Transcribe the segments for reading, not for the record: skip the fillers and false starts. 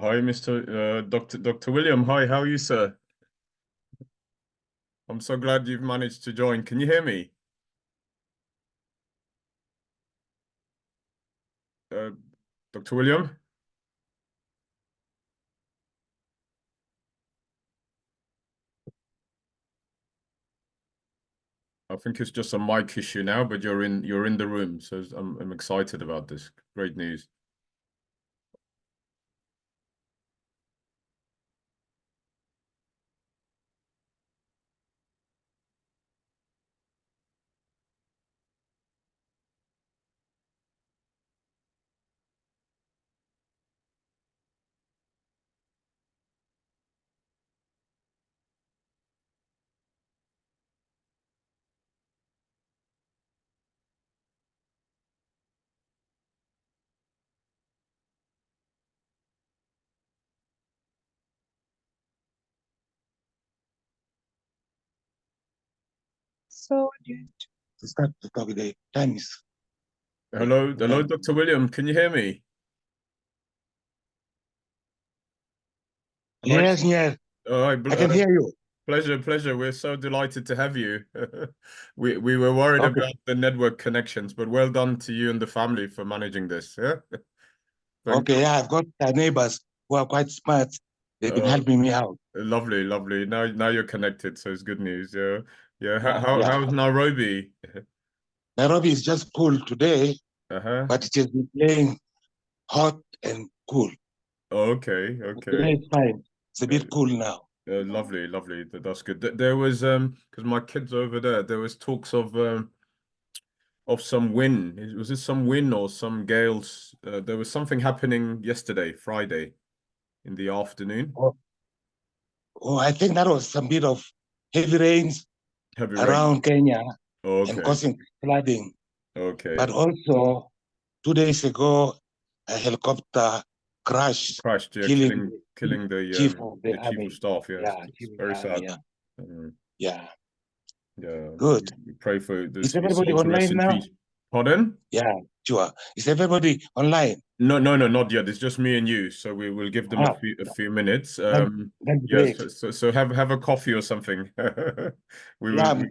Hi, Mr. Dr. William. Hi, how are you, sir? I'm so glad you've managed to join. Can you hear me? Uh, Dr. William? I think it's just a mic issue now, but you're in the room, so I'm excited about this. Great news. So to start to talk, the time is. Hello, Dr. William. Can you hear me? Yes, yeah, I can hear you. Pleasure. We're so delighted to have you. We were worried Okay. about the network connections, but well done to you and the family for managing this. Yeah. Okay, yeah, I've got neighbors who are quite smart. They've been helping me out. Lovely. Now you're connected, so it's good news. Yeah. Yeah. How's Nairobi? Nairobi is just cool today, Uh-huh. but it has been playing hot and cool. Oh, okay. Today it's fine. It's a bit cool now. Lovely. That's good. There was because my kids over there was talks of some wind. Was this some wind or some gales? There was something happening yesterday, Friday, in the afternoon. Oh, I think that was some bit of heavy rains Heavy rain. around Kenya and Okay. causing flooding. Okay. But also, 2 days ago, a helicopter crashed, Yeah, killing killing the chief of the chief army. of staff. Yes, Yeah, it's chief of the very army. sad. Yeah. Yeah. Yeah. Good. We pray for Is this everybody souls rest online in now? peace. Pardon? Yeah, sure. Is everybody online? No, not yet. It's just me and you. So we will give them a few minutes. That's Yes. great. So have a coffee or something. I'm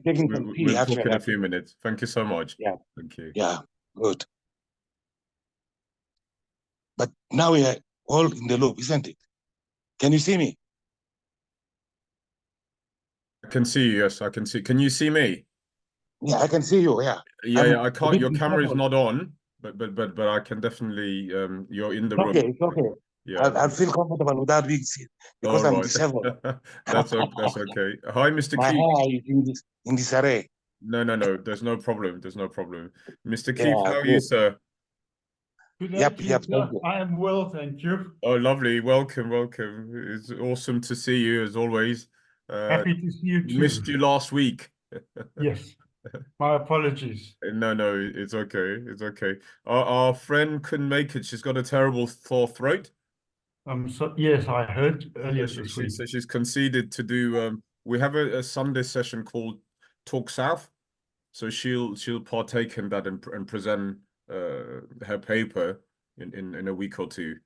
taking some tea, we'll talk actually. in a few minutes. Thank you so much. Yeah. Thank you. Yeah, good. But now we are all in the loop, isn't it? Can you see me? I can see you. Yes, I can see. Can you see me? Yeah, I can see you. Yeah. Yeah. I can't. Your camera is not on, but I can definitely. You're in the room. Okay, it's okay. Yeah. I'll feel comfortable without being seen because All I'm right. disabled. That's okay. Hi, Mr. My Keith. hair is in this array. No. There's no problem. Mr. Keith, Yeah, how are you, good. sir? Good day, Yep, Keith. thank you. I am well, thank you. Oh, lovely. Welcome. It's awesome to see you as always. Happy to see you too. Missed you last week. Yes, my apologies. No, it's okay. Our friend couldn't make it. She's got a terrible sore throat. Yes, I heard earlier this week. So she's conceded to do. We have a Sunday session called Talk South. So she'll partake in that and present her paper in a week or two.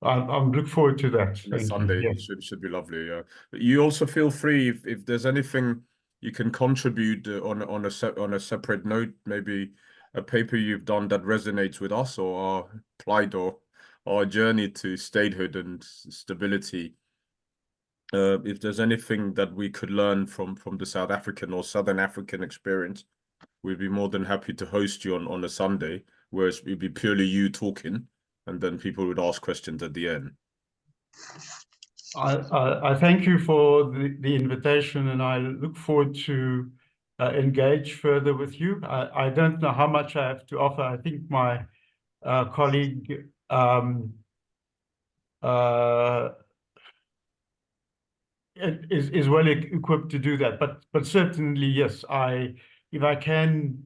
I'm looking forward to that. On a Thank Sunday, you. it Yes. should be lovely. Yeah, but you also feel free if there's anything you can contribute on a separate note, maybe a paper you've done that resonates with us or our plight or our journey to statehood and stability. If there's anything that we could learn from the South African or Southern African experience, we'd be more than happy to host you on a Sunday, whereas it'd be purely you talking, and then people would ask questions at the end. I thank you for the invitation, and I look forward to engage further with you. I don't know how much I have to offer. I think my colleague is well equipped to do that. But certainly, yes, if I can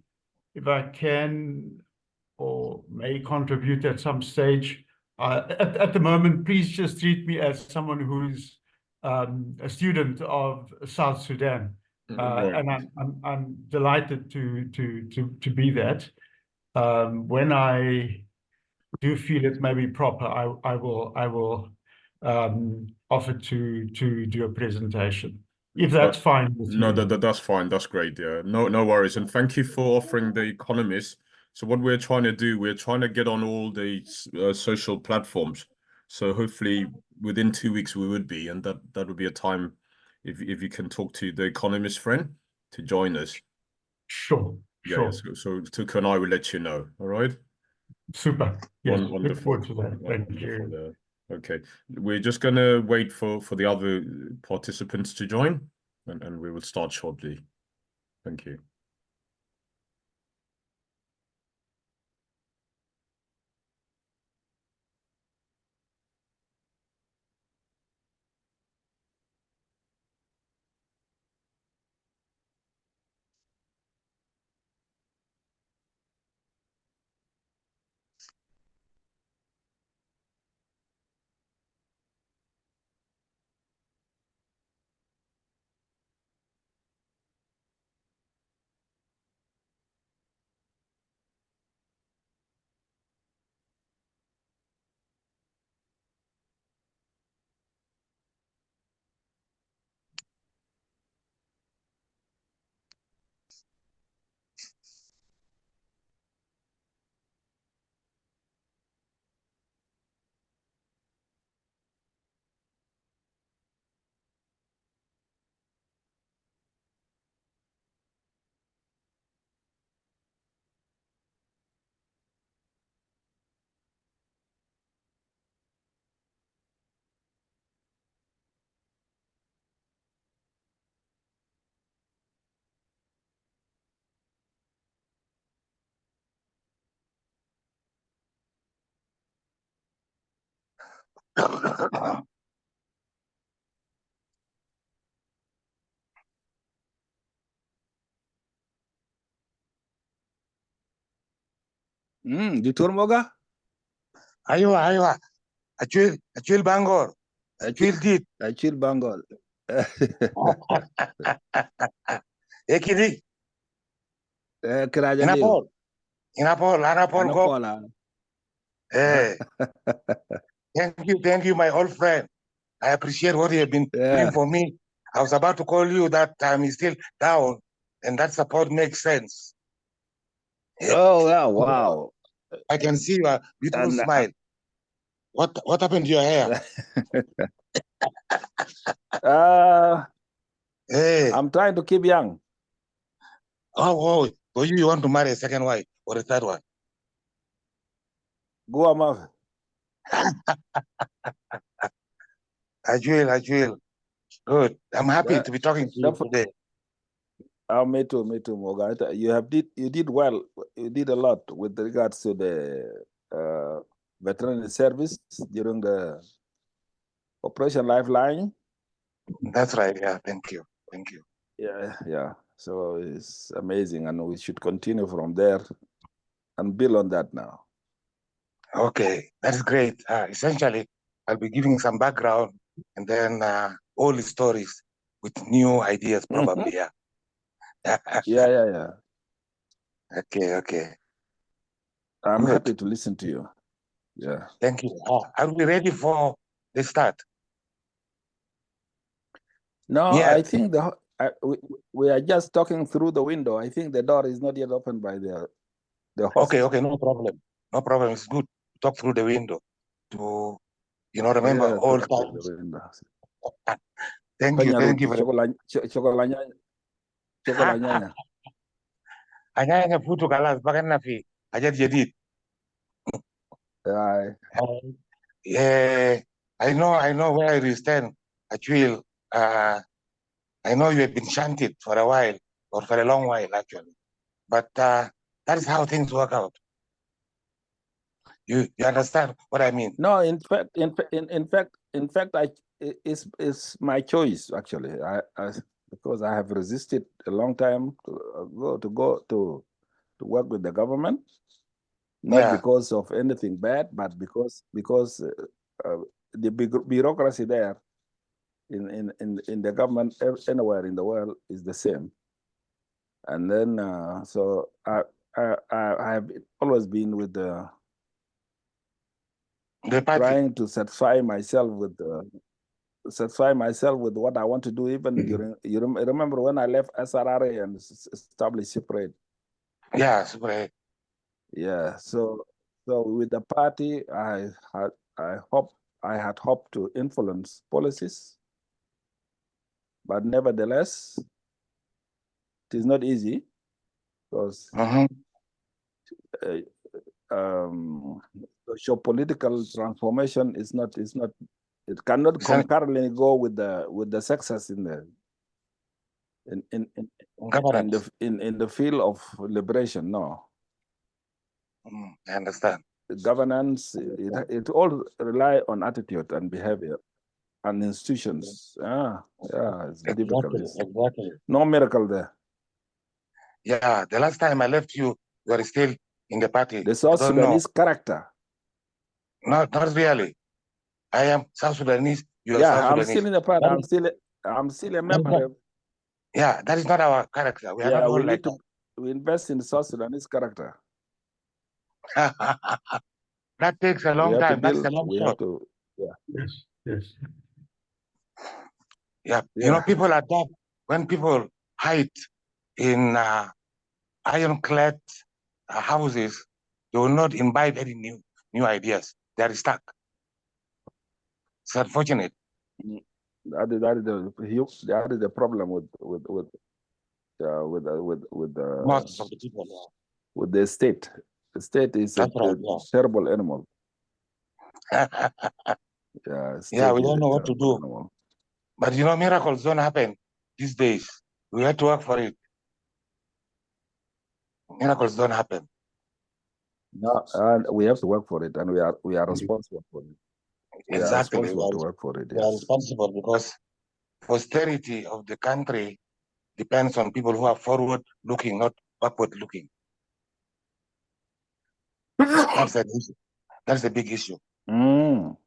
or may contribute at some stage. At the moment, please just treat me as someone who's a student of South Sudan, Right. and I'm delighted to be that. When I do feel it may be proper, I will offer to do a presentation, if that's fine with no, you. that's fine. That's great. Yeah, no worries. And thank you for offering The Economist. So what we're trying to do, we're trying to get on all the social platforms. So hopefully within 2 weeks we would be, and that would be a time if you can talk to The Economist friend to join us. Sure. Yeah. So Tuka and I will let you know. All right. Super. Yes. Wonderful. Look forward to that. Thank Wonderful. you. Okay. We're just gonna wait for the other participants to join, and we will start shortly. Thank you. Detour Mogga? Aywa. Acuil Banggol. Acuil dit. Acuil Banggol. Ekidi. Keraja Liu. Inapol go. Hey. Thank you, my old friend. I appreciate what you have been doing for me. I was about to call you that time. He's still down, and that support makes sense. Oh, yeah, wow. I can see your beautiful smile. What happened to your hair? Hey. I'm trying to keep young. Oh, so you want to marry a second wife or a third one? Go on, Acuil. Good. I'm happy to be talking to you today. Me too, Mogga. You did well. You did a lot with regards to the veterinary service during the Operation Lifeline. That's right. Yeah. Thank you. Yeah. So it's amazing, and we should continue from there and build on that now. Okay, that's great. Essentially, I'll be giving some background and then all the stories with new ideas, probably. Yeah. Yeah. Okay. I'm happy to listen to you. Yeah. Thank you. Are we ready for the start? No, yeah. I think we are just talking through the window. I think the door is not yet opened by the host. Okay, no problem. No problem. It's good to talk through the window to, remember all times. Thank you very much. Chocolanya. Anyanya putu kalas bakan nafi aja jadid. Yeah, I know where you stand. Acuil, I know you have been shunted for a while, or for a long while actually, but that is how things work out. You understand what I mean? No, in fact, it's my choice actually. Because I have resisted a long time to go to work with the government, not because of anything bad, but because the bureaucracy there in the government anywhere in the world is the same. And then so I have always been with the The party. trying to satisfy myself with what I want to do. Even during remember when I left SRRA and established separate. Yeah, super. Yeah. So with the party, I had hoped to influence policies, but nevertheless, it is not easy because socio-political transformation is not. It cannot concurrently go with the success in the field of liberation. No. I understand. Governance, it all rely on attitude and behavior and institutions. Yeah, it's difficult. Exactly. No miracle there. Yeah, the last time I left you were still in the party. The South Sudanese character. Not really. I am South Sudanese. You are South I'm Sudanese. still in the party. I'm still a member. Yeah, that is not our character. We are not all like that. We invest in the South Sudanese character. That takes a long time. That's a long shot. Yes. Yeah. You know, people are dumb. When people hide in ironclad houses, they will not imbibe any new ideas. They are stuck. It's unfortunate. That is the problem with most of the people. With the state. The state is a terrible animal. Yeah, we don't know what to do. Animal. But you know, miracles don't happen these days. We have to work for it. Miracles don't happen. No, and we have to work for it, and we are responsible for it. Exactly. We are responsible to work for it. We are responsible because posterity of the country depends on people who are forward-looking, not backward-looking. That's an issue. That's a big issue. Can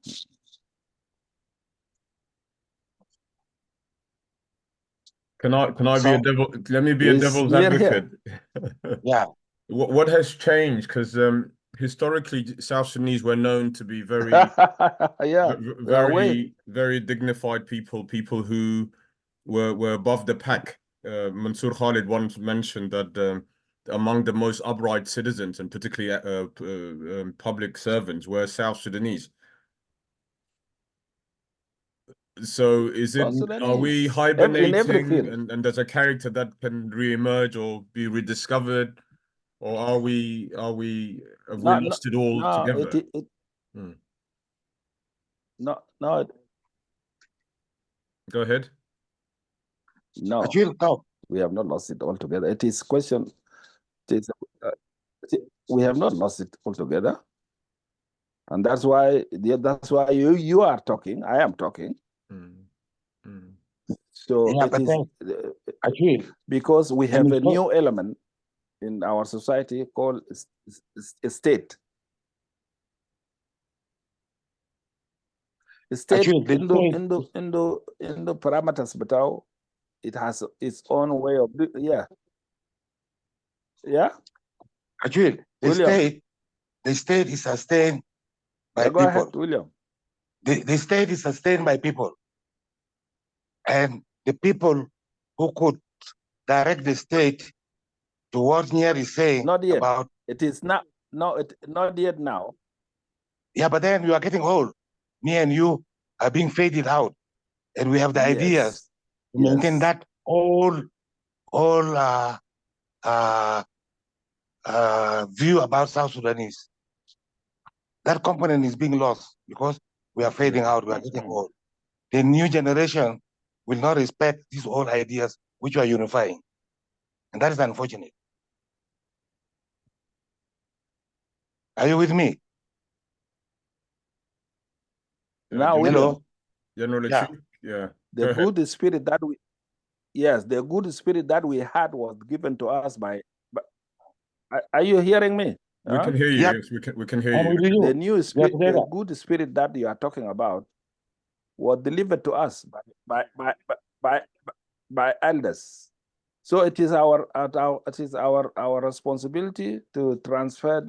I be a devil? Let me be a devil's advocate. Yeah. What has changed? Because historically, South Sudanese were known to be very, very dignified people who were above the pack. Mansour Khalid once mentioned that among the most upright citizens, and particularly public servants, were South Sudanese. So is it, are we hibernating and there's a character that can re-emerge or be rediscovered, or have we lost it all together? No. Go ahead. No, we have not lost it altogether. It is question. We have not lost it altogether, and that's why you are talking. I am talking. So yeah, it is because we have a new element in our society called a state. State in the parameters, but it has its own way of Acuil, the state is sustained by people. Ahead, William. The state is sustained by people, and the people who could direct the state to what Nyieer is saying not yet. About it is not not yet now. Yeah, but then you are getting old. Me and you are being faded out, and we have the ideas to maintain that view about South Sudanese. That component is being lost because we are fading out. We are getting old. The new generation will not respect these old ideas which we are unifying, and that is unfortunate. Are you with me? Now, hello. Yeah. The good spirit that the good spirit that we had was given to us by. Are you hearing me? We can hear you. Yep. Yes, we can hear you. The new spirit, the good spirit that you are talking about, was delivered to us by elders. So it is our responsibility to transfer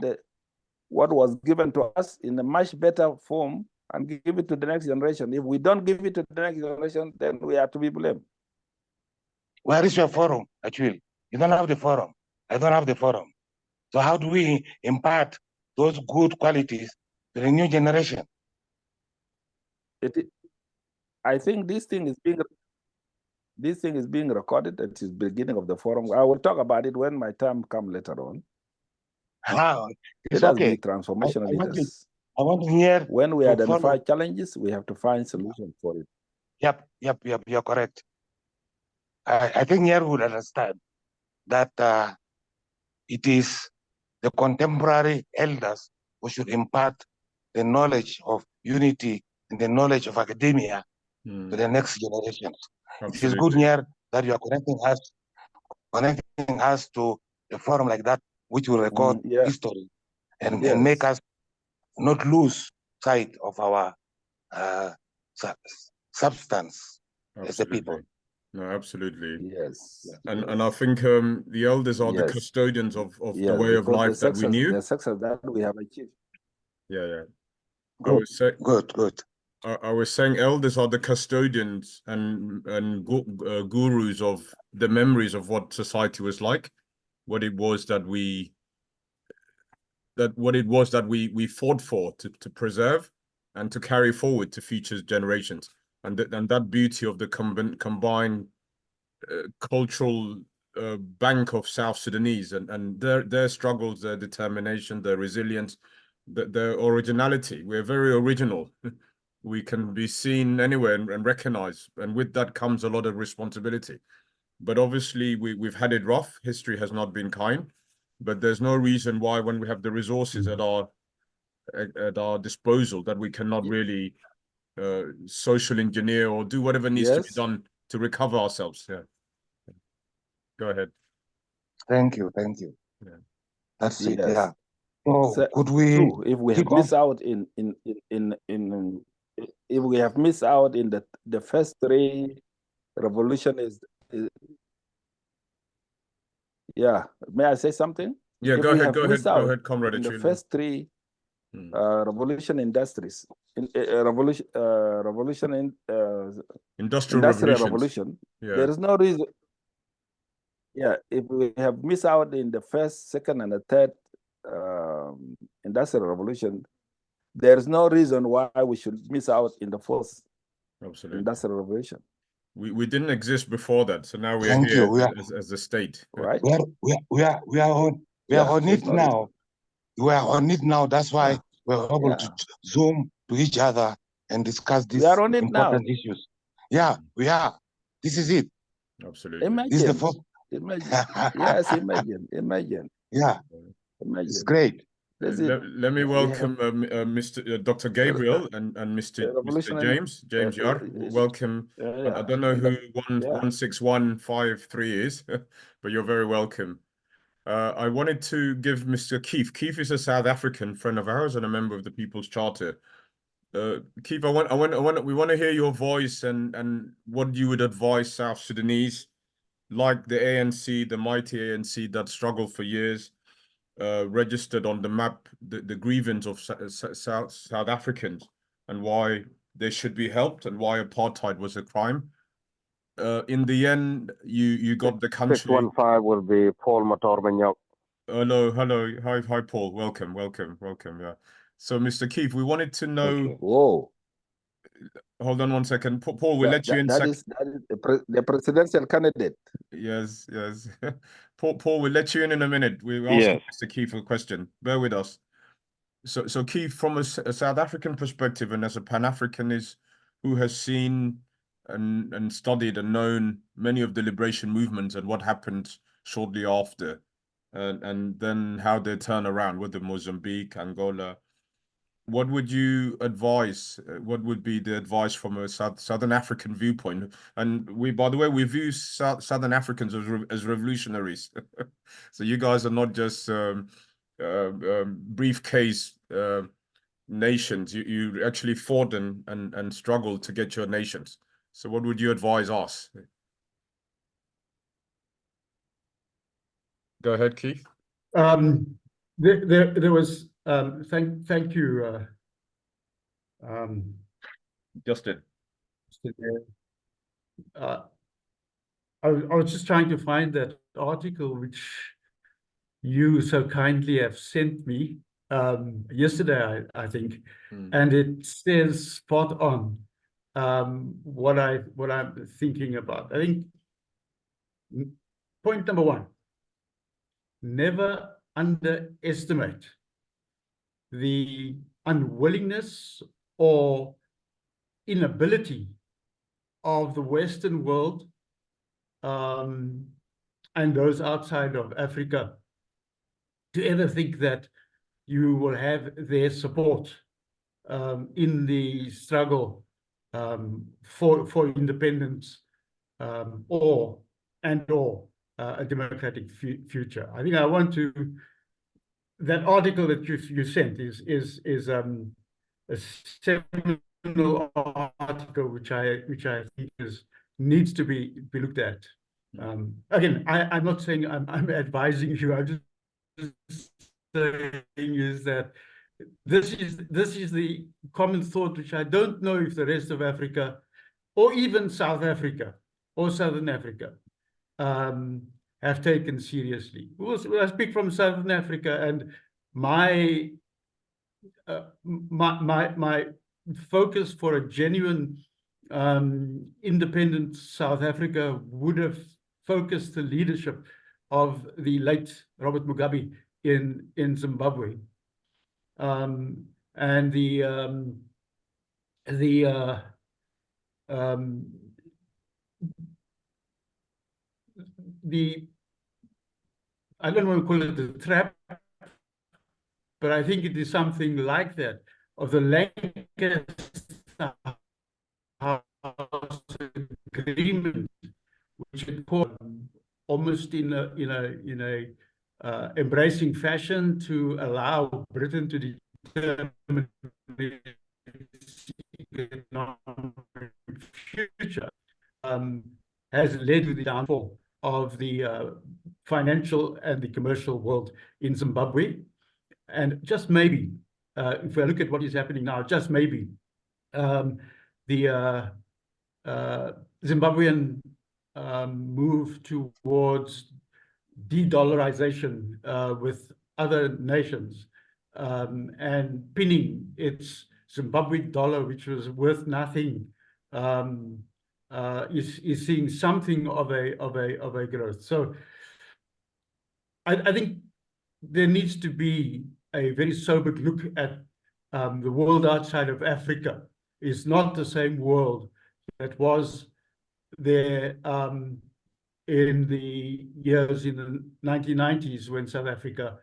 what was given to us in a much better form and give it to the next generation. If we don't give it to the next generation, then we are to be blamed. Where is your forum, Acuil? You don't have the forum. I don't have the forum. So how do we impart those good qualities to the new generation? I think this thing is being recorded at the beginning of the forum. I will talk about it when my time comes later on. How? It's Let us okay. be transformational leaders. I want to hear. When we identify challenges, we have to find solutions for it. Yep, you're correct. I think Nyieer would understand that it is the contemporary elders who should impart the knowledge of unity and the knowledge of academia to the next generations. Absolutely. It is good, Nyieer, that you are connecting us to a forum like that, which will record history and make us not lose sight of our substance as a people. No, absolutely. Yes. And I think the elders are the custodians of the way of life that we knew. The success that we have achieved. Yeah. Good. Good. I was saying elders are the custodians and gurus of the memories of what society was like, what it was that we fought for to preserve and to carry forward to future generations, and that beauty of the combined cultural bank of South Sudanese and their struggles, their determination, their resilience, their originality. We're very original. We can be seen anywhere and recognized, and with that comes a lot of responsibility. But obviously we've had it rough. History has not been kind, but there's no reason why, when we have the resources at our disposal, that we cannot really social engineer or do whatever needs to be done to recover ourselves. Go ahead. Thank you. Yeah. That's it. Yeah. So could we? True. If we have missed out if we have missed out in the first three revolutions, may I say something? Yeah, go ahead, comrade. In the first three revolution industries, industrial revolution. There is no reason. Yeah, if we have missed out in the first, second, and the third industrial revolution, there is no reason why we should miss out in the fourth industrial revolution. We didn't exist before that, so now we are here as a state. Right. We are on it now. We are on it now. That's why we're able to Zoom to each other and discuss these important issues. Yeah, we are. This is it. Absolutely. Imagine. This is the first. Imagine. Yes, imagine. Yeah. Imagine. It's great. Let me welcome Mr. Dr. Gabriel and Mr. James Diar. Welcome. I don't know who 16153 is, but you're very welcome. I wanted to give Mr. Keith. Keith is a South African friend of ours and a member of the People's Charter. Keith, we want to hear your voice and what you would advise South Sudanese, like the ANC, the mighty ANC that struggled for years, registered on the map the grievance of South Africans and why they should be helped and why apartheid was a crime. In the end, you got the country. 615 will be Paul Matormanyok. Hello, hi, Paul. Welcome. Yeah. So, Mr. Keith, we wanted to know. Whoa. Hold on one second, Paul. We'll let you in. That is the presidential candidate. Yes. Paul, we'll let you in a minute. We'll ask Mr. Keith a question. Bear with us. So Keith, from a South African perspective and as a Pan-Africanist who has seen and studied and known many of the liberation movements and what happened shortly after, and then how they turn around with the Mozambique, Angola, what would you advise? What would be the advice from a Southern African viewpoint? And by the way, we view Southern Africans as revolutionaries. So you guys are not just briefcase nations. You actually fought and struggled to get your nations. So what would you advise us? Go ahead, Keith. There was Thank you, Justin. I was just trying to find that article which you so kindly have sent me yesterday, I think, and it says spot on what I'm thinking about. I think point number one: never underestimate the unwillingness or inability of the Western world and those outside of Africa to ever think that you will have their support in the struggle for independence or a democratic future. I think I want to. That article that you sent is a seminal article which I think needs to be looked at. Again, I'm not saying I'm advising you. I'm just saying is that this is the common thought which I don't know if the rest of Africa or even South Africa or Southern Africa have taken seriously. I speak from Southern Africa, and my focus for a genuine independent South Africa would have focused the leadership of the late Robert Mugabe in Zimbabwe, and I don't want to call it the trap, but I think it is something like that, of the Lancaster House agreement, which it called almost in a embracing fashion to allow Britain to determine its economic future, has led to the downfall of the financial and the commercial world in Zimbabwe. And just maybe, if we look at what is happening now, just maybe the Zimbabwean move towards de-dollarization with other nations and pinning its Zimbabwe dollar, which was worth nothing, is seeing something of a growth. So I think there needs to be a very sober look at the world outside of Africa. Is not the same world that was there in the years in the 1990s when South Africa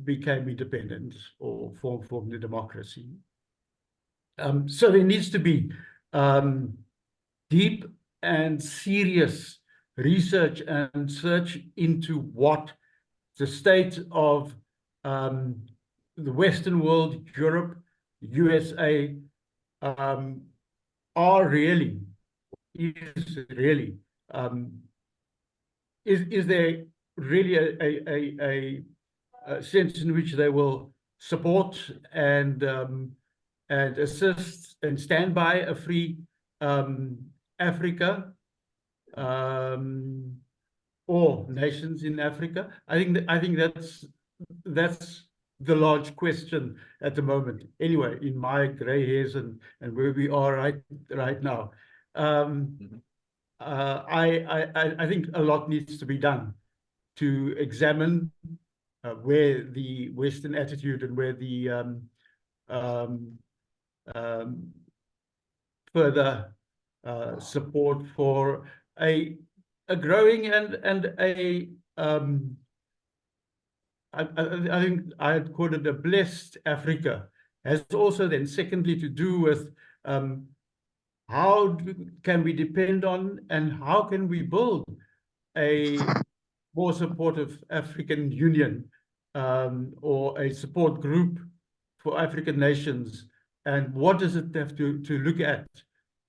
became independent or formed a democracy. So there needs to be deep and serious research and search into what the state of the Western world, Europe, USA, is there really a sense in which they will support and assist and stand by a free Africa or nations in Africa? I think that's the large question at the moment. Anyway, in my gray hairs and where we are right now, I think a lot needs to be done to examine where the Western attitude and where the further support for a growing and a I think I'd call it a blessed Africa, has also then secondly to do with how can we depend on and how can we build a more supportive African Union or a support group for African nations, and what does it have to look at,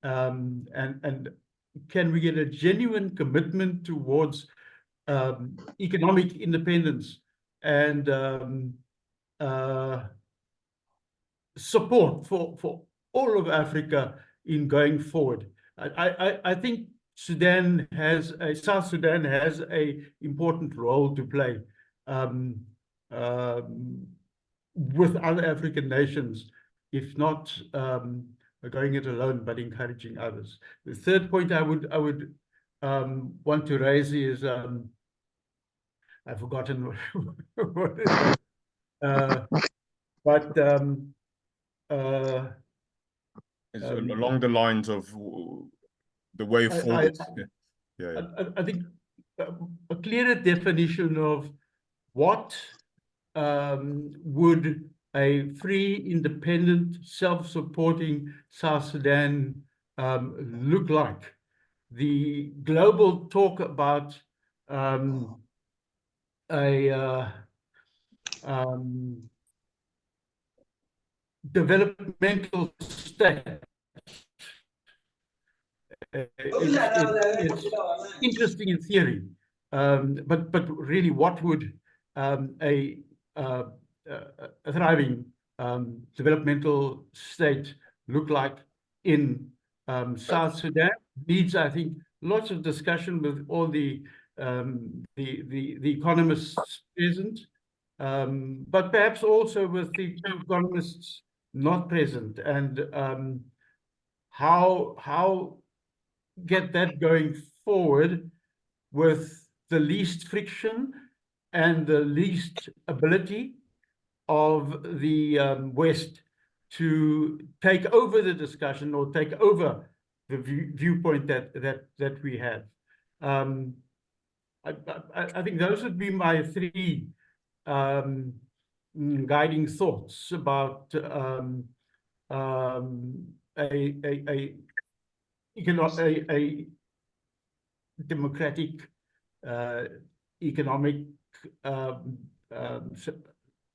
and can we get a genuine commitment towards economic independence and support for all of Africa in going forward. I think South Sudan has a important role to play with other African nations, if not going it alone, but encouraging others. The third point I would want to raise is I've forgotten what it was. But It's along the lines of the way forward. I think a clearer definition of what would a free, independent, self-supporting South Sudan look like. The global talk about a developmental state. It's interesting in theory, but really, what would a thriving developmental state look like in South Sudan? Needs, I think, lots of discussion with all the economists present, but perhaps also with the economists not present, and how get that going forward with the least friction and the least ability of the West to take over the discussion or take over the viewpoint that we have. I think those would be my three guiding thoughts about a democratic, economic,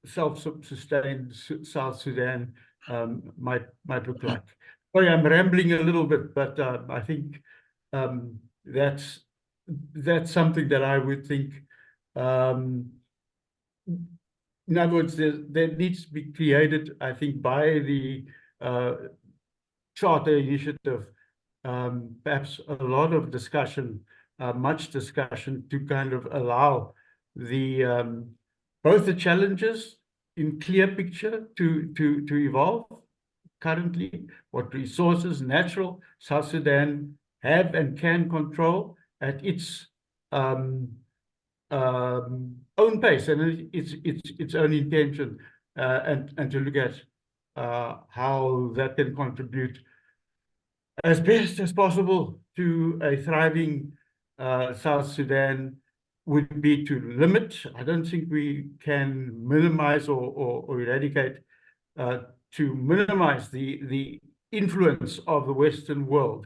self-sustained South Sudan might look like. Sorry, I'm rambling a little bit, but I think that's something that I would think. In other words, there needs to be created, I think, by the Charter Initiative, perhaps a lot of discussion, much discussion, to kind of allow the both the challenges in clear picture to evolve currently, what resources natural South Sudan have and can control at its own pace and its own intention, and to look at how that can contribute as best as possible to a thriving South Sudan. Would be to limit. I don't think we can minimize or eradicate, to minimize the influence of the Western world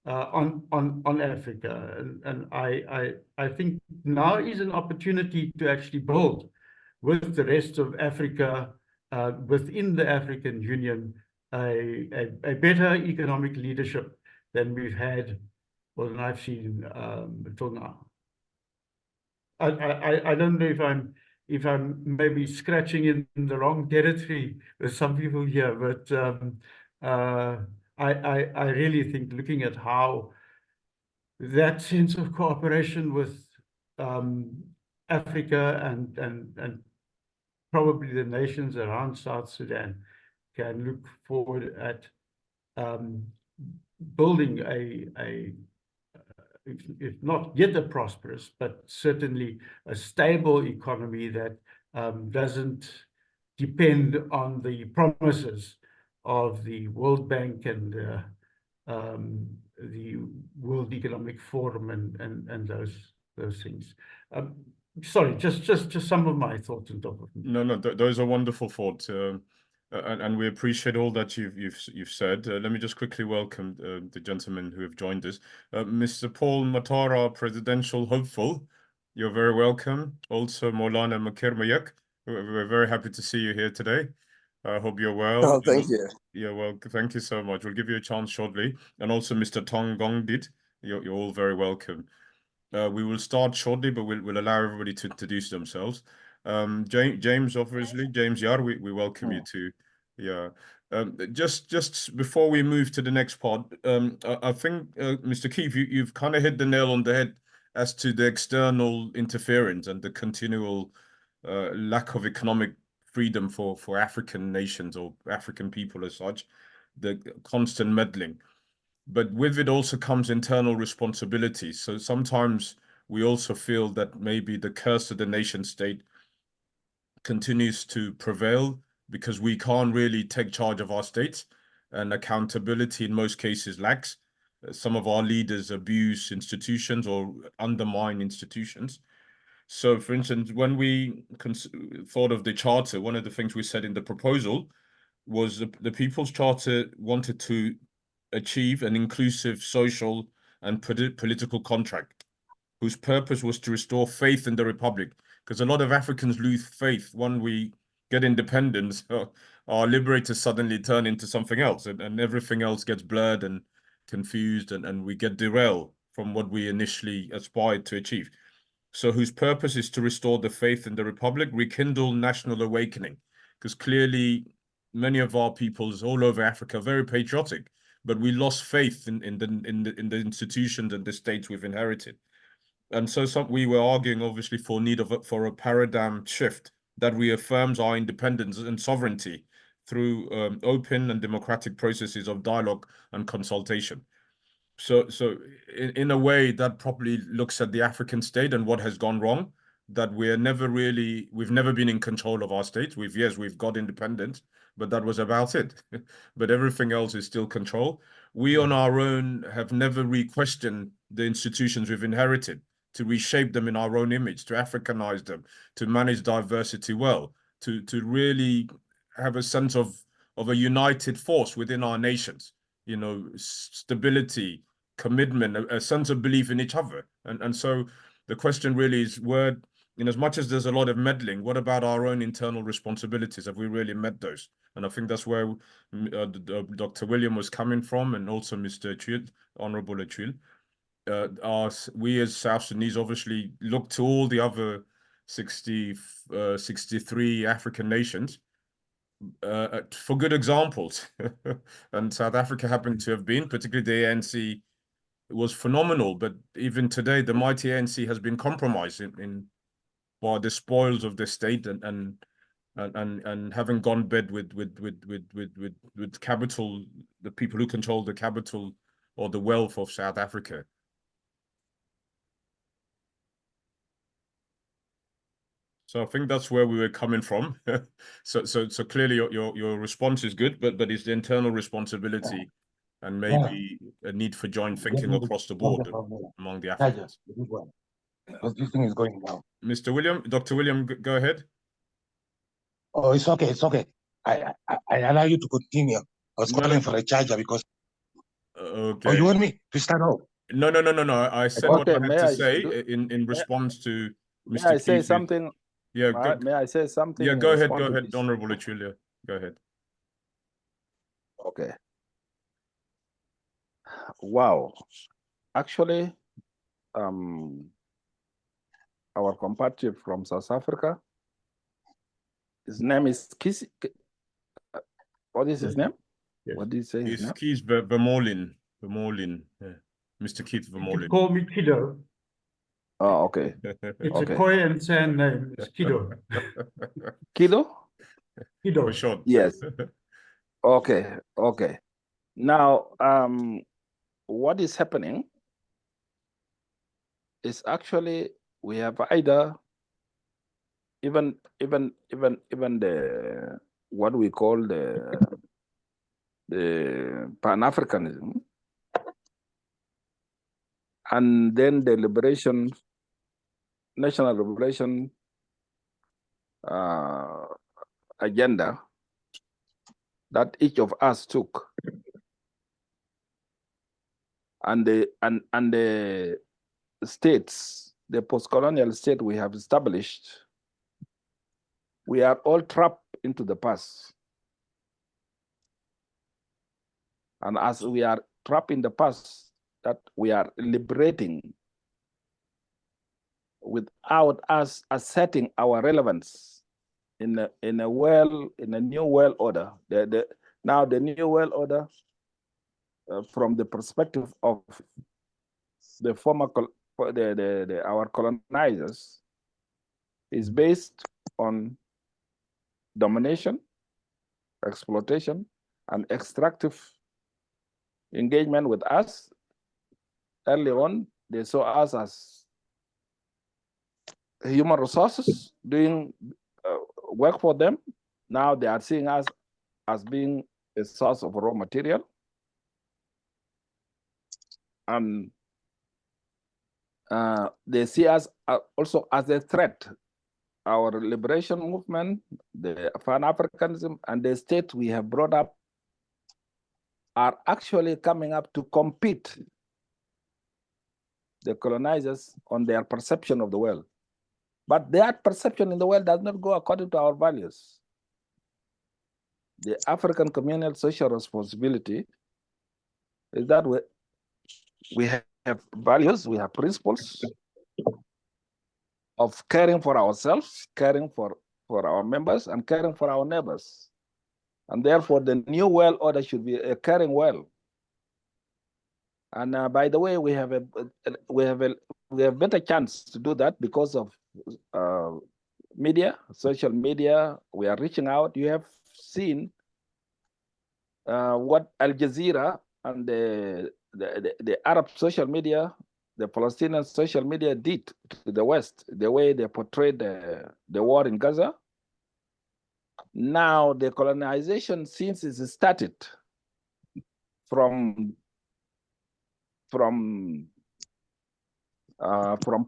on Africa. And I think now is an opportunity to actually build with the rest of Africa, within the African Union, a better economic leadership than we've had, or than I've seen until now. I don't know if I'm maybe scratching in the wrong territory with some people here, but I really think, looking at how that sense of cooperation with Africa and probably the nations around South Sudan can look forward at building if not yet a prosperous, but certainly a stable economy that doesn't depend on the promises of the World Bank and the World Economic Forum and those things. Sorry, just some of my thoughts on top of it. No, those are wonderful thoughts, and we appreciate all that you've said. Let me just quickly welcome the gentlemen who have joined us. Mr. Paul Matara, presidential hopeful, you're very welcome. Also, Maulana Makir, we're very happy to see you here today. I hope you're well. Oh, thank you. Yeah, well, thank you so much. We'll give you a chance shortly. And also, Mr. Tong Gongdit, you're all very welcome. We will start shortly, but we'll allow everybody to introduce themselves. James, obviously, James Yar, we welcome you too. Yeah. Just before we move to the next pod, I think, Mr. Keith, you've kind of hit the nail on the head as to the external interference and the continual lack of economic freedom for African nations or African people as such, the constant meddling. But with it also comes internal responsibility. So sometimes we also feel that maybe the curse of the nation state continues to prevail because we can't really take charge of our states, and accountability in most cases lacks. Some of our leaders abuse institutions or undermine institutions. So, for instance, when we thought of the charter, one of the things we said in the proposal was the People's Charter wanted to achieve an inclusive social and political contract whose purpose was to restore faith in the Republic. Because a lot of Africans lose faith when we get independence. Our liberators suddenly turn into something else, and everything else gets blurred and confused, and we get derailed from what we initially aspired to achieve. So whose purpose is to restore the faith in the Republic, rekindle national awakening. Because clearly many of our peoples all over Africa are very patriotic, but we lost faith in the institutions and the states we've inherited. And so we were arguing, obviously, for a paradigm shift that reaffirms our independence and sovereignty through open and democratic processes of dialogue and consultation. So in a way that probably looks at the African state and what has gone wrong, that we've never been in control of our state. We've got independence, but that was about it. But everything else is still control. We on our own have never re-questioned the institutions we've inherited, to reshape them in our own image, to Africanize them, to manage diversity well, to really have a sense of a united force within our nations, stability, commitment, a sense of belief in each other. And so the question really is, in as much as there's a lot of meddling, what about our own internal responsibilities? Have we really met those? And I think that's where Dr. William was coming from, and also Mr. Acuil, Honorable Acuil. We as South Sudanese obviously look to all the other 63 African nations for good examples. And South Africa happened to have been, particularly the ANC, was phenomenal. But even today, the mighty ANC has been compromised by the spoils of the state and having gone bed with capital, the people who control the capital or the wealth of South Africa. So I think that's where we were coming from. So clearly your response is good, but it's the internal responsibility and maybe a need for joint thinking across the board among the Africans. Because this thing is going down. Mr. William, Dr. William, go ahead. Oh, it's okay. It's okay. I allow you to continue. I was calling for a charger because. Okay. Oh, you want me to start off? No. I said what I had to say in response to Mr. May I say Keith. something? Yeah. May I say something? Yeah, go ahead, Honorable Acuil. Go ahead. Okay. Wow. Actually, our compatriot from South Africa, his name is Kiss. What is his name? Yes. What did he say? It's Keith Vermeulen. Yeah. Mr. Keith You Vermeulen. can call me Kido. Oh, okay. It's Okay. a Khoi and San name. It's Kido. Kido? Kido. For sure. Yes. Okay. Okay. Now, what is happening is actually we have either even the what we call the Pan-Africanism, and then the national liberation agenda that each of us took, and the states, the post-colonial state we have established, we are all trapped into the past. And as we are trapped in the past, that we are liberating without us asserting our relevance in a new world order. Now the new world order, from the perspective of the former our colonizers, is based on domination, exploitation, and extractive engagement with us. Early on, they saw us as human resources doing work for them. Now they are seeing us as being a source of raw material. And they see us also as a threat. Our liberation movement, the Pan-Africanism, and the state we have brought up are actually coming up to compete the colonizers on their perception of the world. But that perception in the world does not go according to our values. The African communal social responsibility is that we have values, we have principles of caring for ourselves, caring for our members, and caring for our neighbors. And therefore, the new world order should be a caring world. And by the way, we have a better chance to do that because of media, social media. We are reaching out. You have seen what Al Jazeera and the Arab social media, the Palestinian social media did to the West, the way they portrayed the war in Gaza. Now the colonization, since it started from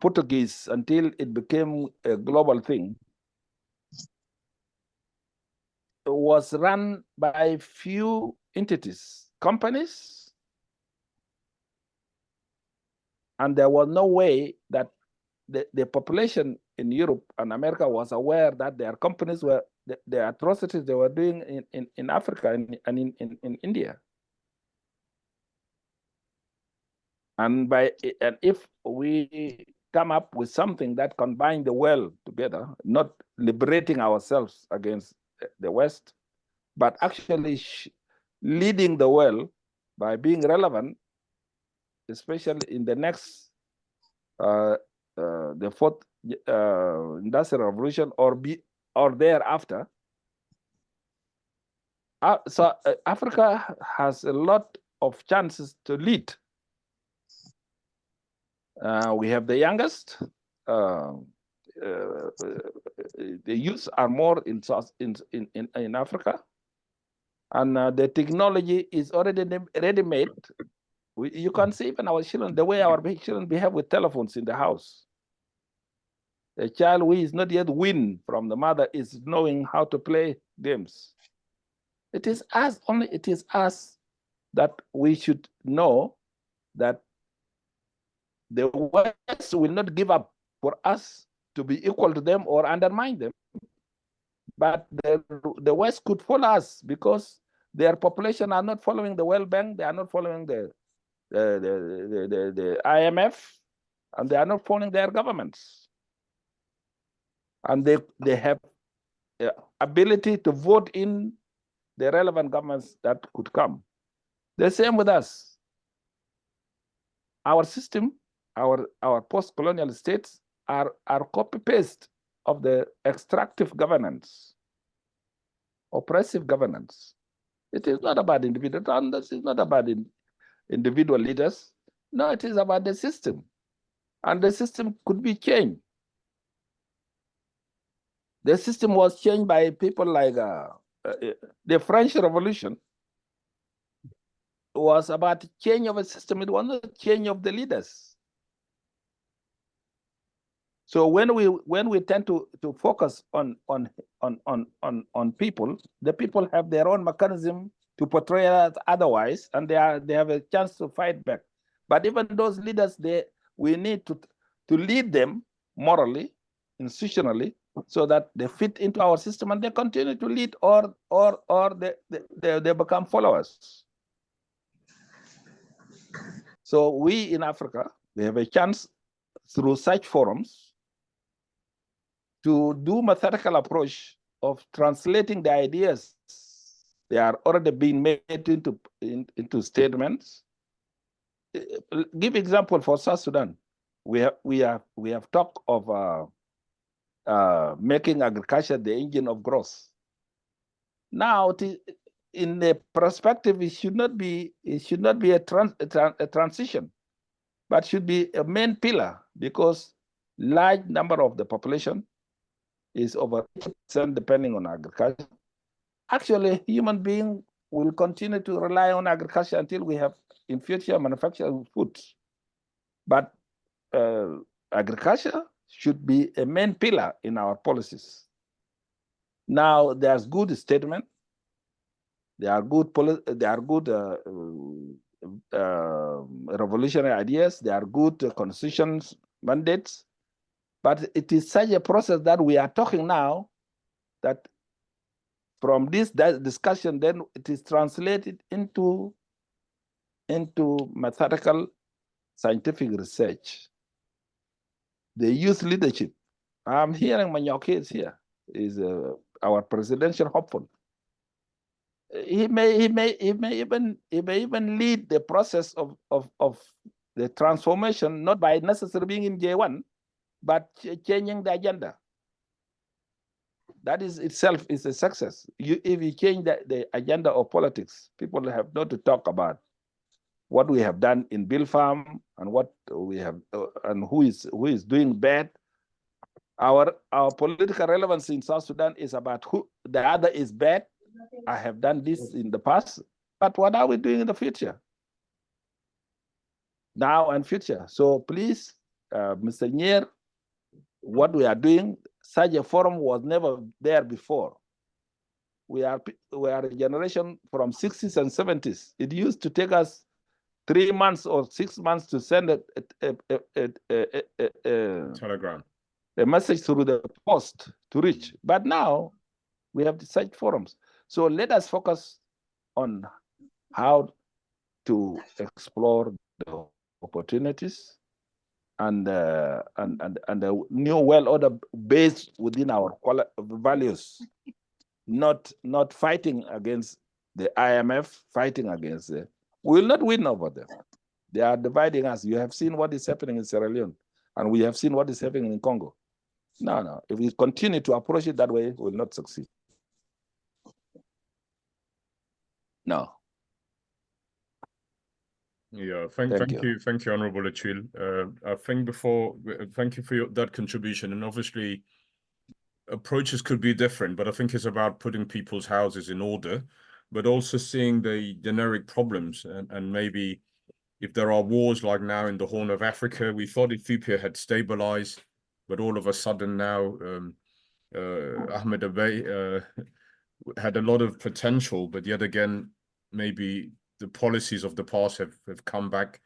Portuguese until it became a global thing, was run by few entities, companies, and there was no way that the population in Europe and America was aware that their companies were the atrocities they were doing in Africa and in India. And if we come up with something that combines the world together, not liberating ourselves against the West, but actually leading the world by being relevant, especially in the next, the fourth industrial revolution or thereafter. So Africa has a lot of chances to lead. We have the youngest. The youth are more in Africa, and the technology is already ready-made. You can see even our children, the way our children behave with telephones in the house. A child who is not yet weaned from the mother is knowing how to play games. It is us only. It is us that we should know that the West will not give up for us to be equal to them or undermine them. But the West could follow us because their population are not following the World Bank, they are not following the IMF, and they are not following their governments. And they have ability to vote in the relevant governments that could come. The same with us. Our system, our post-colonial states are copy-paste of the extractive governance, oppressive governance. It is not about individual founders, it's not about individual leaders. No, it is about the system. And the system could be changed. The system was changed by people like the French Revolution was about change of a system. It was not change of the leaders. So when we tend to focus on people, the people have their own mechanism to portray us otherwise, and they have a chance to fight back. But even those leaders, we need to lead them morally, institutionally, so that they fit into our system and they continue to lead, or they become followers. So we in Africa, we have a chance through such forums to do methodical approach of translating the ideas. They are already being made into statements. Give example for South Sudan. We have talked of making agriculture the engine of growth. Now, in the perspective, it should not be a transition, but should be a main pillar, because large number of the population is over 80% depending on agriculture. Actually, human being will continue to rely on agriculture until we have in future manufactured foods. But agriculture should be a main pillar in our policies. Now, there's good statement. There are good revolutionary ideas. There are good constitutions mandates. But it is such a process that we are talking now that from this discussion, then it is translated into methodical scientific research. The youth leadership. I'm hearing Manyoke is here, is our presidential hopeful. He may even lead the process of the transformation, not by necessarily being in J1, but changing the agenda. That is itself is a success. If you change the agenda of politics, people have not to talk about what we have done in Bill Farm and what we have and who is doing bad. Our political relevance in South Sudan is about who the other is bad. I have done this in the past, but what are we doing in the future? Now and future. So please, Mr. Nyieer, what we are doing, such a forum was never there before. We are a generation from 60s and 70s. It used to take us 3 months or 6 months to send Telegram. a message through the post to reach. But now we have such forums. So let us focus on how to explore the opportunities and a new world order based within our values, not fighting against the IMF, fighting against the. We will not win over them. They are dividing us. You have seen what is happening in Sierra Leone, and we have seen what is happening in Congo. No. If we continue to approach it that way, we will not succeed. No. Yeah, thank you, Honorable Acuil. I think thank you for that contribution. And obviously, approaches could be different, but I think it's about putting people's houses in order, but also seeing the generic problems. And maybe if there are wars like now in the Horn of Africa, we thought Ethiopia had stabilized, but all of a sudden now, Ahmed Abiy had a lot of potential, but yet again, maybe the policies of the past have come back.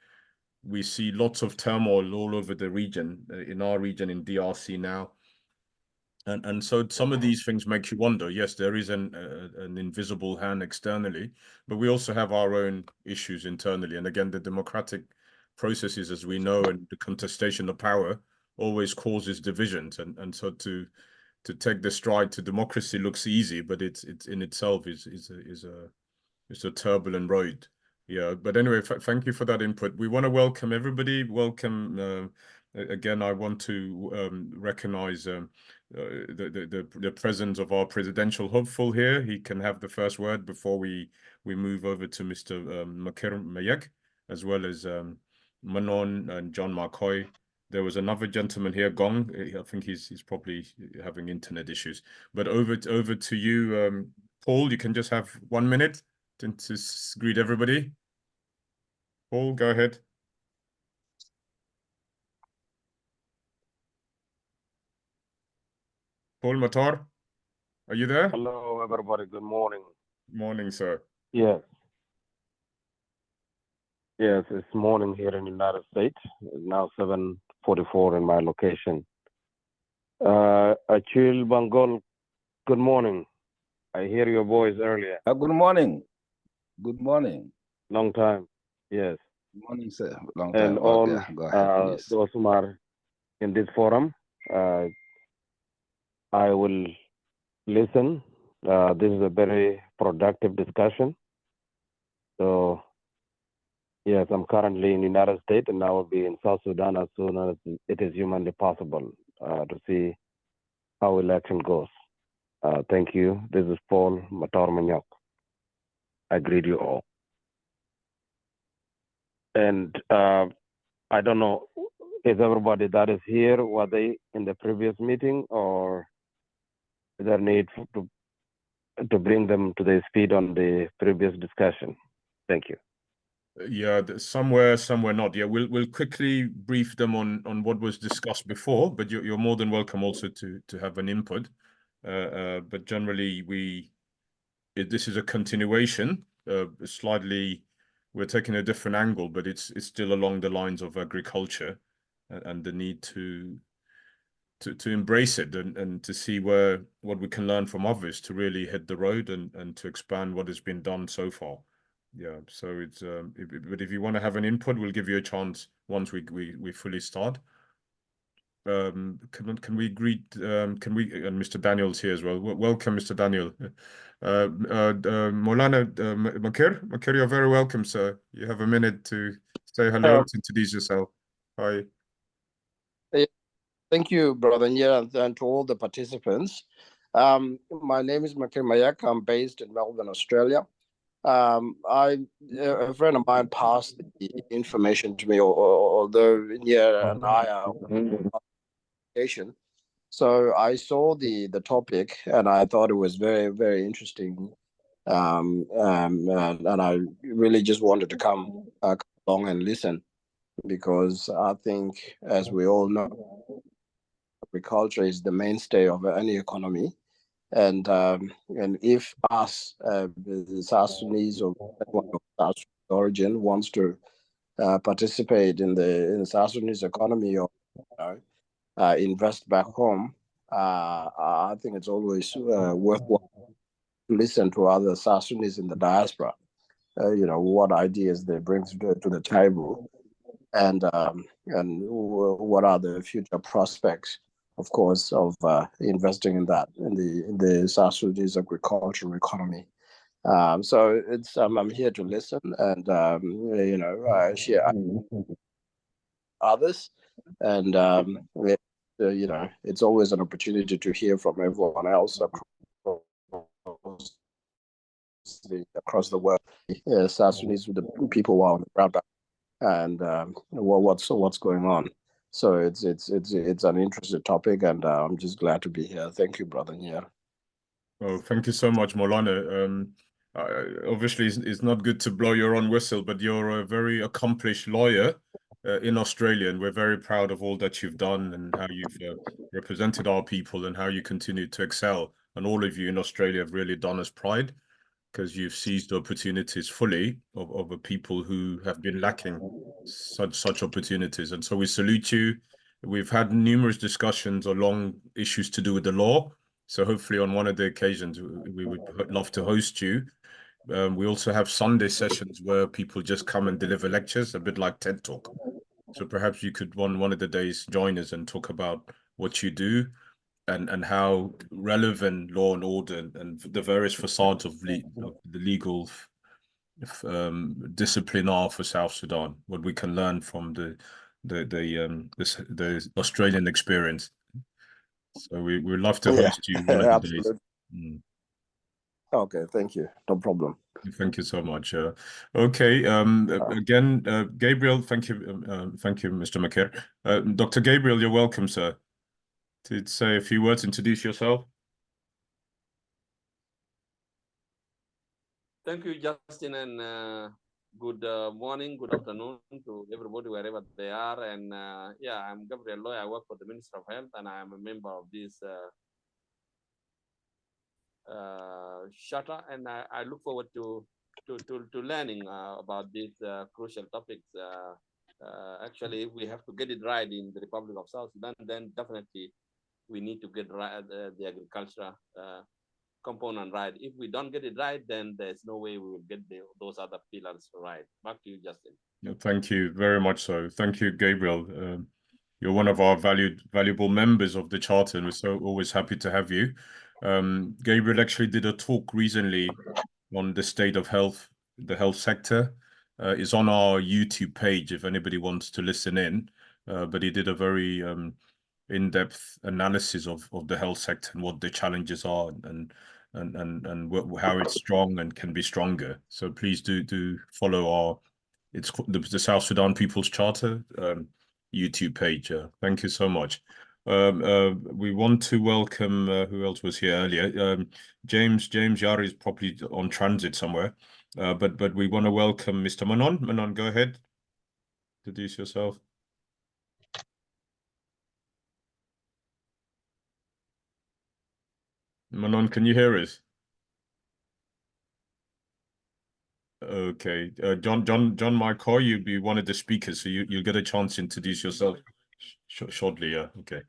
We see lots of turmoil all over the region, in our region, in DRC now. And so some of these things make you wonder. Yes, there is an invisible hand externally, but we also have our own issues internally. And again, the democratic processes, as we know, and the contestation of power always causes divisions. And so to take the stride to democracy looks easy, but it's in itself is a turbulent road. Yeah, but anyway, thank you for that input. We want to welcome everybody. Welcome again. I want to recognize the presence of our presidential hopeful here. He can have the first word before we move over to Mr. Makoi, as well as Manon and John Makoi. There was another gentleman here, Gong. I think he's probably having internet issues. But over to you, Paul. You can just have 1 minute to greet everybody. Paul, go ahead. Paul Matar, are you there? Hello, everybody. Good morning. Morning, sir. Yes. Yes, it's morning here in the United States. It's now 7:44 in my location. Acuil Banggol, good morning. I hear your voice earlier. Good morning. Good morning. Long time. Yes. Good morning, sir. Long And time. all Go ahead, please. those who are in this forum, I will listen. This is a very productive discussion. So, yes, I'm currently in the United States, and I will be in South Sudan as soon as it is humanly possible to see how election goes. Thank you. This is Paul Matar. I greet you all. And I don't know, is everybody that is here, were they in the previous meeting, or is there need to bring them to the speed on the previous discussion? Thank you. Yeah, somewhere not. Yeah, we'll quickly brief them on what was discussed before, but you're more than welcome also to have an input. But generally, this is a continuation. Slightly, we're taking a different angle, but it's still along the lines of agriculture and the need to embrace it and to see what we can learn from others to really hit the road and to expand what has been done so far. Yeah, so it's but if you want to have an input, we'll give you a chance once we fully start. Can we greet and Mr. Daniel's here as well. Welcome, Mr. Daniel. Maulana Makir, you're very welcome, sir. You have a minute to say hello, to introduce yourself. Hi. Thank you, Brother Nyieer, and to all the participants. My name is Makoi Mayak. I'm based in Melbourne, Australia. A friend of mine passed the information to me, although Nyieer and I are on vacation. So I saw the topic and I thought it was very, very interesting. And I really just wanted to come along and listen, because I think, as we all know, agriculture is the mainstay of any economy. And if us, the South Sudanese or anyone of South Sudanese origin, wants to participate in the South Sudanese economy, or invest back home, I think it's always worthwhile to listen to other South Sudanese in the diaspora. What ideas they bring to the table, and what are the future prospects, of course, of investing in the South Sudanese agricultural economy. So I'm here to listen and share others, and it's always an opportunity to hear from everyone else across the world. South Sudanese with the people who are on the ground, and what's going on. So it's an interesting topic, and I'm just glad to be here. Thank you, Brother Nyieer. Oh, thank you so much, Maulana. Obviously, it's not good to blow your own whistle, but you're a very accomplished lawyer in Australia, and we're very proud of all that you've done and how you've represented our people and how you continue to excel. And all of you in Australia have really done us pride, because you've seized opportunities fully of the people who have been lacking such opportunities. And so we salute you. We've had numerous discussions along issues to do with the law. So hopefully on one of the occasions, we would love to host you. We also have Sunday sessions where people just come and deliver lectures, a bit like TED Talk. So perhaps you could one of the days join us and talk about what you do and how relevant law and order and the various facades of the legal discipline are for South Sudan. What we can learn from the Australian experience. So we would love to host you one of the days. Okay, thank you. No problem. Thank you so much. Okay. Again, Gabriel, thank you, Mr. Makir. Dr. Gabriel, you're welcome, sir. To say a few words, introduce yourself. Thank you, Justin, and good morning, good afternoon to everybody wherever they are. And yeah, I'm Gabriel Loy. I work for the Ministry of Health, and I am a member of this charter. And I look forward to learning about these crucial topics. Actually, if we have to get it right in the Republic of South Sudan, then definitely we need to get right the agriculture component right. If we don't get it right, then there's no way we will get those other pillars right. Back to you, Justin. Thank you very much. So thank you, Gabriel. you're one of our valuable members of the charter, and we're so always happy to have you. Gabriel actually did a talk recently on the state of health, the health sector. It's on our YouTube page if anybody wants to listen in. But he did a very in-depth analysis of the health sector and what the challenges are and how it's strong and can be stronger. So please do follow our the South Sudan People's Charter YouTube page. Thank you so much. We want to welcome who else was here earlier? James Nyieer is probably on transit somewhere, but we want to welcome Mr. Manon. Manon, go ahead. Introduce yourself. Manon, can you hear us? Okay, JohnMark, you'll be one of the speakers, so you'll get a chance to introduce yourself shortly. Yeah, okay.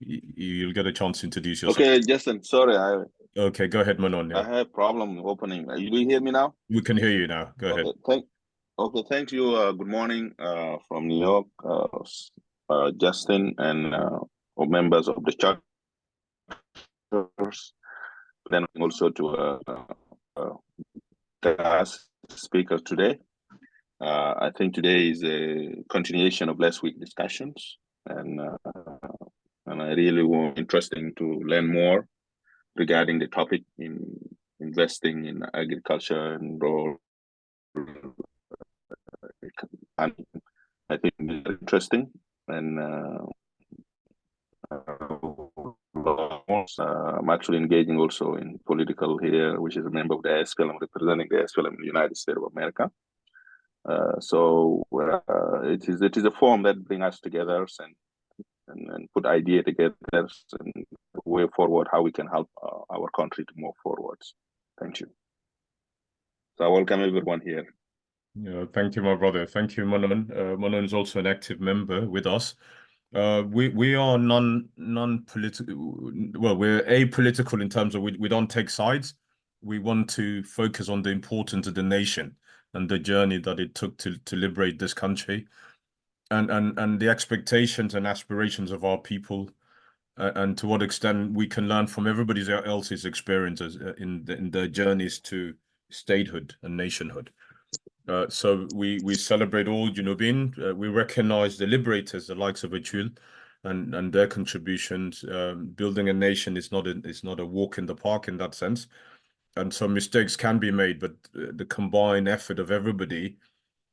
You'll get a chance to introduce yourself. Okay, Justin, sorry, Okay, go ahead, Manon. I have problem opening. Do you hear me now? We can hear you now. Go ahead. Thank you. Good morning from New York, Justin and members of the charters. Then also to guest speakers today. I think today is a continuation of last week's discussions, and I really want interesting to learn more regarding the topic in investing in agriculture and rural. And I think it's interesting, and I'm actually engaging also in political here, which is a member of the SPLM, representing the SPLM in the United States of America. So it is a forum that brings us together and put idea together and way forward how we can help our country to move forwards. Thank you. So I welcome everyone here. Yeah, thank you, my brother. Thank you, Manon. Manon is also an active member with us. We are non-political. Well, we're apolitical in terms of we don't take sides. We want to focus on the importance of the nation and the journey that it took to liberate this country, and the expectations and aspirations of our people, and to what extent we can learn from everybody else's experiences in their journeys to statehood and nationhood. So we celebrate all Junubin. We recognize the liberators, the likes of Acuil, and their contributions. Building a nation is not a walk in the park in that sense, and so mistakes can be made. But the combined effort of everybody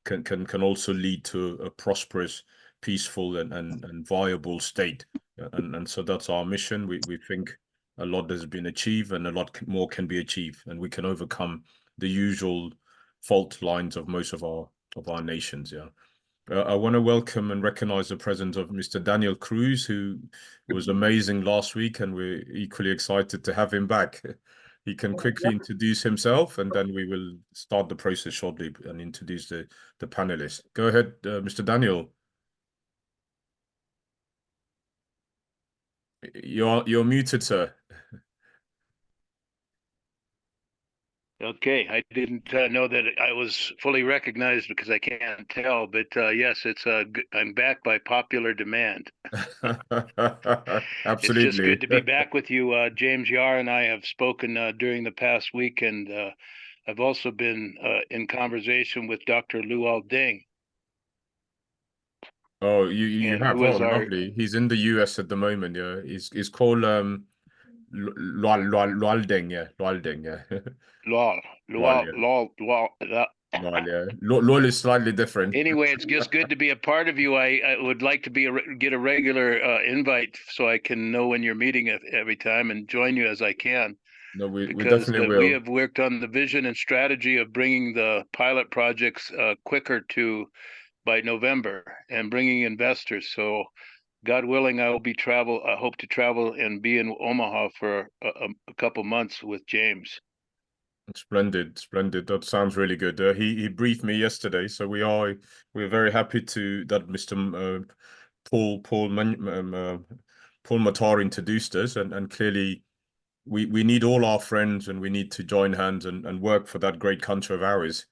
can also lead to a prosperous, peaceful, and viable state. And so that's our mission. We think a lot has been achieved, and a lot more can be achieved, and we can overcome the usual fault lines of most of our nations. Yeah. I want to welcome and recognize the presence of Mr. Daniel Cruz, who was amazing last week, and we're equally excited to have him back. He can quickly introduce himself, and then we will start the process shortly and introduce the panelists. Go ahead, Mr. Daniel. You're muted, sir. Okay, I didn't know that I was fully recognized because I can't tell, but yes, I'm back by popular demand. Absolutely. It's just good to be back with you. James Nyieer and I have spoken during the past week, and I've also been in conversation with Dr. Luol Deng. Oh, you have? Oh, lovely. He's in the US at the moment. Yeah, he's called Luol Deng. Yeah, Luol Deng. Yeah. Lol is slightly different. Anyway, it's just good to be a part of you. I would like to get a regular invite so I can know when you're meeting every time and join you as I can. No, we definitely will. We have worked on the vision and strategy of bringing the pilot projects quicker by November and bringing investors. So God willing, I hope to travel and be in Omaha for a couple months with James. Splendid. That sounds really good. He briefed me yesterday, so we're very happy that Mr. Paul Matar introduced us, and clearly we need all our friends, and we need to join hands and work for that great country of ours.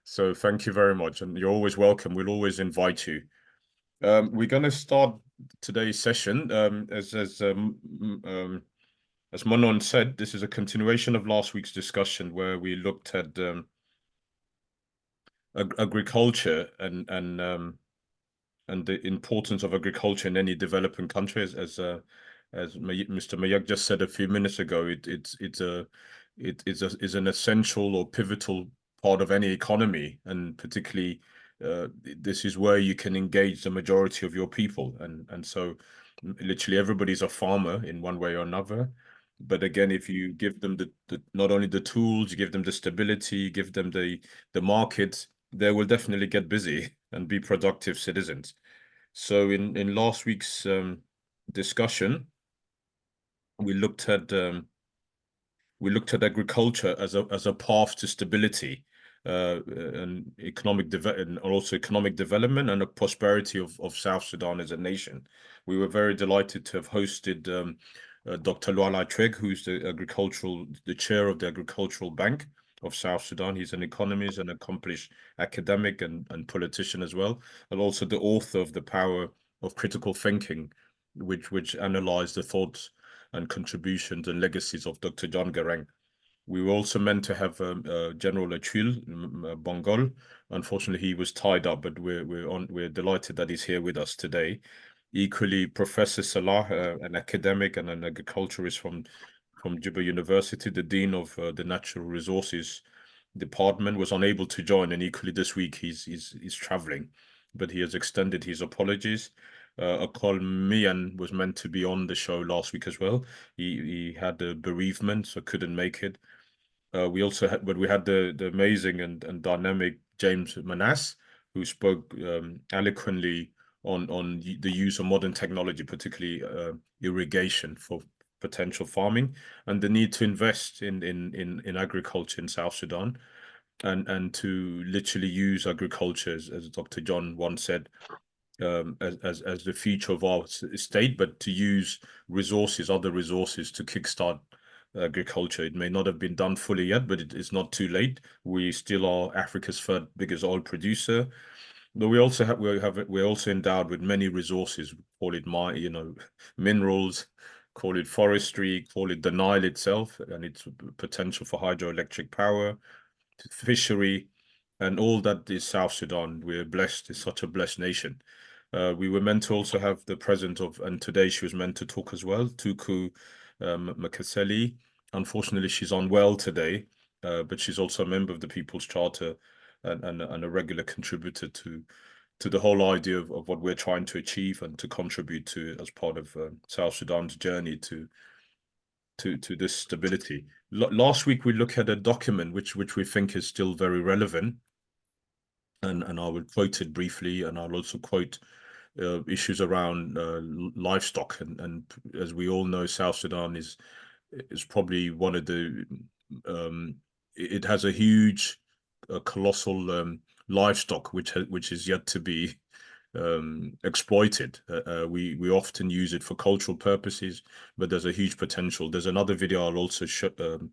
So thank you very much, and you're always welcome. We'll always invite you. We're going to start today's session. As Manon said, this is a continuation of last week's discussion where we looked at agriculture and the importance of agriculture in any developing country. As Mr. Mayak just said a few minutes ago, it's an essential or pivotal part of any economy, and particularly this is where you can engage the majority of your people, and so literally everybody's a farmer in one way or another. But again, if you give them the not only the tools, you give them the stability, give them the market, they will definitely get busy and be productive citizens. So in last week's discussion, we looked at agriculture as a path to stability, and also economic development and a prosperity of South Sudan as a nation. We were very delighted to have hosted Dr. Lualai Treg, who's the chair of the Agricultural Bank of South Sudan. He's an economist, an accomplished academic and politician as well, and also the author of The Power of Critical Thinking, which analyzed the thoughts and contributions and legacies of Dr. John Garang. We were also meant to have General Acuil, Banggol. Unfortunately, he was tied up, but we're delighted that he's here with us today. Equally, Professor Salah, an academic and an agriculturist from Juba University, the Dean of the Natural Resources Department, was unable to join, and equally this week he's traveling, but he has extended his apologies. Acuil Mian was meant to be on the show last week as well. He had a bereavement, so couldn't make it. We also had, but we had the amazing and dynamic James Manasseh, who spoke eloquently on the use of modern technology, particularly irrigation for potential farming, and the need to invest in agriculture in South Sudan, and to literally use agriculture, as Dr. John once said, as the future of our state, but to use other resources to kickstart agriculture. It may not have been done fully yet, but it is not too late. We still are Africa's third biggest oil producer, but we're also endowed with many resources. Call it minerals, call it forestry, call it the Nile itself and its potential for hydroelectric power, fishery, and all that is South Sudan. We're blessed. It's such a blessed nation. We were meant to also have the president and today she was meant to talk as well, Tuku Makaseli. Unfortunately, she's unwell today, but she's also a member of the People's Charter and a regular contributor to the whole idea of what we're trying to achieve and to contribute to as part of South Sudan's journey to this stability. Last week we looked at a document which we think is still very relevant, and I will quote it briefly, and I'll also quote issues around livestock, and as we all know, South Sudan is probably one of the it has a huge colossal livestock which is yet to be exploited. We often use it for cultural purposes, but there's a huge potential. There's another video I'll also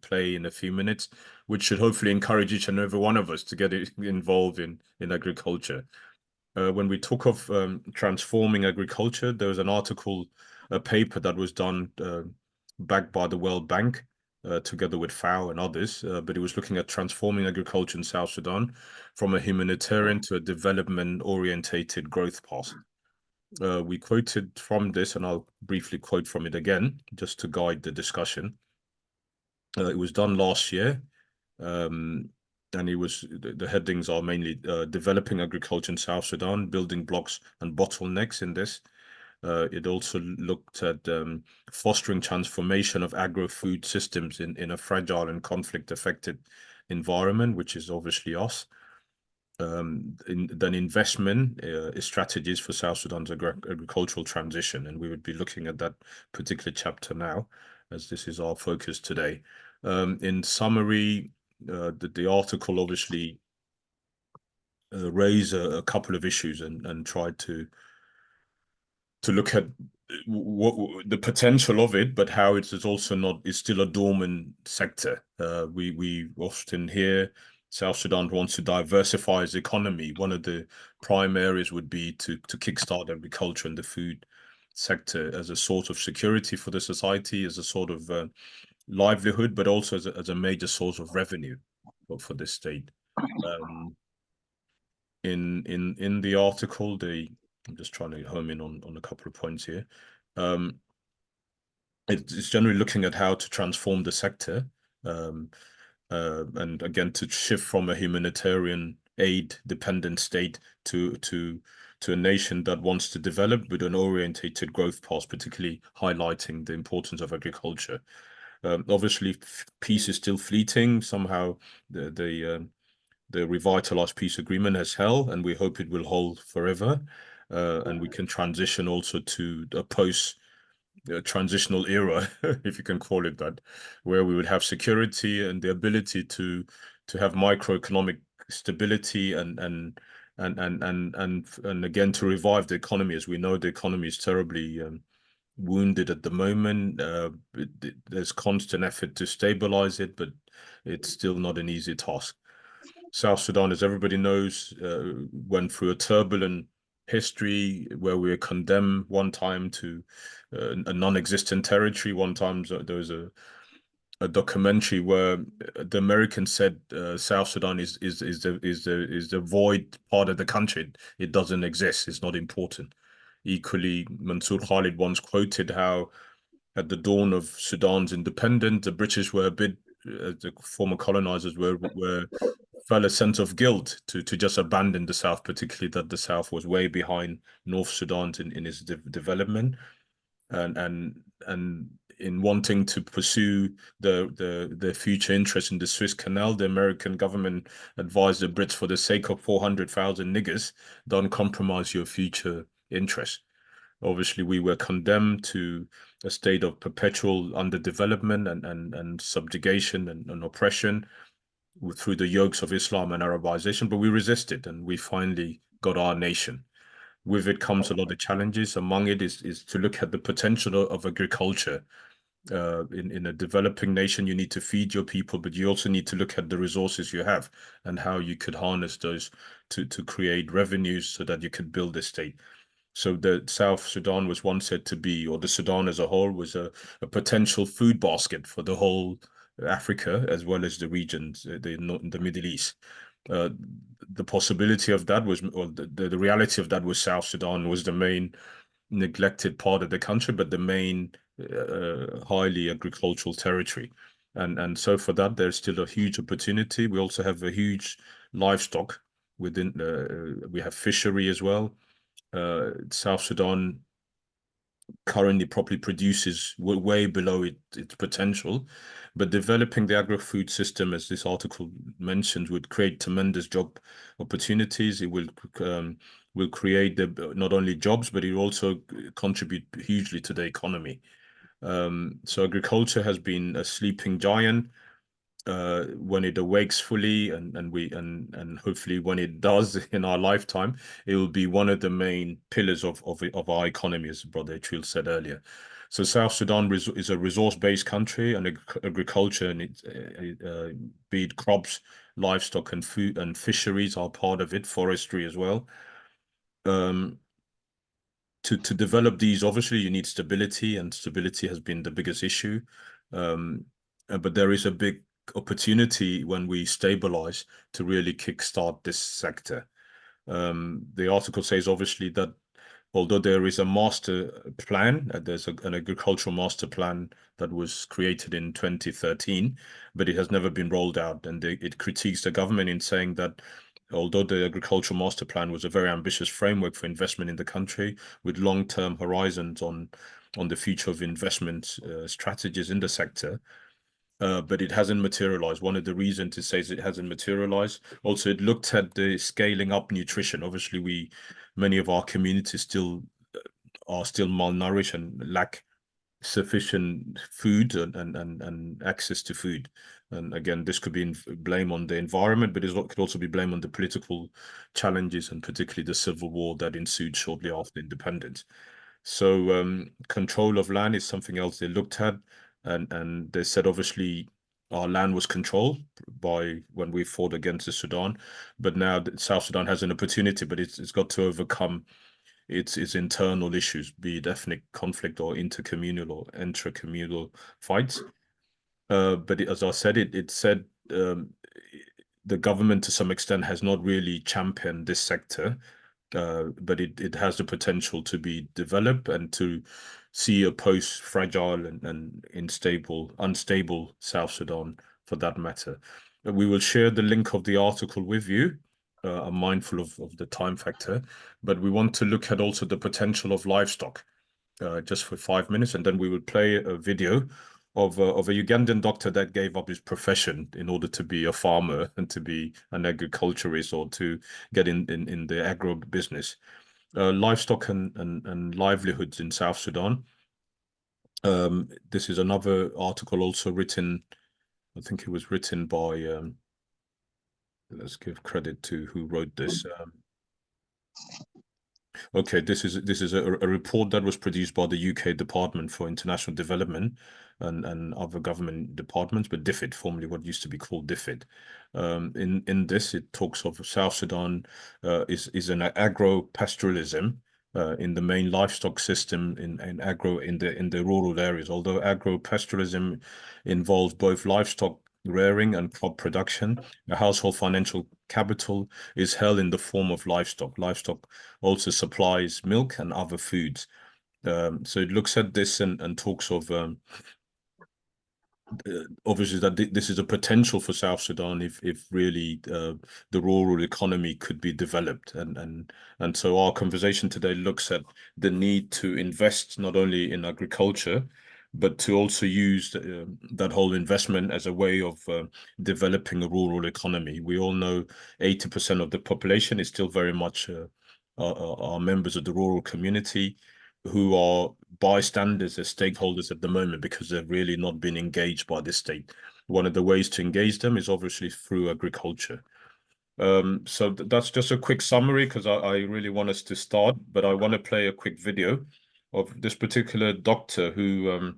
play in a few minutes, which should hopefully encourage each and every one of us to get involved in agriculture. When we talk of transforming agriculture, there was an article, a paper that was done backed by the World Bank together with FAO and others, but it was looking at transforming agriculture in South Sudan from a humanitarian to a development-orientated growth path. We quoted from this, and I'll briefly quote from it again, just to guide the discussion. It was done last year, and the headings are mainly developing agriculture in South Sudan, building blocks and bottlenecks in this. It also looked at fostering transformation of agro-food systems in a fragile and conflict-affected environment, which is obviously us. Then investment strategies for South Sudan's agricultural transition, and we would be looking at that particular chapter now, as this is our focus today. In summary, the article obviously raised a couple of issues and tried to look at what the potential of it, but how it is also is still a dormant sector. We often hear South Sudan wants to diversify its economy. One of the prime areas would be to kickstart agriculture and the food sector as a sort of security for the society, as a sort of livelihood, but also as a major source of revenue for the state. In the article, I'm just trying to home in on a couple of points here. It's generally looking at how to transform the sector, and again to shift from a humanitarian aid dependent state to a nation that wants to develop with an orientated growth path, particularly highlighting the importance of agriculture. Obviously, peace is still fleeting. Somehow, the revitalized peace agreement has held, and we hope it will hold forever. And we can transition also to a transitional era, if you can call it that, where we would have security and the ability to have microeconomic stability and again to revive the economy. As we know, the economy is terribly wounded at the moment. There's constant effort to stabilize it, but it's still not an easy task. South Sudan, as everybody knows, went through a turbulent history where we were condemned one time to a non-existent territory. One time there was a documentary where the Americans said South Sudan is the void part of the country. It doesn't exist. It's not important. Equally, Mansour Khalid once quoted how at the dawn of Sudan's independence, the British were a bit, the former colonizers felt a sense of guilt to just abandon the South, particularly that the South was way behind North Sudan in its development, and in wanting to pursue the future interest in the Suez Canal, the American government advised the Brits, for the sake of 400,000 niggers, don't compromise your future interests. Obviously, we were condemned to a state of perpetual underdevelopment and subjugation and oppression through the yokes of Islam and Arabization, but we resisted and we finally got our nation. With it comes a lot of challenges. Among it is to look at the potential of agriculture. In a developing nation, you need to feed your people, but you also need to look at the resources you have and how you could harness those to create revenues so that you could build a state. So the South Sudan was once said to be, or the Sudan as a whole, was a potential food basket for the whole Africa, as well as the regions, the Middle East. The possibility of that was, or the reality of that was South Sudan was the main neglected part of the country, but the main highly agricultural territory. And so for that, there's still a huge opportunity. We also have a huge livestock within, we have fishery as well. South Sudan currently probably produces way below its potential, but developing the agri-food system, as this article mentions, would create tremendous job opportunities. It will create not only jobs, but it will also contribute hugely to the economy. So agriculture has been a sleeping giant. When it awakes fully, and hopefully when it does in our lifetime, it will be one of the main pillars of our economy, as Brother Acuil said earlier. So South Sudan is a resource-based country, and agriculture, and be it crops, livestock, and food and fisheries are part of it. Forestry as well. To develop these, obviously, you need stability, and stability has been the biggest issue. But there is a big opportunity when we stabilize to really kickstart this sector. The article says, obviously, that although there is a master plan, there's an agricultural master plan that was created in 2013, but it has never been rolled out. And it critiques the government in saying that although the agricultural master plan was a very ambitious framework for investment in the country with long-term horizons on the future of investment strategies in the sector, but it hasn't materialized. One of the reasons it says it hasn't materialized. Also, it looked at the scaling up nutrition. Obviously, many of our communities are still malnourished and lack sufficient food and access to food. And again, this could be blame on the environment, but it could also be blame on the political challenges, and particularly the civil war that ensued shortly after independence. So control of land is something else they looked at. And they said, obviously, our land was controlled by when we fought against the Sudan, but now South Sudan has an opportunity, but it's got to overcome its internal issues, be it ethnic conflict or intercommunal or intracommunal fights. But as I said, it said the government to some extent has not really championed this sector, but it has the potential to be developed and to see a post-fragile and unstable South Sudan for that matter. We will share the link of the article with you. I'm mindful of the time factor, but we want to look at also the potential of livestock just for 5 minutes, and then we will play a video of a Ugandan doctor that gave up his profession in order to be a farmer and to be an agriculturist or to get in the agro business. Livestock and livelihoods in South Sudan. This is another article also written, I think it was written by, let's give credit to who wrote this. Okay, this is a report that was produced by the UK Department for International Development and other government departments, but DFID, formerly what used to be called DFID. In this, it talks of South Sudan is an agro-pastoralism in the main livestock system in the rural areas. Although agro-pastoralism involves both livestock rearing and crop production, the household financial capital is held in the form of livestock. Livestock also supplies milk and other foods. So it looks at this and talks of obviously that this is a potential for South Sudan if really the rural economy could be developed, and so our conversation today looks at the need to invest not only in agriculture, but to also use that whole investment as a way of developing a rural economy. We all know 80% of the population is still very much are members of the rural community, who are bystanders as stakeholders at the moment because they've really not been engaged by the state. One of the ways to engage them is obviously through agriculture. So that's just a quick summary because I really want us to start, but I want to play a quick video of this particular doctor who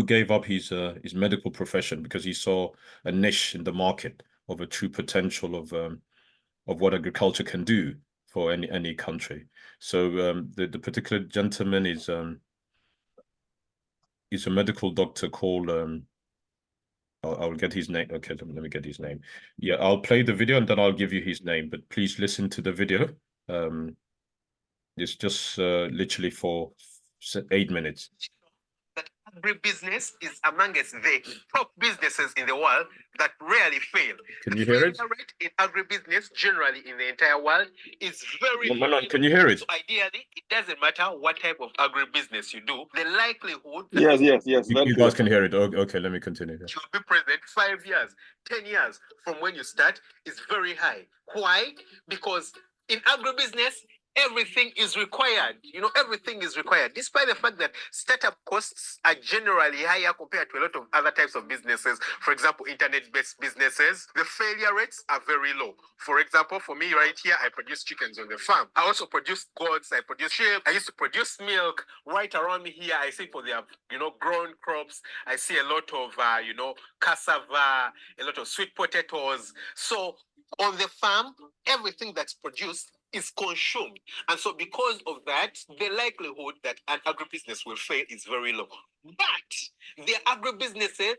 gave up his medical profession because he saw a niche in the market of a true potential of what agriculture can do for any country. So the particular gentleman is a medical doctor called I'll get his name. Okay, let me get his name. Yeah, I'll play the video and then I'll give you his name, but please listen to the video. It's just literally for 8 minutes. That agribusiness is amongst the top businesses in the world that rarely fail. Can you hear it? The rate in agribusiness generally in the entire world is very Manon, can you hear it? So ideally, it doesn't matter what type of agribusiness you do, the likelihood Yes. You guys can hear it. Okay, let me continue. you'll be present 5 years, 10 years from when you start is very high. Why? Because in agribusiness, everything is required. Everything is required, despite the fact that startup costs are generally higher compared to a lot of other types of businesses. For example, internet-based businesses, the failure rates are very low. For example, for me right here, I produce chickens on the farm. I also produce goats, I produce sheep, I used to produce milk. Right around me here, I see for their, grown crops. I see a lot of, cassava, a lot of sweet potatoes. So on the farm, everything that's produced is consumed. And so because of that, the likelihood that an agribusiness will fail is very low. But there are agribusinesses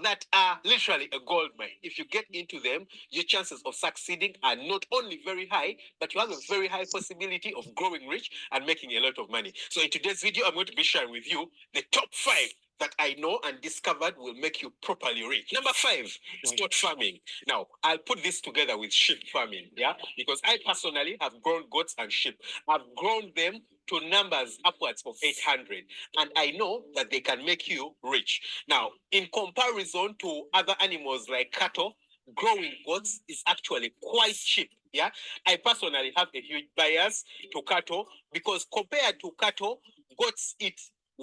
that are literally a gold mine. If you get into them, your chances of succeeding are not only very high, but you have a very high possibility of growing rich and making a lot of money. So in today's video, I'm going to be sharing with you the top 5 that I know and discovered will make you properly rich. Number 5 is goat farming. Now, I'll put this together with sheep farming, because I personally have grown goats and sheep. I've grown them to numbers upwards of 800, and I know that they can make you rich. Now, in comparison to other animals like cattle, growing goats is actually quite cheap. I personally have a huge bias to cattle because compared to cattle, goats eat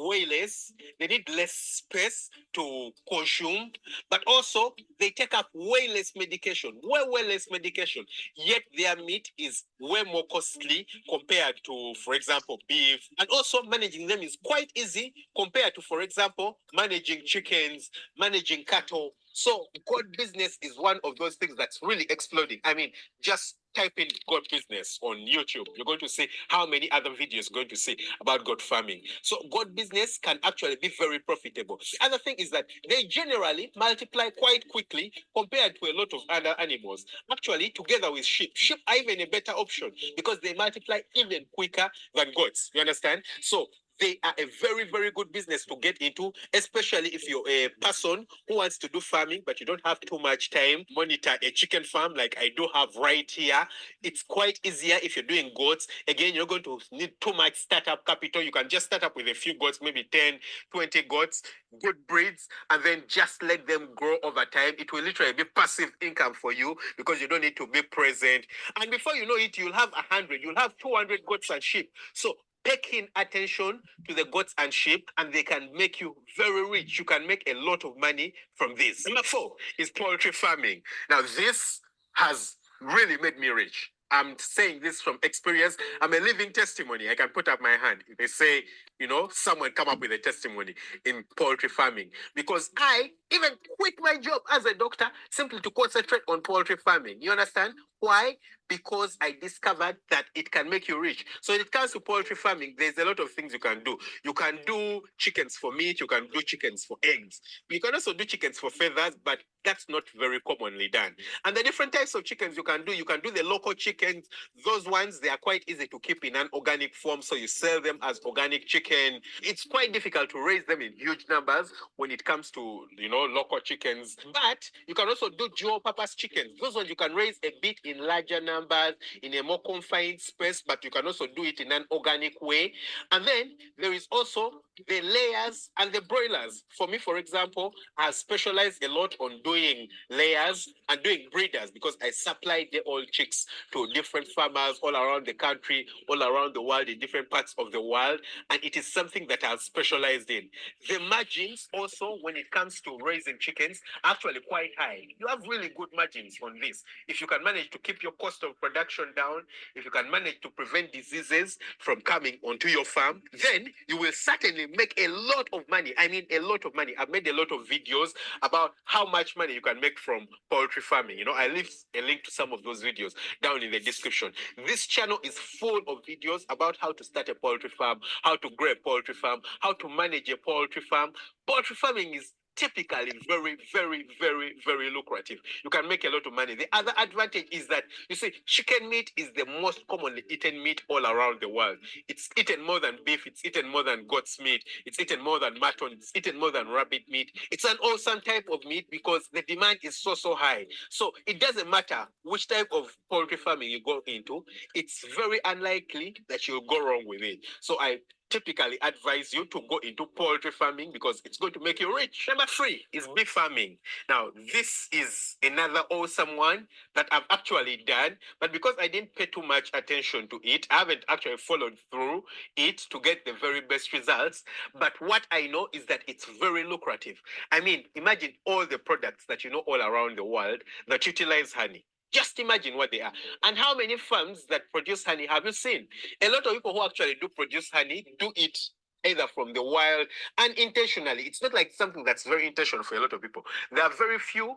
way less, they need less space to consume, but also they take up way less medication, way less medication, yet their meat is way more costly compared to, for example, beef. And also managing them is quite easy compared to, for example, managing chickens, managing cattle. So goat business is one of those things that's really exploding. I mean, just type in goat business on YouTube. You're going to see how many other videos you're going to see about goat farming. So goat business can actually be very profitable. The other thing is that they generally multiply quite quickly compared to a lot of other animals. Actually, together with sheep. Sheep are even a better option because they multiply even quicker than goats. You understand? So they are a very, very good business to get into, especially if you're a person who wants to do farming, but you don't have too much time. Monitor a chicken farm like I do have right here. It's quite easier if you're doing goats. Again, you're not going to need too much startup capital. You can just start up with a few goats, maybe 10, 20 goats, good breeds, and then just let them grow over time. It will literally be passive income for you because you don't need to be present. And before you know it, you'll have 100, you'll have 200 goats and sheep. So pay keen attention to the goats and sheep, and they can make you very rich. You can make a lot of money from this. Number 4 is poultry farming. Now, this has really made me rich. I'm saying this from experience. I'm a living testimony. I can put up my hand. If they say, you know, someone come up with a testimony in poultry farming, because I even quit my job as a doctor simply to concentrate on poultry farming. You understand? Why? Because I discovered that it can make you rich. So when it comes to poultry farming, there's a lot of things you can do. You can do chickens for meat, you can do chickens for eggs. You can also do chickens for feathers, but that's not very commonly done. And the different types of chickens you can do the local chickens. Those ones, they are quite easy to keep in an organic form, so you sell them as organic chicken. It's quite difficult to raise them in huge numbers when it comes to, you know, local chickens. But you can also do dual purpose chickens. Those ones you can raise a bit in larger numbers, in a more confined space, but you can also do it in an organic way. And then there is also the layers and the broilers. For me, for example, I specialize a lot on doing layers and doing breeders because I supply the old chicks to different farmers all around the country, all around the world, in different parts of the world. And it is something that I've specialized in. The margins also, when it comes to raising chickens, are actually quite high. You have really good margins on this. If you can manage to keep your cost of production down, if you can manage to prevent diseases from coming onto your farm, then you will certainly make a lot of money. I mean, a lot of money. I've made a lot of videos about how much money you can make from poultry farming. You know, I leave a link to some of those videos down in the description. This channel is full of videos about how to start a poultry farm, how to grow a poultry farm, how to manage a poultry farm. Poultry farming is typically very, very, very, very lucrative. You can make a lot of money. The other advantage is that, you see, chicken meat is the most commonly eaten meat all around the world. It's eaten more than beef, it's eaten more than goat's meat, it's eaten more than mutton, it's eaten more than rabbit meat. It's an awesome type of meat because the demand is so high. So it doesn't matter which type of poultry farming you go into, it's very unlikely that you'll go wrong with it. So I typically advise you to go into poultry farming because it's going to make you rich. Number 3 is beef farming. Now, this is another awesome one that I've actually done, but because I didn't pay too much attention to it, I haven't actually followed through it to get the very best results. But what I know is that it's very lucrative. I mean, imagine all the products that you know all around the world that utilize honey. Just imagine what they are. And how many farms that produce honey have you seen? A lot of people who actually do produce honey do it either from the wild and intentionally. It's not like something that's very intentional for a lot of people. There are very few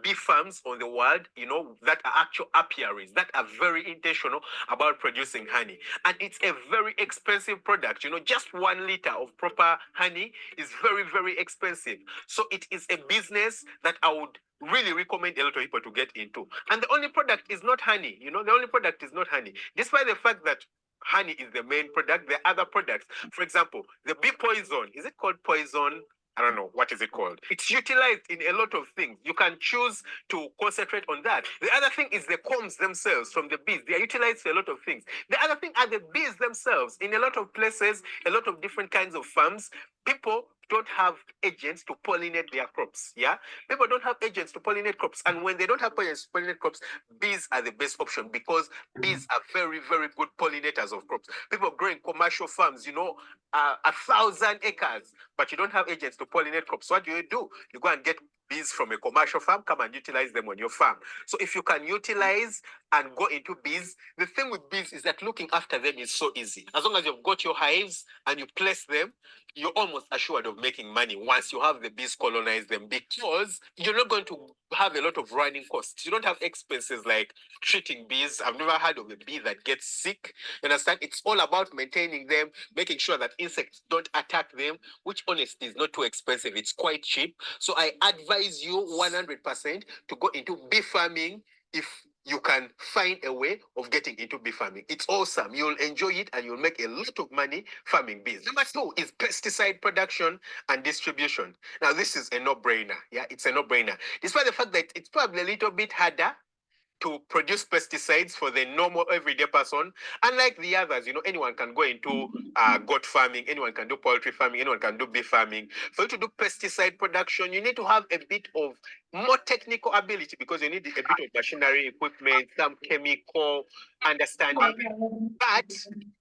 bee farms on the world, you know, that are actual apiaries that are very intentional about producing honey. And it's a very expensive product. You know, just 1 liter of proper honey is very, very expensive. So it is a business that I would really recommend a lot of people to get into. And the only product is not honey. You know, the only product is not honey. Despite the fact that honey is the main product, there are other products. For example, the bee poison. Is it called poison? I don't know, what is it called? It's utilized in a lot of things. You can choose to concentrate on that. The other thing is the combs themselves from the bees. They are utilized for a lot of things. The other thing are the bees themselves. In a lot of places, a lot of different kinds of farms, people don't have agents to pollinate their crops. Yeah, people don't have agents to pollinate crops, and when they don't have agents to pollinate crops, bees are the best option because bees are very, very good pollinators of crops. People growing commercial farms, 1,000 acres, but you don't have agents to pollinate crops. What do? You go and get bees from a commercial farm, come and utilize them on your farm. So if you can utilize and go into bees, the thing with bees is that looking after them is so easy. As long as you've got your hives and you place them, you're almost assured of making money once you have the bees colonize them, because you're not going to have a lot of running costs. You don't have expenses like treating bees. I've never heard of a bee that gets sick. You understand? It's all about maintaining them, making sure that insects don't attack them, which honestly is not too expensive. It's quite cheap. So I advise you 100% to go into bee farming if you can find a way of getting into bee farming. It's awesome. You'll enjoy it and you'll make a lot of money farming bees. Number 2 is pesticide production and distribution. Now, this is a no-brainer. Yeah, it's a no-brainer. Despite the fact that it's probably a little bit harder to produce pesticides for the normal everyday person. Unlike the others, anyone can go into goat farming, anyone can do poultry farming, anyone can do beef farming. For you to do pesticide production, you need to have a bit of more technical ability because you need a bit of machinery, equipment, some chemical understanding. But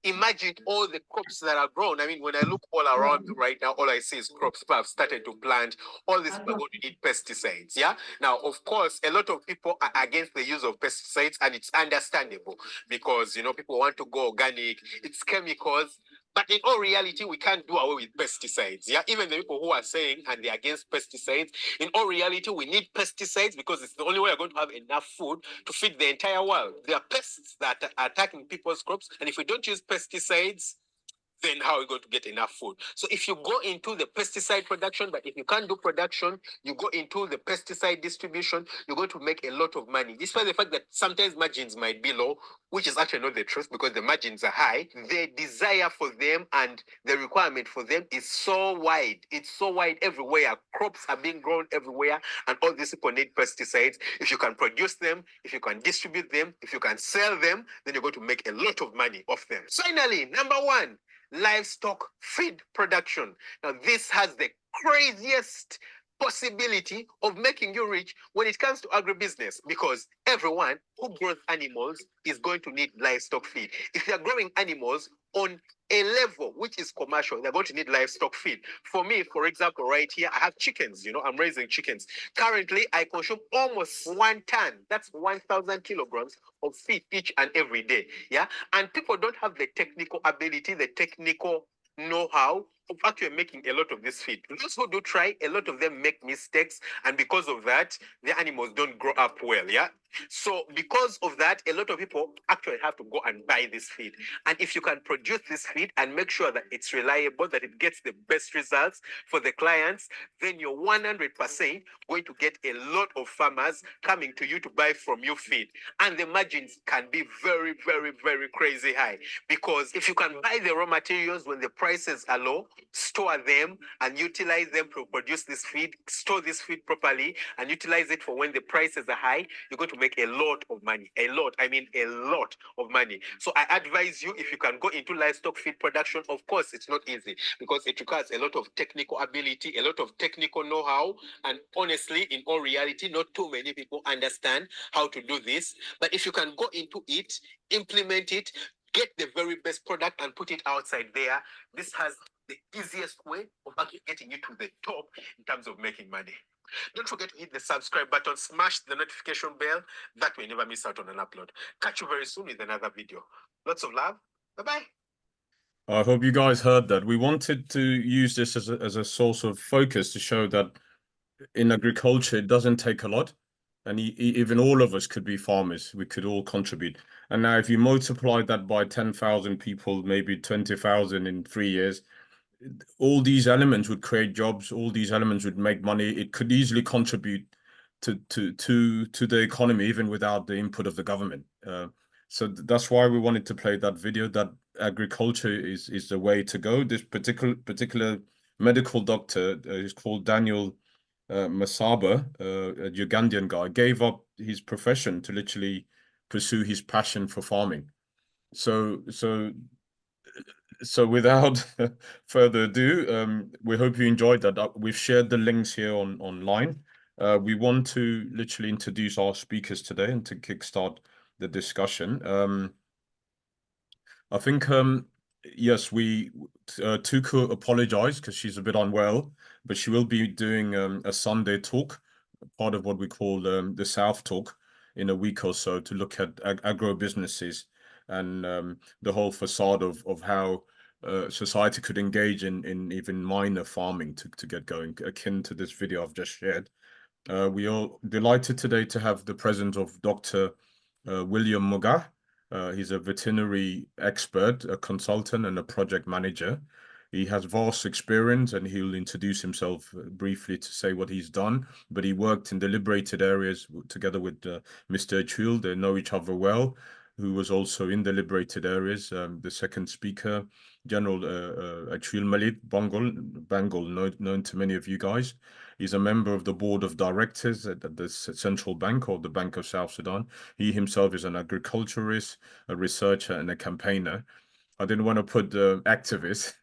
imagine all the crops that are grown. I mean, when I look all around right now, all I see is crops. People have started to plant. All these people are going to need pesticides. Yeah. Now, of course, a lot of people are against the use of pesticides, and it's understandable because people want to go organic. It's chemicals. But in all reality, we can't do away with pesticides. Yeah, even the people who are saying and they're against pesticides, in all reality, we need pesticides because it's the only way we're going to have enough food to feed the entire world. There are pests that are attacking people's crops, and if we don't use pesticides, then how are we going to get enough food? So if you go into the pesticide production, but if you can't do production, you go into the pesticide distribution, you're going to make a lot of money. Despite the fact that sometimes margins might be low, which is actually not the truth because the margins are high, the desire for them and the requirement for them is so wide. It's so wide everywhere. Crops are being grown everywhere, and all these people need pesticides. If you can produce them, if you can distribute them, if you can sell them, then you're going to make a lot of money off them. Finally, number 1, livestock feed production. Now, this has the craziest possibility of making you rich when it comes to agribusiness because everyone who grows animals is going to need livestock feed. If they're growing animals on a level which is commercial, they're going to need livestock feed. For me, for example, right here, I have chickens, I'm raising chickens. Currently, I consume almost 1 ton. That's 1,000 kilograms of feed each and every day. Yeah. And people don't have the technical ability, the technical know-how of actually making a lot of this feed. Those who do try, a lot of them make mistakes, and because of that, the animals don't grow up well. Yeah. So because of that, a lot of people actually have to go and buy this feed. And if you can produce this feed and make sure that it's reliable, that it gets the best results for the clients, then you're 100% going to get a lot of farmers coming to you to buy from your feed. And the margins can be very, very, very crazy high. Because if you can buy the raw materials when the prices are low, store them and utilize them to produce this feed, store this feed properly and utilize it for when the prices are high, you're going to make a lot of money. A lot of money. So I advise you, if you can go into livestock feed production, of course, it's not easy because it requires a lot of technical ability, a lot of technical know-how. And honestly, in all reality, not too many people understand how to do this. But if you can go into it, implement it, get the very best product and put it outside there, this has the easiest way of actually getting you to the top in terms of making money. Don't forget to hit the subscribe button, smash the notification bell. That way you never miss out on an upload. Catch you very soon with another video. Lots of love. Bye-bye. I hope you guys heard that. We wanted to use this as a source of focus to show that in agriculture, it doesn't take a lot. And even all of us could be farmers. We could all contribute. And now if you multiply that by 10,000 people, maybe 20,000 in 3 years, all these elements would create jobs. All these elements would make money. It could easily contribute to the economy, even without the input of the government. So that's why we wanted to play that video, that agriculture is the way to go. This particular medical doctor is called Daniel Masaba, a Ugandan guy, gave up his profession to literally pursue his passion for farming. So So without further ado, we hope you enjoyed that. We've shared the links here online. We want to literally introduce our speakers today and to kickstart the discussion. I think, yes, Tuku apologized because she's a bit unwell, but she will be doing a Sunday talk, part of what we call the South Talk, in a week or so to look at agro businesses and the whole facade of how society could engage in even minor farming to get going, akin to this video I've just shared. We are delighted today to have the presence of Dr. William Mogga. He's a veterinary expert, a consultant, and a project manager. He has vast experience, and he'll introduce himself briefly to say what he's done. But he worked in the liberated areas together with Mr. Acuil. They know each other well, who was also in the liberated areas. The second speaker, General Acuil Malit Banggol, known to many of you guys. He's a member of the board of directors at the central bank, or the Bank of South Sudan. He himself is an agriculturalist, a researcher, and a campaigner. I didn't want to put activist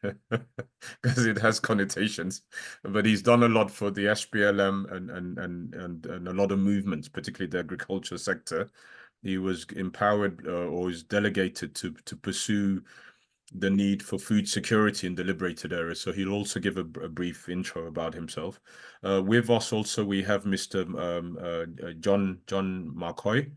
because it has connotations, but he's done a lot for the SPLM and a lot of movements, particularly the agriculture sector. He was empowered or is delegated to pursue the need for food security in the liberated area. So he'll also give a brief intro about himself. With us also, we have Mr. John Makoi.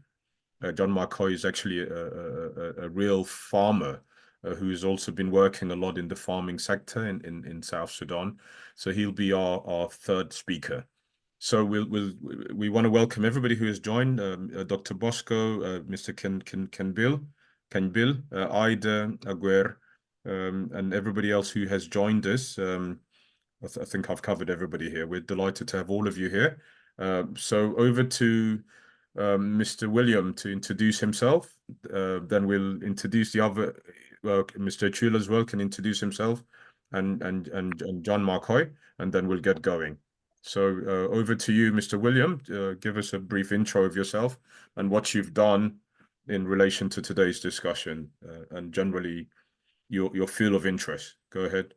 John Makoi is actually a real farmer who has also been working a lot in the farming sector in South Sudan. So he'll be our third speaker. So we want to welcome everybody who has joined, Dr. Bosco, Mr. Kenbil, Ida, Aguer, and everybody else who has joined us. I think I've covered everybody here. We're delighted to have all of you here. So over to Mr. William to introduce himself. Then we'll introduce the other. Mr. Acuil as well can introduce himself, and John Markoi, and then we'll get going. So over to you, Mr. William. Give us a brief intro of yourself and what you've done in relation to today's discussion, and generally your field of interest. Go ahead.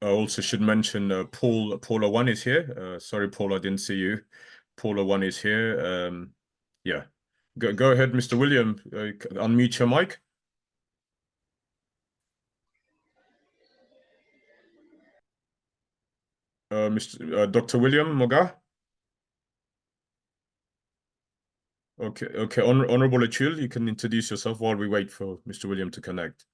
I also should mention Paula 1 is here. Sorry, Paul, I didn't see you. Paula 1 is here. Yeah, go ahead, Mr. William. Unmute your mic. Dr. William Mogga. Okay. Honorable Acuil, you can introduce yourself while we wait for Mr. William to connect.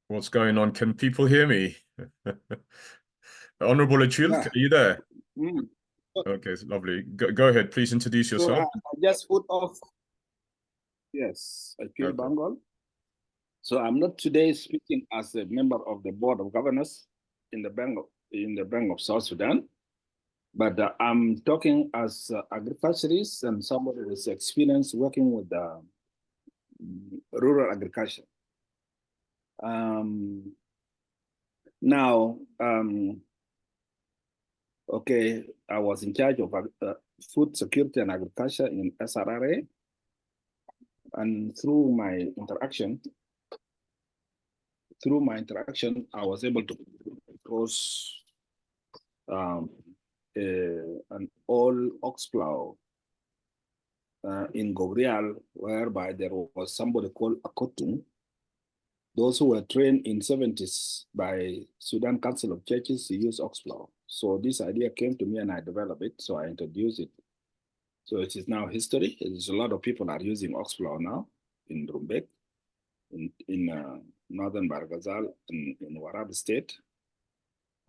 What's going on? Can people hear me? Honorable Acuil, are you there? Okay, lovely. Go ahead, please introduce yourself. So I just put off. Yes, Acuil Okay. Banggol. So I'm not today speaking as a member of the board of governors in the Bank of South Sudan, but I'm talking as agriculturalist and somebody with experience working with rural agriculture. Okay, I was in charge of food security and agriculture in SRRA, and through my interaction, I was able to cross an all ox plow in Gogrial, whereby there was somebody called Akotung. Those who were trained in 70s by Sudan Council of Churches to use ox plow. So this idea came to me and I developed it, so I introduced it. So it is now history. There's a lot of people are using ox plow now in Rumbek, in northern Barghazal, in Warab state,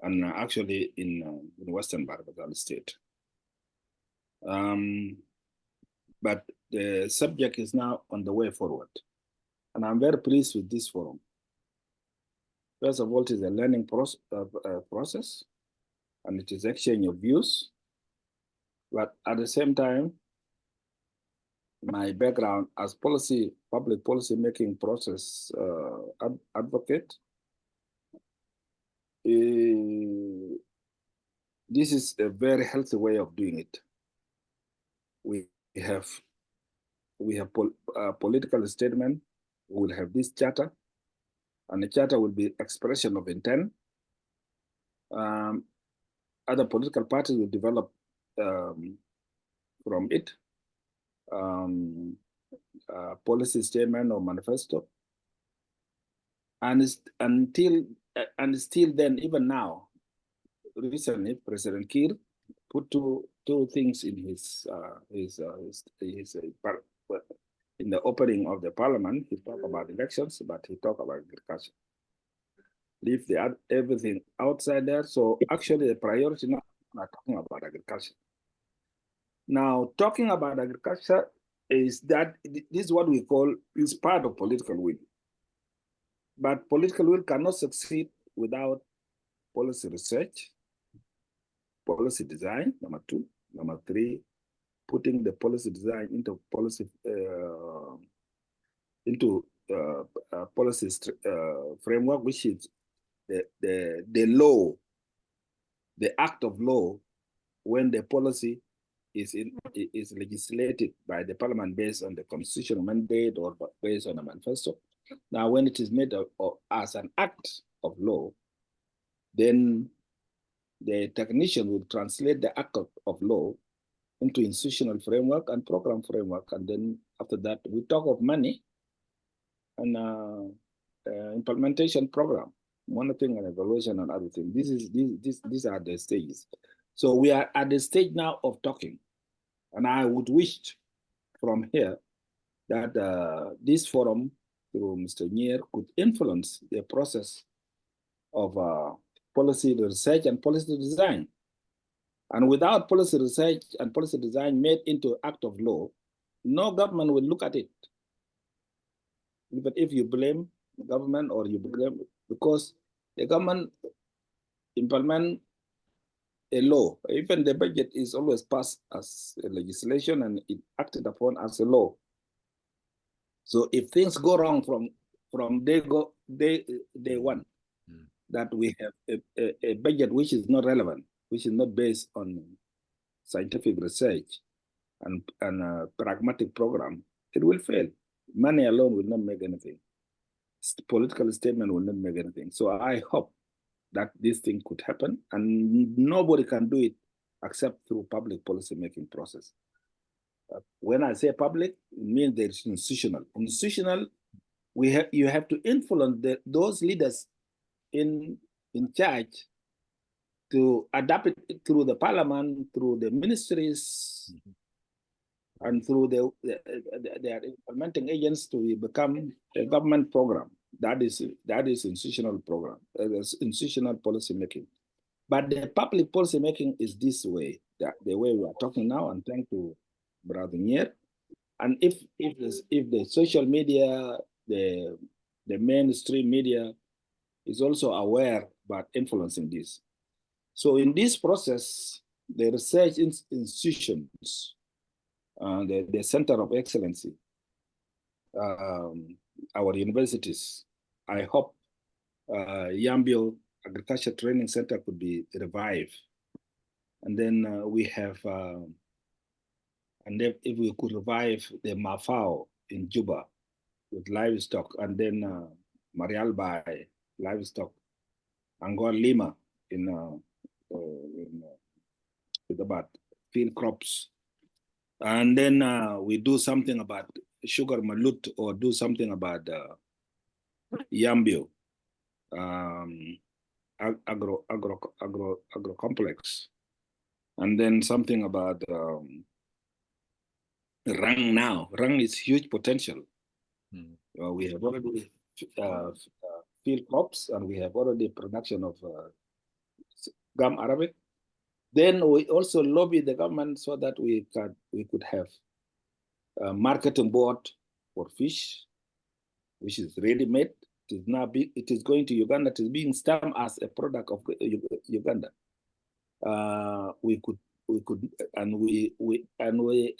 and actually in western Barghazal state. But the subject is now on the way forward. And I'm very pleased with this forum. First of all, it is a learning process, and it is exchange of views. But at the same time, my background as public policy making process advocate, this is a very healthy way of doing it. We have political statement. We will have this charter, and the charter will be expression of intent. Other political parties will develop from it policy statement or manifesto, and still then, even now, recently President Kiir put two things in his in the opening of the parliament. He talked about elections, but he talked about agriculture. Leave everything outside there. So actually, the priority now are talking about agriculture. Now, talking about agriculture is that this is what we call is part of political will. But political will cannot succeed without policy research, policy design, number 2. Number 3, putting the policy design into policy policy framework, which is the law, the act of law, when the policy is legislated by the parliament based on the constitutional mandate or based on a manifesto. Now, when it is made as an act of law, then the technician will translate the act of law into institutional framework and program framework. And then after that, we talk of money and implementation program, monitoring and evaluation and other things. These are the stages. So we are at the stage now of talking. And I would wish from here that this forum, through Mr. Nyieer, could influence the process of policy research and policy design. And without policy research and policy design made into act of law, no government will look at it. Even if you blame the government or you blame, because the government implement a law, even the budget is always passed as a legislation and it acted upon as a law. So if things go wrong from day one, that we have a budget which is not relevant, which is not based on scientific research and a pragmatic program, it will fail. Money alone will not make anything. Political statement will not make anything. So I hope that this thing could happen, and nobody can do it except through public policy making process. When I say public, it means there's institutional. Institutional, you have to influence those leaders in charge to adapt it through the parliament, through the ministries, and through their implementing agents to become a government program. That is institutional program, institutional policy making. But the public policy making is this way, the way we are talking now, and thank you, Brother Nyieer. And if the social media, the mainstream media is also aware about influencing this. So in this process, the research institutions, the Center of Excellency, our universities, I hope Yambio Agriculture Training Center could be revived. And then we have, and then if we could revive the Mafao in Juba with livestock, and then Marial by livestock, Angol Lima with about field crops. And then we do something about sugar malut, or do something about Yambio, agro complex, and then something about Rang now. Rang is huge potential. We have already field crops, and we have already production of gum arabic. Then we also lobby the government so that we could have a marketing board for fish, which is ready-made. It is going to Uganda. It is being stamped as a product of Uganda.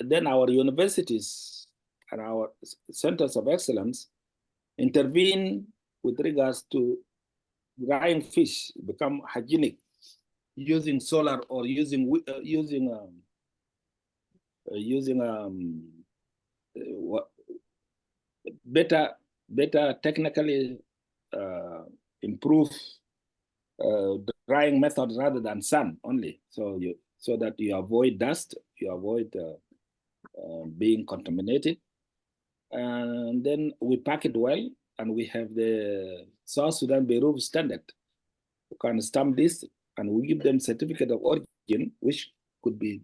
Then our universities and our centers of excellence intervene with regards to drying fish become hygienic using solar or using what better technically improve drying methods rather than sun only. So that you avoid dust, you avoid being contaminated, and then we pack it well, and we have the South Sudan Beirut standard. We can stamp this, and we give them certificate of origin, which could be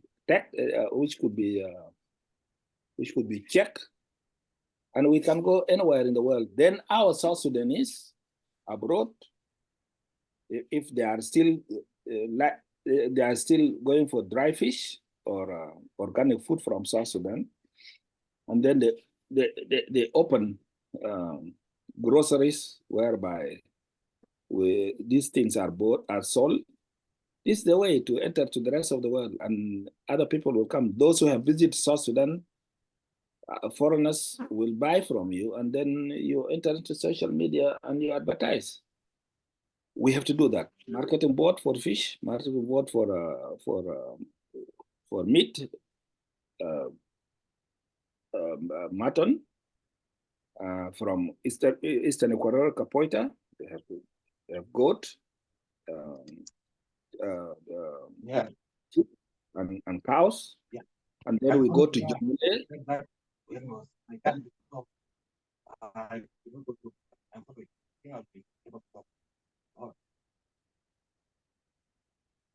checked, and we can go anywhere in the world. Then our South Sudanese abroad, if they are still going for dry fish or organic food from South Sudan, and then they open groceries whereby these things are sold. This is the way to enter to the rest of the world, and other people will come. Those who have visited South Sudan, foreigners will buy from you, and then you enter into social media and you advertise. We have to do that. Marketing board for fish, marketing board for meat, mutton from Eastern Equatorial Capoeira. They have goat, and cows. Yeah. And then we go to Jonglei.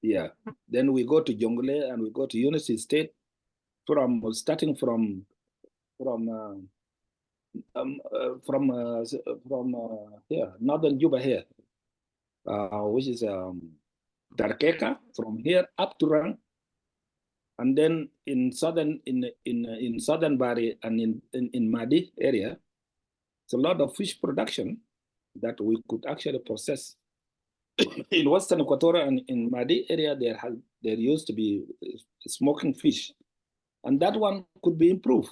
Yeah. Then we go to Jonglei and we go to Unity State, starting from here, northern Juba here, which is Darkeka, from here up to Rang, and then in southern Bari and in Madi area, it's a lot of fish production that we could actually process. In Western Equatorial and in Madi area, there used to be smoking fish, and that one could be improved.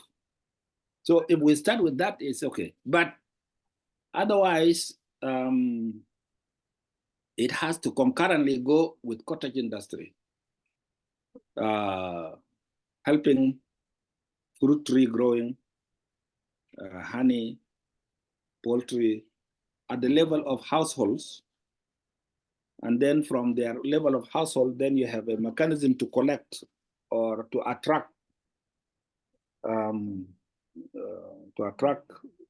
So if we start with that, it's okay. But otherwise, it has to concurrently go with cottage industry, helping fruit tree growing, honey, poultry, at the level of households. And then from their level of household, then you have a mechanism to collect or to attract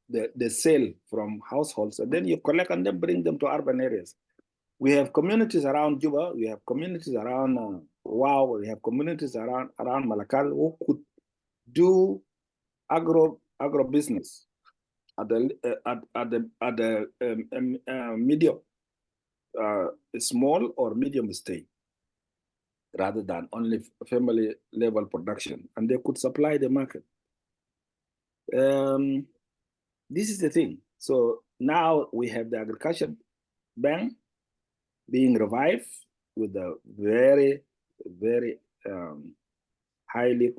the sale from households, and then you collect and then bring them to urban areas. We have communities around Juba, we have communities around Wow, we have communities around Malakal who could do agro business at the medium, small or medium stage, rather than only family level production, and they could supply the market. This is the thing. So now we have the agriculture bank being revived with a very, very highly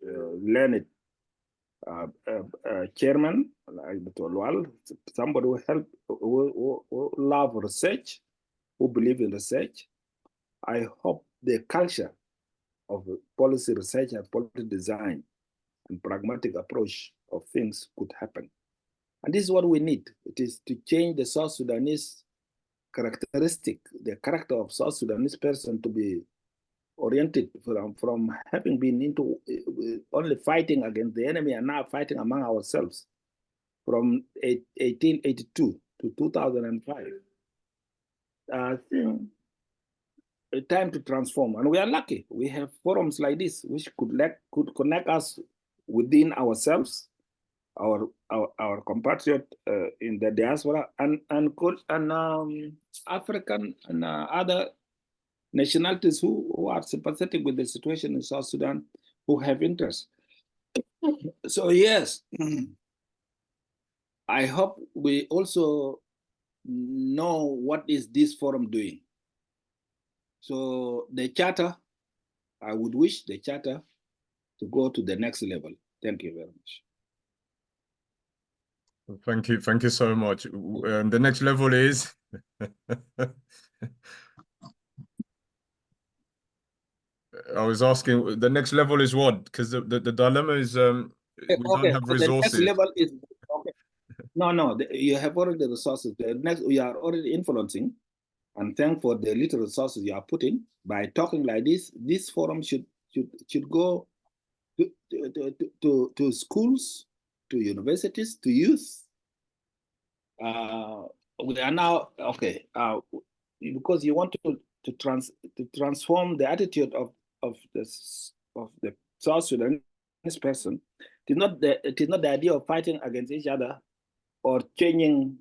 learned chairman, like somebody who help, who love research, who believe in research. I hope the culture of policy research and policy design and pragmatic approach of things could happen. And this is what we need. It is to change the South Sudanese characteristic, the character of South Sudanese person to be oriented from having been into only fighting against the enemy and now fighting among ourselves from 1882 to 2005. I think it's time to transform, and we are lucky. We have forums like this which could connect us within ourselves, our compatriot in the diaspora, and African and other nationalities who are sympathetic with the situation in South Sudan, who have interest. So yes, I hope we also know what is this forum doing. So the charter, I would wish the charter to go to the next level. Thank you very much. Thank you so much. And the next level is I was asking, the next level is what? Because the dilemma is we don't have The next resources. level is okay. No, you have already the resources. The next, we are already influencing, and thank for the little resources you are putting by talking like this. This forum should go to schools, to universities, to youth. We are now okay because you want to transform the attitude of the South Sudanese person. It is not the idea of fighting against each other or changing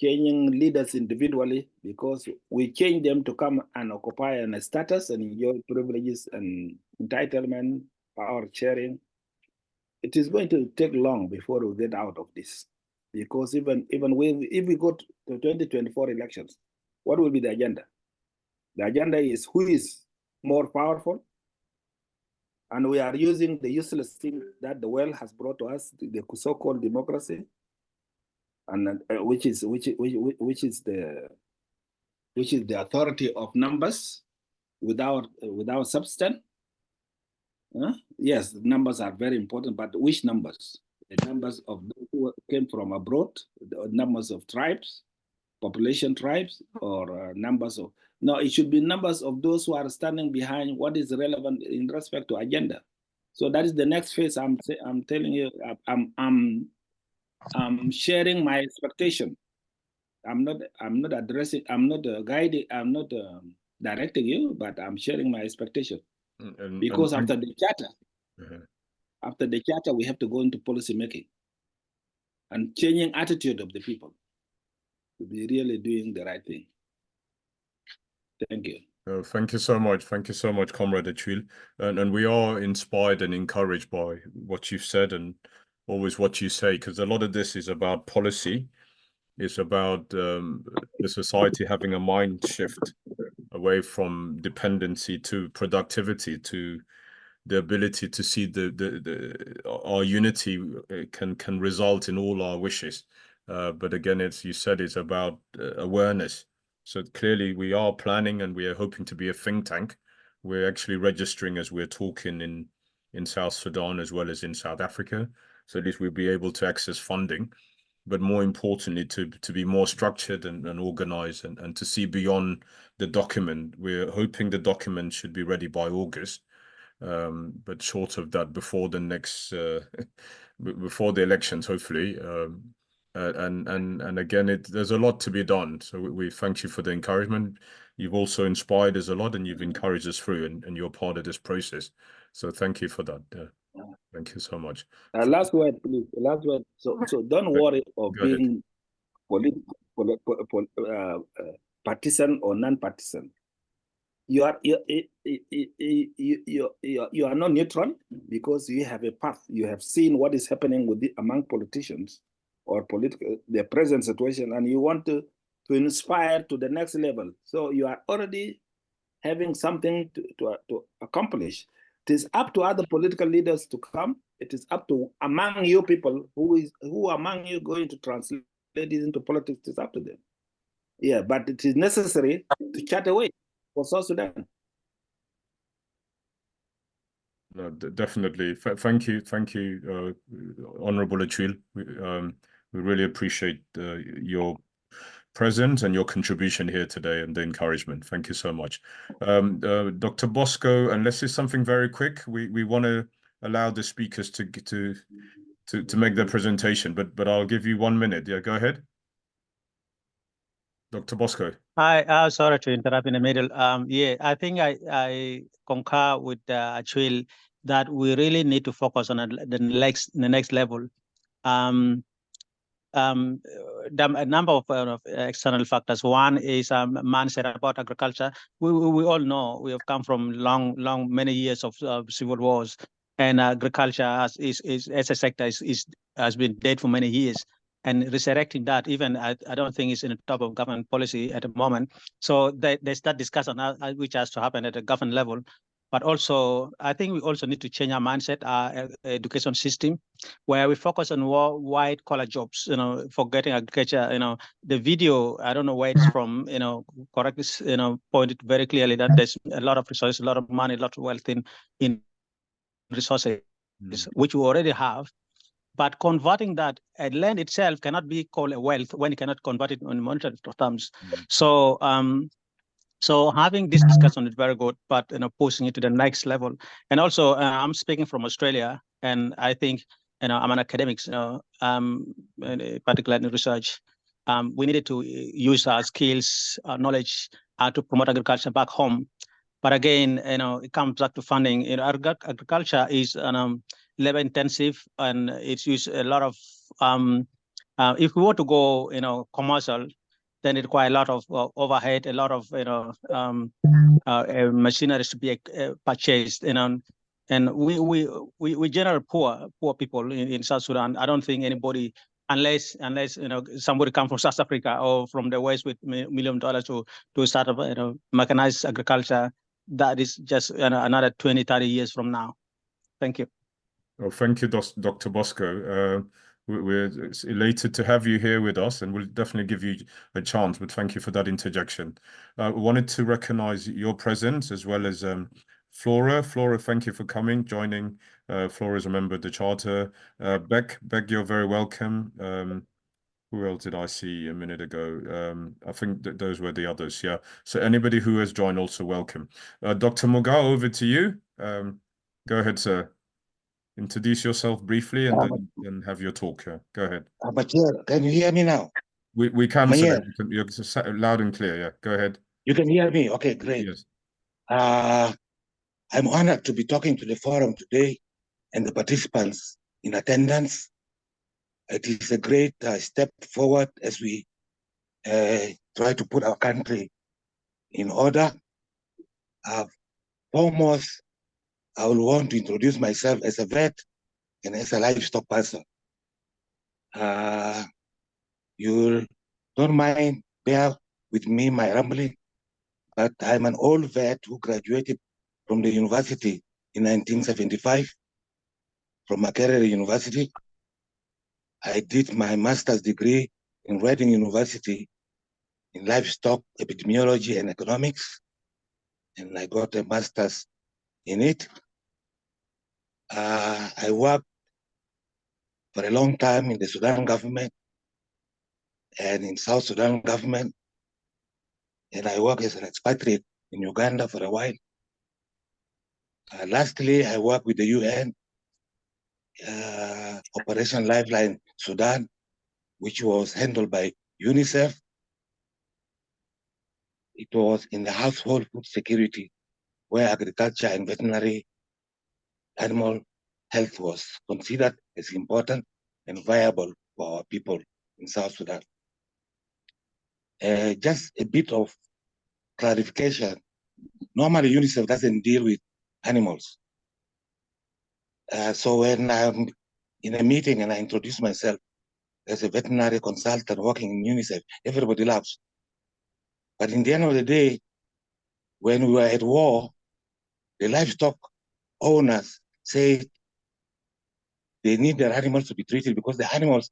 leaders individually, because we change them to come and occupy a status and enjoy privileges and entitlement, power sharing. It is going to take long before we get out of this, because even if we go to 2024 elections, what will be the agenda? The agenda is who is more powerful, and we are using the useless thing that the world has brought to us, the so-called democracy, and which is the authority of numbers without substance. Yes, numbers are very important, but which numbers? The numbers of those who came from abroad, the numbers of tribes, population tribes, or numbers of... No, it should be numbers of those who are standing behind what is relevant in respect to agenda. So that is the next phase. I'm telling you, I'm sharing my expectation. I'm not addressing, I'm not guiding, I'm not directing you, but I'm sharing my expectation. Because after the charter, we have to go into policy making and changing attitude of the people to be really doing the right thing. Thank you. Thank you so much. Thank you so much, Comrade Acuil. And we are inspired and encouraged by what you've said and always what you say, because a lot of this is about policy. It's about the society having a mind shift away from dependency to productivity, to the ability to see our unity can result in all our wishes. But again, as you said, it's about awareness. So clearly we are planning and we are hoping to be a think tank. We're actually registering as we're talking in South Sudan as well as in South Africa. So at least we'll be able to access funding, but more importantly, to be more structured and organized and to see beyond the document. We're hoping the document should be ready by August. But short of that, before the next before the elections, hopefully. And again, there's a lot to be done. So we thank you for the encouragement. You've also inspired us a lot, and you've encouraged us through, and you're part of this process. So thank you for that. Thank you so much. Last word, please. Last word. So don't worry of being partisan or non-partisan. You are not neutral, because you have a path. You have seen what is happening among politicians or the present situation, and you want to inspire to the next level. So you are already having something to accomplish. It is up to other political leaders to come. It is up to among you people who among you going to translate it into politics. It's up to them. Yeah, but it is necessary to chart a way for South Sudan. No, definitely. Thank you, Honorable Acuil. We really appreciate your presence and your contribution here today and the encouragement. Thank you so much. Dr. Bosco, unless it's something very quick, we want to allow the speakers to make their presentation, but I'll give you 1 minute. Yeah, go ahead. Dr. Bosco. Hi, sorry to interrupt in the middle. Yeah, I think I concur with Acuil that we really need to focus on the next level. A number of external factors. One is Manasseh about agriculture. We all know we have come from many years of civil wars, and agriculture as a sector has been dead for many years. And resurrecting that, even I don't think it's in the top of government policy at the moment. So there's that discussion which has to happen at a government level. But also, I think we also need to change our mindset, our education system, where we focus on white collar jobs, forgetting agriculture. The video, I don't know where it's from, correct this, pointed very clearly that there's a lot of resources, a lot of money, a lot of wealth in resources, which we already have. But converting that land itself cannot be called a wealth when you cannot convert it in monetary terms. So having this discussion is very good, but pushing it to the next level. And also, I'm speaking from Australia, and I think I'm an academic, particularly in research. We needed to use our skills, our knowledge to promote agriculture back home. But again, it comes back to funding. Agriculture is labor intensive, and it's used a lot of. If we were to go, commercial, then it requires a lot of overhead, a lot of machinery to be purchased, and we generally poor people in South Sudan. I don't think anybody, unless somebody come from South Africa or from the West with $1 million to start up mechanized agriculture, that is just another 20, 30 years from now. Thank you. Well, thank you, Dr. Bosco. We're elated to have you here with us, and we'll definitely give you a chance, but thank you for that interjection. We wanted to recognize your presence as well as Flora. Flora, thank you for joining. Flora is a member of the Charter. Beck, you're very welcome. Who else did I see a minute ago? I think that those were the others, yeah. So anybody who has joined, also welcome. Dr. Mogga, over to you. Go ahead, sir. Introduce yourself briefly and then have your talk. Go ahead. But can you hear me now? We can, sir. You're loud and clear. Yeah, go ahead. You can hear me? Okay, great. Yes. I'm honored to be talking to the forum today and the participants in attendance. It is a great step forward as we try to put our country in order. Foremost, I will want to introduce myself as a vet and as a livestock person. You don't mind bear with me, my rambling, but I'm an old vet who graduated from the university in 1975, from Makerere University. I did my master's degree in Reading University in livestock epidemiology and economics, and I got a master's in it. I worked for a long time in the Sudan government and in South Sudan government, and I worked as an expatriate in Uganda for a while. Lastly, I worked with the UN Operation Lifeline Sudan, which was handled by UNICEF. It was in the household food security, where agriculture and veterinary animal health was considered as important and viable for our people in South Sudan. Just a bit of clarification. Normally, UNICEF doesn't deal with animals. So when I'm in a meeting and I introduce myself as a veterinary consultant working in UNICEF, everybody laughs. But in the end of the day, when we were at war, the livestock owners say they need their animals to be treated because the animals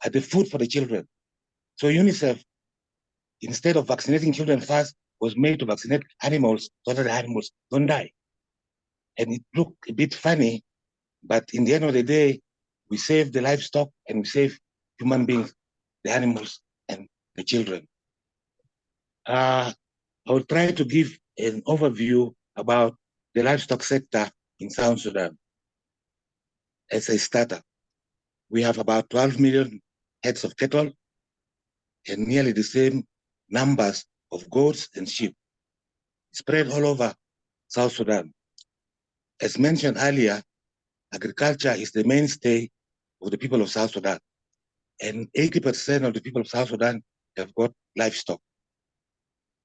are the food for the children. So UNICEF, instead of vaccinating children first, was made to vaccinate animals so that the animals don't die. And it looked a bit funny, but in the end of the day, we save the livestock and we save human beings, the animals and the children. I will try to give an overview about the livestock sector in South Sudan. As a starter, we have about 12 million heads of cattle and nearly the same numbers of goats and sheep spread all over South Sudan. As mentioned earlier, agriculture is the mainstay of the people of South Sudan, and 80% of the people of South Sudan have got livestock.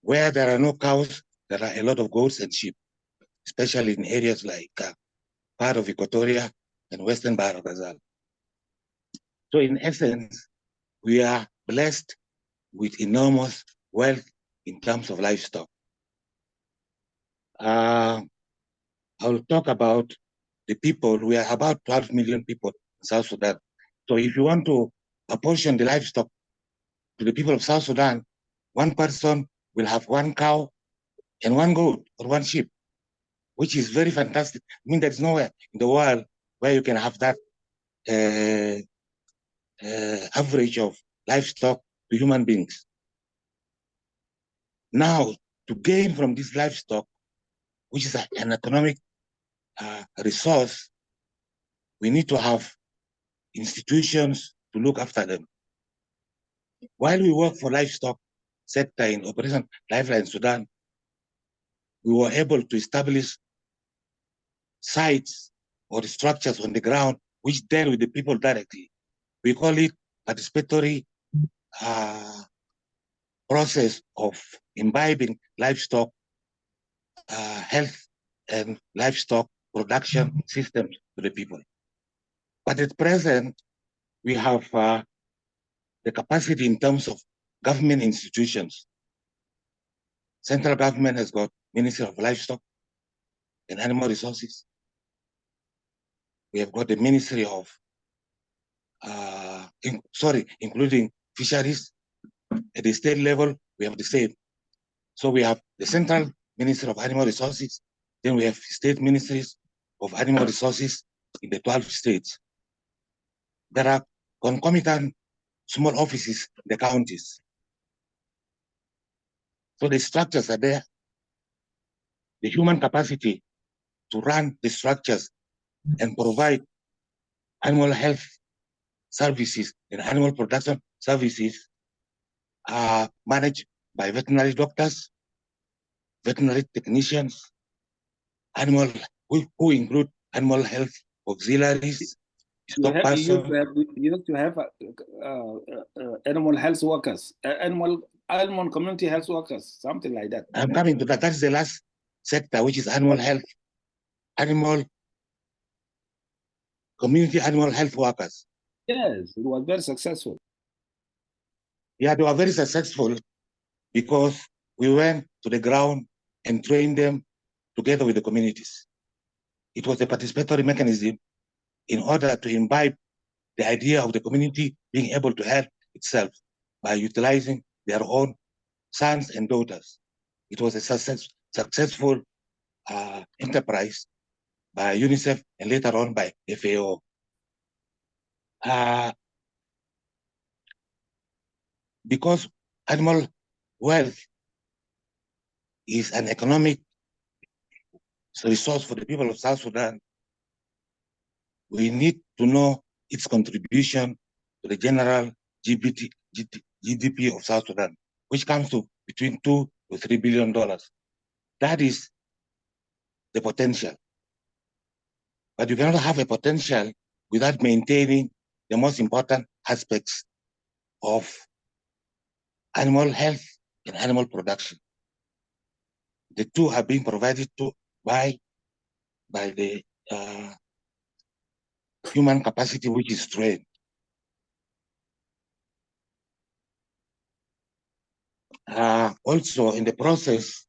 Where there are no cows, there are a lot of goats and sheep, especially in areas like part of Equatoria and Western Bahar of Ghazal. So in essence, we are blessed with enormous wealth in terms of livestock. I will talk about the people. We are about 12 million people in South Sudan. So if you want to apportion the livestock to the people of South Sudan, one person will have one cow and one goat or one sheep, which is very fantastic. I mean, there's nowhere in the world where you can have that average of livestock to human beings. Now, to gain from this livestock, which is an economic resource, we need to have institutions to look after them. While we work for livestock sector in Operation Lifeline Sudan, we were able to establish sites or structures on the ground which deal with the people directly. We call it participatory process of imbibing livestock health and livestock production systems to the people. But at present, we have the capacity in terms of government institutions. Central government has got Ministry of Livestock and Animal Resources. We have got the Ministry of, including fisheries. At the state level, we have the same. So we have the Central Ministry of Animal Resources, then we have state ministries of animal resources in the 12 states. There are concomitant small offices in the counties. So the structures are there. The human capacity to run the structures and provide animal health services and animal production services are managed by veterinary doctors, veterinary technicians, who include animal health auxiliaries, You used to have animal health workers, animal community health workers, something like that. I'm coming to that. That's the last sector, which is animal health, community animal health workers. Yes, it was very successful. Yeah, they were very successful because we went to the ground and trained them together with the communities. It was a participatory mechanism in order to imbibe the idea of the community being able to help itself by utilizing their own sons and daughters. It was a successful enterprise by UNICEF and later on by FAO. Because animal wealth is an economic resource for the people of South Sudan, we need to know its contribution to the general GDP of South Sudan, which comes to between $2 to $3 billion. That is the potential. But you cannot have a potential without maintaining the most important aspects of animal health and animal production. The two are being provided to by the human capacity which is trained. Also, in the process,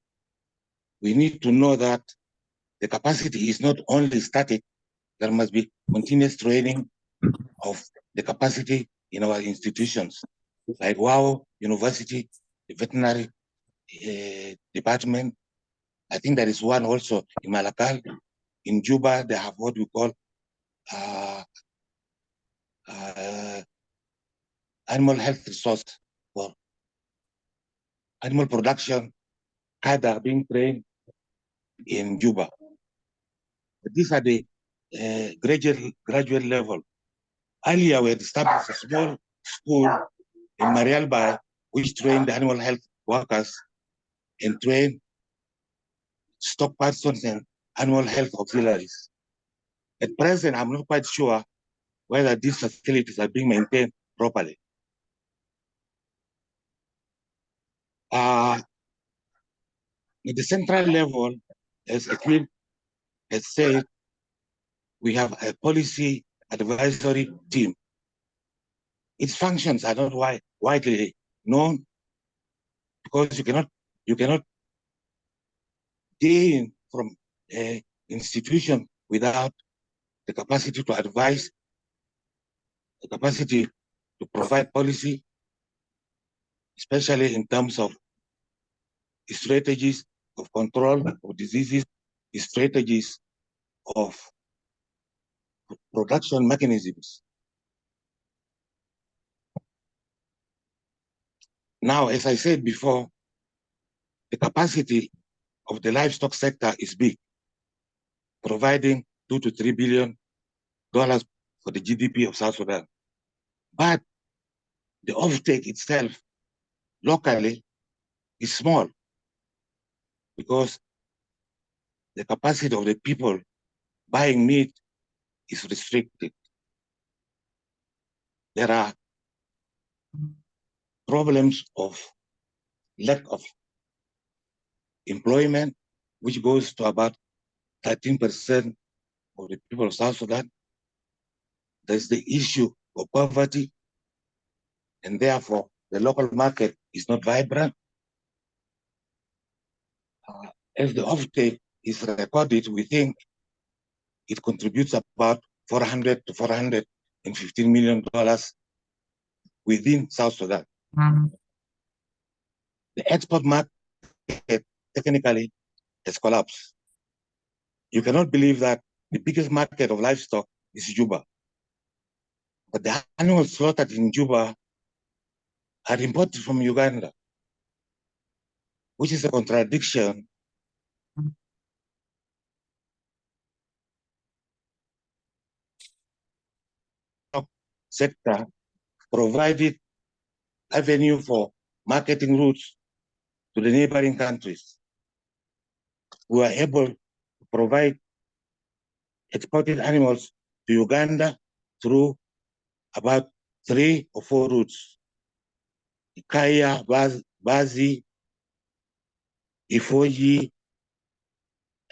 we need to know that the capacity is not only static, there must be continuous training of the capacity in our institutions, like WOW University, the veterinary department. I think there is one also in Malakal. In Juba, they have what we call animal health resource for animal production, cadre being trained in Juba. These are the graduate level. Earlier, we had established a small school in Marialba, which trained animal health workers and trained stock persons and animal health auxiliaries. At present, I'm not quite sure whether these facilities are being maintained properly. At the central level, as Acuil has said, we have a policy advisory team. Its functions are not widely known because you cannot gain from institution without the capacity to advise, the capacity to provide policy, especially in terms of strategies of control of diseases, strategies of production mechanisms. Now, as I said before, the capacity of the livestock sector is big, providing $2 to $3 billion for the GDP of South Sudan. But the offtake itself locally is small because the capacity of the people buying meat is restricted. There are problems of lack of employment, which goes to about 13% of the people of South Sudan. There's the issue of poverty, and therefore the local market is not vibrant. As the offtake is recorded, we think it contributes about $400 to $415 million within South Sudan. The export market technically has collapsed. You cannot believe that the biggest market of livestock is Juba. But the animals slaughtered in Juba are imported from Uganda, which is a contradiction. Sector provided avenue for marketing routes to the neighboring countries. We were able to provide exported animals to Uganda through about 3 or 4 routes: Kaya, Bazi, Ifoji,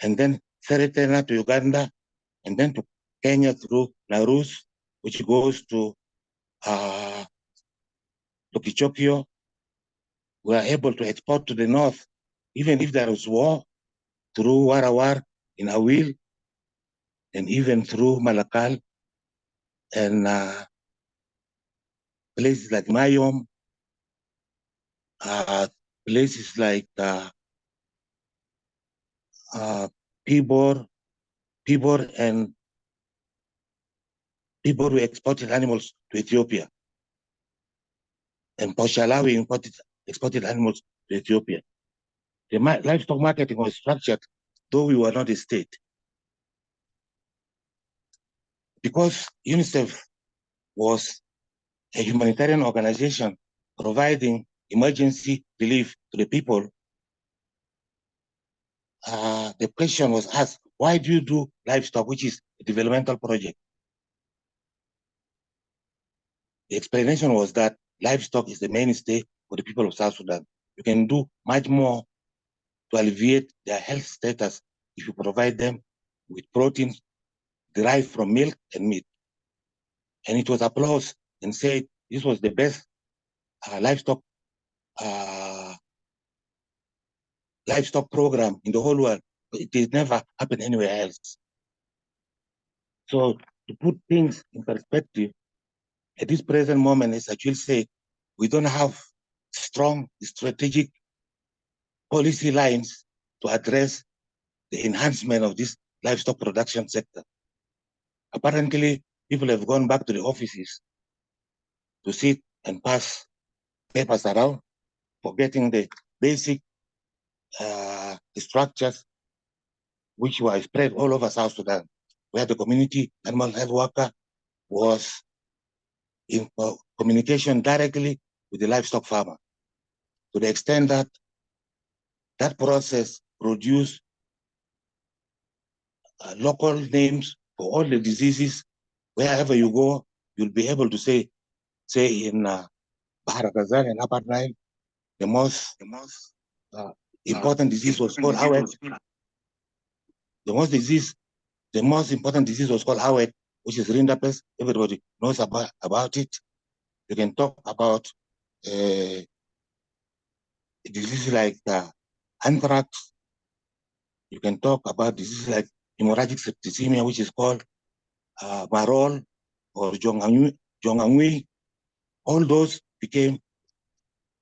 and then Seretena to Uganda, and then to Kenya through Narus, which goes to Kichokio. We are able to export to the north, even if there was war, through Warawar in Acuil, and even through Malakal and places like Mayom, places like Pibor, and Pibor, we exported animals to Ethiopia. And Poshala, we exported animals to Ethiopia. The livestock marketing was structured, though we were not a state. Because UNICEF was a humanitarian organization providing emergency relief to the people, the question was asked, why do you do livestock, which is a developmental project? The explanation was that livestock is the mainstay for the people of South Sudan. You can do much more to alleviate their health status if you provide them with proteins derived from milk and meat. And it was applauded and said this was the best livestock program in the whole world. It has never happened anywhere else. So to put things in perspective, at this present moment, as Acuil said, we don't have strong strategic policy lines to address the enhancement of this livestock production sector. Apparently, people have gone back to the offices to sit and pass papers around, forgetting the basic structures which were spread all over South Sudan, where the community animal health worker was in communication directly with the livestock farmer, to the extent that that process produced local names for all the diseases. Wherever you go, you'll be able to say in Bahar Ghazal and Upper Nile, the most important disease was called Awet. The most important disease was called Awet, which is rinderpest. Everybody knows about it. You can talk about diseases like anthrax. You can talk about diseases like hemorrhagic septicemia, which is called Marol or Jongangui. All those became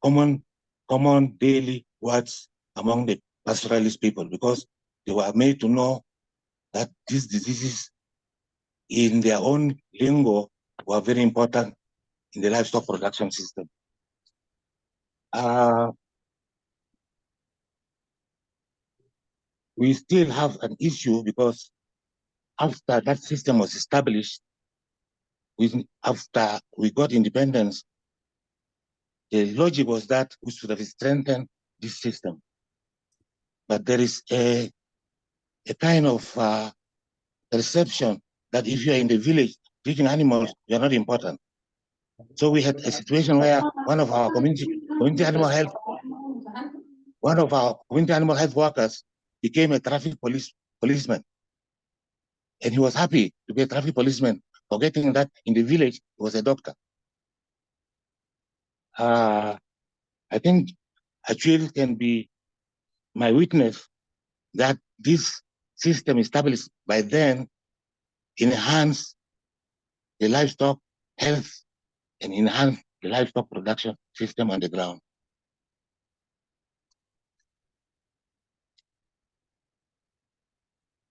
common daily words among the pastoralist people because they were made to know that these diseases in their own lingo were very important in the livestock production system. We still have an issue because after that system was established, after we got independence, the logic was that we should have strengthened this system. But there is a kind of perception that if you are in the village treating animals, you are not important. So we had a situation where one of our community animal health workers became a traffic policeman. And he was happy to be a traffic policeman, forgetting that in the village he was a doctor. I think Acuil can be my witness that this system established by then enhanced the livestock health and enhanced the livestock production system on the ground.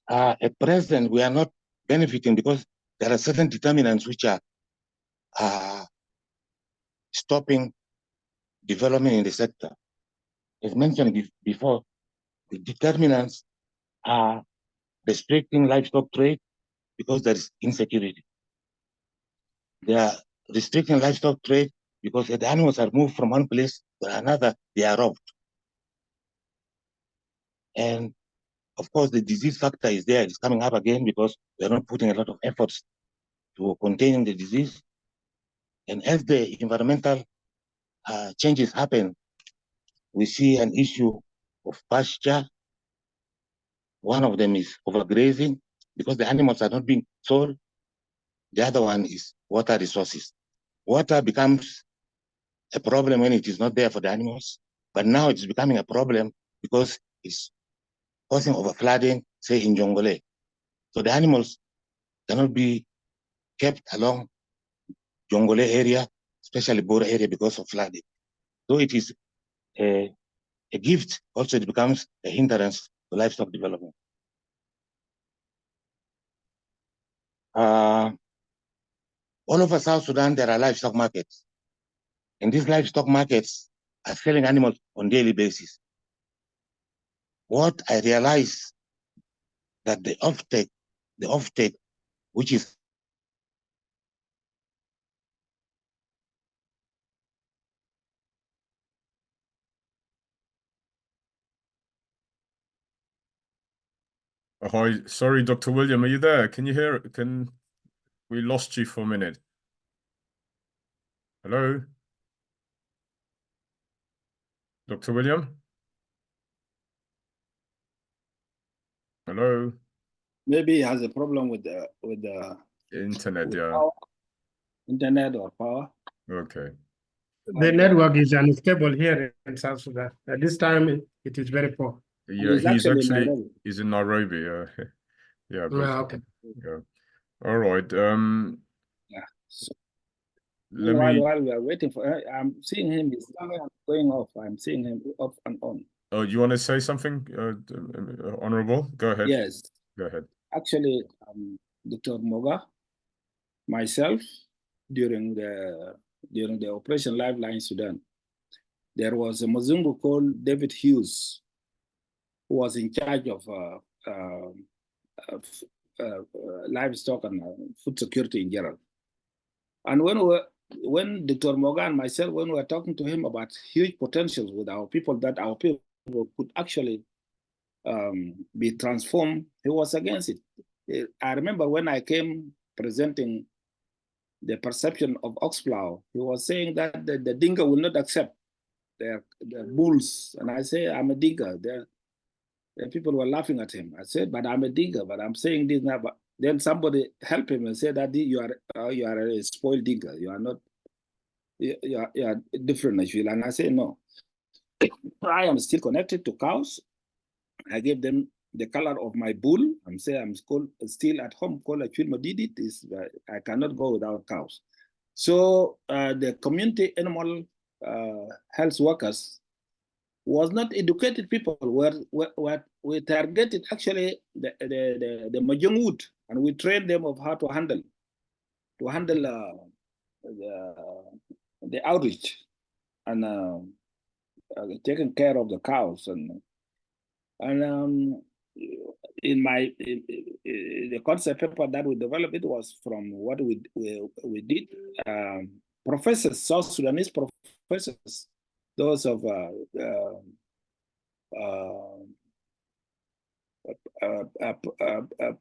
At present, we are not benefiting because there are certain determinants which are stopping development in the sector. As mentioned before, the determinants are restricting livestock trade because there is insecurity. They are restricting livestock trade because if the animals are moved from one place to another, they are robbed. And of course, the disease factor is there. It's coming up again because we're not putting a lot of efforts to containing the disease. And as the environmental changes happen, we see an issue of pasture. One of them is overgrazing because the animals are not being sold. The other one is water resources. Water becomes a problem when it is not there for the animals, but now it's becoming a problem because it's causing overflooding, say in Jongole. So the animals cannot be kept along Jongole area, especially Bora area because of flooding. So it is a gift, also it becomes a hindrance to livestock development. All over South Sudan, there are livestock markets. And these livestock markets are selling animals on a daily basis. What I realize that the offtake, which is Hi, sorry, Dr. William, are you there? Can you hear? We lost you for a minute? Hello, Dr. William? Hello? Maybe he has a problem with the Internet, yeah. power, internet or power. Okay. The network is unstable here in South Sudan. At this time, it is very poor. Yeah, he's in Nairobi. Yeah, but, okay. Yeah. All right. Yeah. So, Let me. While we are waiting for, I'm seeing him. He's going off. I'm seeing him off and on. Oh, you want to say something, Honorable? Go ahead. Yes. Go ahead. Actually, Dr. Mogga, myself, during the Operation Lifeline Sudan, there was a Mzungu called David Hughes, who was in charge of livestock and food security in general. And when Dr. Mogga and myself, when we were talking to him about huge potentials with our people, that our people could actually be transformed, he was against it. I remember when I came presenting the perception of Oxplow, he was saying that the Dinka will not accept their bulls. And I say, I'm a Dinka. The people were laughing at him. I said, but I'm a Dinka, but I'm saying this now. But then somebody helped him and said that you are a spoiled Dinka. You are not, you are different, I feel. And I say, no, I am still connected to cows. I gave them the color of my bull. I'm saying I'm still at home called Acuil Madidit. I cannot go without cows. So the community animal health workers was not educated people. We targeted actually the Mahjong wood, and we trained them of how to handle the outreach and taking care of the cows and in the concept paper that we developed, it was from what we did. Professors, South Sudanese professors, those of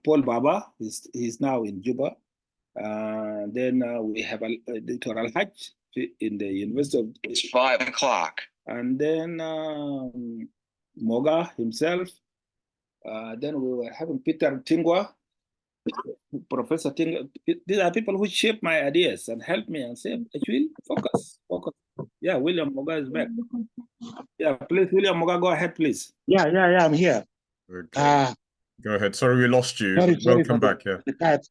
Paul Baba, he's now in Juba. Then we have Dr. Al-Hajj in the University of... It's 5 o'clock. And then Mogga himself. Then we were having Peter Tingwa, Professor Tingwa. These are people who shape my ideas and help me and say, Acuil, focus. Yeah, William Mogga is back. Yeah, please, William Mogga, go ahead, please. Yeah, I'm here. Okay. Go ahead. Sorry, we lost you. Sorry Welcome back. Yeah. The cut.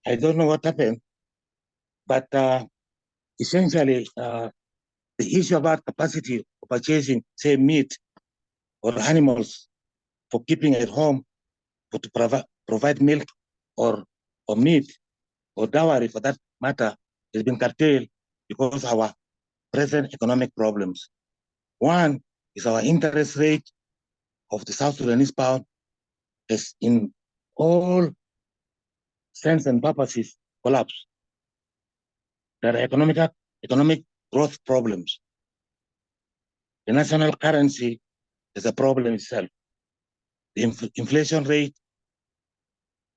I don't know what happened, but essentially, the issue about capacity of purchasing, say, meat or animals for keeping at home, or to provide milk or meat or dowry for that matter, has been curtailed because of our present economic problems. One is our interest rate of the South Sudanese pound has in all sense and purposes collapsed. There are economic growth problems. The national currency is a problem itself. The inflation rate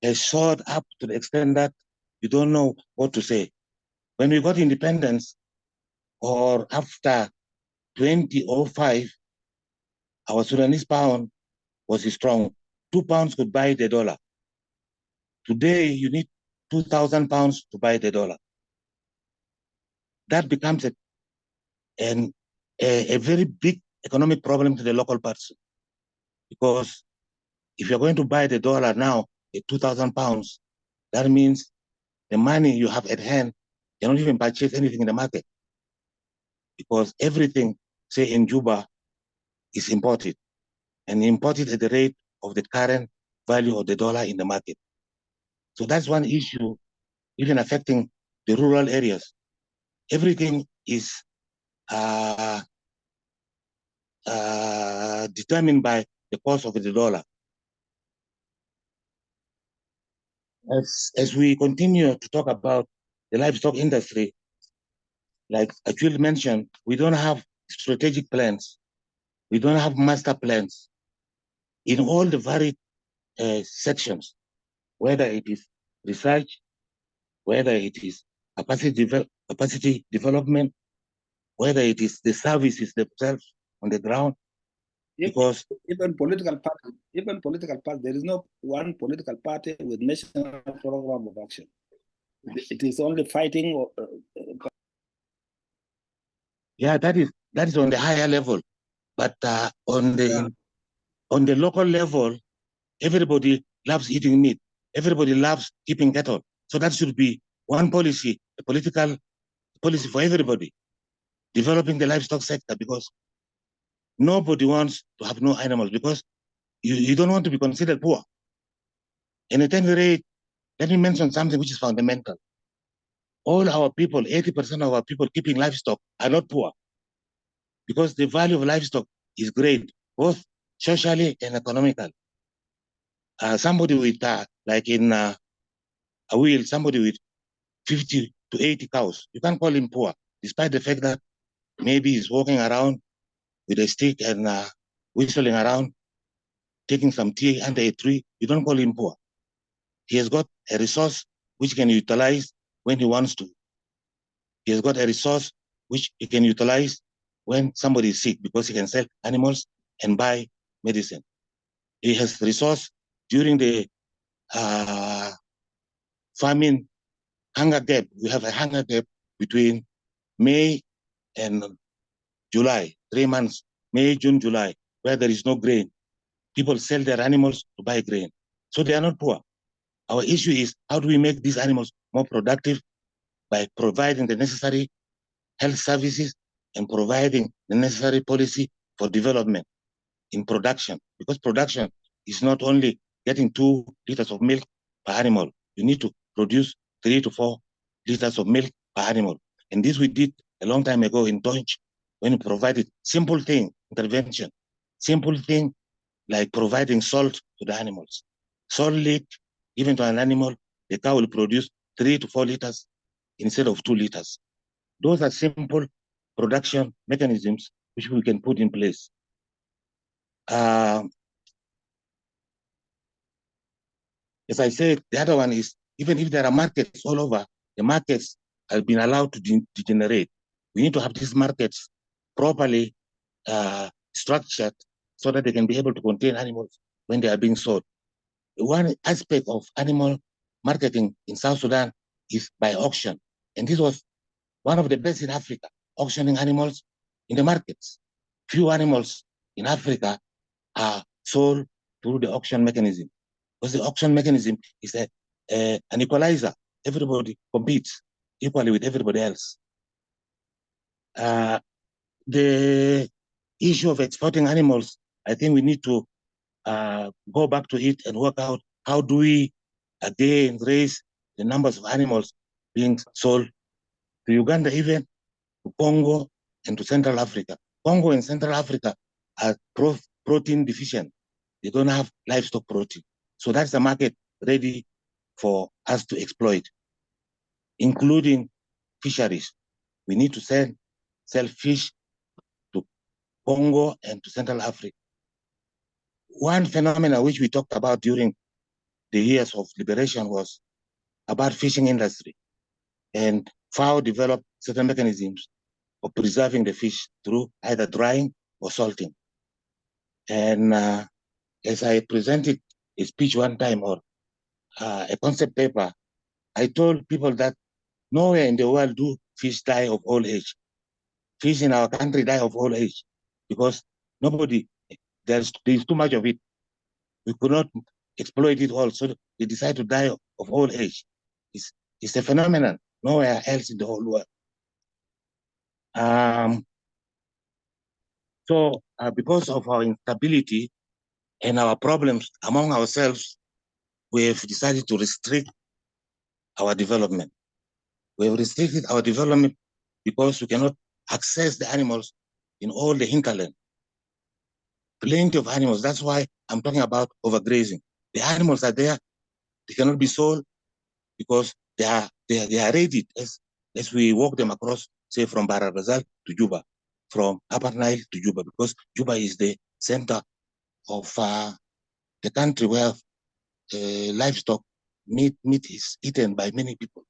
has soared up to the extent that you don't know what to say. When we got independence, or after 2005, our Sudanese pound was strong. 2 pounds could buy the dollar. Today, you need 2,000 pounds to buy the dollar. That becomes a very big economic problem to the local person. Because if you're going to buy the dollar now at 2,000 pounds, that means the money you have at hand, you don't even purchase anything in the market. Because everything, say in Juba, is imported. And imported at the rate of the current value of the dollar in the market. So that's one issue, even affecting the rural areas. Everything is determined by the cost of the dollar. As we continue to talk about the livestock industry, like Acuil mentioned, we don't have strategic plans. We don't have master plans in all the varied sections, whether it is research, whether it is capacity development, whether it is the services themselves on the ground. Because even political party, there is no one political party with national program of action. It is only fighting. Yeah, that is on the higher level, but on the local level, everybody loves eating meat. Everybody loves keeping cattle. So that should be one policy, a political policy for everybody, developing the livestock sector, because nobody wants to have no animals, because you don't want to be considered poor. And at any rate, let me mention something which is fundamental. All our people, 80% of our people keeping livestock are not poor, because the value of livestock is great, both socially and economically. Somebody with, like in Acuil, somebody with 50 to 80 cows, you can't call him poor, despite the fact that maybe he's walking around with a stick and whistling around, taking some tea under a tree. You don't call him poor. He has got a resource which he can utilize when he wants to. He has got a resource which he can utilize when somebody is sick, because he can sell animals and buy medicine. He has resource during the famine hunger gap. We have a hunger gap between May and July, 3 months, May, June, July, where there is no grain. people sell their animals to buy grain. So they are not poor. Our issue is how do we make these animals more productive by providing the necessary health services and providing the necessary policy for development in production. Because production is not only getting 2 liters of milk per animal. You need to produce 3 to 4 liters of milk per animal. And this we did a long time ago in Deutsch when we provided simple thing, intervention, simple thing like providing salt to the animals. Salt leak given to an animal, the cow will produce 3 to 4 liters instead of 2 liters. Those are simple production mechanisms which we can put in place. As I said, the other one is, even if there are markets all over, the markets have been allowed to degenerate. We need to have these markets properly structured so that they can be able to contain animals when they are being sold. One aspect of animal marketing in South Sudan is by auction. And this was one of the best in Africa, auctioning animals in the markets. Few animals in Africa are sold through the auction mechanism. Because the auction mechanism is an equalizer. Everybody competes equally with everybody else. The issue of exporting animals, I think we need to go back to it and work out how do we again raise the numbers of animals being sold to Uganda, even to Congo and to Central Africa. Congo and Central Africa are protein deficient. They don't have livestock protein. So that's the market ready for us to exploit, including fisheries. We need to sell fish to Congo and to Central Africa. One phenomenon which we talked about during the years of liberation was about fishing industry. And FAO developed certain mechanisms of preserving the fish through either drying or salting. And as I presented a speech one time or a concept paper, I told people that nowhere in the world do fish die of old age. Fish in our country die of old age because there's too much of it. We could not exploit it all, so they decide to die of old age. It's a phenomenon nowhere else in the whole world. So because of our instability and our problems among ourselves, we have decided to restrict our development. We have restricted our development because we cannot access the animals in all the hinterland. Plenty of animals. That's why I'm talking about overgrazing. The animals are there. They cannot be sold because they are ready as we walk them across, say from Bahr el Ghazal to Juba, from Upper Nile to Juba, because Juba is the center of the country where livestock meat is eaten by many people.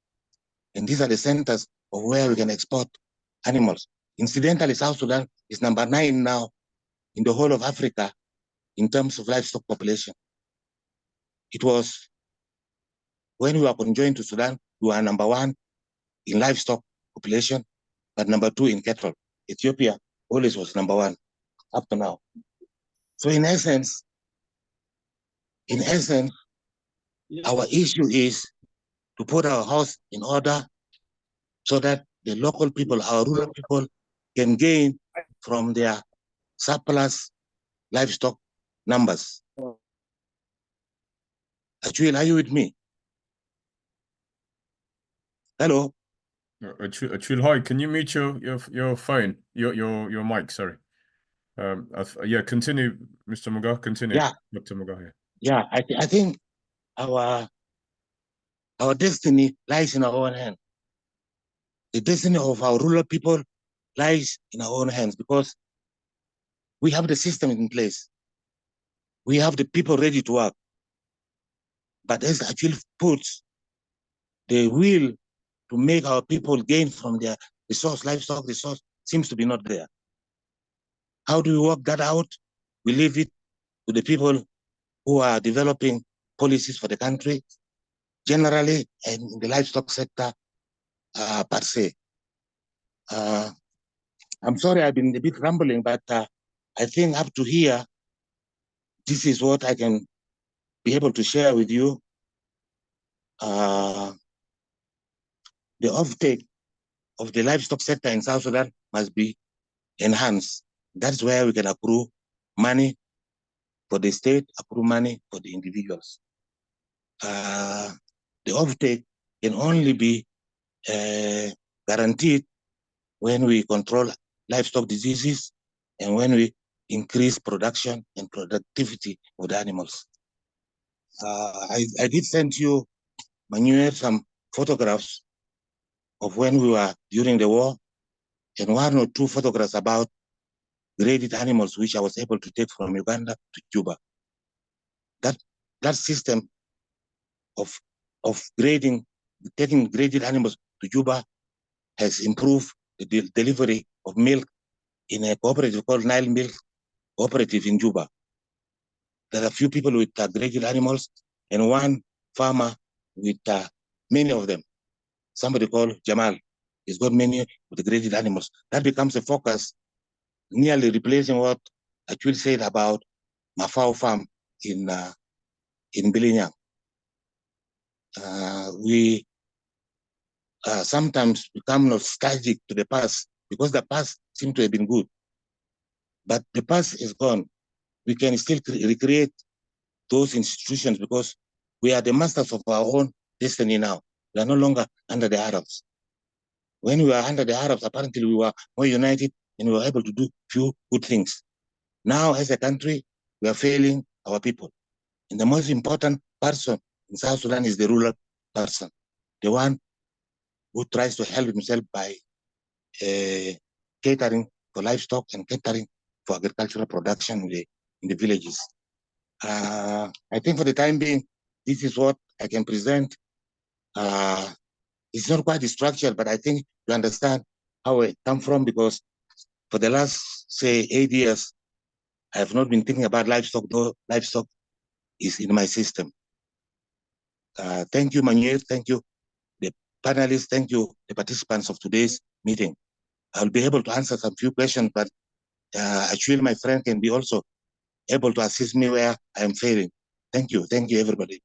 And these are the centers of where we can export animals. Incidentally, South Sudan is number 9 now in the whole of Africa in terms of livestock population. It was when we were conjoined to Sudan, we were number 1 in livestock population, but number 2 in cattle. Ethiopia always was number 1 up to now. So in essence, our issue is to put our house in order so that the local people, our rural people, can gain from their surplus livestock numbers. Acuil, are you with me? Hello? Acuil, hi, can you mute your phone, your mic, sorry. Yeah, continue, Mr. Mogga, continue. Yeah. Dr. Mogga, yeah. I think our destiny lies in our own hands. The destiny of our rural people lies in our own hands because we have the system in place. We have the people ready to work. But as Acuil puts, the will to make our people gain from their livestock resource seems to be not there. How do we work that out? We leave it to the people who are developing policies for the country, generally, and in the livestock sector per se. I'm sorry I've been a bit rambling, but I think up to here, this is what I can be able to share with you. The offtake of the livestock sector in South Sudan must be enhanced. That's where we can accrue money for the state, accrue money for the individuals. The offtake can only be guaranteed when we control livestock diseases and when we increase production and productivity of the animals. I did send you, Nyieer, some photographs of when we were during the war, and 1 or 2 photographs about graded animals, which I was able to take from Uganda to Juba. That system of grading, taking graded animals to Juba has improved the delivery of milk in a cooperative called Nile Milk Cooperative in Juba. There are a few people with graded animals and one farmer with many of them. Somebody called Jamal. He's got many with the graded animals. That becomes a focus, nearly replacing what Acuil said about Mafao Farm in Bilinyang. We sometimes become nostalgic to the past because the past seemed to have been good. But the past is gone. We can still recreate those institutions because we are the masters of our own destiny now. We are no longer under the Arabs. When we were under the Arabs, apparently we were more united and we were able to do few good things. Now, as a country, we are failing our people. And the most important person in South Sudan is the rural person, the one who tries to help himself by catering for livestock and catering for agricultural production in the villages. I think for the time being, this is what I can present. It's not quite structured, but I think you understand how it come from, because for the last, say, 8 years, I have not been thinking about livestock, though livestock is in my system. Thank you, Nyieer. Thank you, the panelists. Thank you, the participants of today's meeting. I'll be able to answer some few questions, but Acuil, my friend, can be also able to assist me where I am failing. Thank you. Thank you, everybody.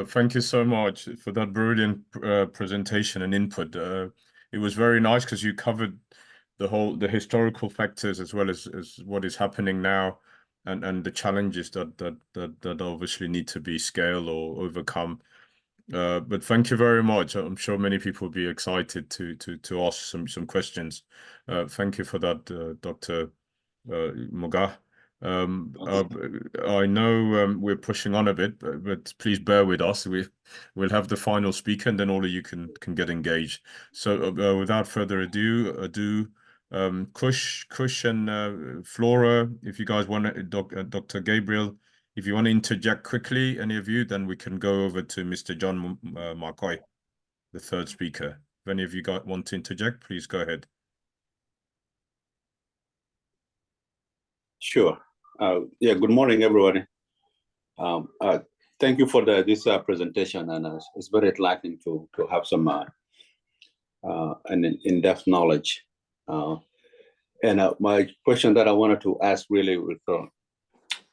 Thank you so much for that brilliant presentation and input. It was very nice because you covered the historical factors as well as what is happening now and the challenges that obviously need to be scaled or overcome. But thank you very much. I'm sure many people will be excited to ask some questions. Thank you for that, Dr. Mogga. I know we're pushing on a bit, but please bear with us. We'll have the final speaker, and then all of you can get engaged. So without further ado, Kush and Flora, if you guys want, Dr. Gabriel, if you want to interject quickly, any of you, then we can go over to Mr. John Makoi, the third speaker. If any of you want to interject, please go ahead. Sure. Yeah, good morning, everybody. Thank you for this presentation, and it's very enlightening to have some an in-depth knowledge. And my question that I wanted to ask really was,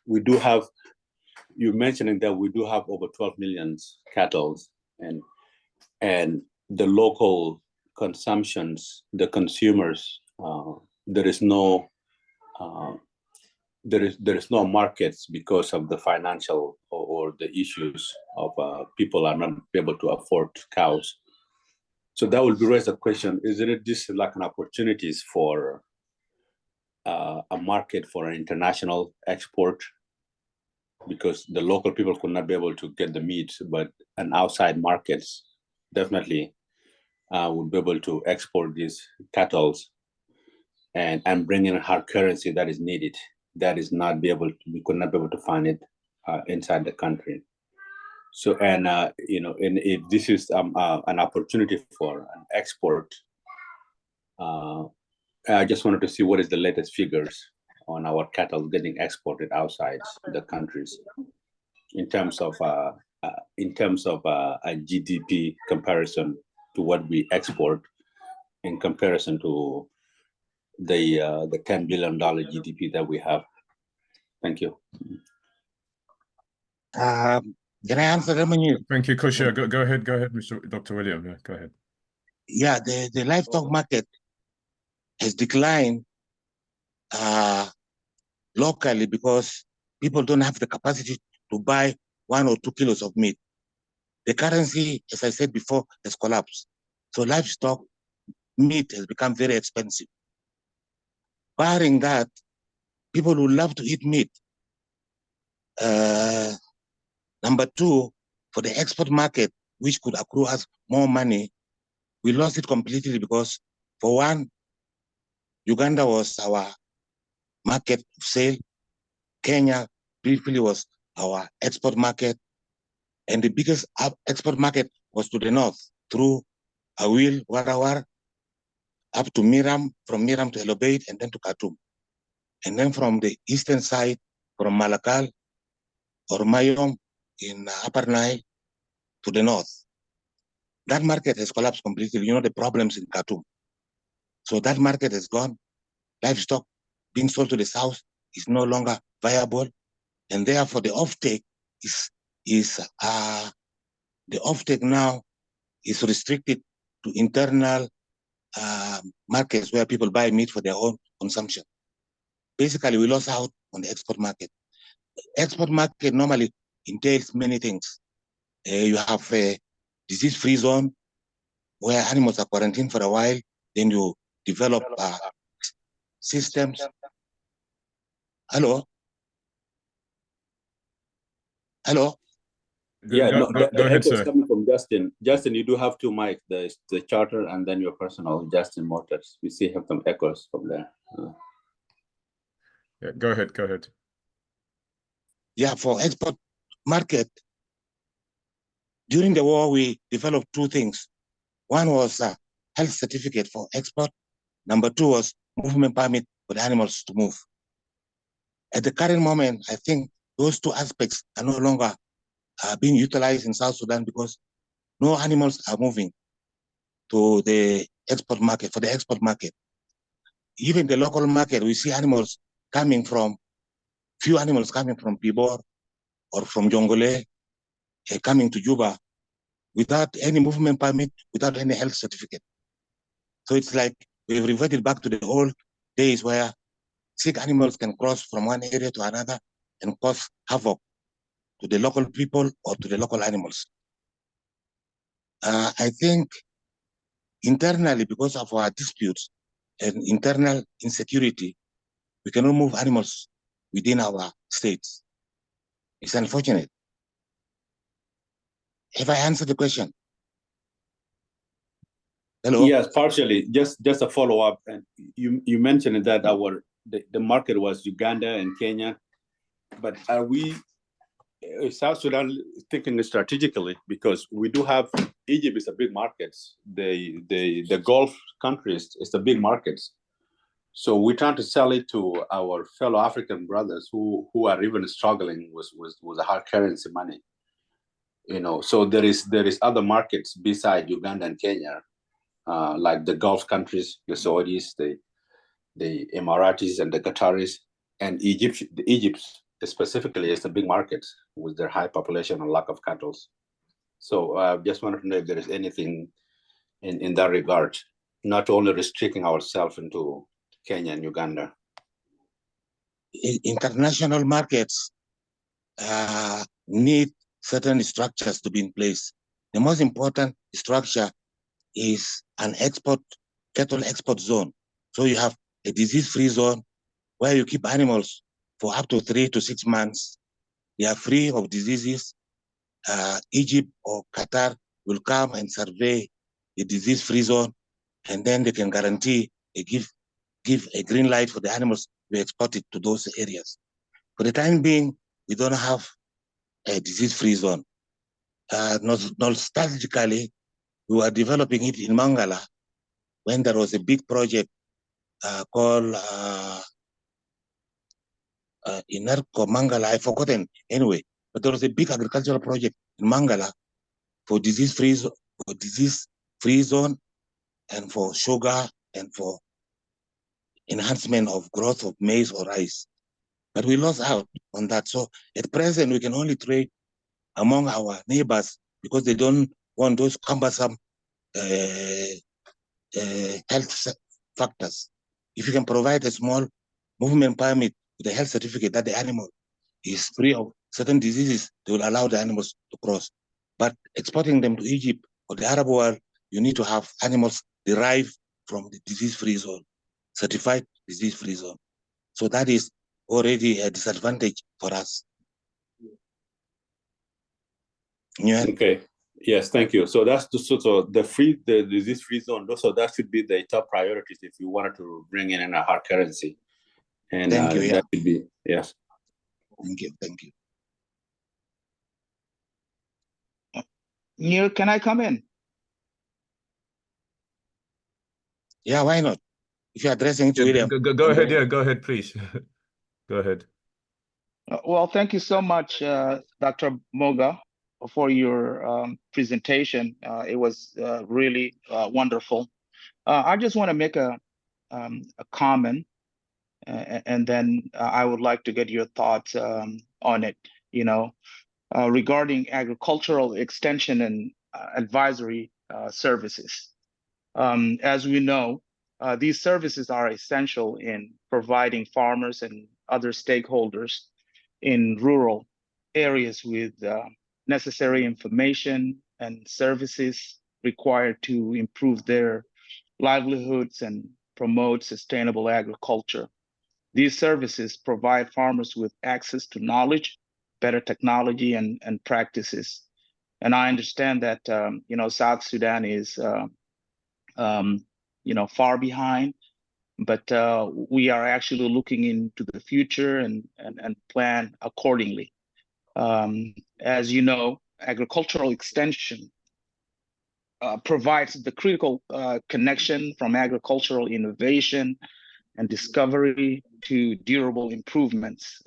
we do have, you mentioning that we do have over 12 million cattle, and the local consumptions, the consumers, there is no markets because of the financial or the issues of people are not able to afford cows. So that will be raised a question: isn't this like an opportunities for a market for an international export? Because the local people could not be able to get the meat, but an outside markets definitely would be able to export these cattle and bring in hard currency that is needed. That is not be able to, we could not be able to find it inside the country. So, and you know, and if this is an opportunity for an export, I just wanted to see what is the latest figures on our cattle getting exported outside the countries in terms of a GDP comparison to what we export in comparison to the $10 billion GDP that we have. Thank you. Can I answer them? Thank you, Kush. Go ahead, Mr. Dr. William. Yeah, go ahead. Yeah, the livestock market has declined locally because people don't have the capacity to buy 1 or 2 kilos of meat. The currency, as I said before, has collapsed. So livestock meat has become very expensive. Barring that, people who love to eat meat. Number 2, for the export market, which could accrue us more money, we lost it completely because, for one, Uganda was our market of sale. Kenya briefly was our export market. And the biggest export market was to the north, through Acuil, Warawar, up to Miram, from Miram to Elobeit, and then to Khartoum. And then from the eastern side, from Malakal or Mayom in Upper Nile to the north. That market has collapsed completely. You know the problems in Khartoum. So that market is gone. Livestock being sold to the south is no longer viable. And therefore the offtake now is restricted to internal markets where people buy meat for their own consumption. Basically, we lost out on the export market. Export market normally entails many things. You have a disease-free zone where animals are quarantined for a while. Then you develop systems. Hello? Hello? Yeah, Go the ahead, echo is sir. coming from Justin. Justin, you do have 2 mics, the charter and then your personal, Justin Muortat. We see have some echoes from there. Yeah, go ahead. Yeah, for export market, during the war, we developed 2 things. One was a health certificate for export. Number 2 was movement permit for the animals to move. At the current moment, I think those 2 aspects are no longer being utilized in South Sudan because no animals are moving to the export market, for the export market. Even the local market, we see few animals coming from Pibor or from Jongole, coming to Juba without any movement permit, without any health certificate. So it's like we've reverted back to the old days where sick animals can cross from one area to another and cause havoc to the local people or to the local animals. I think internally, because of our disputes and internal insecurity, we cannot move animals within our states. It's unfortunate. Have I answered the question? Hello? Yes, partially. Just a follow-up. And you mentioned that the market was Uganda and Kenya, but are we South Sudan thinking strategically, because we do have Egypt is a big market. The Gulf countries is the big markets. So we're trying to sell it to our fellow African brothers who are even struggling with the hard currency money. You know, so there is other markets beside Uganda and Kenya, like the Gulf countries, the Saudis, the Emiratis and the Qataris, and Egypt specifically is a big market with their high population and lack of cattle. So just wanted to know if there is anything in that regard, not only restricting ourselves into Kenya and Uganda. International markets need certain structures to be in place. The most important structure is an cattle export zone. So you have a disease-free zone where you keep animals for up to 3 to 6 months. They are free of diseases. Egypt or Qatar will come and survey the disease-free zone, and then they can guarantee give a green light for the animals to be exported to those areas. For the time being, we don't have a disease-free zone. Nostalgically, we were developing it in Mangala when there was a big project called Inerco Mangala, I've forgotten anyway, but there was a big agricultural project in Mangala for disease-free zone and for sugar and for enhancement of growth of maize or rice. but we lost out on that. So at present, we can only trade among our neighbors because they don't want those cumbersome health factors. If you can provide a small movement permit with a health certificate that the animal is free of certain diseases, they will allow the animals to cross. But exporting them to Egypt or the Arab world, you need to have animals derived from the disease-free zone, certified disease-free zone. So that is already a disadvantage for us. Yeah. Okay. Yes, thank you. So that's so the disease-free zone. So that should be the top priorities if you wanted to bring in a hard currency. And thank you. Yeah. That should be, yes. Thank you. Thank you. Nyieer, can I come in? Yeah, why not? If you're addressing it to Yeah, William. go ahead. Yeah, go ahead, please. Go ahead. Well, thank you so much, Dr. Mogga, for your presentation. It was really wonderful. I just want to make a comment, and then I would like to get your thoughts on it, regarding agricultural extension and advisory services. As we know, these services are essential in providing farmers and other stakeholders in rural areas with necessary information and services required to improve their livelihoods and promote sustainable agriculture. These services provide farmers with access to knowledge, better technology, and practices. And I understand that South Sudan is far behind, but we are actually looking into the future and plan accordingly. As you know, agricultural extension provides the critical connection from agricultural innovation and discovery to durable improvements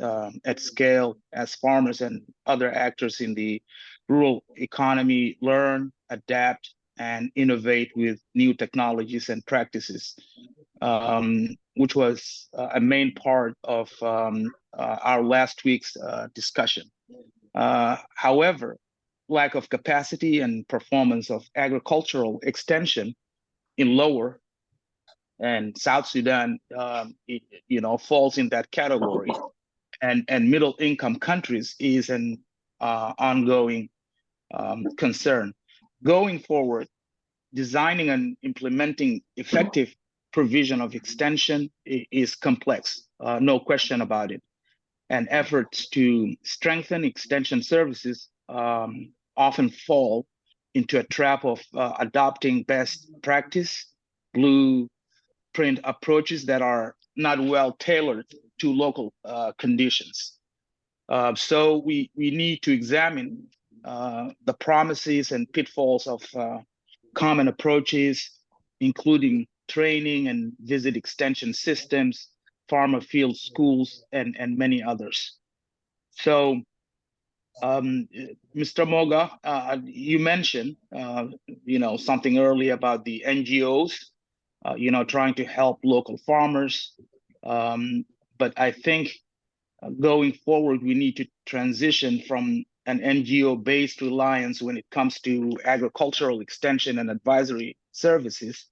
at scale as farmers and other actors in the rural economy learn, adapt, and innovate with new technologies and practices, which was a main part of our last week's discussion. However, lack of capacity and performance of agricultural extension in lower and South Sudan, falls in that category, and middle income countries is an ongoing concern. Going forward, designing and implementing effective provision of extension is complex, no question about it. And efforts to strengthen extension services often fall into a trap of adopting best practice, blueprint approaches that are not well tailored to local conditions. So we need to examine the promises and pitfalls of common approaches, including training and visit extension systems, farmer field schools, and many others. So, Mr. Mogga, you mentioned, something earlier about the NGOs, trying to help local farmers. But I think going forward, we need to transition from an NGO-based reliance when it comes to agricultural extension and advisory services.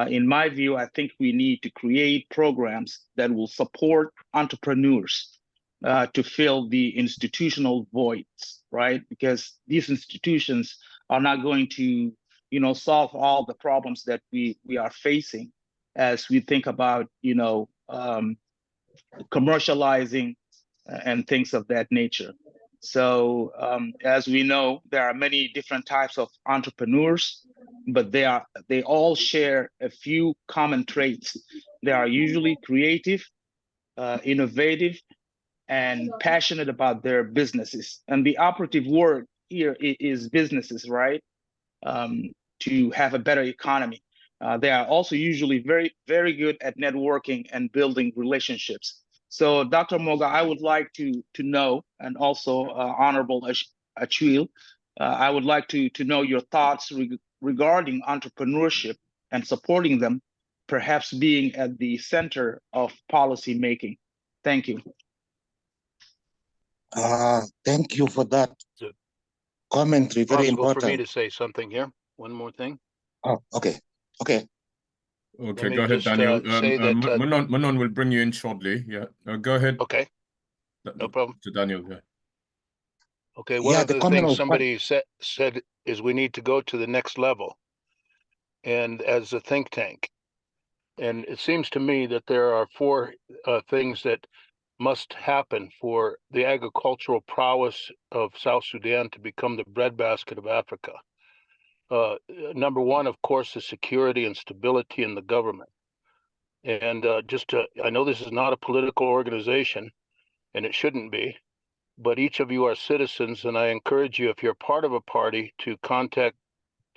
In my view, I think we need to create programs that will support entrepreneurs to fill the institutional voids, right? Because these institutions are not going to, solve all the problems that we are facing as we think about, commercializing and things of that nature. So as we know, there are many different types of entrepreneurs, but they all share a few common traits. They are usually creative, innovative, and passionate about their businesses. And the operative word here is businesses, right? To have a better economy. They are also usually very, very good at networking and building relationships. So, Dr. Mogga, I would like to know, and also Honorable Acuil, I would like to know your thoughts regarding entrepreneurship and supporting them, perhaps being at the center of policy making. Thank you. Thank you for that Is it commentary. Very possible for me important. to say something here? One more thing. Oh, okay. Okay. Let Okay, me go ahead, just Daniel. say that. Manon will bring you in shortly. Yeah, go ahead. Okay, no problem. To Daniel, yeah. Okay, one Yeah, of the the comment things was quite. somebody said is we need to go to the next level, and as a think tank. And it seems to me that there are four things that must happen for the agricultural prowess of South Sudan to become the breadbasket of Africa. Number one, of course, is security and stability in the government. And I know this is not a political organization, and it shouldn't be, but each of you are citizens, and I encourage you, if you're part of a party, to contact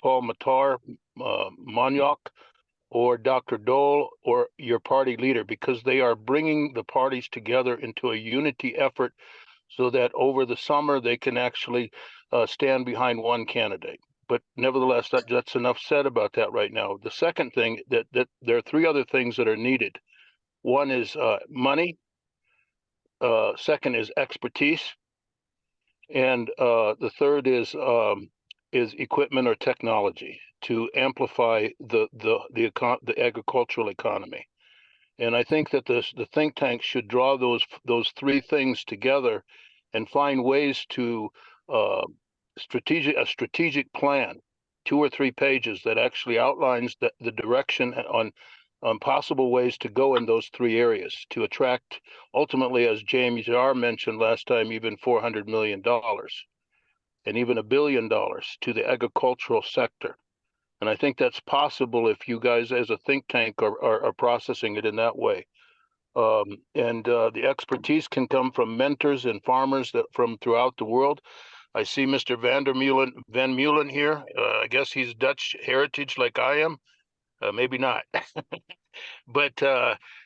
Paul Matar, Monyok, or Dr. Dole, or your party leader, because they are bringing the parties together into a unity effort so that over the summer they can actually stand behind one candidate. But nevertheless, that's enough said about that right now. The second thing, that there are three other things that are needed. One is money. Second is expertise. And the third is equipment or technology to amplify the agricultural economy. And I think that the think tank should draw those three things together and find ways to a strategic plan, 2 or 3 pages, that actually outlines the direction on possible ways to go in those 3 areas to attract, ultimately, as James Nyieer mentioned last time, even $400 million and even $1 billion to the agricultural sector. And I think that's possible if you guys, as a think tank, are processing it in that way. The expertise can come from mentors and farmers from throughout the world. I see Mr. Van Meulen here. I guess he's Dutch heritage like I am. Maybe not. But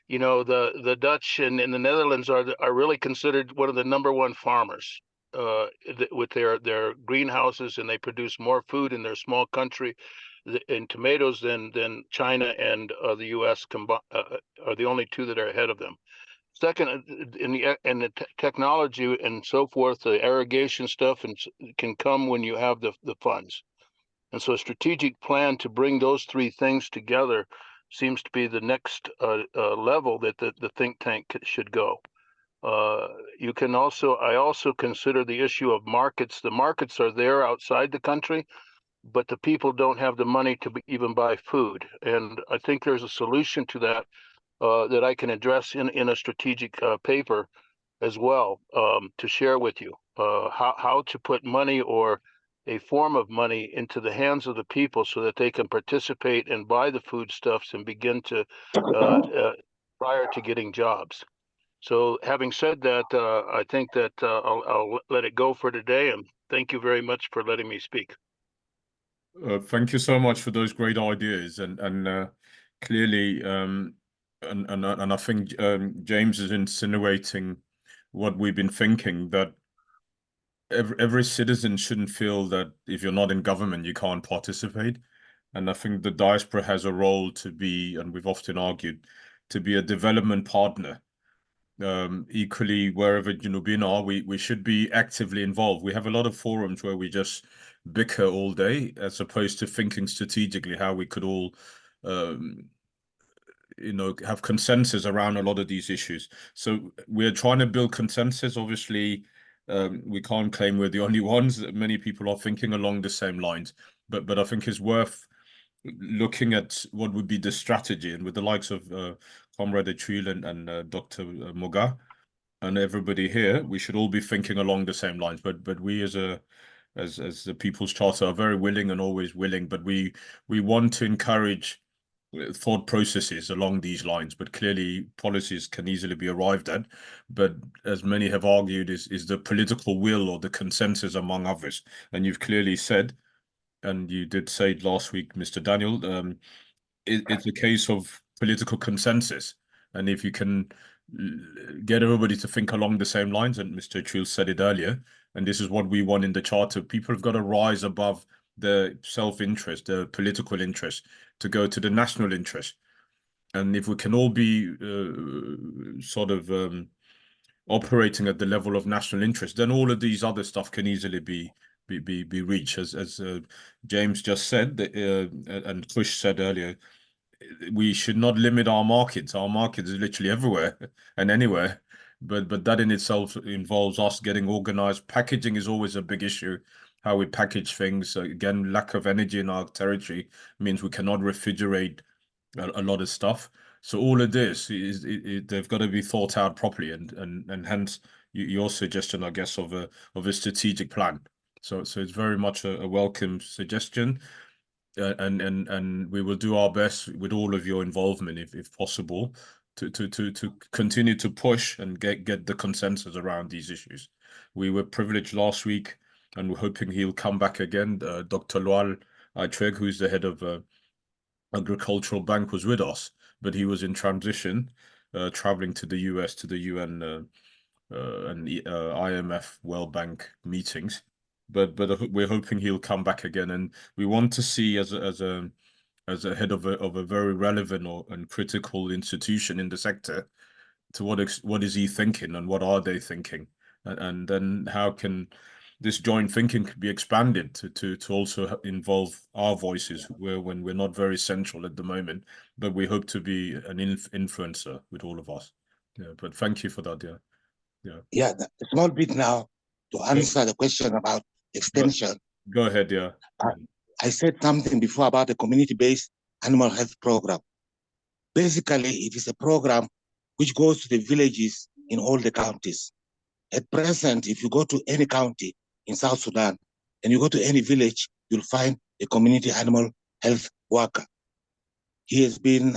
you know, the Dutch and the Netherlands are really considered one of the #1 farmers with their greenhouses, and they produce more food in their small country in tomatoes than China and the U.S. are the only two that are ahead of them. Second, in the technology and so forth, the irrigation stuff can come when you have the funds. And so a strategic plan to bring those 3 things together seems to be the next level that the think tank should go. I also consider the issue of markets. The markets are there outside the country, but the people don't have the money to even buy food. And I think there's a solution to that that I can address in a strategic paper as well, to share with you how to put money or a form of money into the hands of the people so that they can participate and buy the foodstuffs and begin to prior to getting jobs. So having said that, I think that I'll let it go for today, and thank you very much for letting me speak. Thank you so much for those great ideas, and clearly, and I think James is insinuating what we've been thinking, that every citizen shouldn't feel that if you're not in government you can't participate. And I think the diaspora has a role to be, and we've often argued, to be a development partner. Equally, wherever Junubin are, we should be actively involved. We have a lot of forums where we just bicker all day, as opposed to thinking strategically how we could all have consensus around a lot of these issues. So we're trying to build consensus. Obviously, we can't claim we're the only ones. Many people are thinking along the same lines, but I think it's worth looking at what would be the strategy, and with the likes of Comrade Acuil and Dr. Mogga and everybody here, we should all be thinking along the same lines. But we as the People's Charter are very willing and always willing, but we want to encourage thought processes along these lines. But clearly policies can easily be arrived at, but as many have argued, is the political will or the consensus among others. And you've clearly said, and you did say it last week, Mr. Daniel, it's a case of political consensus. And if you can get everybody to think along the same lines, and Mr. Acuil said it earlier, and this is what we want in the Charter, people have got to rise above the self-interest, the political interest, to go to the national interest. And if we can all be operating at the level of national interest, then all of these other stuff can easily be reached. As James just said, and Kush said earlier, we should not limit our markets. Our market is literally everywhere and anywhere. But that in itself involves us getting organized. Packaging is always a big issue. How we package things. Again, lack of energy in our territory means we cannot refrigerate a lot of stuff. So all of this they've got to be thought out properly, and hence your suggestion, I guess, of a strategic plan. So it's very much a welcome suggestion, and we will do our best with all of your involvement, if possible, to continue to push and get the consensus around these issues. We were privileged last week, and we're hoping he'll come back again. Dr. Lual Aitreg, who's the head of Agricultural Bank, was with us, but he was in transition, traveling to the US to the UN and IMF World Bank meetings. But we're hoping he'll come back again, and we want to see as a head of a very relevant and critical institution in the sector, to what is he thinking and what are they thinking, and then how can this joint thinking be expanded to also involve our voices, when we're not very central at the moment, but we hope to be an influencer with all of us. Yeah, but thank you for that. Yeah, a small bit now to answer the question about extension. Go ahead. Yeah. I said something before about the community-based animal health program. Basically, it is a program which goes to the villages in all the counties. At present, if you go to any county in South Sudan and you go to any village, you'll find a community animal health worker. He has been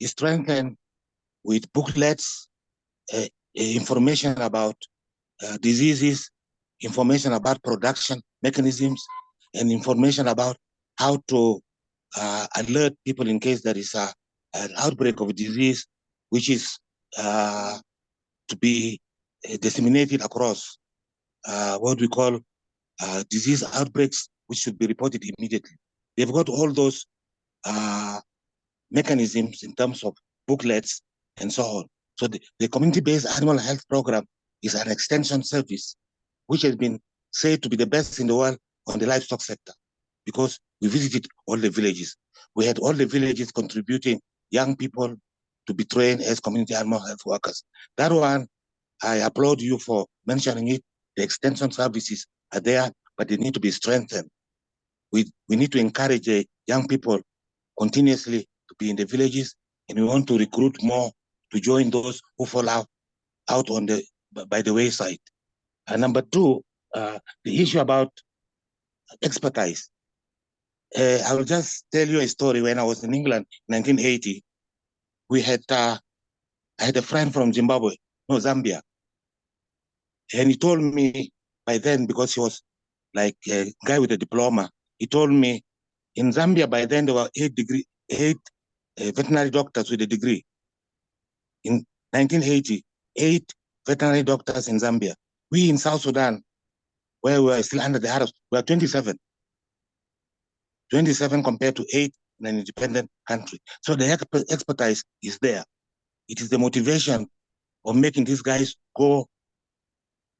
strengthened with booklets, information about diseases, information about production mechanisms, and information about how to alert people in case there is an outbreak of a disease, which is to be disseminated across what we call disease outbreaks, which should be reported immediately. They've got all those mechanisms in terms of booklets and so on. So the community-based animal health program is an extension service which has been said to be the best in the world on the livestock sector, because we visited all the villages. We had all the villages contributing young people to be trained as community animal health workers. That one, I applaud you for mentioning it. The extension services are there, but they need to be strengthened. We need to encourage the young people continuously to be in the villages, and we want to recruit more to join those who fall out on by the wayside. And number two, the issue about expertise. I will just tell you a story. When I was in England in 1980, I had a friend from Zambia. And he told me by then, because he was like a guy with a diploma, he told me in Zambia by then there were eight veterinary doctors with a degree. In 1980, 8 veterinary doctors in Zambia. We in South Sudan, where we were still under the Arabs, we are 27. 27 compared to 8 in an independent country. So the expertise is there. It is the motivation of making these guys go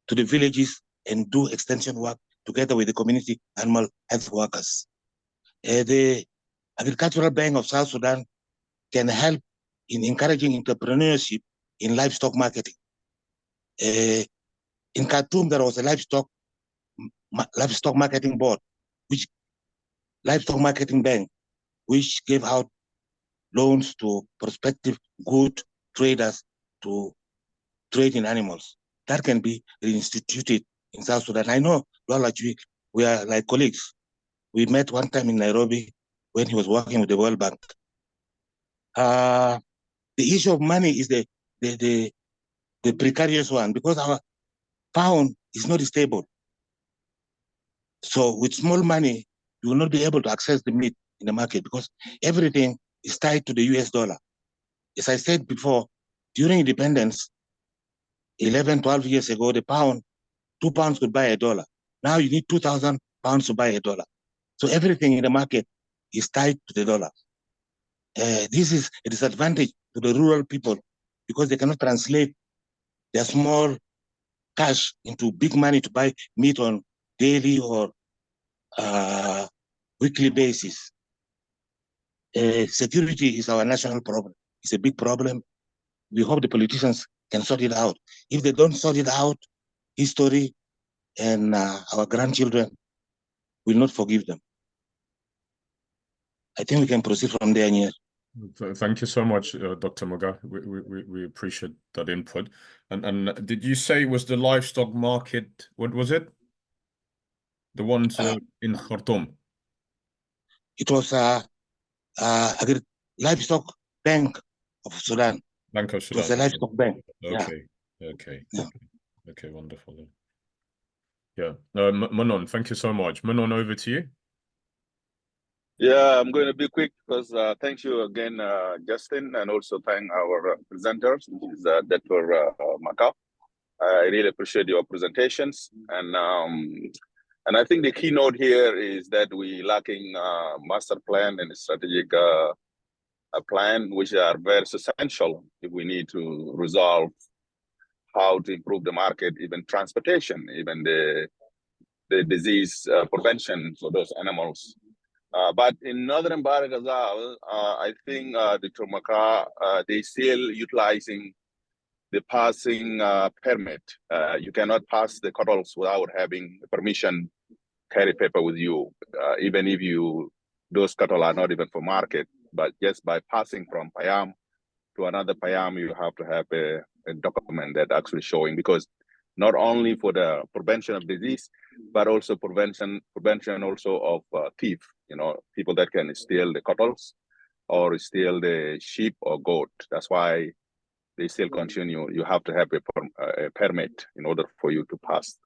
to the villages and do extension work together with the community animal health workers. The Agricultural Bank of South Sudan can help in encouraging entrepreneurship in livestock marketing. In Khartoum, there was a livestock marketing board, livestock marketing bank, which gave out loans to prospective good traders to trade in animals. That can be reinstituted in South Sudan. I know, we are like colleagues. We met one time in Nairobi when he was working with the World Bank. The issue of money is the precarious one, because our pound is not stable. So with small money, you will not be able to access the meat in the market, because everything is tied to the US dollar. As I said before, during independence, 11, 12 years ago, the pound, 2 pounds could buy $1. Now you need 2,000 pounds to buy $1. So everything in the market is tied to the dollar. This is a disadvantage to the rural people, because they cannot translate their small cash into big money to buy meat on daily or weekly basis. Security is our national problem. It's a big problem. We hope the politicians can sort it out. If they don't sort it out, history and our grandchildren will not forgive them. I think we can proceed from there, Nyieer. Thank you so much, Dr. Mogga. We appreciate that input. And did you say it was the livestock market? What was it? The ones in Khartoum? It was livestock bank of Sudan. Bank of Sudan. It was a livestock bank. Okay. Yeah. Okay. Yeah. Okay. Wonderful. Yeah. Manon, thank you so much. Manon, over to you. Yeah, I'm going to be quick because thank you again, Justin, and also thank our presenters, which is Dr. Makau. I really appreciate your presentations, and I think the keynote here is that we lacking master plan and strategic a plan, which are very essential if we need to resolve how to improve the market, even transportation, even the disease prevention for those animals. But in Northern Bahr el Ghazal, I think Dr. Makau, they still utilizing the passing permit. You cannot pass the cattle without having permission, carry paper with you, even if those cattle are not even for market, but just by passing from Payam to another Payam, you have to have a document that actually showing, because not only for the prevention of disease, but also prevention also of thief, people that can steal the cattle or steal the sheep or goat. That's why they still continue. You have to have a permit in order for you to pass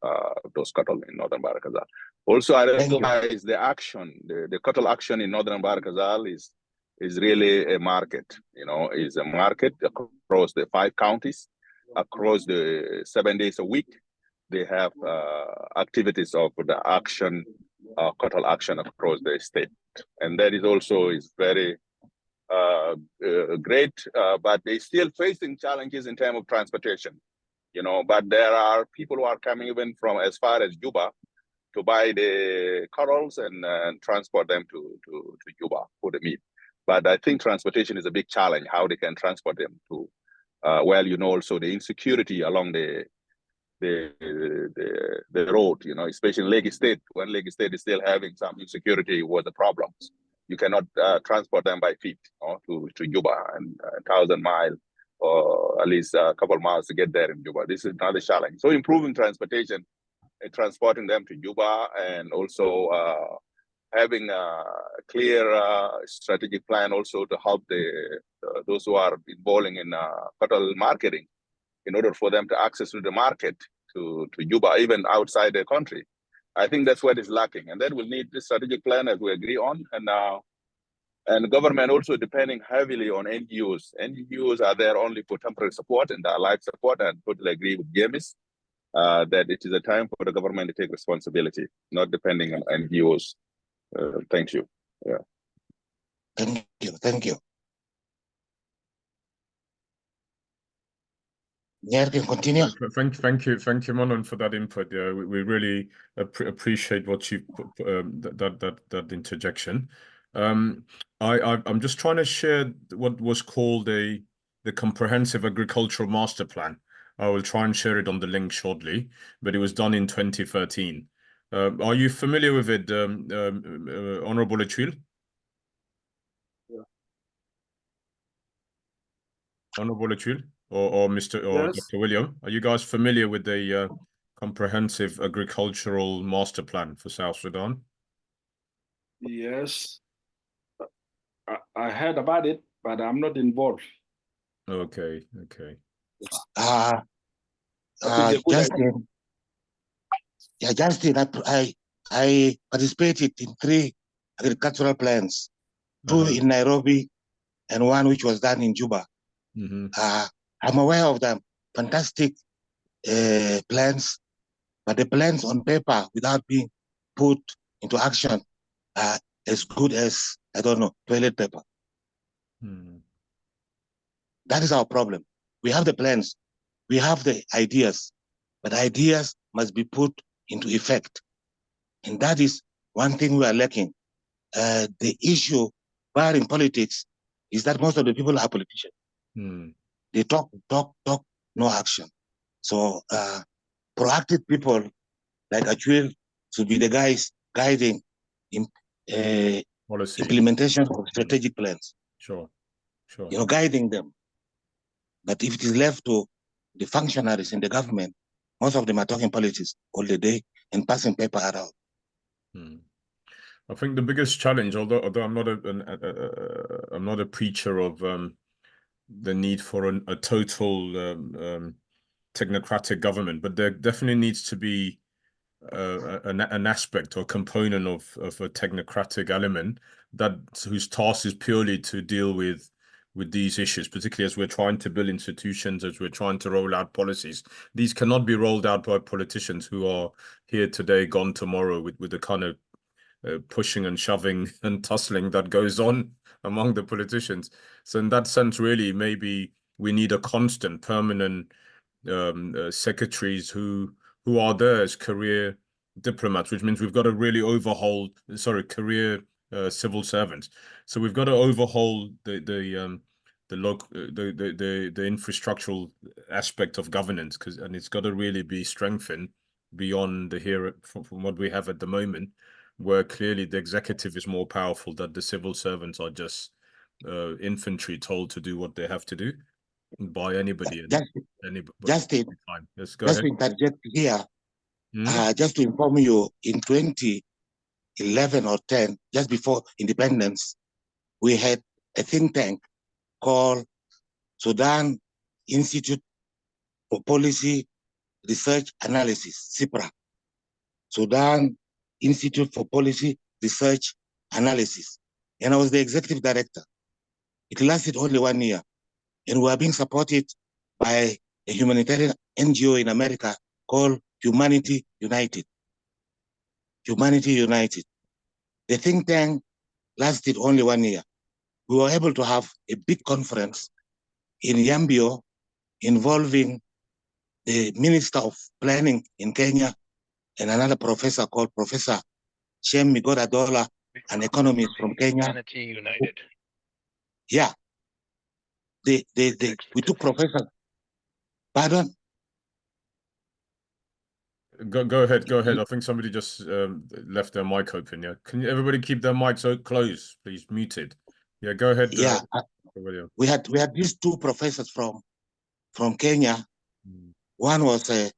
those cattle in Northern Bahr el Ghazal. Also, I realize the action, the cattle action in Northern Bahr el Ghazal is really a market, is a market across the 5 counties, across the 7 days a week. They have activities of the action, cattle action across the state. And that is also very great, but they still facing challenges in terms of transportation, but there are people who are coming even from as far as Juba to buy the cattle and transport them to Juba for the meat. But I think transportation is a big challenge, how they can transport them to, also the insecurity along the road, especially in Lake State, when Lake State is still having some insecurity with the problems. You cannot transport them by feet to Juba, and 1,000 miles or at least a couple of miles to get there in Juba. This is another challenge. So improving transportation and transporting them to Juba, and also having a clear strategic plan also to help those who are involved in cattle marketing, in order for them to access to the market to Juba, even outside the country. I think that's what is lacking, and then we'll need the strategic plan as we agree on. And government also depending heavily on NGOs. NGOs are there only for temporary support and life support, and totally agree with James that it is a time for the government to take responsibility, not depending on NGOs. Thank you. Yeah. Thank you. Yeah, can continue. Thank you, Manon, for that input. Yeah, we really appreciate what you put, that interjection. I'm just trying to share what was called the Comprehensive Agricultural Master Plan. I will try and share it on the link shortly, but it was done in 2013. Are you familiar with it, Honorable Acuil? Yeah. Honorable Acuil? Or Mr. or Yes. Dr. William, are you guys familiar with the Comprehensive Agricultural Master Plan for South Sudan? Yes, I heard about it, but I'm not involved. Okay. Justin, I participated in 3 agricultural plans, 2 in Nairobi and 1 which was done in Juba. I'm aware of them. Fantastic plans, but the plans on paper without being put into action are as good as, I don't know, toilet paper. That is our problem. We have the plans, we have the ideas, but ideas must be put into effect. And that is one thing we are lacking. The issue, barring politics, is that most of the people are politicians. They talk, no action. So proactive people like Acuil should be the guys guiding in implementation of strategic plans. Sure. Guiding them. But if it is left to the functionaries in the government, most of them are talking politics all the day and passing paper around. I think the biggest challenge, although I'm not a preacher of the need for a total technocratic government, but there definitely needs to be an aspect or component of a technocratic element whose task is purely to deal with these issues, particularly as we're trying to build institutions, as we're trying to roll out policies. These cannot be rolled out by politicians who are here today, gone tomorrow, with the kind of pushing and shoving and tussling that goes on among the politicians. So in that sense, really, maybe we need a constant, permanent secretaries who are there as career diplomats, which means we've got to really overhaul, career civil servants. So we've got to overhaul the infrastructural aspect of governance, and it's got to really be strengthened beyond from what we have at the moment, where clearly the executive is more powerful, that the civil servants are just infantry told to do what they have to do by anybody. Just to interject here, just to inform you, in 2011 or 10, just before independence, we had a think tank called Sudan Institute for Policy Research Analysis, SIPRA. Sudan Institute for Policy Research Analysis. And I was the executive director. It lasted only 1 year. And we are being supported by a humanitarian NGO in America called Humanity United. Humanity United. The think tank lasted only 1 year. We were able to have a big conference in Yambio involving the Minister of Planning in Kenya and another professor called Professor Shem Migodadola, an economist from Kenya. Humanity United. Yeah. We took professors. Pardon? Go ahead. I think somebody just left their mic open. Yeah, can everybody keep their mics closed, please? Muted. Yeah, go ahead. Yeah, we had these two professors from Kenya. One was a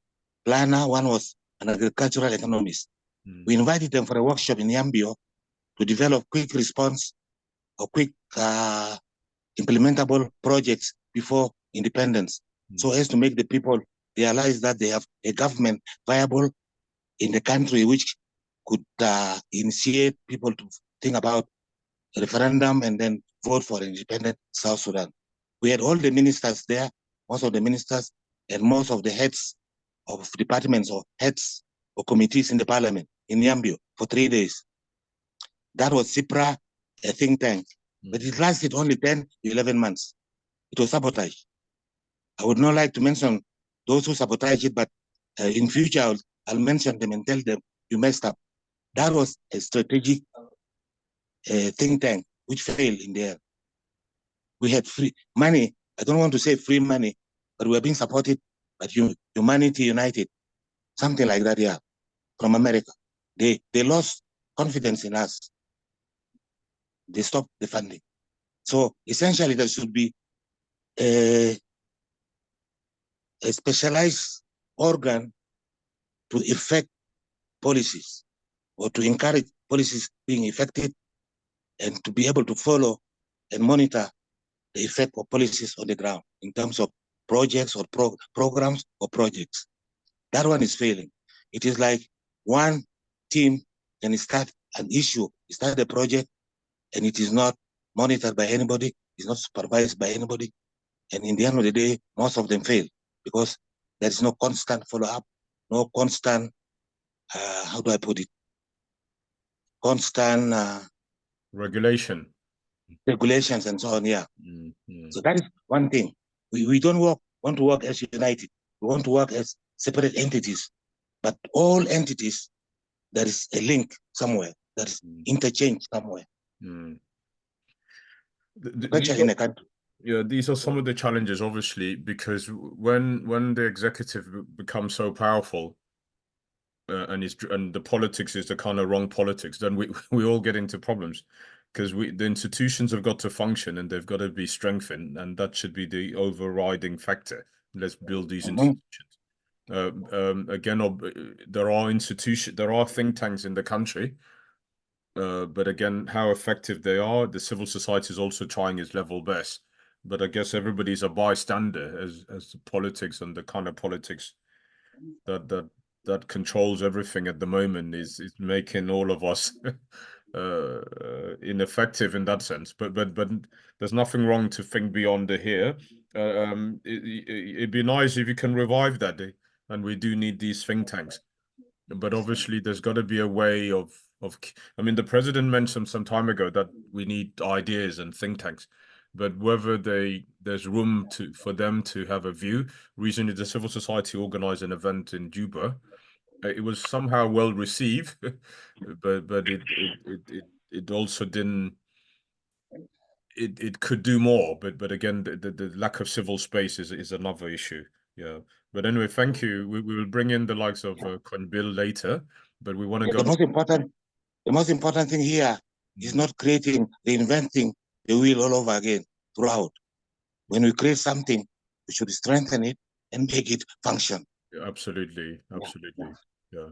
planner, one was an agricultural economist. We invited them for a workshop in Yambio to develop quick response or quick implementable projects before independence, so as to make the people realize that they have a government viable in the country which could initiate people to think about a referendum and then vote for independent South Sudan. We had all the ministers there, most of the ministers and most of the heads of departments or heads or committees in the parliament in Yambio for 3 days. That was CIPRA, a think tank, but it lasted only 10 to 11 months. It was sabotage. I would not like to mention those who sabotage it, but in future I'll mention them and tell them you messed up. That was a strategic think tank which failed in there. We had free money. I don't want to say free money, but we are being supported by Humanity United, something like that, yeah, from America. They lost confidence in us. They stopped the funding. So essentially there should be a specialized organ to effect policies or to encourage policies being effective and to be able to follow and monitor the effect of policies on the ground in terms of projects or programs or projects. That one is failing. It is like one team can start an issue, start a project, and it is not monitored by anybody, it's not supervised by anybody. And in the end of the day, most of them fail because there is no constant follow-up, no constant, how do I put it? Constant regulations and so on, yeah. So that is one thing. We don't want to work as united. We want to work as separate entities, but all entities, there is a link somewhere, there is interchange somewhere. These In a country. Yeah, these are some of the challenges, obviously, because when the executive becomes so powerful, and the politics is the kind of wrong politics, then we all get into problems, because the institutions have got to function and they've got to be strengthened, and that should be the overriding factor. Let's build these institutions. Again, there are think tanks in the country, but again, how effective they are, the civil society is also trying its level best. But I guess everybody's a bystander as the politics and the kind of politics that controls everything at the moment is making all of us ineffective in that sense. But there's nothing wrong to think beyond the here. It'd be nice if you can revive that, and we do need these think tanks. But obviously, there's got to be a way of. I mean, the president mentioned some time ago that we need ideas and think tanks, but whether there's room for them to have a view. Recently, the civil society organized an event in Juba. It was somehow well received, but it also didn't. It could do more, but again, the lack of civil space is another issue. Yeah. But anyway, thank you. We will bring in the likes of Bill later, but we want to go. The most important thing here is not reinventing the wheel all over again throughout. When we create something, we should strengthen it and make it function. Yeah, absolutely. Yeah.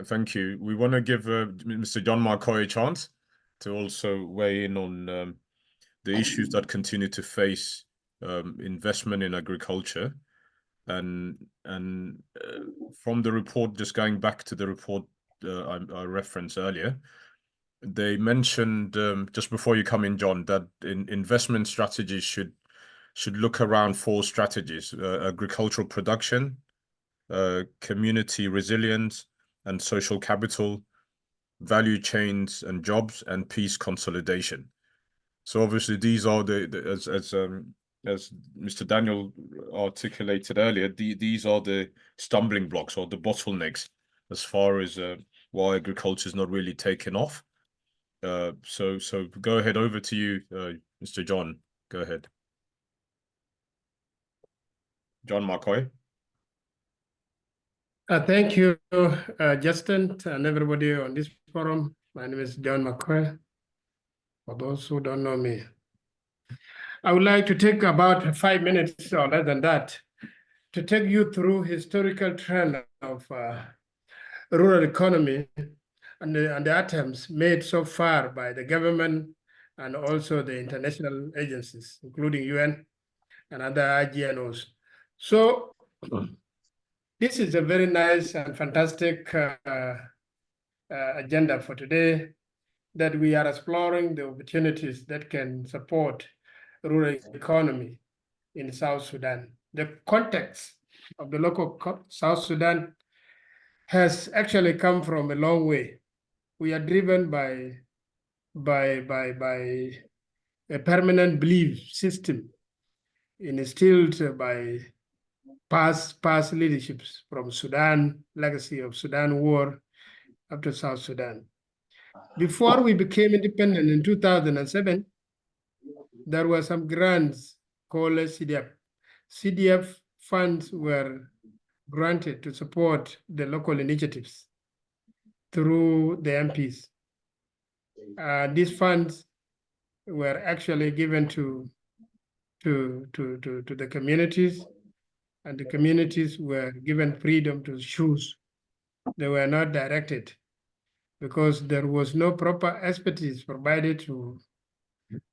Thank you. We want to give Mr. JohnMark a chance to also weigh in on the issues that continue to face investment in agriculture. And from the report, just going back to the report I referenced earlier, they mentioned just before you come in, John, that investment strategies should look around 4 strategies: agricultural production, community resilience and social capital, value chains and jobs, and peace consolidation. So obviously these are as Mr. Daniel articulated earlier, these are the stumbling blocks or the bottlenecks as far as why agriculture is not really taken off. So go ahead, over to you, Mr. John. Go ahead. John Makoi. Thank you, Justin, and everybody on this forum. My name is John Makoi. For those who don't know me, I would like to take about 5 minutes or less than that to take you through historical trend of rural economy and the attempts made so far by the government and also the international agencies, including UN and other IGNOs. So this is a very nice and fantastic agenda for today, that we are exploring the opportunities that can support rural economy in South Sudan. The context of the local South Sudan has actually come from a long way. We are driven by a permanent belief system instilled by past leaderships from Sudan, legacy of Sudan war up to South Sudan. Before we became independent in 2007, there were some grants called CDF. CDF funds were granted to support the local initiatives through the MPs. These funds were actually given to the communities, and the communities were given freedom to choose. They were not directed, because there was no proper expertise provided to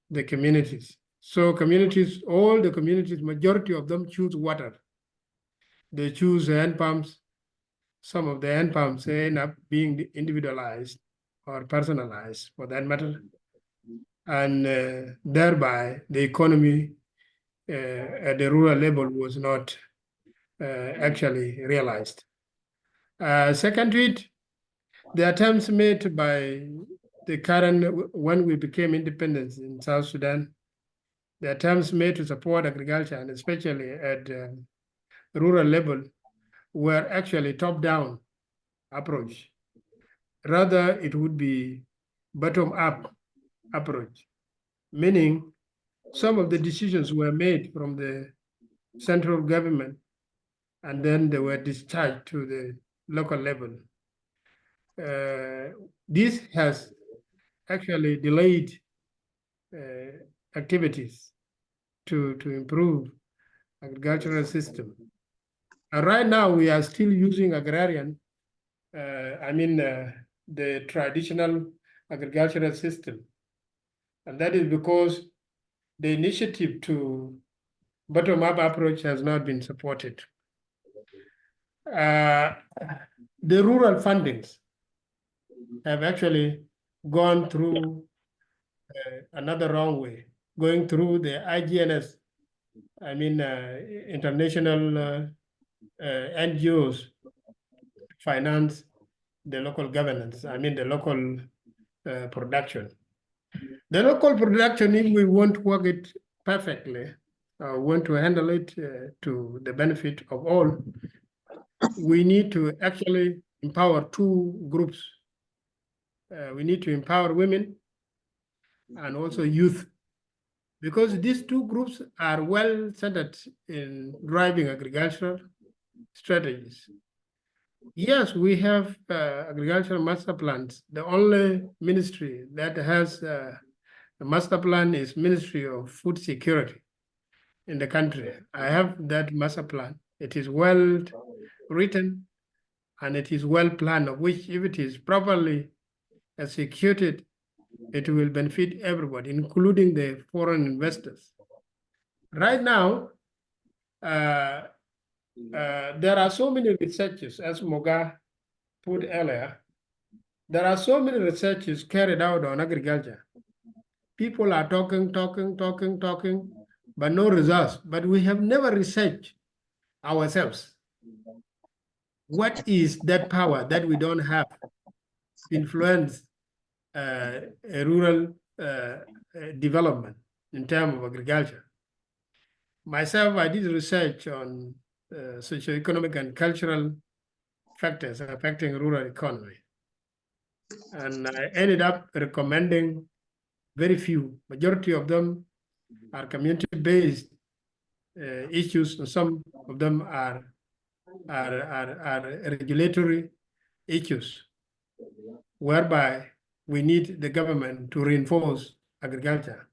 the communities. So communities, all the communities, majority of them choose water. They choose hand pumps. Some of the hand pumps end up being individualized or personalized for that matter. And thereby the economy at the rural level was not actually realized. Second to it, the attempts made by the current, when we became independent in South Sudan, the attempts made to support agriculture, and especially at rural level were actually top-down approach. Rather, it would be bottom-up approach, meaning some of the decisions were made from the central government and then they were discharged to the local level. This has actually delayed activities to improve agricultural system. And right now we are still using agrarian, the traditional agricultural system. And that is because the initiative to bottom-up approach has not been supported. The rural fundings have actually gone through another wrong way, going through the IGNS, international NGOs finance the local governance, the local production. The local production, if we want to work it perfectly, want to handle it to the benefit of all, we need to actually empower two groups. We need to empower women and also youth, because these two groups are well centered in driving agricultural strategies. Yes, we have agricultural master plans. The only ministry that has a master plan is Ministry of Food Security in the country. I have that master plan. It is well written and it is well planned, of which if it is properly executed, it will benefit everybody, including the foreign investors. Right now, there are so many researches, as Mogga put earlier, there are so many researches carried out on agriculture. People are talking, but no results. But we have never researched ourselves. What is that power that we don't have to influence a rural development in terms of agriculture? Myself, I did research on socioeconomic and cultural factors affecting rural economy. And I ended up recommending very few. Majority of them are community-based issues, and some of them are regulatory issues, whereby we need the government to reinforce agriculture.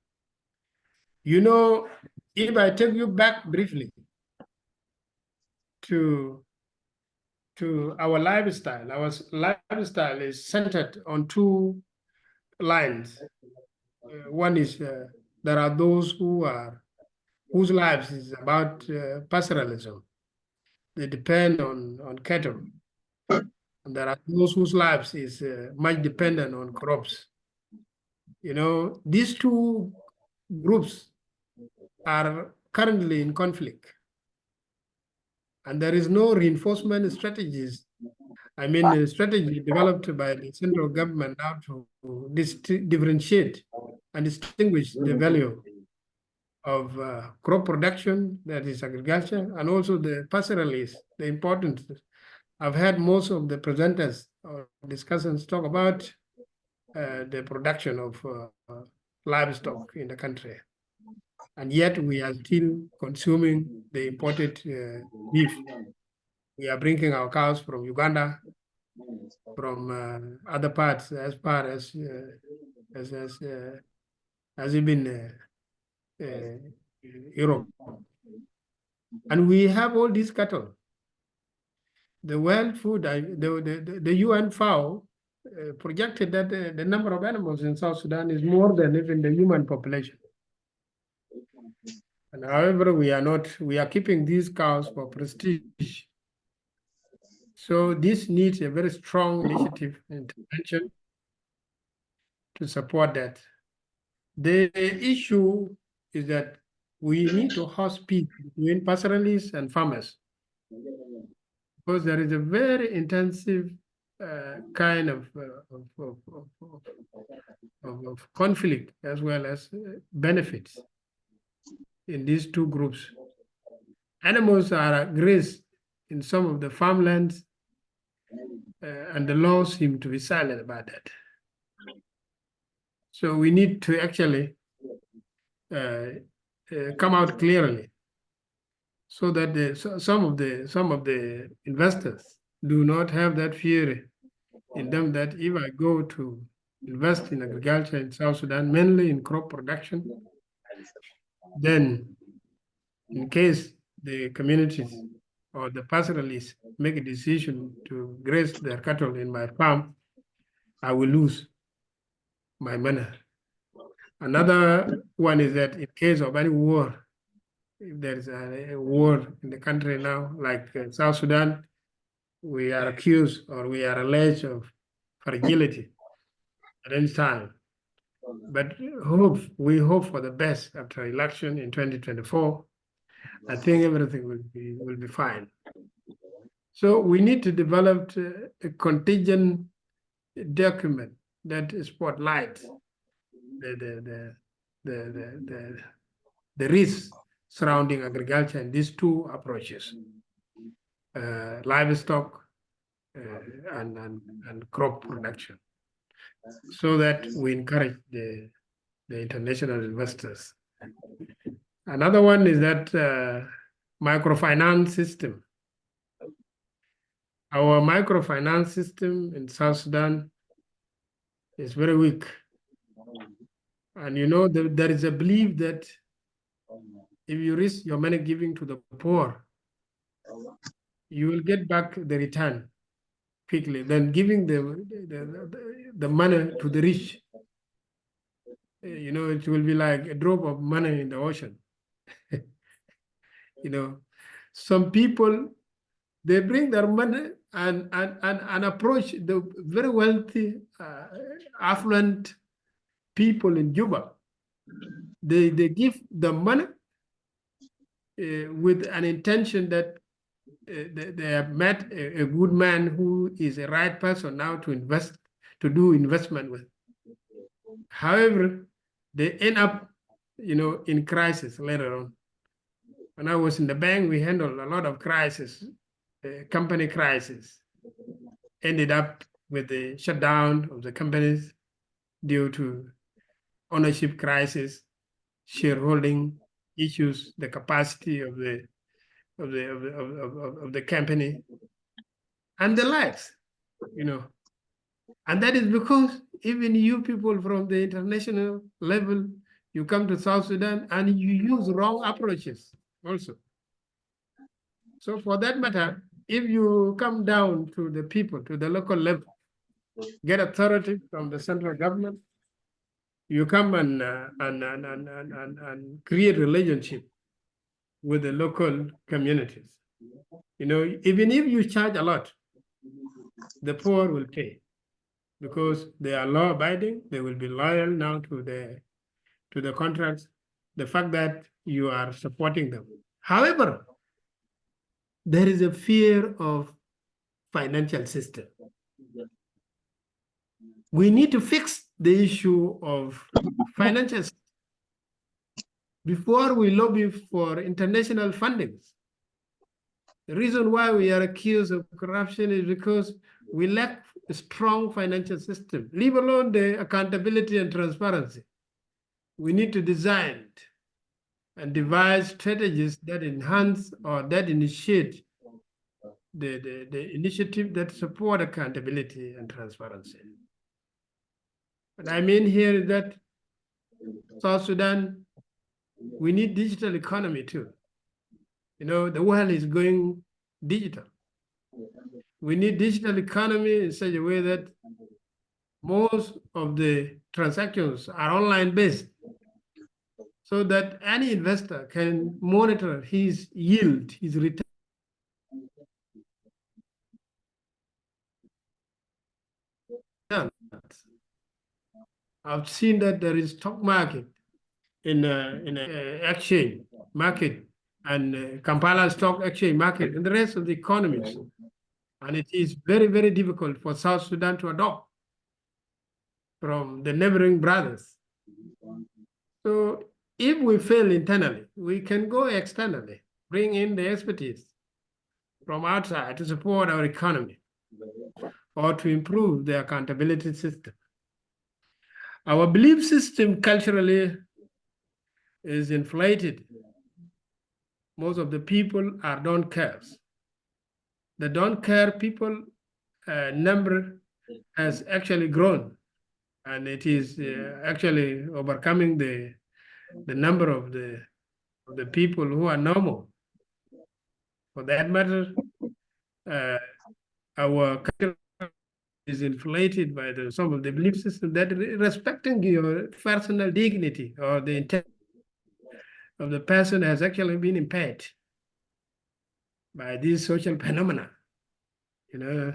You know, if I take you back briefly to our lifestyle is centered on two lines. One is there are those whose lives is about pastoralism. They depend on cattle. And there are those whose lives is much dependent on crops. You know, these two groups are currently in conflict. And there is no reinforcement strategies. The strategy developed by the central government now to differentiate and distinguish the value of crop production, that is agriculture, and also the pastoralists, the importance. I've heard most of the presenters or discussants talk about the production of livestock in the country. And yet we are still consuming the imported beef. We are bringing our cows from Uganda, from other parts, as far as even Europe. And we have all these cattle. The World Food, the UN FAO projected that the number of animals in South Sudan is more than even the human population. And however, we are keeping these cows for prestige. So this needs a very strong initiative and intervention to support that. The issue is that we need to host peace between pastoralists and farmers, because there is a very intensive kind of conflict as well as benefits in these two groups. Animals are grazed in some of the farmlands, and the laws seem to be silent about that. So we need to actually come out clearly, so that some of the investors do not have that fear in them that if I go to invest in agriculture in South Sudan, mainly in crop production, then in case the communities or the pastoralists make a decision to graze their cattle in my farm, I will lose my money. Another one is that in case of any war, if there is a war in the country now, like South Sudan, we are accused or we are alleged of fragility at any time. But we hope for the best after election in 2024. I think everything will be fine. So we need to develop a contingent document that spotlights the risks surrounding agriculture and these two approaches, livestock and crop production, so that we encourage the international investors. Another one is that microfinance system. Our microfinance system in South Sudan is very weak. And you know, there is a belief that if you risk your money giving to the poor, you will get back the return quickly. Then giving the money to the rich, you know, it will be like a drop of money in the ocean. You know, some people, they bring their money and approach the very wealthy, affluent people in Juba. They give the money with an intention that they have met a good man who is a right person now to do investment with. However, they end up, you know, in crisis later on. When I was in the bank, we handled a lot of crisis, company crisis. Ended up with the shutdown of the companies due to ownership crisis, shareholding issues, the capacity of the company, and the likes, you know. And that is because even you people from the international level, you come to South Sudan and you use wrong approaches also. So for that matter, if you come down to the people, to the local level, get authority from the central government, you come and create relationship with the local communities. You know, even if you charge a lot, the poor will pay because they are law abiding. They will be loyal now to the contracts. The fact that you are supporting them. However, there is a fear of financial system. We need to fix the issue of financial system before we lobby for international fundings. The reason why we are accused of corruption is because we lack a strong financial system, leave alone the accountability and transparency. We need to design and devise strategies that enhance or that initiate the initiative that support accountability and transparency. What I mean here is that South Sudan, we need digital economy too. You know, the world is going digital. We need digital economy in such a way that most of the transactions are online based, so that any investor can monitor his yield, his return. I've seen that there is stock market in exchange market and Kampala Stock Exchange market and the rest of the economies. And it is very, very difficult for South Sudan to adopt from the neighboring brothers. So if we fail internally, we can go externally. bring in the expertise from outside to support our economy or to improve the accountability system. Our belief system culturally is inflated. Most of the people are don't cares. The don't care people number has actually grown, and it is actually overcoming the number of the people who are normal. For that matter, our culture is inflated by some of the belief system that respecting your personal dignity or the intent of the person has actually been impaired by these social phenomena. You know,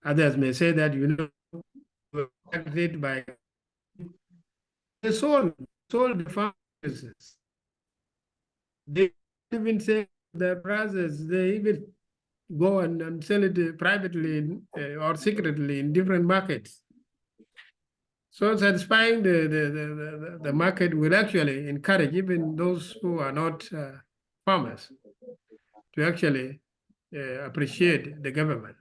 others may say that, you know, affected by the soul the pharmacists. They even say their brothers, they even go and sell it privately or secretly in different markets. So satisfying the market will actually encourage even those who are not farmers to actually appreciate the government.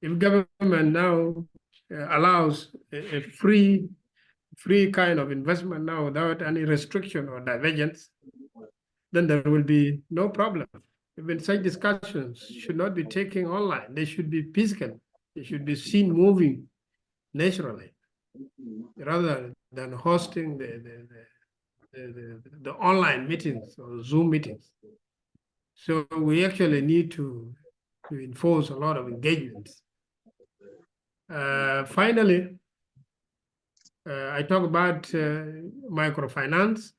If government now allows a free kind of investment now without any restriction or divergence, then there will be no problem. Even such discussions should not be taken online. They should be physical. They should be seen moving naturally, rather than hosting the online meetings or Zoom meetings. So we actually need to enforce a lot of engagements. Finally, I talk about microfinance.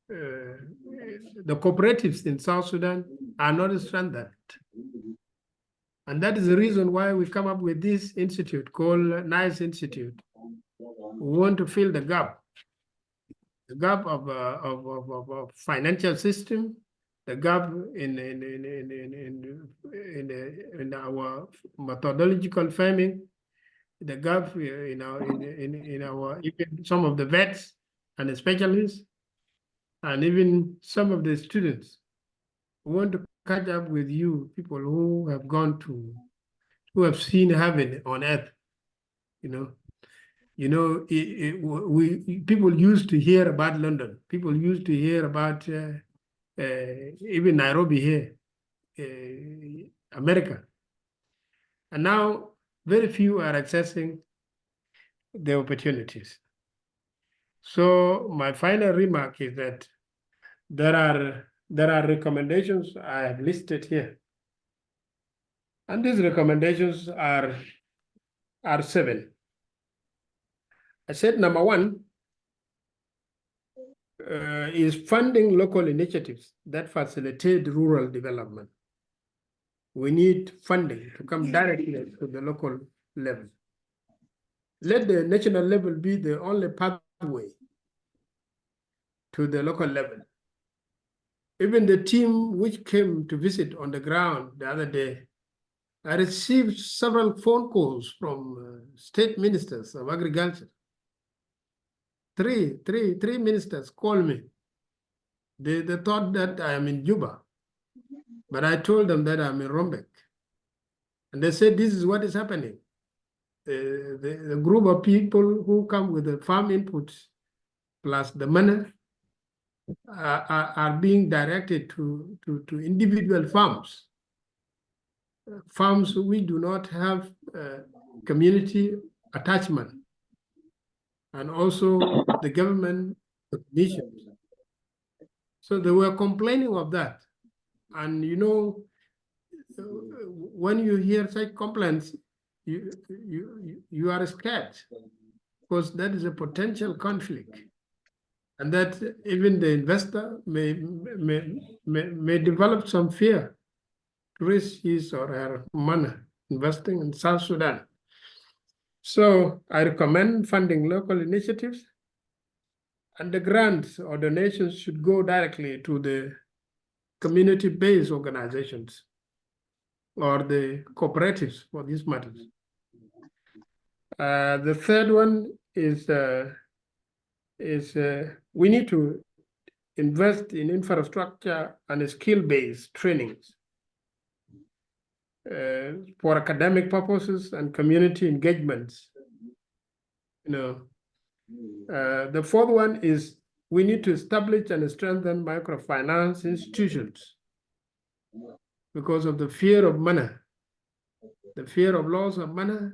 The cooperatives in South Sudan are not strengthened. And that is the reason why we come up with this institute called NICE Institute. We want to fill the gap of financial system, the gap in our methodological farming, the gap in our even some of the vets and the specialists, and even some of the students. We want to catch up with you, people who have gone to, who have seen heaven on earth. People used to hear about London. People used to hear about even Nairobi here, America. And now very few are accessing the opportunities. So my final remark is that there are recommendations I have listed here. And these recommendations are 7. I said number 1 is funding local initiatives that facilitate rural development. We need funding to come directly to the local level. Let the national level be the only pathway to the local level. Even the team which came to visit on the ground the other day, I received several phone calls from state ministers of agriculture. Three ministers called me. They thought that I am in Juba, but I told them that I'm in Rumbek. And they said, this is what is happening. The group of people who come with the farm inputs plus the money are being directed to individual farms. Farms we do not have community attachment, and also the government recognition. So they were complaining of that. And you know, when you hear such complaints, you are scared, because that is a potential conflict, and that even the investor may develop some fear to risk his or her money investing in South Sudan. So I recommend funding local initiatives, and the grants or donations should go directly to the community-based organizations or the cooperatives for these matters. The third one is we need to invest in infrastructure and skill-based trainings for academic purposes and community engagements. The fourth one is we need to establish and strengthen microfinance institutions because of the fear of money, the fear of loss of money.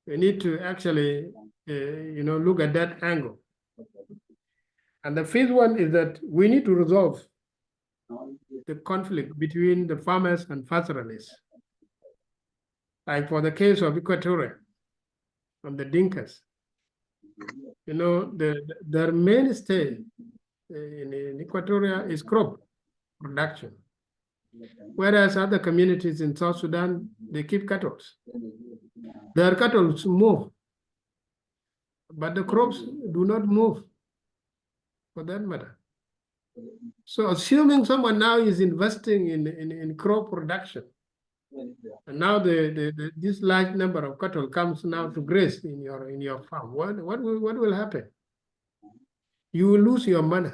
We need to actually, look at that angle. And the fifth one is that we need to resolve the conflict between the farmers and pastoralists. Like for the case of Equatoria and the Dinkas, their mainstay in Equatoria is crop production. Whereas other communities in South Sudan, they keep cattle. Their cattle move, but the crops do not move for that matter. So assuming someone now is investing in crop production, and now this large number of cattle comes now to graze in your farm, what will happen? You will lose your money.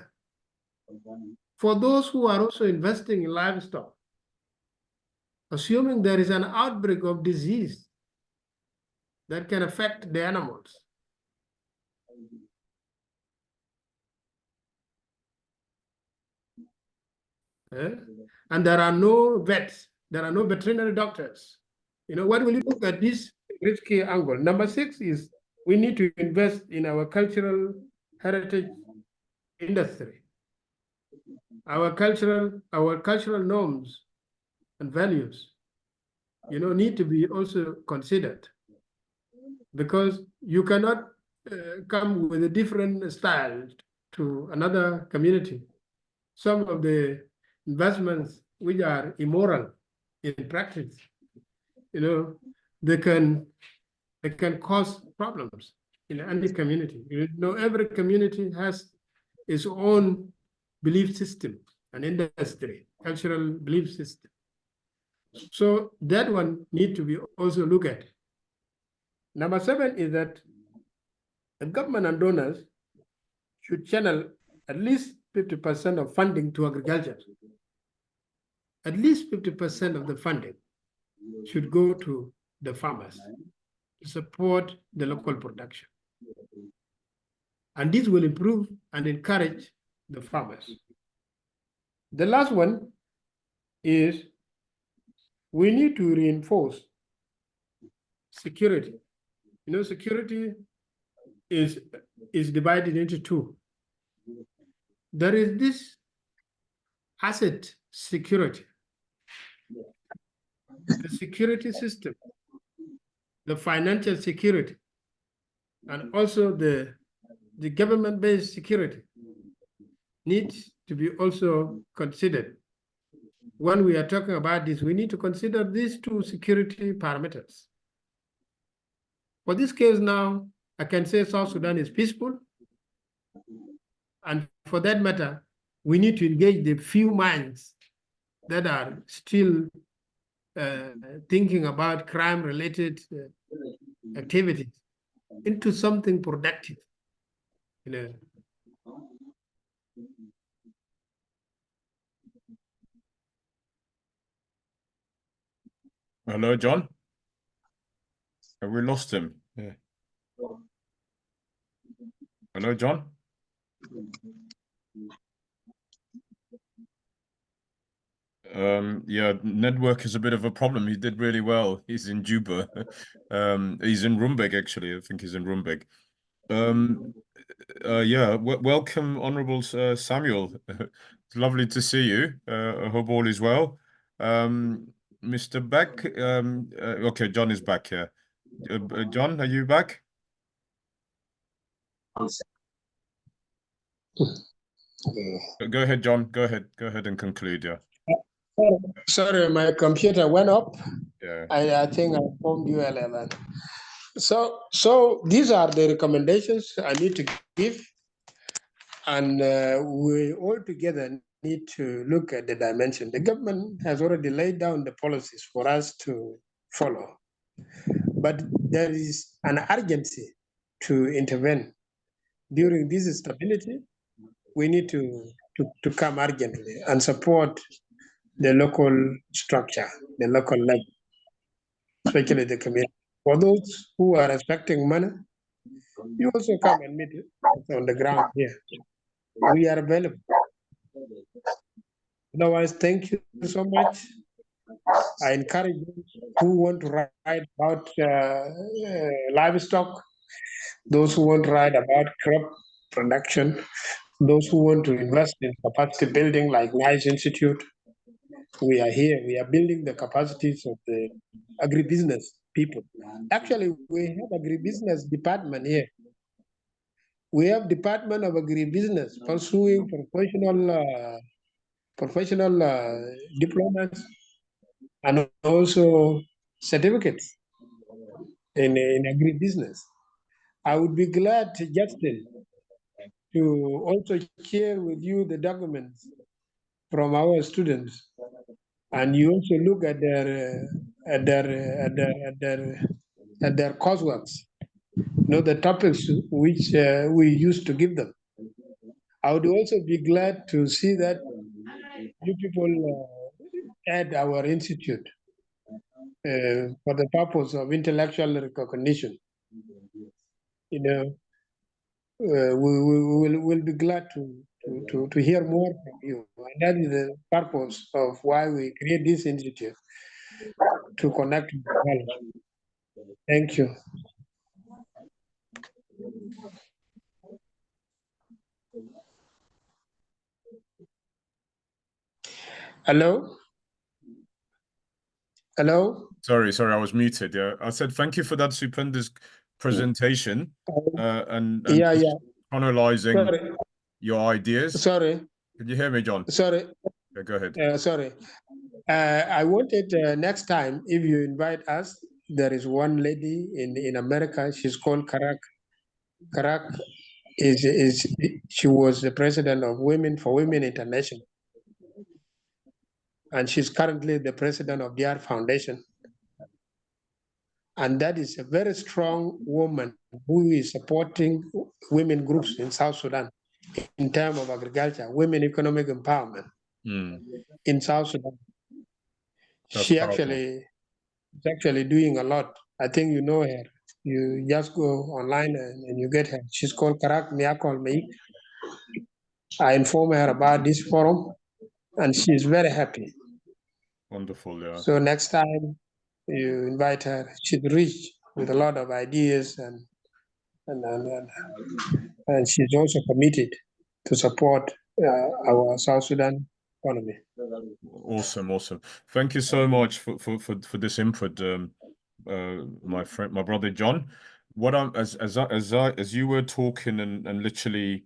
For those who are also investing in livestock, assuming there is an outbreak of disease that can affect the animals, and there are no vets, there are no veterinary doctors. What will you look at this risky angle? Number 6 is we need to invest in our cultural heritage industry. Our cultural norms and values, need to be also considered, because you cannot come with a different style to another community. Some of the investments which are immoral in practice, they can cause problems in any community. Every community has its own belief system, an industry, cultural belief system. So that one need to be also looked at. Number 7 is that the government and donors should channel at least 50% of funding to agriculture. At least 50% of the funding should go to the farmers to support the local production. And this will improve and encourage the farmers. The last one is we need to reinforce security. Security is divided into 2. There is this asset security, the security system, the financial security, and also the government-based security needs to be also considered. When we are talking about this, we need to consider these 2 security parameters. For this case now, I can say South Sudan is peaceful. And for that matter, we need to engage the few minds that are still thinking about crime-related activities into something productive. Hello, John. Have we lost him? Yeah. Hello, John. Yeah, network is a bit of a problem. He did really well. He's in Juba. He's in Rumbek, actually. I think he's in Rumbek. Yeah, welcome, Honorable Samuel. It's lovely to see you. I hope all is well. Mr. Beck, okay, John is back here. John, are you back? Go ahead, John. Go ahead and conclude. Yeah. Sorry, my computer went up. Yeah. I think I informed you earlier. So these are the recommendations I need to give, and we all together need to look at the dimension. The government has already laid down the policies for us to follow, but there is an urgency to intervene during this stability we need to come urgently and support the local structure, the local level, especially the community. For those who are expecting money, you also come and meet us on the ground here. We are available. Otherwise, thank you so much. I encourage those who want to write about livestock, those who want to write about crop production, those who want to invest in capacity building like NICE Institute. We are here. We are building the capacities of the agribusiness people. Actually, we have agribusiness department here. We have Department of Agribusiness pursuing professional diplomas and also certificates in agribusiness. I would be glad, Justin, to also share with you the documents from our students, and you also look at their courseworks. The topics which we used to give them. I would also be glad to see that you people at our institute for the purpose of intellectual recognition. We'll be glad to hear more from you. And that is the purpose of why we create this institute, to connect with knowledge. Thank you. Hello? Hello? Sorry, I was muted. Yeah, I said thank you for that stupendous presentation and analyzing your ideas. Sorry. Can you hear me, John? Sorry. Yeah, go ahead. Sorry. I wanted next time, if you invite us, there is one lady in America. She's called Gurak. Gurak she was the president of Women for Women International, and she's currently the president of Diar Foundation. And that is a very strong woman who is supporting women groups in South Sudan in terms of agriculture, women economic empowerment in South Sudan. She's actually doing a lot. I think you know her. You just go online and you get her. She's called Gurak Nyieer. I informed her about this forum, and she's very happy. Wonderful, yeah. So next time you invite her, she's rich with a lot of ideas, and she's also committed to support our South Sudan economy. Awesome. Thank you so much for this input, my brother John. What as you were talking and literally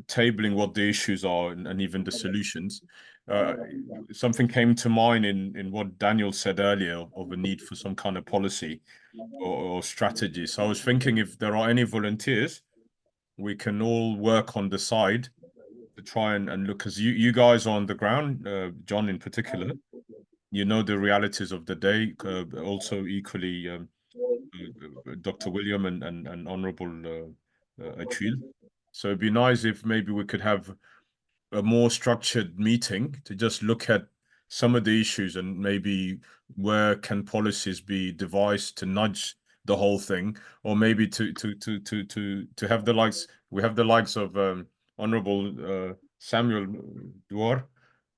tabling what the issues are and even the solutions, something came to mind in what Daniel said earlier of a need for some kind of policy or strategy. So I was thinking, if there are any volunteers, we can all work on the side to try and look, because you guys are on the ground, John in particular, you know the realities of the day, also equally Dr. William and Honorable Acuil. So it'd be nice if maybe we could have a more structured meeting to just look at some of the issues and maybe where can policies be devised to nudge the whole thing, or maybe to have the likes, we have the likes of Honorable Samuel Diar,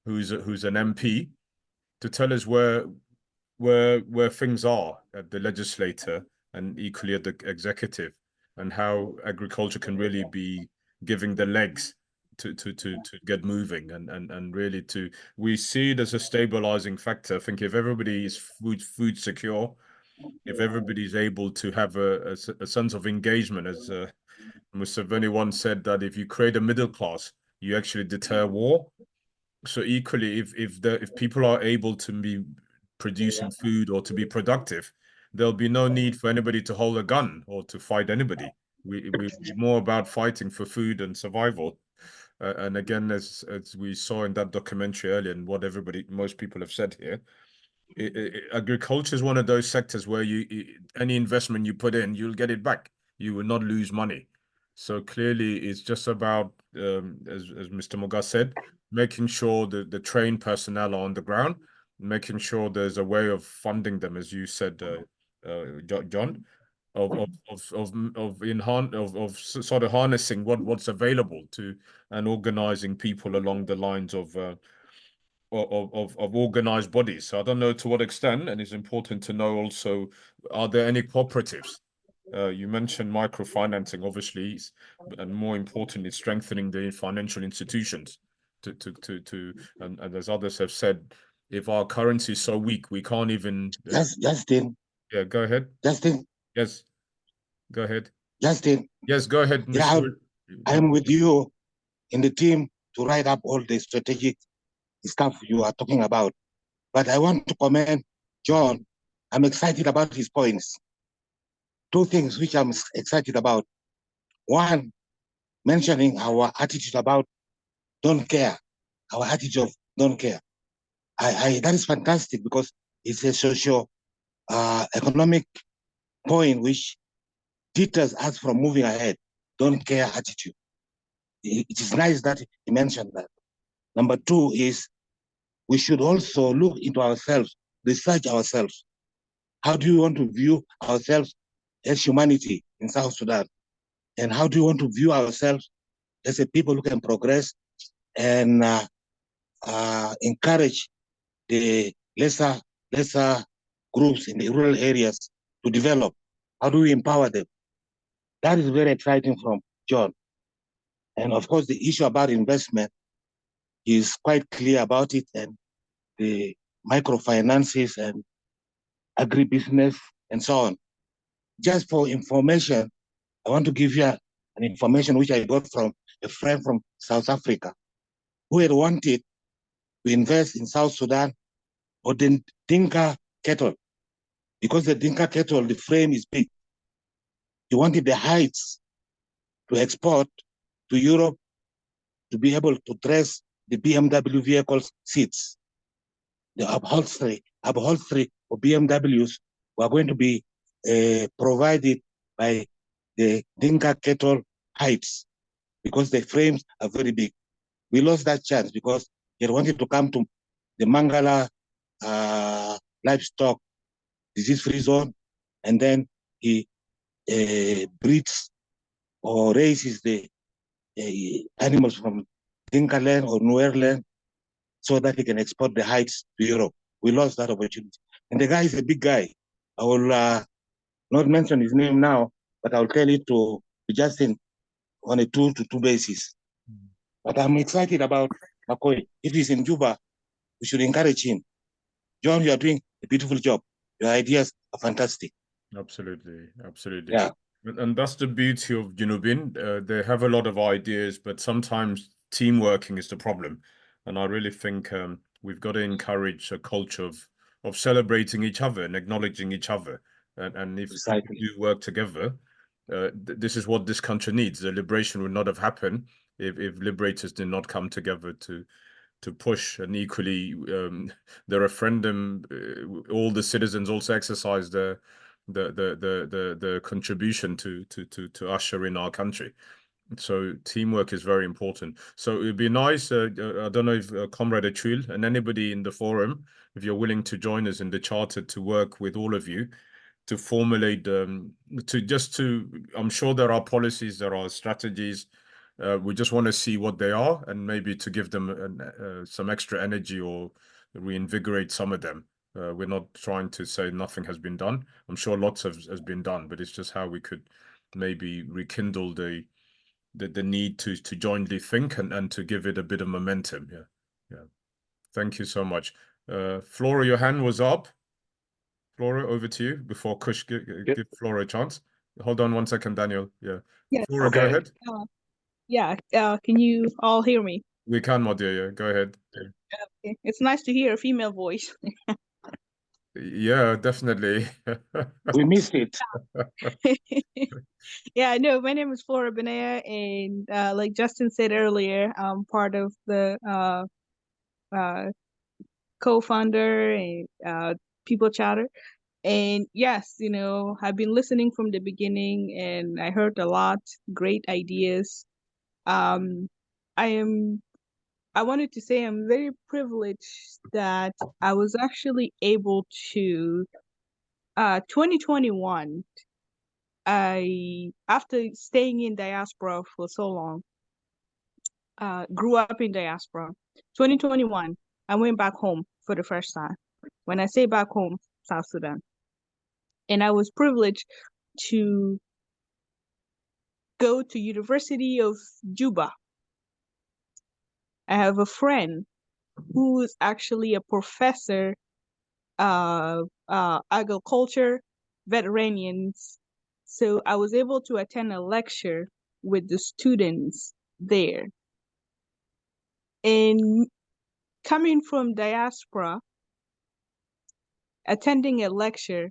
who's an MP, to tell us where things are at the legislature and equally at the executive, and how agriculture can really be giving the legs to get moving and really we see it as a stabilizing factor. I think if everybody is food secure, if everybody's able to have a sense of engagement, as Museveni once said, that if you create a middle class, you actually deter war. So equally, if people are able to be producing food or to be productive, there'll be no need for anybody to hold a gun or to fight anybody. We're more about fighting for food and survival. And again, as we saw in that documentary earlier, and what most people have said here, agriculture is one of those sectors where any investment you put in, you'll get it back. You will not lose money. So clearly, it's just about as Mr. Mogga said, making sure that the trained personnel are on the ground, making sure there's a way of funding them, as you said, John, of sort of harnessing what's available to and organizing people along the lines of organized bodies. So I don't know to what extent, and it's important to know also, are there any cooperatives? You mentioned microfinancing, obviously, and more importantly, strengthening the financial institutions and as others have said, if our currency is so weak, we can't even. Justin. Yeah, go ahead. Justin. Yes, go ahead. Justin. Yes, go ahead, Yeah, Mr. I'm with you in the team to write up all the strategic stuff you are talking about. But I want to comment, John, I'm excited about his points. Two things which I'm excited about. One, mentioning our attitude about don't care, our attitude of don't care. That is fantastic because it's a social economic point which deters us from moving ahead. Don't care attitude. It is nice that he mentioned that. Number two is we should also look into ourselves, research ourselves. How do you want to view ourselves as humanity in South Sudan? And how do you want to view ourselves as a people who can progress and encourage the lesser groups in the rural areas to develop? How do we empower them? That is very exciting from John. And of course, the issue about investment is quite clear about it, and the microfinances and agribusiness and so on. Just for information, I want to give you an information which I got from a friend from South Africa who had wanted to invest in South Sudan or the Dinka cattle. Because the Dinka cattle, the frame is big. He wanted the hides to export to Europe to be able to dress the BMW vehicles seats. The upholstery of BMWs were going to be provided by the Dinka cattle hides because the frames are very big. We lost that chance because he wanted to come to the Mangala livestock disease-free zone, and then he breeds or raises the animals from Dinka land or Nyieer land so that he can export the hides to Europe. We lost that opportunity. And the guy is a big guy. I will not mention his name now, but I'll tell it to Justin on a 2-to-2 basis. But I'm excited about Makoi. If he's in Juba, we should encourage him. John, you are doing a beautiful job. Your ideas are fantastic. Absolutely, absolutely. Yeah. And that's the beauty of Junubin. They have a lot of ideas, but sometimes team working is the problem. And I really think we've got to encourage a culture of celebrating each other and acknowledging each other. And if Exactly. we do work together, this is what this country needs. The liberation would not have happened if liberators did not come together to push. And equally, the referendum, all the citizens also exercised the contribution to usher in our country. So teamwork is very important. So it'd be nice. I don't know if Comrade Acuil and anybody in the forum, if you're willing to join us in the charter to work with all of you to formulate I'm sure there are policies, there are strategies. We just want to see what they are and maybe to give them some extra energy or reinvigorate some of them. We're not trying to say nothing has been done. I'm sure lots has been done, but it's just how we could maybe rekindle the need to jointly think and to give it a bit of momentum. Yeah. Thank you so much. Flora, your hand was up. Flora, over to you before Kush give Flora a chance. Hold on one second, Daniel. Yeah. Yes. Flora, go ahead. Can you all hear me? We can, my dear. Yeah, go ahead. Okay. It's nice to hear a female voice. Yeah, definitely. We missed it. Yeah, no, my name is Flora Benea, and like Justin said earlier, I'm part of the co-founder and People Chatter. And yes, I've been listening from the beginning, and I heard a lot great ideas. I wanted to say I'm very privileged that I was actually able to 2021, after staying in diaspora for so long, grew up in diaspora. 2021, I went back home for the first time. When I say back home, South Sudan. And I was privileged to go to University of Juba. I have a friend who is actually a professor of agriculture, veterinarians. So I was able to attend a lecture with the students there. And coming from diaspora, attending a lecture,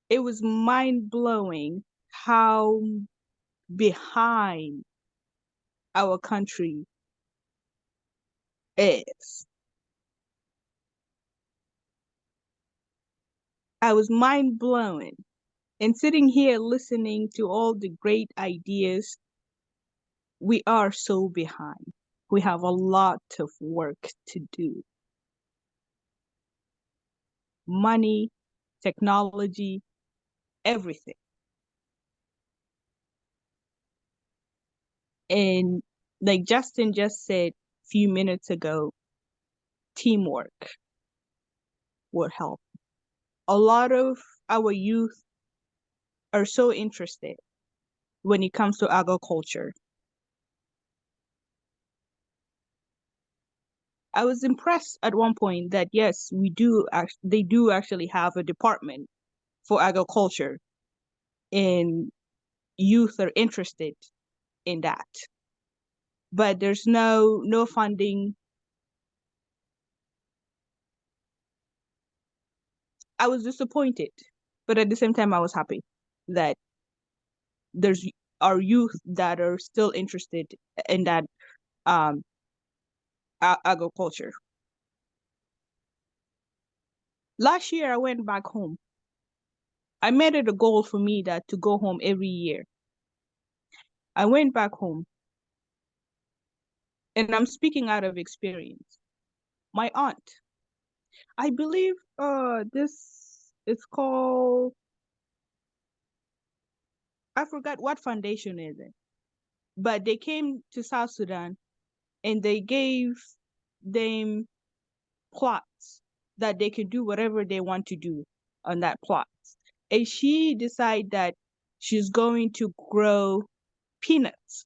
it was mind-blowing how behind our country is. I was mind-blown. And sitting here listening to all the great ideas, we are so behind. We have a lot of work to do. Money, technology, everything. And like Justin just said a few minutes ago, teamwork would help. A lot of our youth are so interested when it comes to agriculture. I was impressed at one point that yes, they do actually have a department for agriculture, and youth are interested in that. But there's no funding. I was disappointed, but at the same time I was happy that there's our youth that are still interested in that agriculture. Last year I went back home. I made it a goal for me that to go home every year. I went back home, and I'm speaking out of experience. My aunt, I believe this is called, I forgot what foundation is it, but they came to South Sudan and they gave them plots that they could do whatever they want to do on that plot. And she decided that she's going to grow peanuts.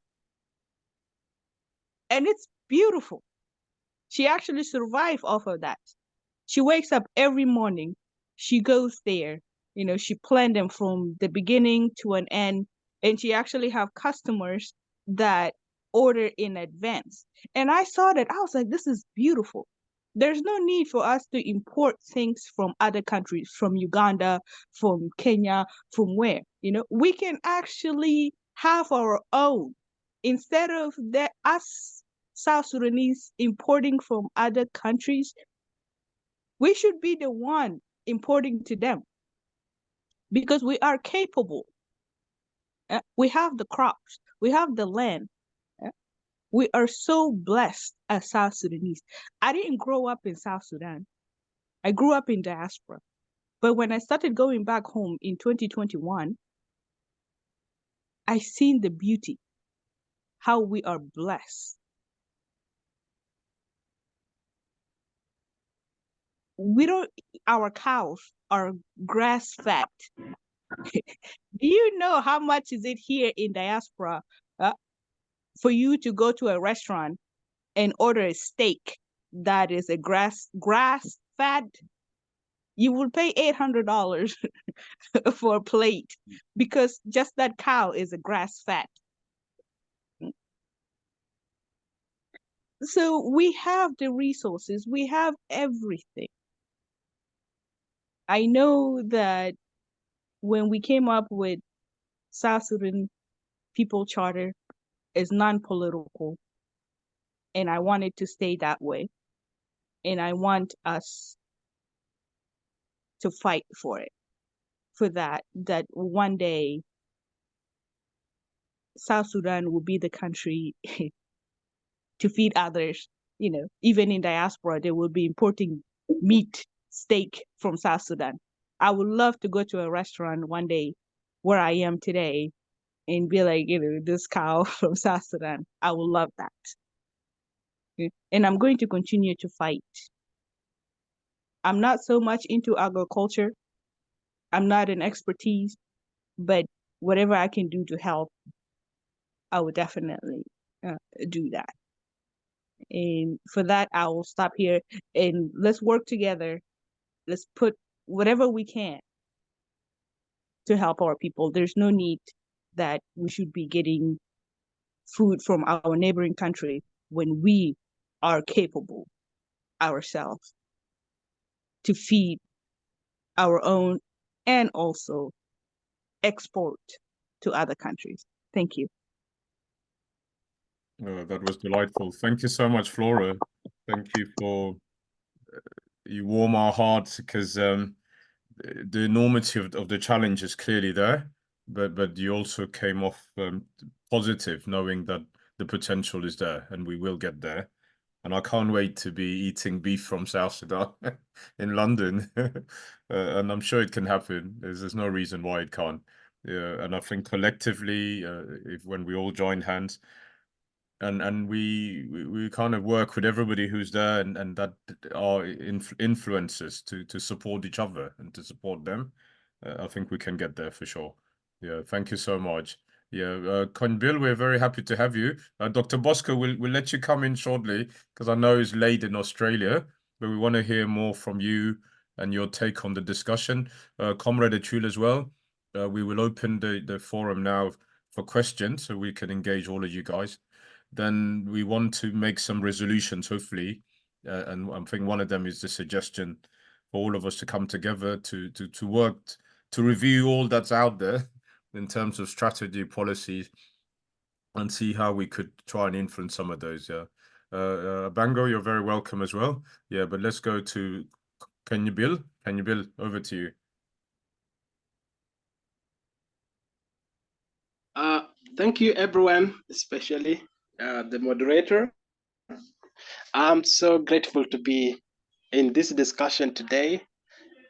And it's beautiful. She actually survived off of that. She wakes up every morning, she goes there, she planned them from the beginning to an end, and she actually have customers that order in advance. And I saw that, I was like, this is beautiful. There's no need for us to import things from other countries, from Uganda, from Kenya, from where, we can actually have our own, instead of that us South Sudanese importing from other countries. We should be the one importing to them because we are capable. We have the crops, we have the land. We are so blessed as South Sudanese. I didn't grow up in South Sudan. I grew up in diaspora. But when I started going back home in 2021, I seen the beauty, how we are blessed. Our cows are grass fed. Do you know how much is it here in diaspora for you to go to a restaurant and order a steak that is a grass fed? You will pay $800 for a plate because just that cow is a grass fed. So we have the resources, we have everything. I know that when we came up with South Sudan People Charter, is non-political, and I want it to stay that way. And I want us to fight for it, for that one day South Sudan will be the country to feed others. Even in diaspora, they will be importing meat, steak from South Sudan. I would love to go to a restaurant one day where I am today and be like, this cow from South Sudan. I would love that. And I'm going to continue to fight. I'm not so much into agriculture. I'm not an expertise, but whatever I can do to help, I would definitely do that. And for that, I will stop here and let's work together. Let's put whatever we can to help our people. There's no need that we should be getting food from our neighboring country when we are capable ourselves to feed our own and also export to other countries. Thank you. That was delightful. Thank you so much, Flora. Thank you for you warm our hearts, because the enormity of the challenge is clearly there, but you also came off positive, knowing that the potential is there and we will get there. And I can't wait to be eating beef from South Sudan in London. And I'm sure it can happen. There's no reason why it can't. Yeah, and I think collectively, when we all join hands, and we kind of work with everybody who's there and that are influencers to support each other and to support them, I think we can get there for sure. Yeah, thank you so much. Yeah, Bill, we're very happy to have you. Dr. Bosco, we'll let you come in shortly because I know it's late in Australia, but we want to hear more from you and your take on the discussion. Comrade Acuil as well. We will open the forum now for questions so we can engage all of you guys. Then we want to make some resolutions, hopefully, and I think one of them is the suggestion for all of us to come together to work to review all that's out there in terms of strategy, policies, and see how we could try and influence some of those. Yeah, Banggol, you're very welcome as well. Yeah, but let's go to Bill, over to you. Thank you, everyone, especially the moderator. I'm so grateful to be in this discussion today,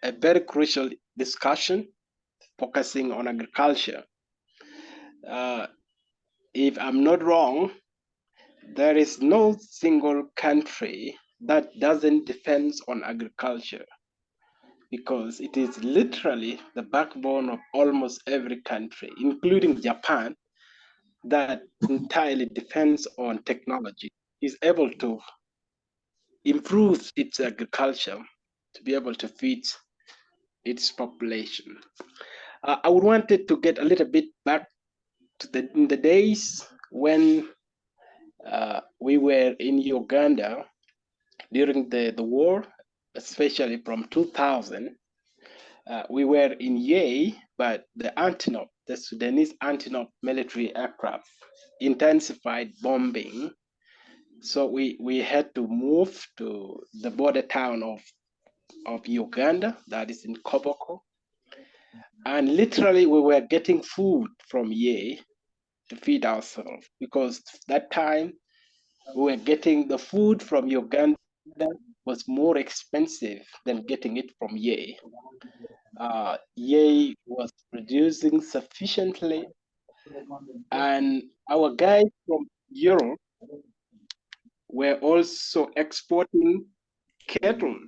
a very crucial discussion focusing on agriculture. If I'm not wrong, there is no single country that doesn't depend on agriculture, because it is literally the backbone of almost every country, including Japan, that entirely depends on technology, is able to improve its agriculture to be able to feed its population. I wanted to get a little bit back to the days when we were in Uganda during the war, especially from 2000. We were in Nyieer, but the Antonov, the Sudanese Antonov military aircraft, intensified bombing. So we had to move to the border town of Uganda, that is in Koboko. And literally we were getting food from Nyieer to feed ourselves, because that time we were getting the food from Uganda was more expensive than getting it from Nyieer. Nyieer was producing sufficiently, and our guys from Europe were also exporting cattle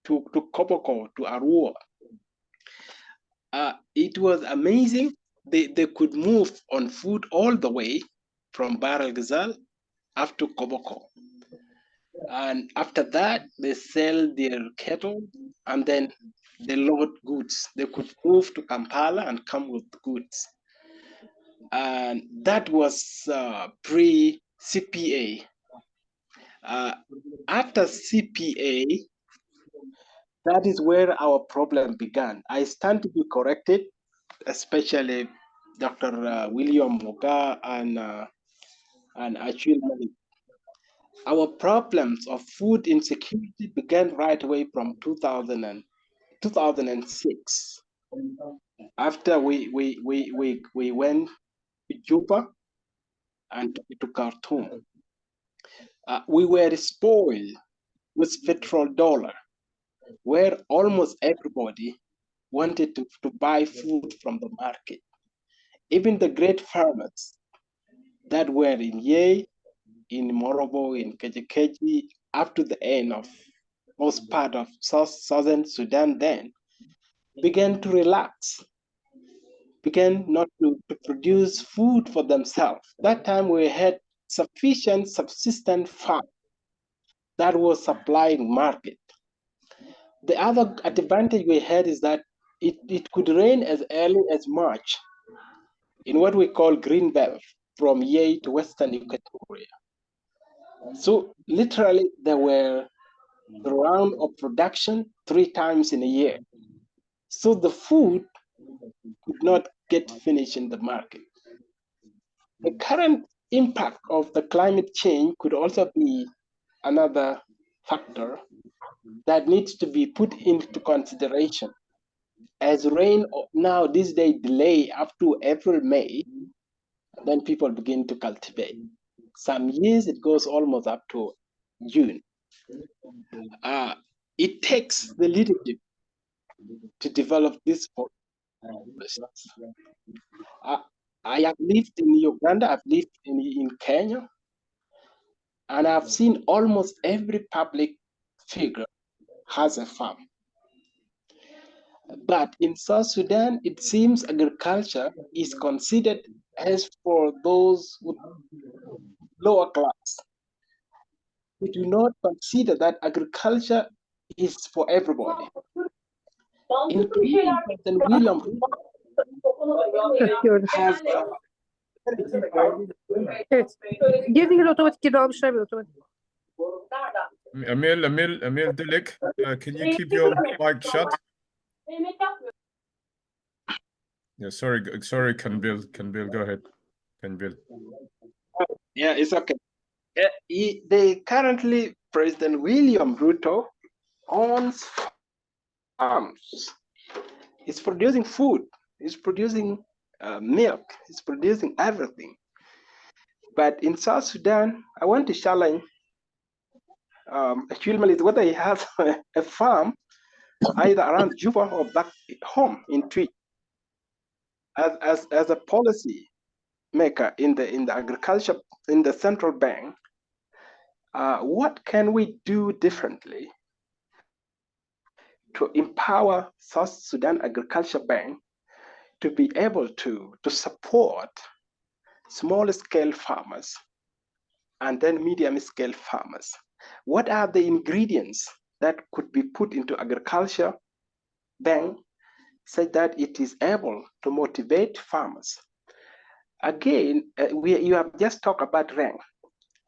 to Koboko, to Arua. It was amazing. They could move on foot all the way from Bahr el Ghazal up to Koboko. And after that, they sell their cattle and then they load goods. They could move to Kampala and come with goods. And that was pre-CPA. After CPA, that is where our problem began. I stand to be corrected, especially Dr. William Mogga and Acuil. Our problems of food insecurity began right away from 2006. After we went to Juba and to Khartoum. we were spoiled with petrodollar, where almost everybody wanted to buy food from the market. Even the great farmers that were in Nyieer, in Morobo, in Kejekeji, up to the end of most part of southern Sudan then, began to relax, began not to produce food for themselves. That time we had sufficient subsistent farm that was supplying market. The other advantage we had is that it could rain as early as March in what we call green belt from Nyieer to Western Equatoria. So literally there were the round of production 3 times in a year. So the food could not get finished in the market. The current impact of the climate change could also be another factor that needs to be put into consideration. As rain now this day delay up to April, May, then people begin to cultivate. Some years it goes almost up to June. It takes the leadership to develop this policies. I have lived in Uganda, I've lived in Kenya, and I've seen almost every public figure has a farm. But in South Sudan, it seems agriculture is considered as for those with lower class. We do not consider that agriculture is for everybody. Including President William has Emil Dilik, can you keep your mic shut? Yeah, sorry, Kanbil, go ahead. Kanbil. Yeah, it's okay. They currently, President William Ruto owns farms. He's producing food. He's producing milk. He's producing everything. But in South Sudan, I want to challenge Acuil whether he has a farm either around Juba or back home in Tweed. As a policy maker in the agriculture, in the central bank, what can we do differently to empower South Sudan Agriculture Bank to be able to support small scale farmers and then medium scale farmers? What are the ingredients that could be put into agriculture bank such that it is able to motivate farmers? Again, you have just talked about rain.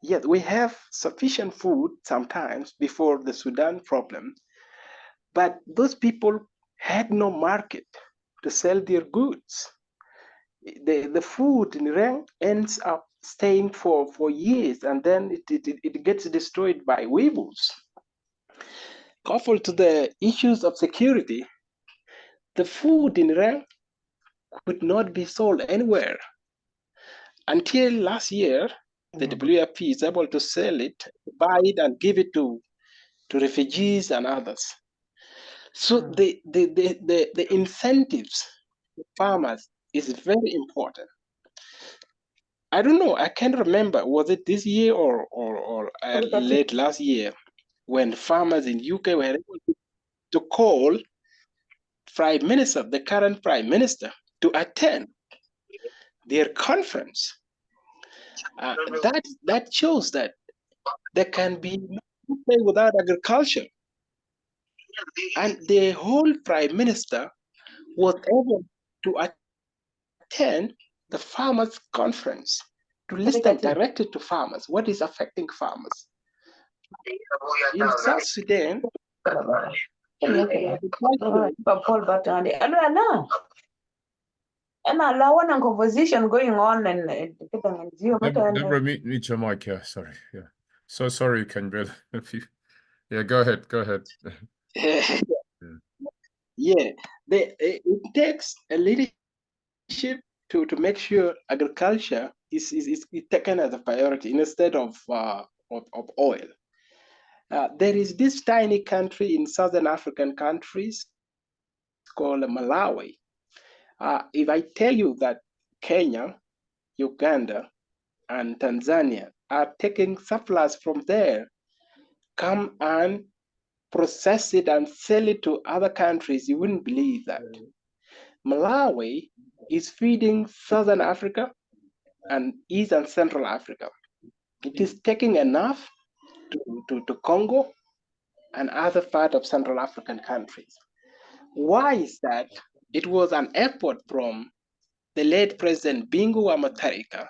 Yes, we have sufficient food sometimes before the Sudan problem, but those people had no market to sell their goods. The food in rain ends up staying for years, and then it gets destroyed by weevils. Coupled to the issues of security, the food in rain could not be sold anywhere. Until last year, the WFP is able to sell it, buy it, and give it to refugees and others. So the incentives to farmers is very important. I don't know, I can't remember, was it this year or late last year when farmers in UK were able to call Prime Minister, the current Prime Minister, to attend their conference. That shows that there can be no UK without agriculture. And the whole Prime Minister was able to attend the farmers' conference to listen directly to farmers, what is affecting farmers. In South Sudan, and allow a conversation going on and Deborah, meet your mic. Yeah, sorry. Yeah, so sorry, Kanbil. Yeah, go ahead. Yeah, it takes a leadership to make sure agriculture is taken as a priority instead of of oil. There is this tiny country in Southern African countries called Malawi. If I tell you that Kenya, Uganda, and Tanzania are taking surplus from there, come and process it and sell it to other countries, you wouldn't believe that. Malawi is feeding Southern Africa and East and Central Africa. It is taking enough to Congo and other part of Central African countries. Why is that? It was an effort from the late President Bingu wa Mutharika,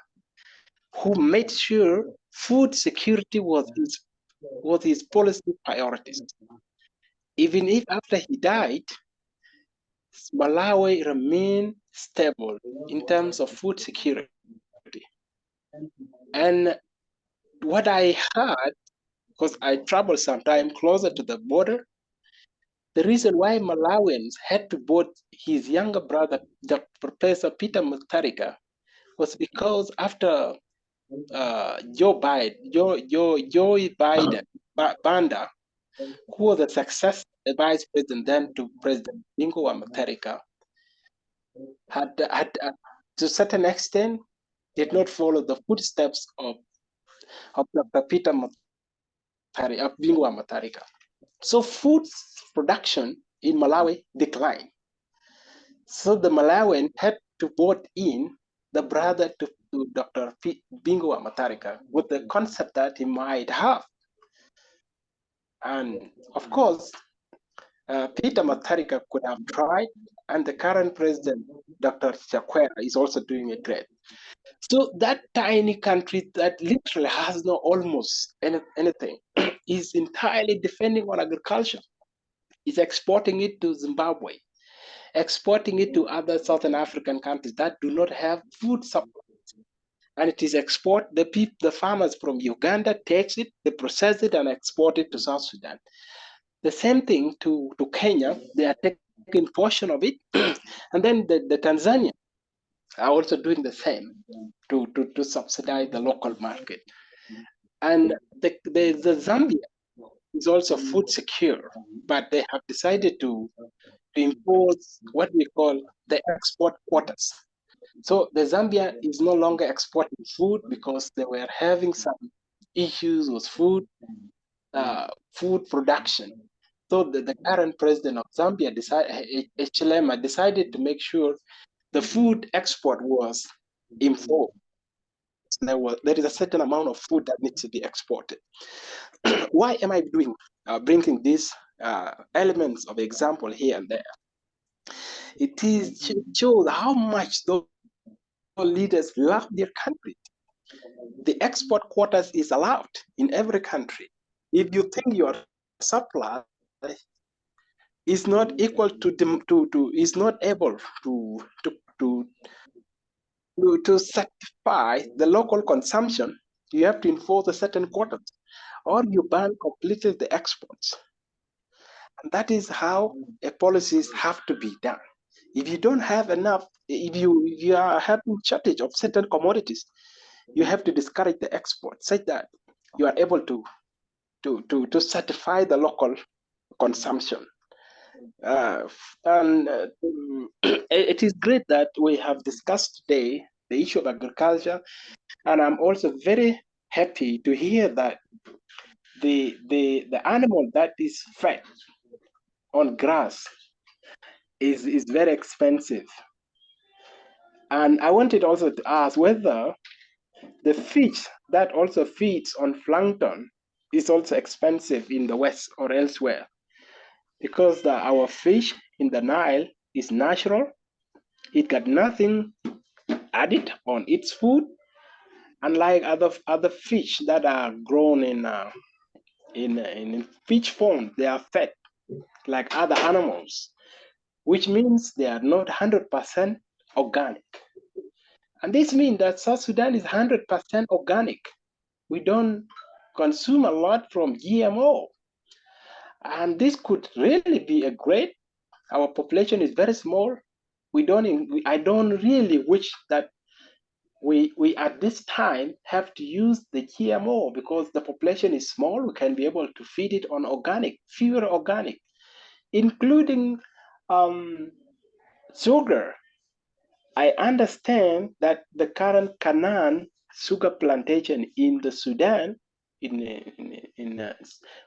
who made sure food security was his policy priorities. Even if after he died, Malawi remained stable in terms of food security. And what I heard, because I traveled sometime closer to the border, the reason why Malawians had to vote his younger brother, Professor Peter Mutharika, was because after Joe Biden, Banda, who was a successor vice president then to President Bingu wa Mutharika, had to a certain extent did not follow the footsteps of Dr. Peter Mutharika, of Bingu wa Mutharika. So food production in Malawi declined. So the Malawian had to vote in the brother to Dr. Bingu wa Mutharika with the concept that he might have. And of course, Peter Mutharika could have tried, and the current president, Dr. Chakwera, is also doing it great. So that tiny country that literally has no almost anything is entirely depending on agriculture. It's exporting it to Zimbabwe, exporting it to other Southern African countries that do not have food supplies. And it is the farmers from Uganda takes it, they process it and export it to South Sudan. The same thing to Kenya, they are taking portion of it. And then the Tanzania are also doing the same to subsidize the local market. And the Zambia is also food secure, but they have decided to impose what we call the export quotas. So the Zambia is no longer exporting food because they were having some issues with food production. So the current president of Zambia, Chilema, decided to make sure the food export was enforced. There is a certain amount of food that needs to be exported. Why am I bringing these elements of example here and there? It shows how much those leaders love their country. The export quotas is allowed in every country. If you think your supply is not equal is not able to satisfy the local consumption, you have to enforce a certain quota, or you ban completely the exports. And that is how policies have to be done. If you don't have enough, if you are having shortage of certain commodities, you have to discourage the export such that you are able to satisfy the local consumption. It is great that we have discussed today the issue of agriculture, and I'm also very happy to hear that the animal that is fed on grass is very expensive. And I wanted also to ask whether the fish that also feeds on plankton is also expensive in the West or elsewhere, because our fish in the Nile is natural. It got nothing added on its food, unlike other fish that are grown in fish form. They are fed like other animals, which means they are not 100% organic. And this means that South Sudan is 100% organic. We don't consume a lot from GMO. And this could really be a great, our population is very small. I don't really wish that we at this time have to use the GMO because the population is small. We can be able to feed it on organic, pure organic, including sugar. I understand that the current Canaan sugar plantation in the Sudan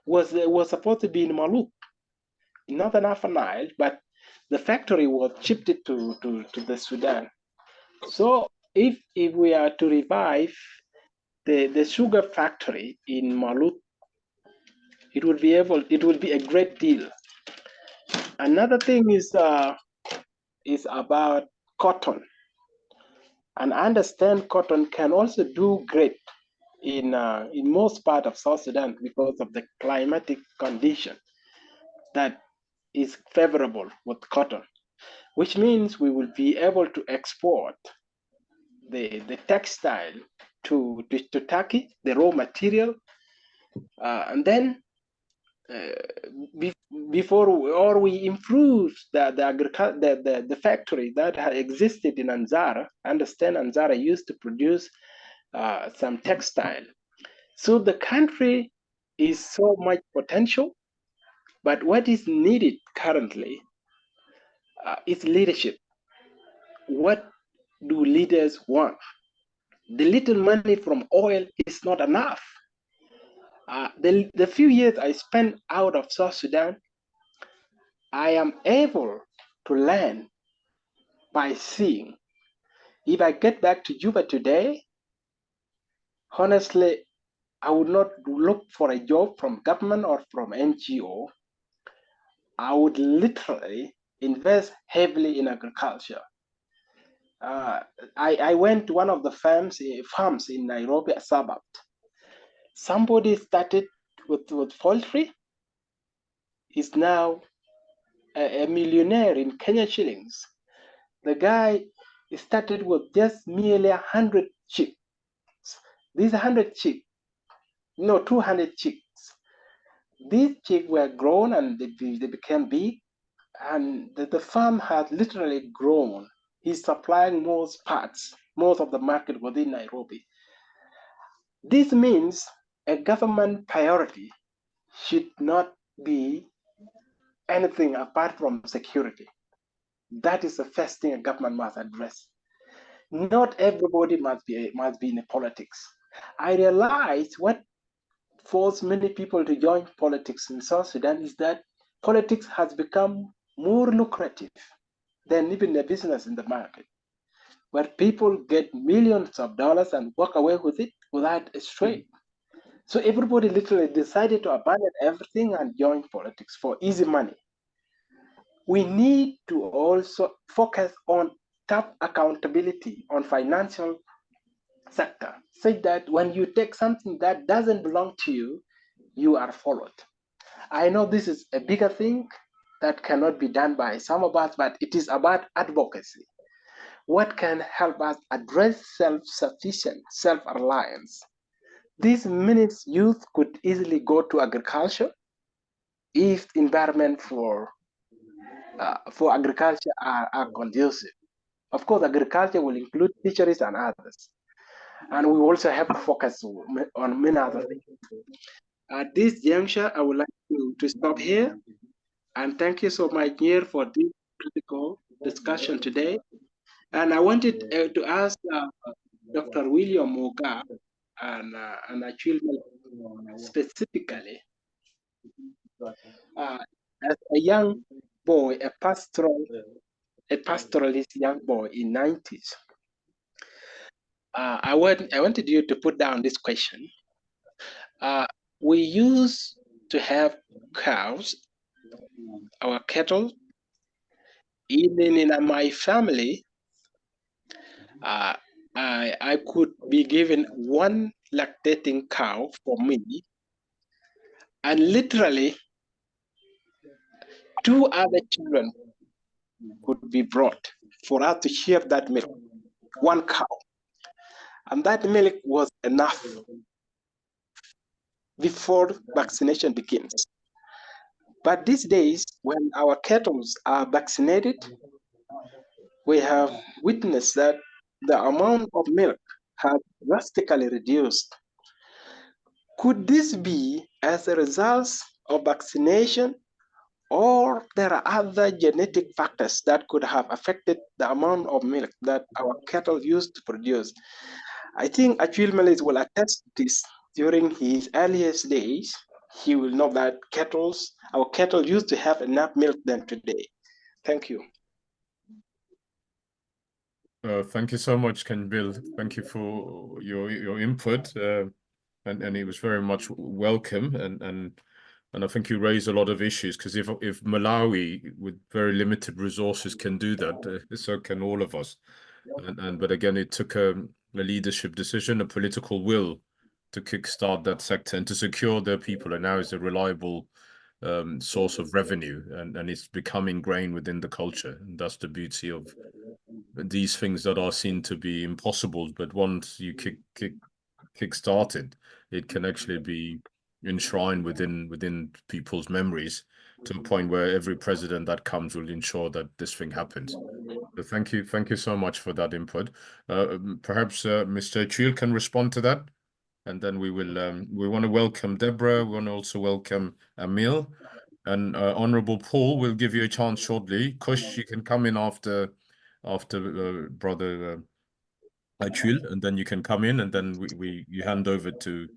was supposed to be in Maluk, in northern Upper Nile, but the factory was shifted to the Sudan. So if we are to revive the sugar factory in Maluk, it will be a great deal. Another thing is about cotton. And I understand cotton can also do great in most part of South Sudan because of the climatic condition that is favorable with cotton, which means we will be able to export the textile to Turkey, the raw material, and then before we improve the factory that had existed in Anzara. I understand Anzara used to produce some textile. So the country is so much potential, but what is needed currently is leadership. What do leaders want? The little money from oil is not enough. The few years I spent out of South Sudan, I am able to learn by seeing. If I get back to Juba today, honestly, I would not look for a job from government or from NGO. I would literally invest heavily in agriculture. I went to one of the farms in Nairobi, a suburb. Somebody started with poultry, is now a millionaire in Kenya shillings. The guy started with just merely 100 chicks. These 100 chicks, no, 200 chicks. These chicks were grown and they became big, and the farm has literally grown. He's supplying most of the market within Nairobi. This means a government priority should not be anything apart from security. That is the first thing a government must address. Not everybody must be in politics. I realize what forced many people to join politics in South Sudan is that politics has become more lucrative than even the business in the market, where people get millions of dollars and walk away with it without a strain. So everybody literally decided to abandon everything and join politics for easy money. We need to also focus on tough accountability on financial sector, such that when you take something that doesn't belong to you, you are followed. I know this is a bigger thing that cannot be done by some of us, but it is about advocacy. What can help us address self-sufficient, self-reliance? These minutes youth could easily go to agriculture if environment for agriculture are conducive. Of course, agriculture will include fisheries and others. And we also have to focus on many other things. At this juncture, I would like to stop here. And thank you so much, Nyieer, for this critical discussion today. And I wanted to ask Dr. William Mogga and Acuil specifically, as a young boy, a pastoralist young boy in 90s, I wanted you to put down this question. We used to have cows, our cattle. Even in my family, I could be given one lactating cow for me, and literally 2 other children could be brought for us to share that milk, one cow. And that milk was enough before vaccination begins. But these days, when our cattle are vaccinated, we have witnessed that the amount of milk has drastically reduced. Could this be as a result of vaccination, or there are other genetic factors that could have affected the amount of milk that our cattle used to produce? I think Acuil will attest to this. During his earliest days, he will know that our cattle used to have enough milk than today. Thank you. Thank you so much, Ken Bill. Thank you for your input, and it was very much welcome. And I think you raised a lot of issues, because if Malawi with very limited resources can do that, so can all of us. But again, it took a leadership decision, a political will, to kickstart that sector and to secure their people. And now it's a reliable source of revenue, and it's becoming ingrained within the culture. And that's the beauty of these things that are seen to be impossible, but once you kick-start it can actually be enshrined within people's memories, to a point where every president that comes will ensure that this thing happens. So thank you so much for that input. Perhaps Mr. Acuil can respond to that, and then we want to welcome Deborah. We want to also welcome Emil, and Honorable Paul will give you a chance shortly. Kush, you can come in after Brother Acuil, and then you can come in, and then you hand over to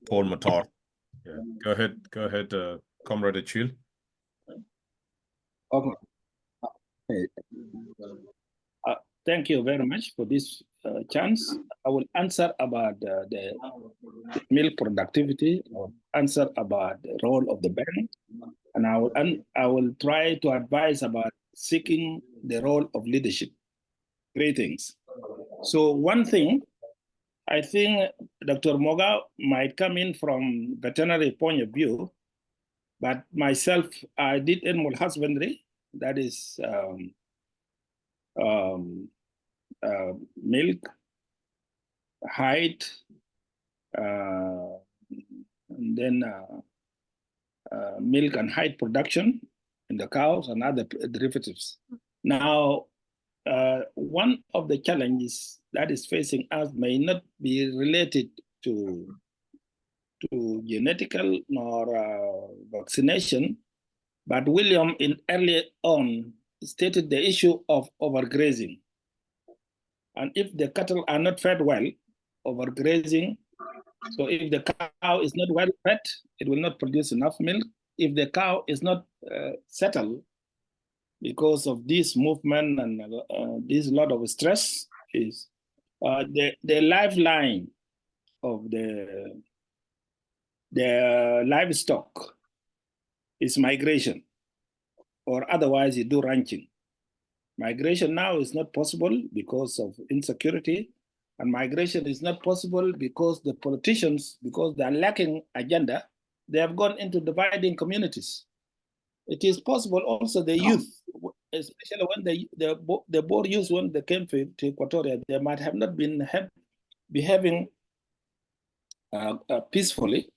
Paul Matar. Yeah, go ahead, Comrade Acuil. Okay. Thank you very much for this chance. I will answer about the milk productivity, or answer about the role of the bank, and I will try to advise about seeking the role of leadership. Great things. So one thing, I think Dr. Mogga might come in from veterinary point of view, but myself, I did animal husbandry, that is milk, hide, and then milk and hide production in the cows and other derivatives. Now, one of the challenges that is facing us may not be related to genetical nor vaccination, but William early on stated the issue of overgrazing. And if the cattle are not fed well, overgrazing, so if the cow is not well fed, it will not produce enough milk. If the cow is not settled, because of this movement and this lot of stress, is the lifeline of the livestock is migration, or otherwise you do ranching. Migration now is not possible because of insecurity, and migration is not possible because the politicians, because they are lacking agenda, they have gone into dividing communities. It is possible also the youth, especially when the Boer youth, when they came to Equatoria, they might have not been behaving peacefully,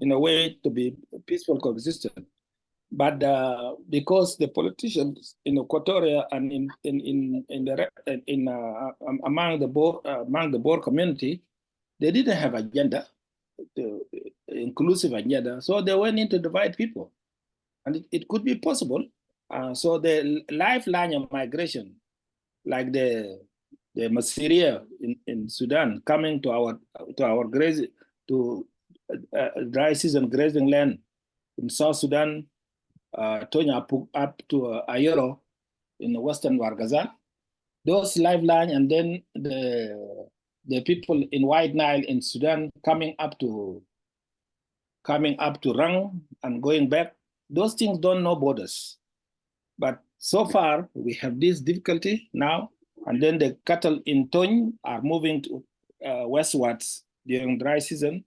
in a way to be peaceful coexistence. But because the politicians in Equatoria and among the Boer community, they didn't have agenda, inclusive agenda, so they went in to divide people. And it could be possible. So the lifeline of migration, like the Masseria in Sudan, coming to our grazing, to dry season grazing land in South Sudan, Tonya up to Ayero in the western Wargazal, those lifeline, and then the people in White Nile in Sudan coming up to Rang and going back. Those things don't know borders. But so far, we have this difficulty now, and then the cattle in Tony are moving to westwards during dry season,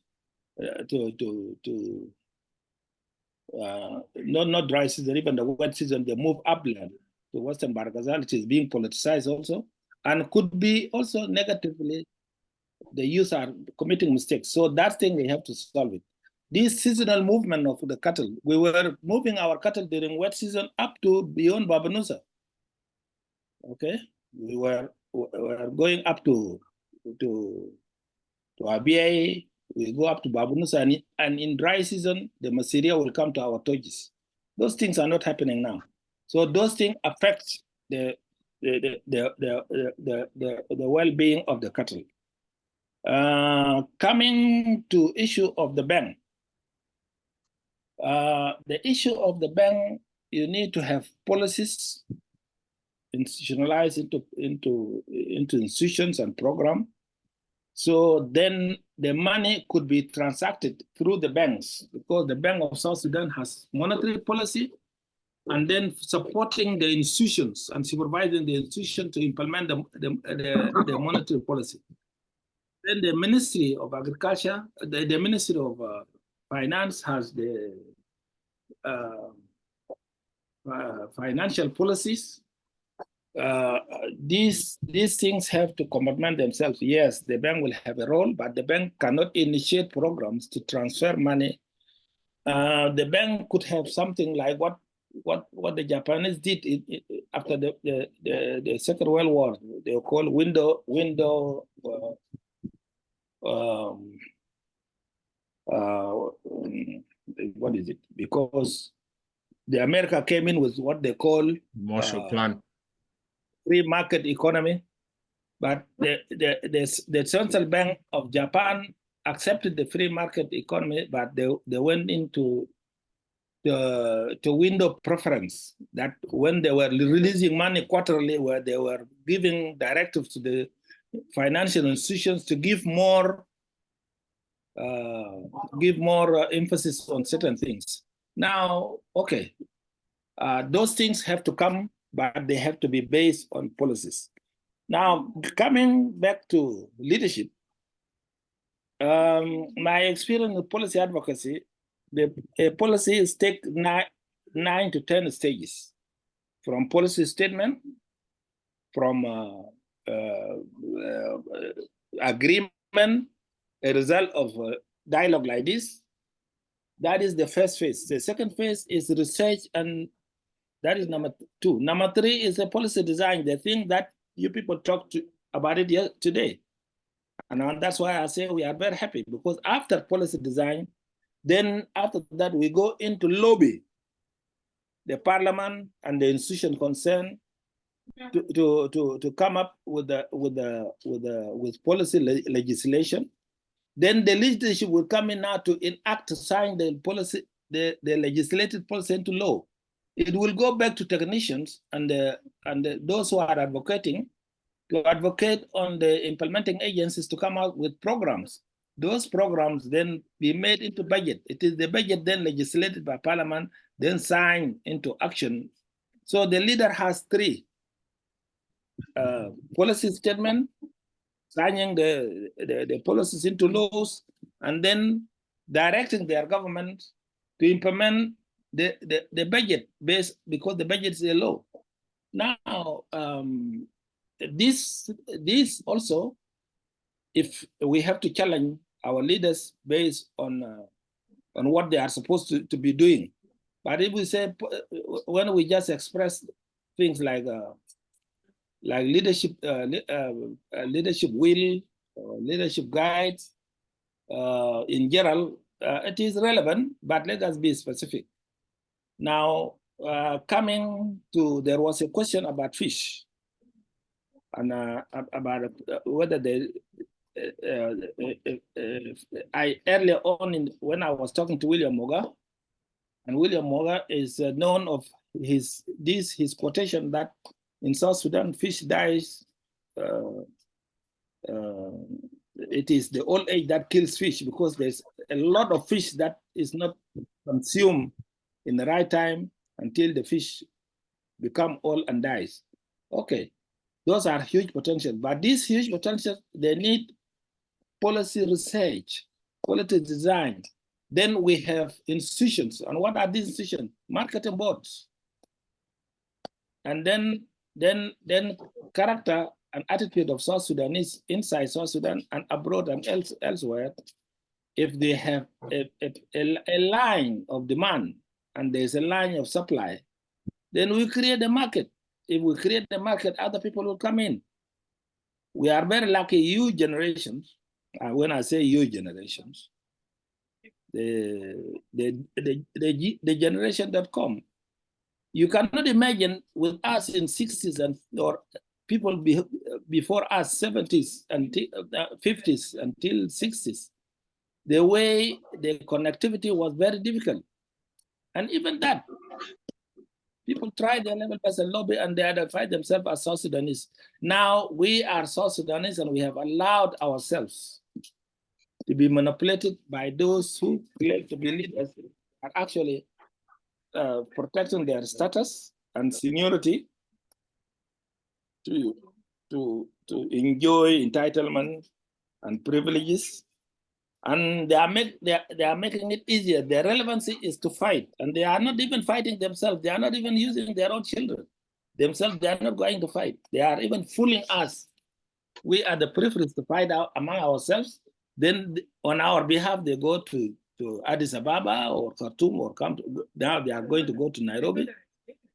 not dry season, even the wet season, they move upland to western Bargazal, which is being politicized also, and could be also negatively, the youth are committing mistakes. So that thing, we have to solve it. This seasonal movement of the cattle, we were moving our cattle during wet season up to beyond Babanusa. Okay, we were we're going up to ABA, we go up to Babunusa, and in dry season, the Masiria will come to our Tojis. Those things are not happening now. So those things affect the well-being of the cattle. Coming to issue of the bank. The issue of the bank, you need to have policies institutionalized into institutions and program. So then the money could be transacted through the banks, because the Bank of South Sudan has monetary policy, and then supporting the institutions and supervising the institution to implement the monetary policy. Then the Ministry of Agriculture, the Ministry of Finance has the financial policies. These things have to complement themselves. Yes, the bank will have a role, but the bank cannot initiate programs to transfer money. The bank could have something like what the Japanese did after the Second World War. They were called window. What is it? Because the America came in with what they call Marshall Plan, free market economy, but the Central Bank of Japan accepted the free market economy, but they went into the window preference, that when they were releasing money quarterly, where they were giving directives to the financial institutions to give more emphasis on certain things. Now, okay, those things have to come, but they have to be based on policies. Now, coming back to leadership, my experience with policy advocacy, a policy is take 9 to 10 stages, from policy statement, from agreement, a result of dialogue like this. That is the first phase. The second phase is research, and that is number 2. Number 3 is a policy design, the thing that you people talked about it today. And that's why I say we are very happy, because after policy design, then after that we go into lobby the parliament and the institution concerned to come up with policy legislation. Then the leadership will come in now to enact, to sign the policy, the legislated policy into law. It will go back to technicians and those who are advocating to advocate on the implementing agencies to come out with programs. Those programs then be made into budget. It is the budget then legislated by parliament, then signed into action. So the leader has 3: policy statement, signing the policies into laws, and then directing their government to implement the budget based, because the budget is a law. Now, this also, if we have to challenge our leaders based on what they are supposed to be doing. But if we say, when we just express things like leadership, leadership will, leadership guides, in general, it is relevant, but let us be specific. Now, coming to, there was a question about fish, and about whether I earlier on when I was talking to William Mogga, and William Mogga is known of his quotation that in South Sudan fish dies. It is the old age that kills fish, because there's a lot of fish that is not consumed in the right time until the fish become old and dies. Okay, those are huge potential, but these huge potential, they need policy research, quality design. Then we have institutions, and what are these institutions? Marketing boards, and then character and attitude of South Sudanese inside South Sudan and abroad and elsewhere. If they have a line of demand and there's a line of supply, then we create a market. If we create the market, other people will come in. We are very lucky, you generations, when I say you generations, the generation that come, you cannot imagine with us in 60s and or people before us 70s until 50s until 60s, the way the connectivity was very difficult. And even that, people try their level best and lobby and they identify themselves as South Sudanese. Now we are South Sudanese and we have allowed ourselves to be manipulated by those who claim to be leaders are actually protecting their status and seniority to enjoy entitlement and privileges. And they are making it easier. Their relevancy is to fight. And they are not even fighting themselves. They are not even using their own children. Themselves, they are not going to fight. They are even fooling us. We are the privileged to fight out among ourselves. Then on our behalf, they go to Addis Ababa or Khartoum or now they are going to go to Nairobi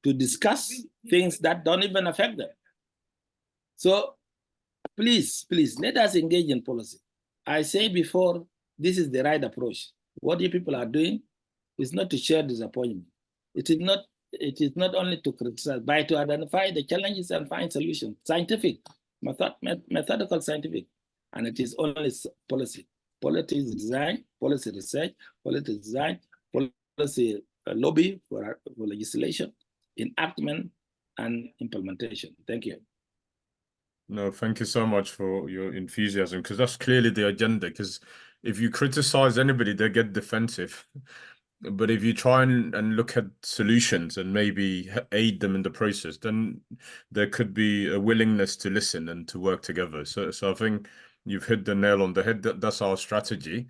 to discuss things that don't even affect them. So please, let us engage in policy. I say before, this is the right approach. What you people are doing is not to share disappointment. It is not only to criticize, but to identify the challenges and find solutions. Scientific, methodical scientific. And it is only policy. Policy design, policy research, policy design, policy lobby for legislation, enactment, and implementation. Thank you. No, thank you so much for your enthusiasm, because that's clearly the agenda. Because if you criticize anybody, they get defensive. But if you try and look at solutions and maybe aid them in the process, then there could be a willingness to listen and to work together. So I think you've hit the nail on the head. That's our strategy.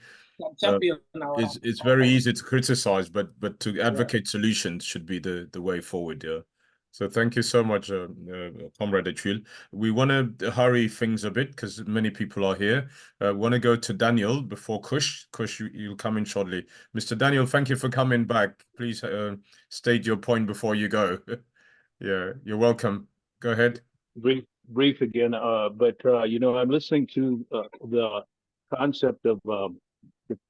It's very easy to criticize, but to advocate solutions should be the way forward. Yeah. So thank you so much, Comrade Acuil. We want to hurry things a bit because many people are here. Want to go to Daniel before Kush. Kush, you'll come in shortly. Mr. Daniel, thank you for coming back. Please state your point before you go. Yeah, you're welcome. Go ahead. Brief again, but you know, I'm listening to the concept of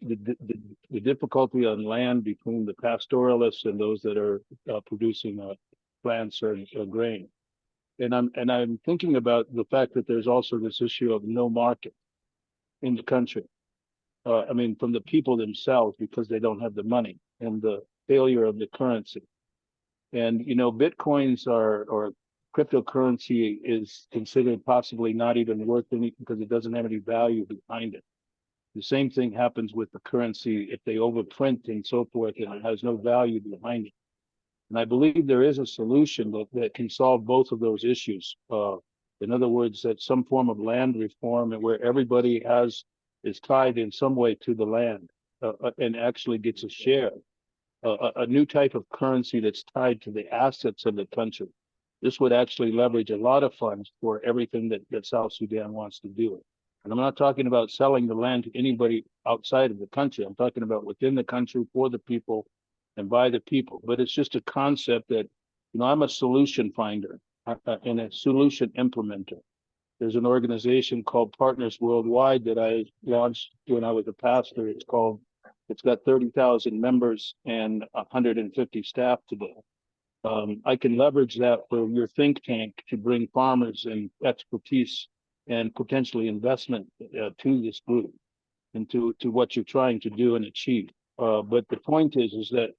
the difficulty on land between the pastoralists and those that are producing plants or grain, and I'm thinking about the fact that there's also this issue of no market in the country. I mean, from the people themselves because they don't have the money and the failure of the currency. And you know, bitcoins or cryptocurrency is considered possibly not even worth anything because it doesn't have any value behind it. The same thing happens with the currency if they overprint and so forth, and it has no value behind it. And I believe there is a solution that can solve both of those issues. In other words, that some form of land reform where everybody is tied in some way to the land and actually gets a share. A new type of currency that's tied to the assets of the country. This would actually leverage a lot of funds for everything that South Sudan wants to do. And I'm not talking about selling the land to anybody outside of the country. I'm talking about within the country, for the people, and by the people. But it's just a concept that, you know, I'm a solution finder and a solution implementer. There's an organization called Partners Worldwide that I launched when I was a pastor. It's got 30,000 members and 150 staff today. I can leverage that for your think tank to bring farmers and expertise and potentially investment to this group and to what you're trying to do and achieve. But the point is that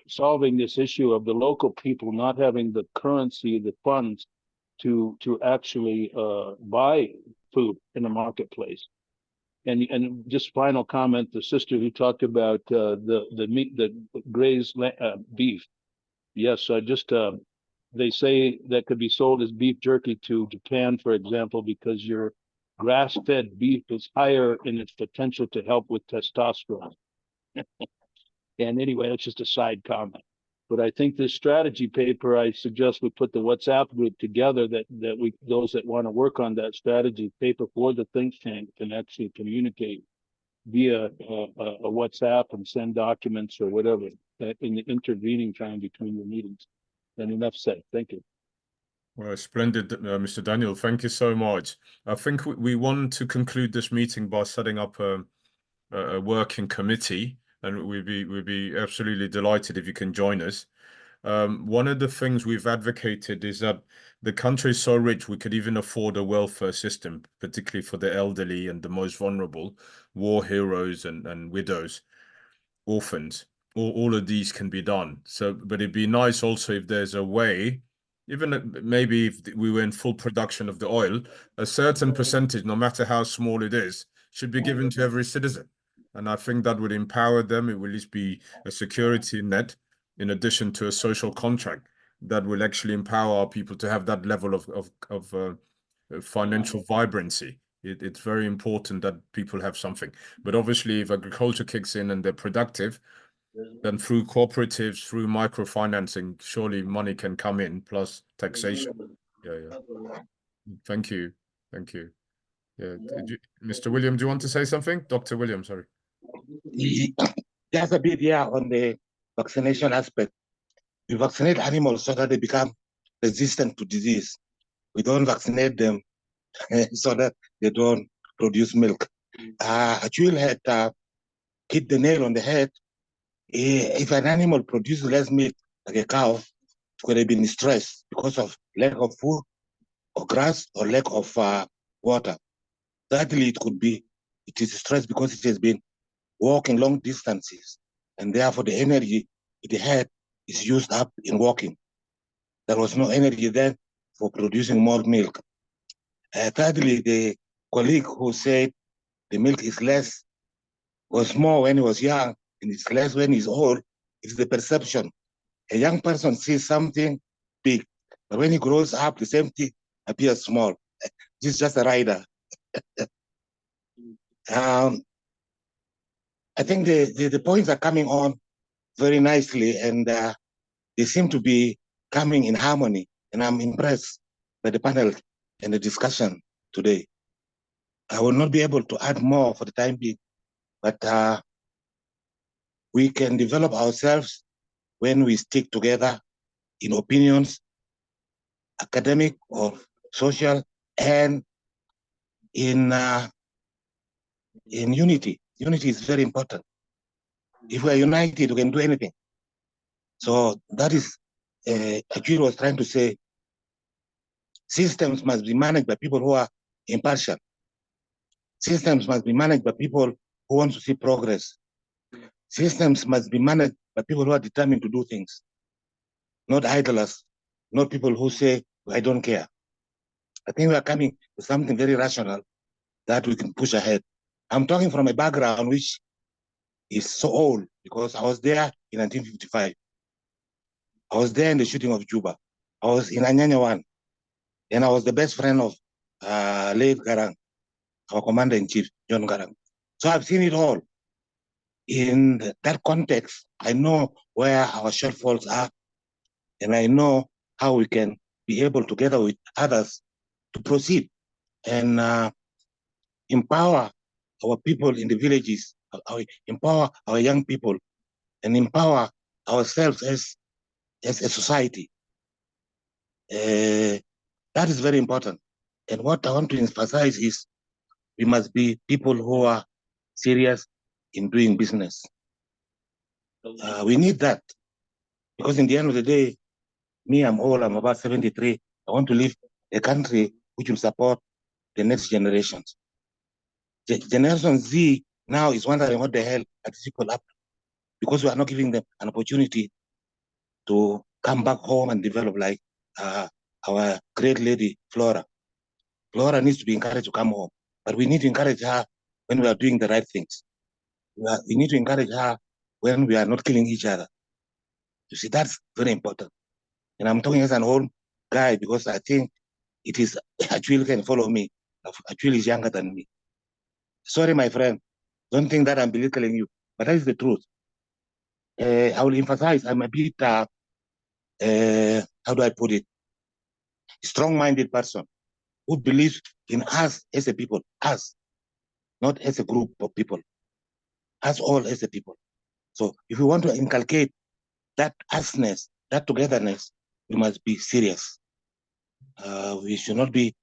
solving this issue of the local people not having the currency, the funds to actually buy food in the marketplace. And just final comment, the sister who talked about the meat, the grazed beef. Yes, they say that could be sold as beef jerky to Japan, for example, because your grass-fed beef is higher in its potential to help with testosterone. And anyway, that's just a side comment. But I think this strategy paper, I suggest we put the WhatsApp group together that those that want to work on that strategy paper for the think tank can actually communicate via a WhatsApp and send documents or whatever in the intervening time between the meetings. And enough said. Thank you. Well, splendid, Mr. Daniel. Thank you so much. I think we want to conclude this meeting by setting up a working committee, and we'd be absolutely delighted if you can join us. One of the things we've advocated is that the country is so rich we could even afford a welfare system, particularly for the elderly and the most vulnerable, war heroes and widows, orphans. All of these can be done. So, but it'd be nice also if there's a way, even maybe if we were in full production of the oil, a certain percentage, no matter how small it is, should be given to every citizen. And I think that would empower them. It will at least be a security net in addition to a social contract that will actually empower our people to have that level of financial vibrancy. It's very important that people have something. But obviously, if agriculture kicks in and they're productive, then through cooperatives, through microfinancing, surely money can come in, plus taxation. Yeah. Thank you. Thank you. Yeah. Mr. William, do you want to say something? Dr. William, sorry. Just a bit, on the vaccination aspect. We vaccinate animals so that they become resistant to disease. We don't vaccinate them so that they don't produce milk. Acuil had hit the nail on the head. If an animal produces less milk, like a cow, it could have been stressed because of lack of food or grass or lack of water. Thirdly, it is stressed because it has been walking long distances, and therefore the energy it had is used up in walking. There was no energy then for producing more milk. Thirdly, the colleague who said the milk is less, was more when he was young, and it's less when he's old, it's the perception. A young person sees something big, but when he grows up, the same thing appears small. This is just a rider. I think the points are coming on very nicely, and they seem to be coming in harmony, and I'm impressed by the panel and the discussion today. I will not be able to add more for the time being, but we can develop ourselves when we stick together in opinions, academic or social, and in unity. Unity is very important. If we are united, we can do anything. So that is, Acuil was trying to say, systems must be managed by people who are impartial. Systems must be managed by people who want to see progress. Systems must be managed by people who are determined to do things, not idlers, not people who say, I don't care. I think we are coming to something very rational that we can push ahead. I'm talking from a background which is so old because I was there in 1955. I was there in the shooting of Juba. I was in Anyanya 1, and I was the best friend of late Garang, our commander-in-chief, John Garang. So I've seen it all. In that context, I know where our shortfalls are, and I know how we can be able, together with others, to proceed and empower our people in the villages, empower our young people, and empower ourselves as a society. That is very important. And what I want to emphasize is we must be people who are serious in doing business. We need that because in the end of the day, me, I'm old, I'm about 73. I want to leave a country which will support the next generations. Generation Z now is wondering what the hell are these people up to, because we are not giving them an opportunity to come back home and develop like our great lady, Flora. Flora needs to be encouraged to come home, but we need to encourage her when we are doing the right things. We need to encourage her when we are not killing each other. You see, that's very important. And I'm talking as an old guy because I think it is, Acuil can follow me. Acuil is younger than me. Sorry, my friend. Don't think that I'm belittling you, but that is the truth. I will emphasize, I'm a bit, how do I put it? Strong-minded person who believes in us as a people, us, not as a group of people, us all as a people. So if we want to inculcate that usness, that togetherness, we must be serious. We should not be,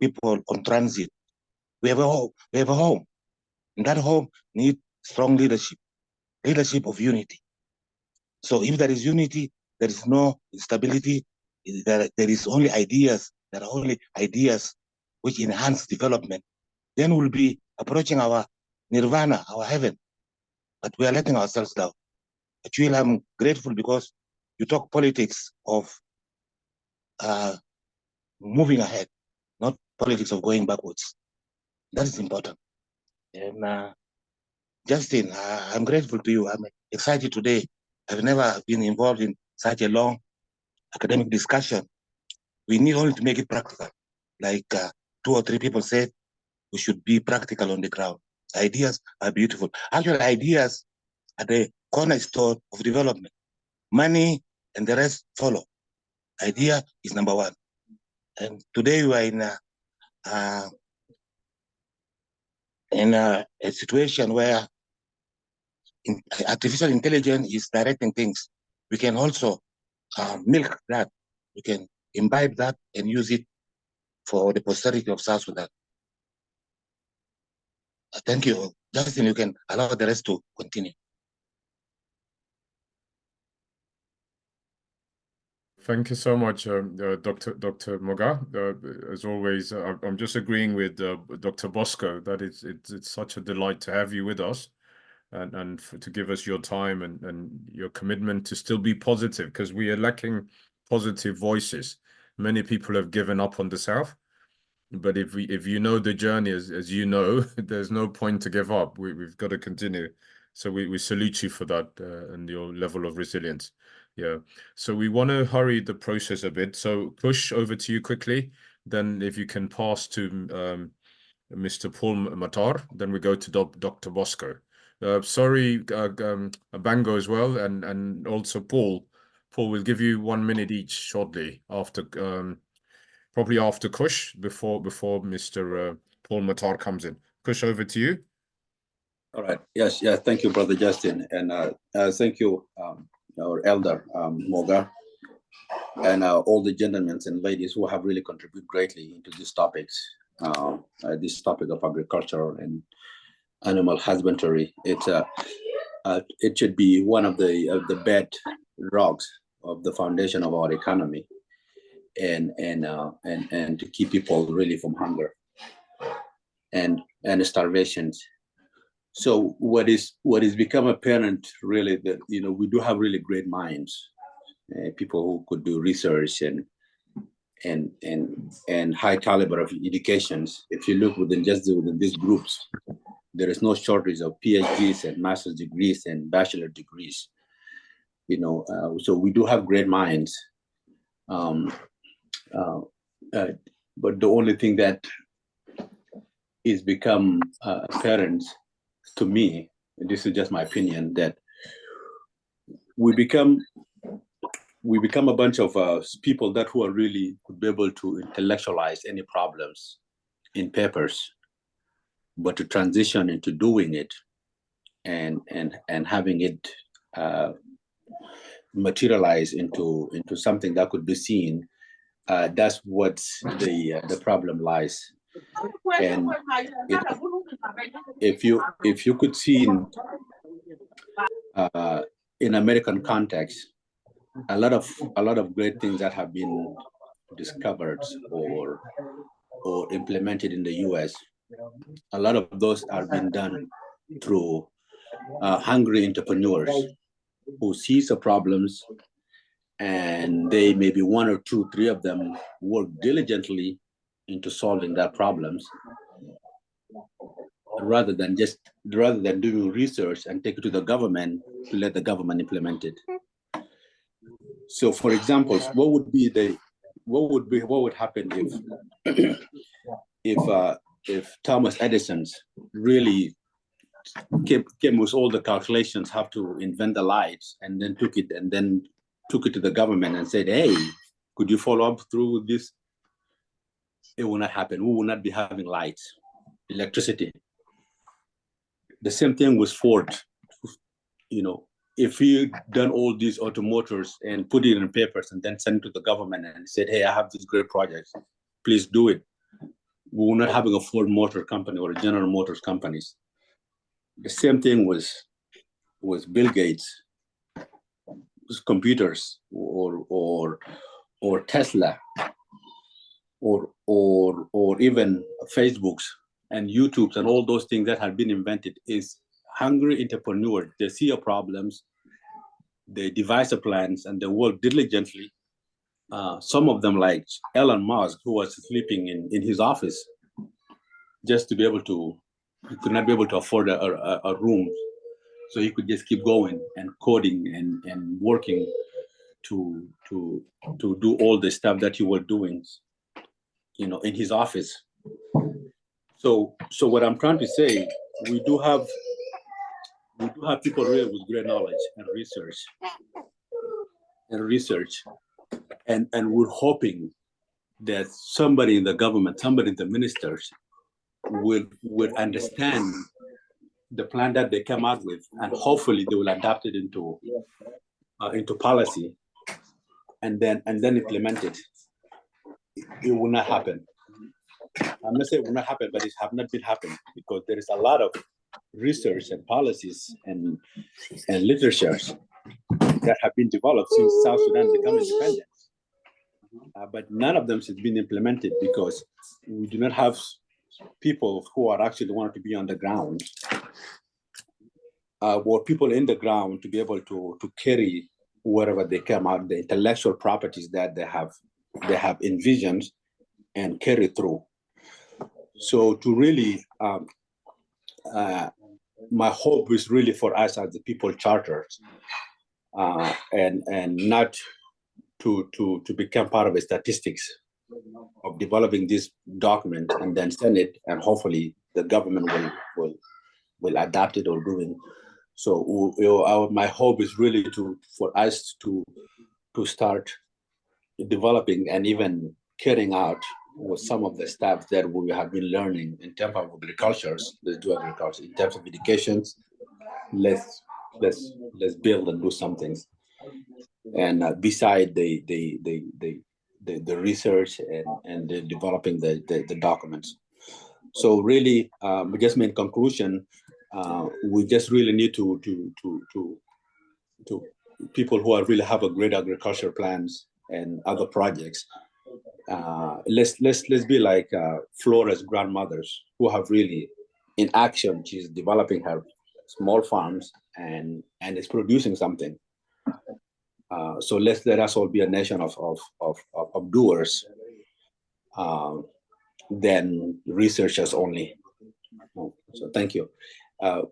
people on transit. We have a home. We have a home. And that home needs strong leadership of unity. So if there is unity, there is no instability. There is only ideas. There are only ideas which enhance development. Then we'll be approaching our nirvana, our heaven. But we are letting ourselves down. Actually, I'm grateful because you talk politics of moving ahead, not politics of going backwards. That is important. And Justin, I'm grateful to you. I'm excited today. I've never been involved in such a long academic discussion. We need only to make it practical. Like 2 or 3 people said, we should be practical on the ground. Ideas are beautiful. Actually, ideas are the cornerstone of development. Money and the rest follow. Idea is number 1. And today we are in a situation where artificial intelligence is directing things. We can also milk that. We can imbibe that and use it for the posterity of South Sudan. Thank you. Justin, you can allow the rest to continue. Thank you so much, Dr. Mogga. As always, I'm just agreeing with Dr. Bosco that it's such a delight to have you with us, and to give us your time and your commitment to still be positive, because we are lacking positive voices. Many people have given up on the South, but if you know the journey, as you know, there's no point to give up. We've got to continue. So we salute you for that and your level of resilience. Yeah. So we want to hurry the process a bit. So Kush, over to you quickly. Then if you can pass to Mr. Paul Matar, then we go to Dr. Bosco. Sorry, Bango as well, and also Paul. Paul, we'll give you 1 minute each shortly after, probably after Kush, before Mr. Paul Matar comes in. Kush, over to you. All right. Yes. Yeah. Thank you, Brother Justin, and thank you, our elder Mogga, and all the gentlemen and ladies who have really contributed greatly into these topics. This topic of agriculture and animal husbandry. It should be one of the bedrocks of the foundation of our economy, and to keep people really from hunger and starvations. So what is become apparent really that we do have really great minds, people who could do research and high caliber of educations. If you look within these groups, there is no shortage of PhDs and master's degrees and bachelor degrees. So we do have great minds. But the only thing that is become apparent to me, and this is just my opinion, that we become a bunch of people who are really could be able to intellectualize any problems in papers, but to transition into doing it and having it materialize into something that could be seen. That's what the problem lies. And if you could see in American context, a lot of great things that have been discovered or implemented in the US, a lot of those are being done through hungry entrepreneurs who sees the problems, and they maybe 1 or 2, 3 of them work diligently into solving their problems, rather than doing research and take it to the government to let the government implement it. So, for example, what would happen if Thomas Edison really came with all the calculations, have to invent the lights, and then took it to the government and said, "Hey, could you follow up through with this?" It will not happen. We will not be having lights, electricity. The same thing with Ford. if he done all these automotors and put it in papers and then send it to the government and said, hey, I have this great project, please do it. We're not having a Ford Motor Company or a General Motors companies. The same thing was Bill Gates, computers or Tesla or even Facebooks and YouTubes and all those things that have been invented is hungry entrepreneurs. They see your problems, they devise a plans, and they work diligently. Some of them, like Elon Musk, who was sleeping in his office just to be able to, he could not be able to afford a room. So he could just keep going and coding and working to do all the stuff that he was doing, you know, in his office. So what I'm trying to say, we do have people really with great knowledge and research, and we're hoping that somebody in the government, somebody in the ministers will understand the plan that they come out with, and hopefully they will adapt it into policy and then implement it. It will not happen. I'm not saying it will not happen, but it have not been happening because there is a lot of research and policies and literatures that have been developed since South Sudan became independent. But none of them has been implemented because we do not have people who are actually wanting to be on the ground, or people in the ground to be able to carry wherever they come out, the intellectual properties that they have envisioned and carry through. So to really, my hope is really for us as the people charters, and not to become part of the statistics of developing this document and then send it, and hopefully the government will adapt it or do it. So my hope is really for us to start developing and even carrying out with some of the stuff that we have been learning in terms of agriculture. Let's do agriculture. In terms of educations, let's build and do some things. And beside the research and the developing the documents. So really, just in conclusion, we just really need to people who are really have a great agriculture plans and other projects. Let's be like Flora's grandmothers who have really in action. She's developing her small farms and is producing something. So let us all be a nation of doers, than researchers only. So thank you. I'll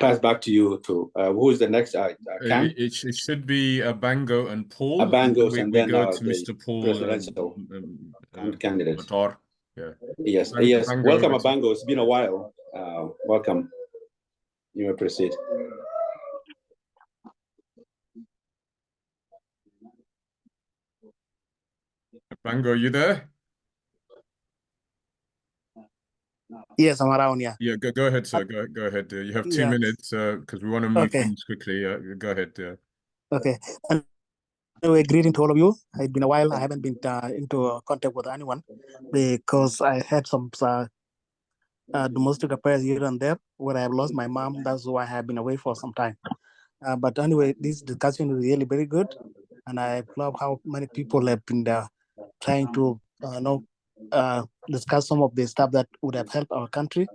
pass back to you to who is the next? It should be Bango and Paul. Bango, and then we go to Mr. Paul presidential candidate. Matar. Yeah. Yes. Bango, welcome, Bango. It's been a while. Welcome. You may proceed. Bango, you there? Yes, I'm around. Yeah. Yeah. Go ahead, sir. Go ahead. You have 2 minutes because we want to move things quickly. Go ahead. Yeah. Okay. Anyway, greeting to all of you. It's been a while. I haven't been into contact with anyone because I had some domestic affairs here and there where I have lost my mom. That's why I have been away for some time. But anyway, this discussion is really very good, and I love how many people have been trying to discuss some of the stuff that would have helped our country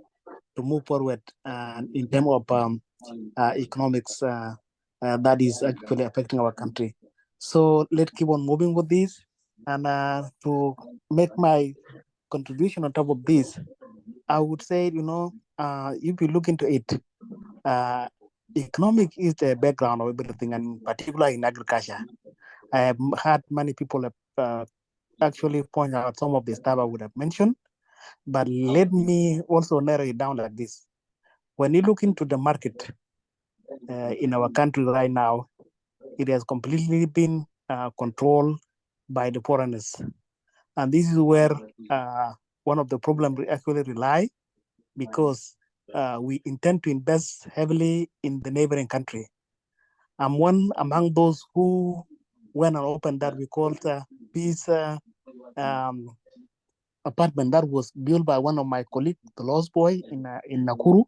to move forward in terms of economics that is actually affecting our country. So let's keep on moving with this, and to make my contribution on top of this, I would say, if you look into it, economic is the background of everything, and particularly in agriculture. I have had many people actually point out some of the stuff I would have mentioned, but let me also narrow it down like this. When you look into the market in our country right now, it has completely been controlled by the foreigners. And this is where one of the problems actually lie, because we intend to invest heavily in the neighboring country. I'm one among those who went and opened that we called peace apartment that was built by one of my colleagues, the Lost Boy in Nakuru,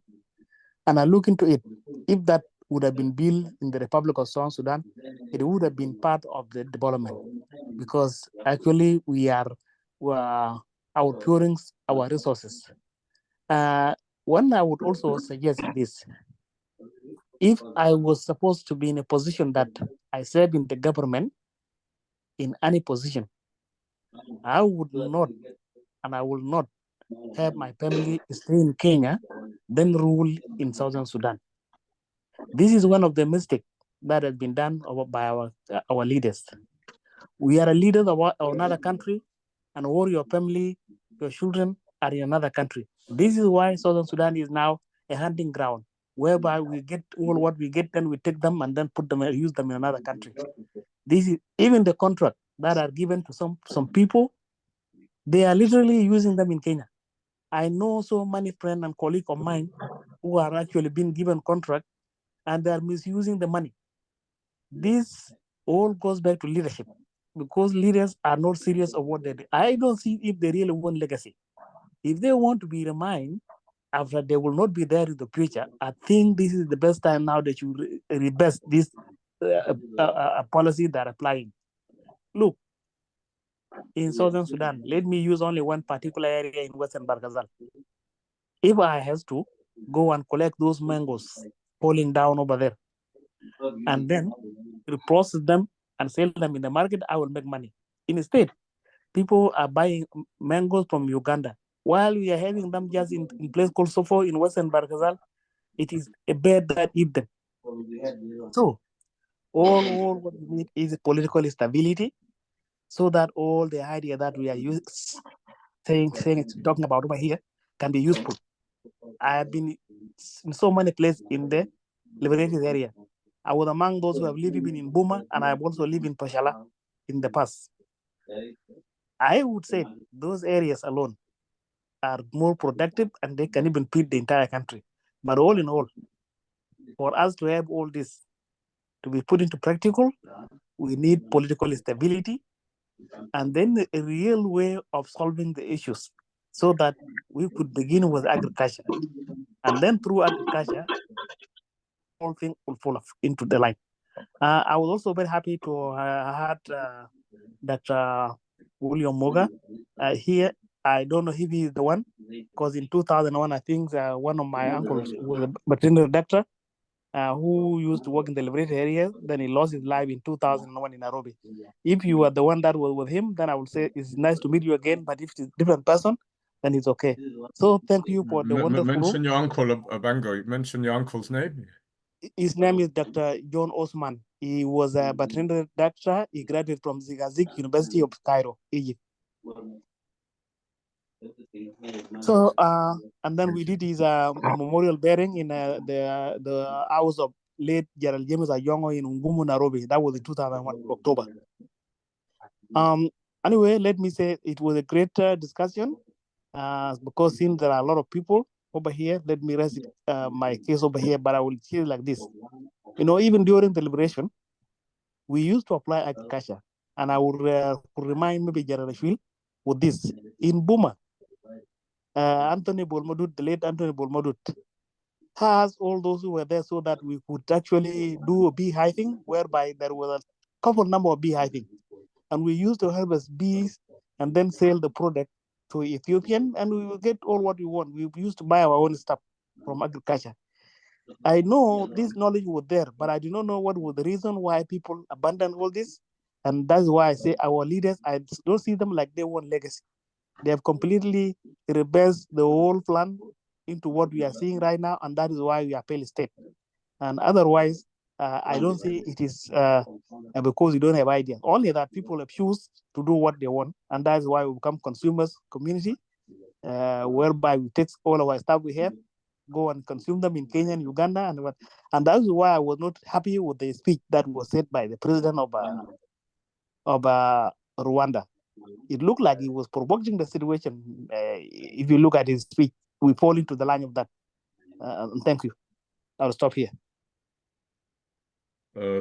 and I look into it. If that would have been built in the Republic of South Sudan, it would have been part of the development, because actually we are outpouring our resources. One I would also suggest this: if I was supposed to be in a position that I serve in the government, in any position, I would not, and I will not have my family stay in Kenya, then rule in Southern Sudan. This is one of the mistakes that has been done by our leaders. We are a leader of another country, and all your family, your children are in another country. This is why Southern Sudan is now a hunting ground, whereby we get all what we get, then we take them and then put them and use them in another country. This is even the contract that are given to some people. They are literally using them in Kenya. I know so many friends and colleagues of mine who are actually being given contract and they are misusing the money. This all goes back to leadership, because leaders are not serious of what they do. I don't see if they really want legacy. If they want to be reminded after they will not be there in the future, I think this is the best time now that you reverse this policy that are applying. Look, in Southern Sudan, let me use only one particular area in Western Barkazal. If I have to go and collect those mangoes falling down over there, and then process them and sell them in the market, I will make money. Instead, people are buying mangoes from Uganda, while we are having them just in place called Sofo in Western Barkazal. It is a bird that eats them. So all what we need is political stability, so that all the idea that we are talking about over here can be useful. I have been in so many places in the liberated area. I was among those who have lived even in Buma, and I have also lived in Pashala in the past. I would say those areas alone are more productive and they can even feed the entire country. But all in all, for us to have all this to be put into practical, we need political stability and then a real way of solving the issues, so that we could begin with agriculture. And then through agriculture, all things will fall into the line. I was also very happy to have Dr. William Mogga here. I don't know if he's the one, because in 2001, I think one of my uncles was a veterinary doctor who used to work in the liberated area. Then he lost his life in 2001 in Nairobi. If you are the one that was with him, then I would say it's nice to meet you again. But if it's a different person, then it's okay. So thank you for the wonderful mention your uncle, Banggol. Mention your uncle's name. His name is Dr. John Osman. He was a veterinary doctor. He graduated from Zigazig University of Cairo, Egypt. So, and then we did his memorial bearing in the house of late Gerald James Ayongo in Ungumu, Nairobi. That was in 2001, October. Anyway, let me say it was a great discussion, because since there are a lot of people over here, let me rest my case over here, but I will say like this. Even during the liberation, we used to apply agriculture, and I would remind maybe General Acuil with this. In Buma, Anthony Bolmadut, the late Anthony Bolmadut, has all those who were there so that we could actually do a beehiving, whereby there was a couple number of beehiving. And we used to harvest bees and then sell the product to Ethiopian, and we will get all what we want. We used to buy our own stuff from agriculture. I know this knowledge was there, but I do not know what was the reason why people abandoned all this. And that's why I say our leaders, I don't see them like they want legacy. They have completely reversed the whole plan into what we are seeing right now, and that is why we are failed state. And otherwise, I don't see it is because you don't have ideas. Only that people have choose to do what they want, and that's why we become consumers community, whereby we take all our stuff we have, go and consume them in Kenya and Uganda, and that's why I was not happy with the speech that was said by the president of Rwanda. It looked like he was provoking the situation. If you look at his speech, we fall into the line of that. Thank you. I'll stop here.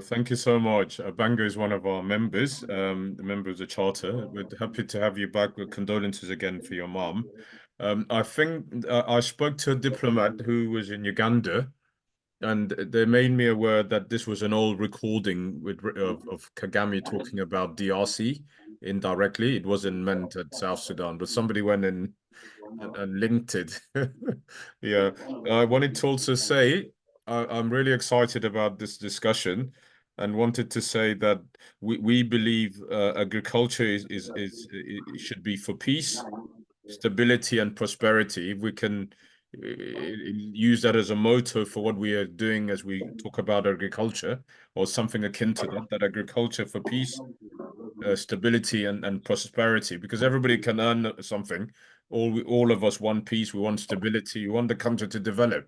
Thank you so much. Banggol is one of our members, the member of the charter. We're happy to have you back. With condolences again for your mom. I think I spoke to a diplomat who was in Uganda, and they made me aware that this was an old recording of Kagame talking about DRC indirectly. It wasn't meant at South Sudan, but somebody went in and linked it. Yeah, I wanted to also say I'm really excited about this discussion, and wanted to say that we believe agriculture it should be for peace, stability, and prosperity. If we can use that as a motto for what we are doing as we talk about agriculture, or something akin to that, that agriculture for peace, stability, and prosperity, because everybody can earn something. All of us want peace, we want stability, we want the country to develop.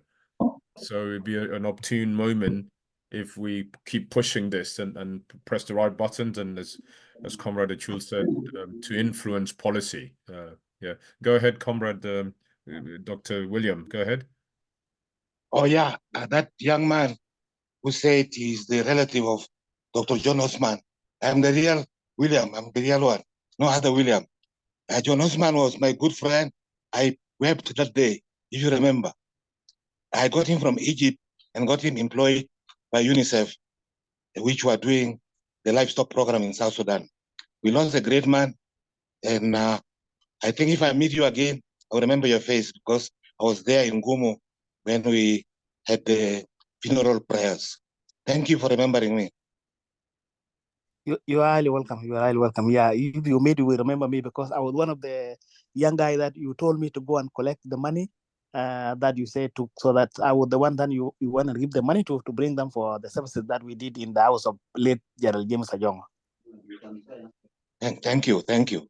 So it'd be an opportune moment if we keep pushing this and press the right buttons, and as Comrade Acuil said, to influence policy. Yeah, go ahead, Comrade Dr. William, go ahead. Oh yeah, that young man who said he's the relative of Dr. John Osman. I'm the real William, I'm the real one, no other William. John Osman was my good friend. I wept that day, if you remember. I got him from Egypt and got him employed by UNICEF, which were doing the livestock program in South Sudan. We lost a great man, and I think if I meet you again, I'll remember your face, because I was there in Gumu when we had the funeral prayers. Thank you for remembering me. You are highly welcome. You are highly welcome. Yeah, you maybe will remember me because I was one of the young guys that you told me to go and collect the money that you said to, so that I was the one that you want to give the money to bring them for the services that we did in the house of late General James Ajonga. Thank you. Thank you.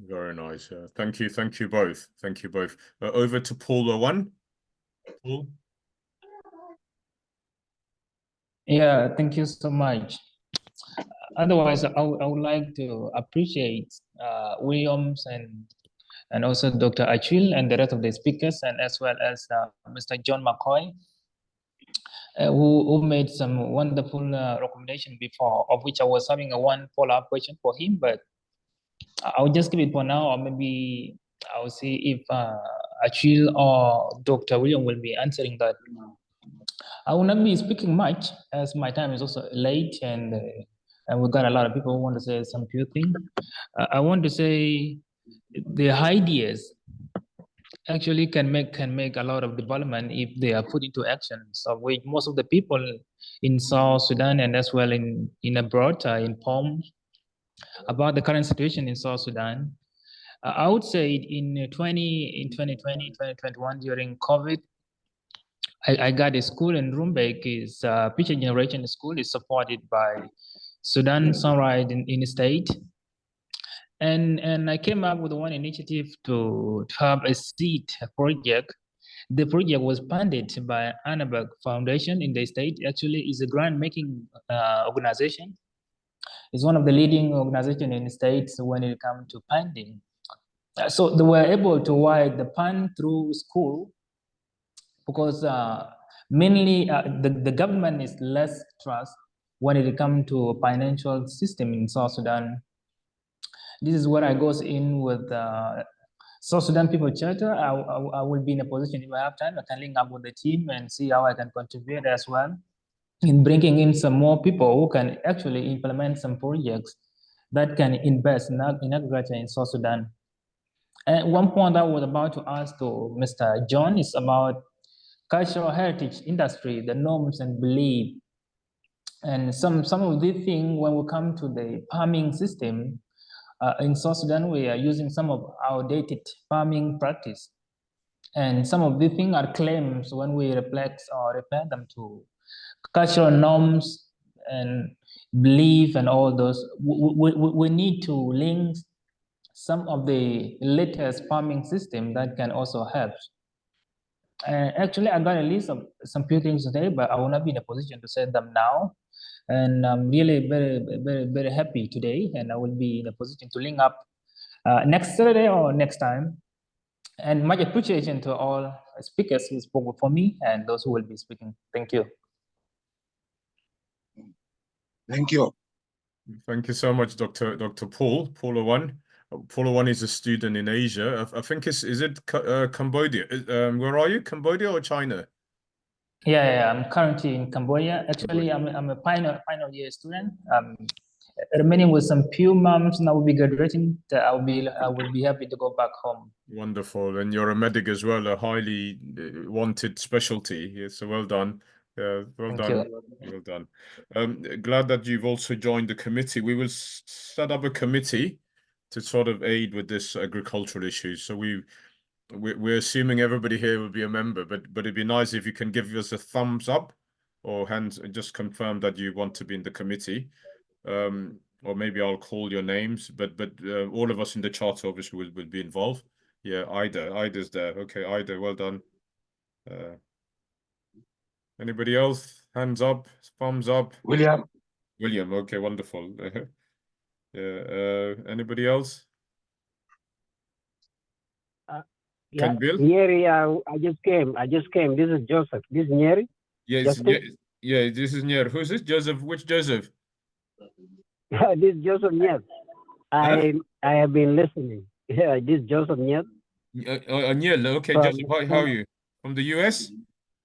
Very nice. Thank you both. Thank you both. Over to Paul one. Paul. Yeah, thank you so much. Otherwise, I would like to appreciate Williams and also Dr. Acuil and the rest of the speakers, and as well as Mr. John Makoi, who made some wonderful recommendation before, of which I was having one follow-up question for him, but I'll just keep it for now, or maybe I'll see if Acuil or Dr. William will be answering that. I will not be speaking much, as my time is also late, and we've got a lot of people who want to say some few things. I want to say the ideas actually can make a lot of development if they are put into action. So which most of the people in South Sudan and as well in abroad are informed about the current situation in South Sudan. I would say in 2020, 2021 during COVID, I got a school in Rumbek. Is Future Generation School is supported by Sudan Sunrise in the state. And I came up with one initiative to have a seed project. The project was funded by Annabelle Foundation in the state. Actually, is a grant-making organization. It's one of the leading organizations in the states when it comes to funding. So they were able to wide the fund through school, because mainly the government is less trust when it comes to financial system in South Sudan. This is where I goes in with South Sudan People Charter. I will be in a position, if I have time, I can link up with the team and see how I can contribute as well in bringing in some more people who can actually implement some projects that can invest in agriculture in South Sudan. And one point I was about to ask to Mr. John is about cultural heritage industry, the norms and belief. And some of these things, when we come to the farming system, in South Sudan, we are using some of outdated farming practice. And some of these things are claims when we reflect or refer them to cultural norms and belief and all those. We need to link some of the latest farming system that can also help. Actually, I got a list of some few things today, but I will not be in a position to say them now. And I'm really very happy today, and I will be in a position to link up next Saturday or next time And much appreciation to all speakers who spoke before me and those who will be speaking. Thank you. Thank you. Thank you so much, Dr. Paul. Paul Owan. Paul Owan is a student in Asia. I think is it Cambodia? Where are you? Cambodia or China? Yeah, I'm currently in Cambodia. Actually, I'm a final year student. Remaining with some few months, and I will be graduating. I will be happy to go back home. Wonderful, and you're a medic as well, a highly wanted specialty. Yeah, so well done. Well Thank done. you. Well done. Glad that you've also joined the committee. We will set up a committee to sort of aid with this agricultural issues. So we're assuming everybody here will be a member, but it'd be nice if you can give us a thumbs up or hands, just confirm that you want to be in the committee. Or maybe I'll call your names, but all of us in the charter obviously will be involved. Yeah, Ida's there. Okay, Ida, well done. Anybody else? Hands up, thumbs up. William. William, okay, wonderful. Yeah, anybody else? Yeah, Bill? Nyieer, I just came. This is Joseph. This is Nyieer. Yes, yeah, this is Nyieer. Who's this? Joseph? Which Joseph? This is Joseph Nyieer. I have been listening. Yeah, this is Joseph Nyieer. Nyieer, okay, Joseph, how are you? From the US?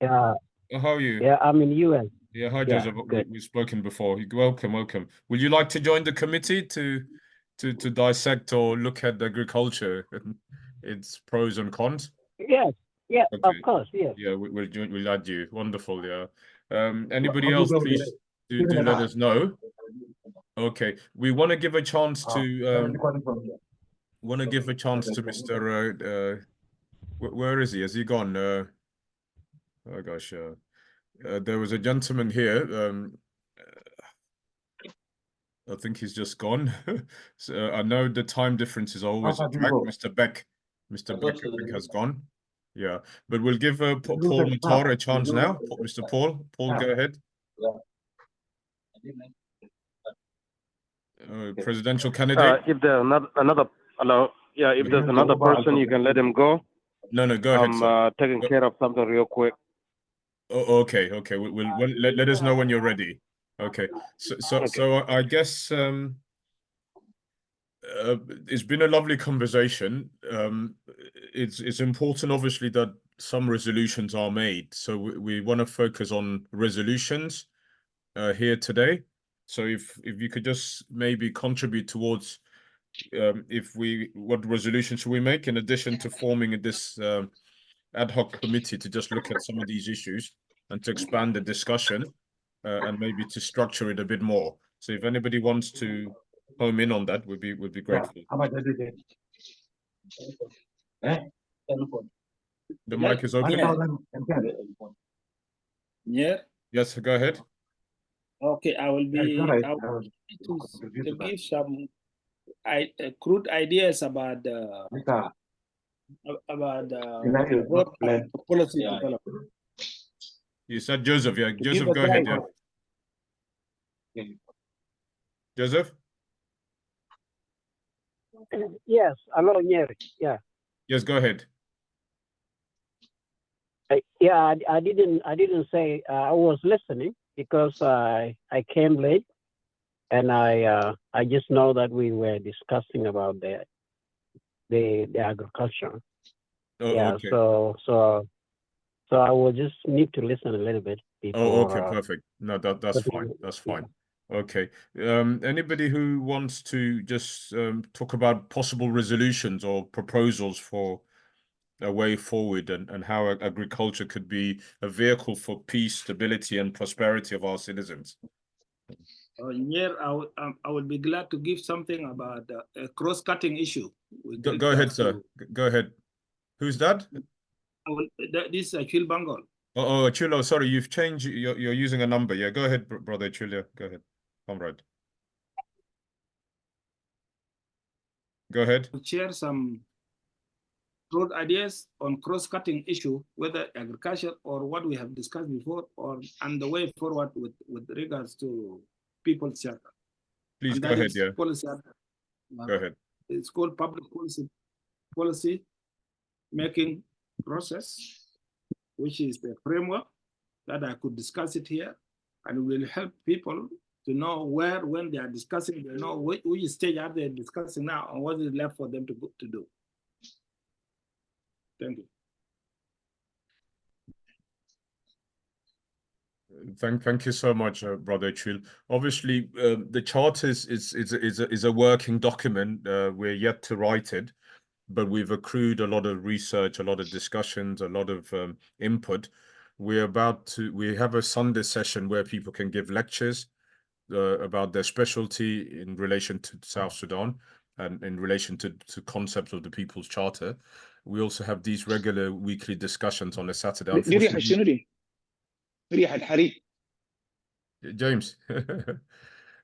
Yeah. How are you? Yeah, I'm in US. Yeah, hi, Yeah, Joseph. good. We've spoken before. Welcome. Would you like to join the committee to dissect or look at agriculture and its pros and cons? Yes, yeah, Okay. of course, yes. Yeah, we'll add you. Wonderful. Yeah. Anybody else? Please do let us know. Okay, we want to give a chance to Mr. Where is he? Has he gone? Oh gosh. There was a gentleman here. I think he's just gone. So I know the time difference is always a drag. Mr. Beck, I think has gone. Yeah, but we'll give Paul Matar a chance now. Mr. Paul, go ahead. Presidential candidate. If there's if there's another person, you can let him go. No, go ahead, sir. I'm taking care of something real quick. Oh, okay. We'll let us know when you're ready. Okay. So I guess it's been a lovely conversation. It's important, obviously, that some resolutions are made. So we want to focus on resolutions here today. So if you could just maybe contribute towards what resolution should we make in addition to forming this ad hoc committee to just look at some of these issues and to expand the discussion and maybe to structure it a bit more. So if anybody wants to home in on that, would be grateful. The mic is open. Yeah. Yes, go ahead. Okay, I will to give some crude ideas about policy development. You said Joseph, yeah. Joseph, go ahead, yeah. Joseph? Yes, hello, Nyieer. Yeah. Yes, go ahead. Yeah, I didn't say I was listening because I came late, and I just know that we were discussing about the agriculture. Oh, yeah. okay. So I will just need to listen a little bit before. Oh, okay, perfect. No, that's fine. That's fine. Okay. Anybody who wants to just talk about possible resolutions or proposals for a way forward and how agriculture could be a vehicle for peace, stability, and prosperity of our citizens? Nyieer, I will be glad to give something about a cross-cutting issue. Go ahead, sir. Go ahead. Who's that? This is Acuil Banggol. Oh, Acuil, sorry, you've changed. You're using a number. Yeah, go ahead, brother Acuil. Go ahead, comrade. Go ahead. To share some broad ideas on cross-cutting issue, whether agriculture or what we have discussed before, and the way forward with regards to people's shelter. Please go ahead. Yeah. Policy. Go ahead. It's called public policy making process, which is the framework that I could discuss it here, and will help people to know where, when they are discussing, they know which stage are they discussing now and what is left for them to do. Thank you. Thank you so much, Brother Acuil. Obviously, the charter is a working document. We're yet to write it, but we've accrued a lot of research, a lot of discussions, a lot of input. We have a Sunday session where people can give lectures about their specialty in relation to South Sudan and in relation to concepts of the People's Charter. We also have these regular weekly discussions on a Saturday. James,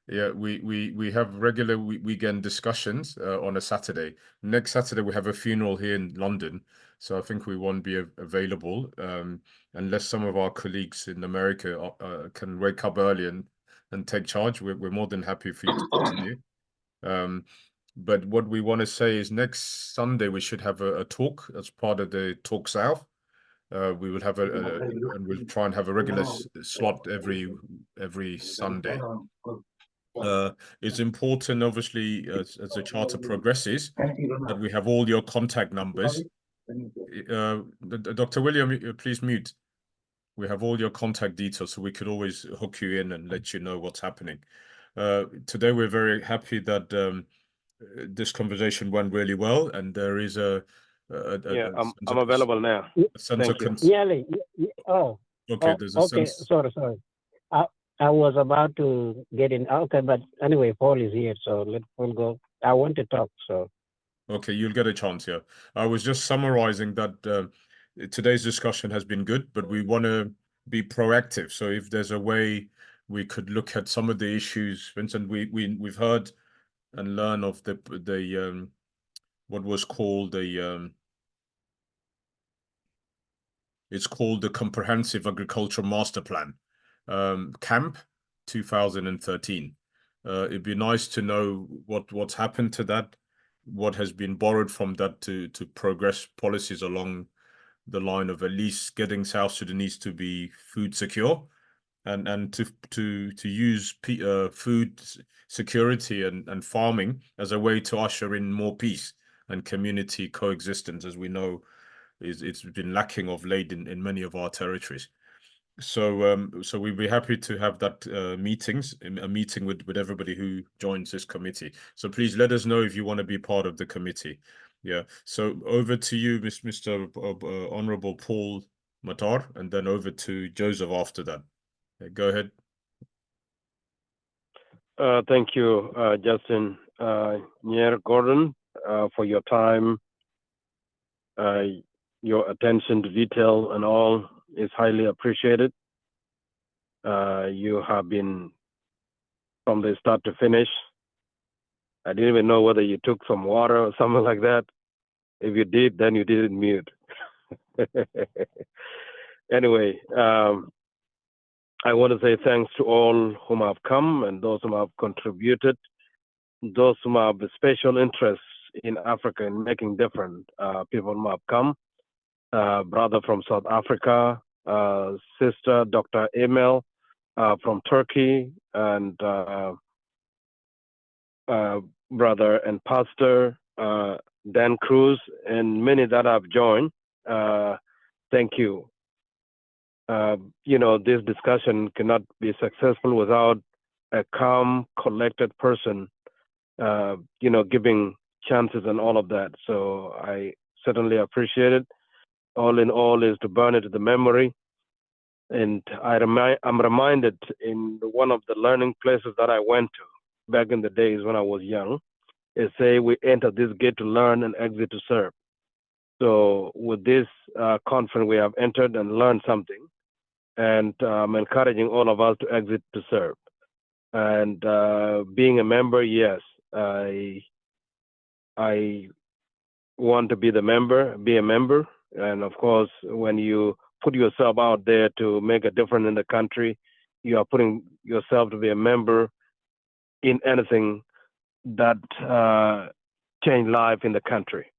yeah, we have regular weekend discussions on a Saturday. Next Saturday we have a funeral here in London, so I think we won't be available unless some of our colleagues in America can wake up early and take charge. We're more than happy for you to continue. But what we want to say is next Sunday we should have a talk as part of the Talk South. We will have and we'll try and have a regular slot every Sunday. It's important, obviously, as the charter progresses, that we have all your contact numbers. Dr. William, please mute. We have all your contact details, so we could always hook you in and let you know what's happening. Today, we're very happy that this conversation went really well, and there is I'm available now. Thank you. Oh, okay. There's a okay. sense. Sorry. I was about to get in. Okay, but anyway, Paul is here, so we'll go. I want to talk, so. Okay, you'll get a chance here. I was just summarizing that today's discussion has been good, but we want to be proactive. So if there's a way we could look at some of the issues, Vincent, we've heard and learn of the what was called it's called the Comprehensive Agricultural Master Plan, CAMP 2013. It'd be nice to know what's happened to that, what has been borrowed from that to progress policies along the line of at least getting South Sudanese to be food secure and to use food security and farming as a way to usher in more peace and community coexistence, as we know it's been lacking of late in many of our territories. So we'd be happy to have that a meeting with everybody who joins this committee. So please let us know if you want to be part of the committee. Yeah. So over to you, Mr. Honorable Paul Matar, and then over to Joseph after that. Go ahead. Thank you, Justin, Nyieer, Gordon, for your time. Your attention to detail and all is highly appreciated. You have been from the start to finish. I didn't even know whether you took some water or something like that. If you did, then you didn't mute. Anyway, I want to say thanks to all whom have come and those whom have contributed, those whom have special interests in Africa in making different people who have come. Brother from South Africa, sister Dr. Emil from Turkey, and brother and pastor Dan Cruz, and many that have joined. Thank you. This discussion cannot be successful without a calm, collected person, giving chances and all of that. So I certainly appreciate it. All in all is to burn it to the memory. And I'm reminded in one of the learning places that I went to back in the days when I was young, is say we enter this gate to learn and exit to serve. So with this conference, we have entered and learned something, and I'm encouraging all of us to exit to serve. And being a member, yes, I want to be a member. And of course, when you put yourself out there to make a difference in the country, you are putting yourself to be a member in anything that change life in the country.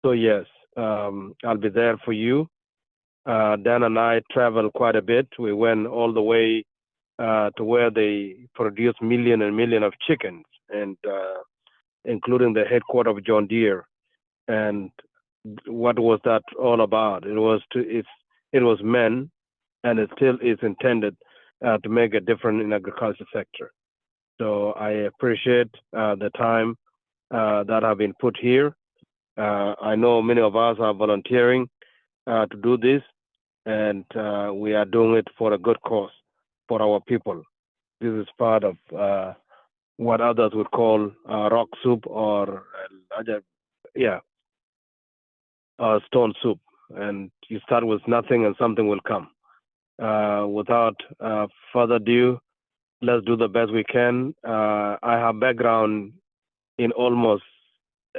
So yes, I'll be there for you. Dan and I traveled quite a bit. We went all the way to where they produce million and million of chickens, and including the headquarters of John Deere. And what was that all about? It was meant, and it still is intended to make a difference in agriculture sector. So I appreciate the time that have been put here. I know many of us are volunteering to do this, and we are doing it for a good cause for our people. This is part of what others would call rock soup or stone soup. And you start with nothing and something will come. Without further ado, let's do the best we can. I have background in almost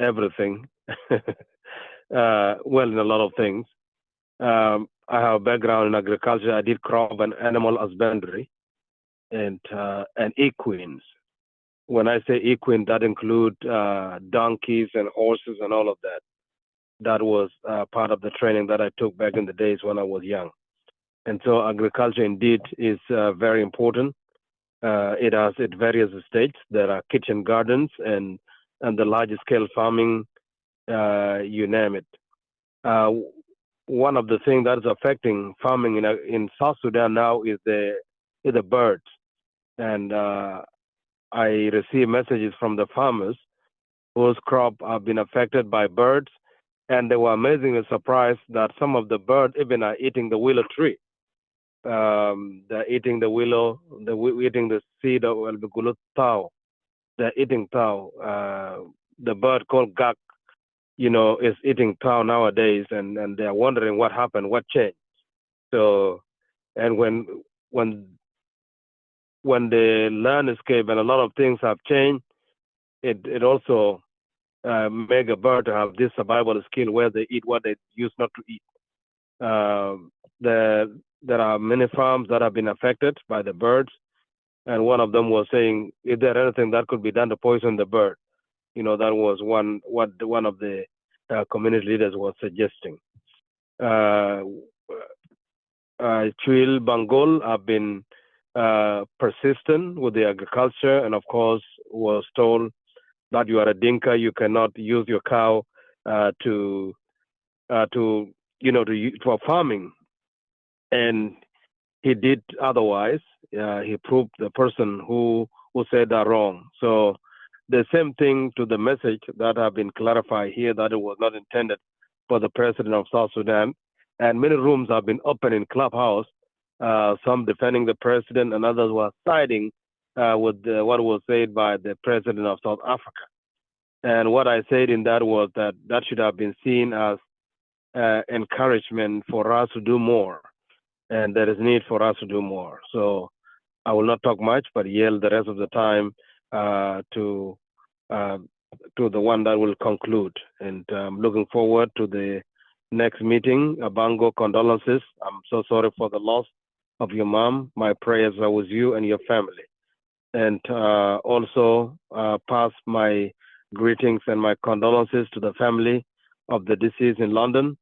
everything. Well, in a lot of things. I have a background in agriculture. I did crop and animal husbandry and equines. When I say equine, that includes donkeys and horses and all of that. That was part of the training that I took back in the days when I was young. And so agriculture indeed is very important. It has at various states. There are kitchen gardens and the large scale farming, you name it. One of the things that is affecting farming in South Sudan now is the birds. And I receive messages from the farmers whose crop have been affected by birds, and they were amazingly surprised that some of the birds even are eating the willow tree. They're eating the willow, eating the seed of tau. They're eating tau. The bird called Gurak, is eating tau nowadays, and they're wondering what happened, what changed. So, and when the landscape and a lot of things have changed, it also make a bird to have this survival skill where they eat what they used not to eat. There are many farms that have been affected by the birds, and one of them was saying, is there anything that could be done to poison the bird? That was what one of the community leaders was suggesting. Acuil, Banggol have been persistent with the agriculture, and of course was told that you are a Dinka, you cannot use your cow for farming, and he did otherwise. He proved the person who said that wrong. So the same thing to the message that have been clarified here, that it was not intended for the president of South Sudan. And many rooms have been open in Clubhouse, some defending the president, and others were siding with what was said by the president of South Africa. And what I said in that was that should have been seen as encouragement for us to do more. And there is need for us to do more. So I will not talk much, but yield the rest of the time to the one that will conclude. And I'm looking forward to the next meeting. Banggol, condolences. I'm so sorry for the loss of your mom. My prayers are with you and your family. And also pass my greetings and my condolences to the family of the deceased in London.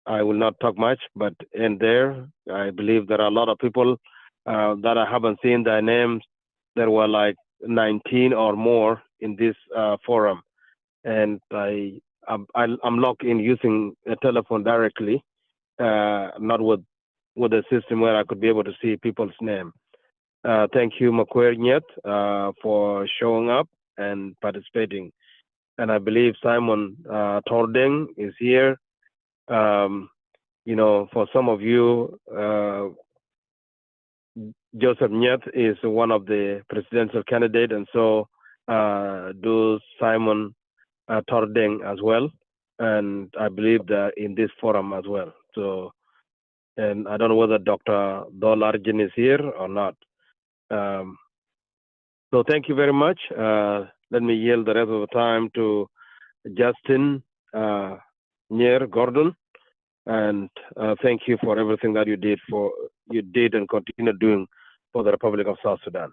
I will not talk much, but in there, I believe there are a lot of people that I haven't seen their names. There were like 19 or more in this forum, and I'm logged in using a telephone directly, not with a system where I could be able to see people's name. Thank you, Makoi, Nyieer, for showing up and participating. And I believe Simon Tordeng is here. For some of you, Joseph Nyieer is one of the presidential candidates, and so do Simon Tordeng as well. And I believe that in this forum as well. So, and I don't know whether Dr. Dolarjin is here or not. So thank you very much. Let me yield the rest of the time to Justin Nyieer Gordon. And thank you for everything that you did and continue doing for the Republic of South Sudan.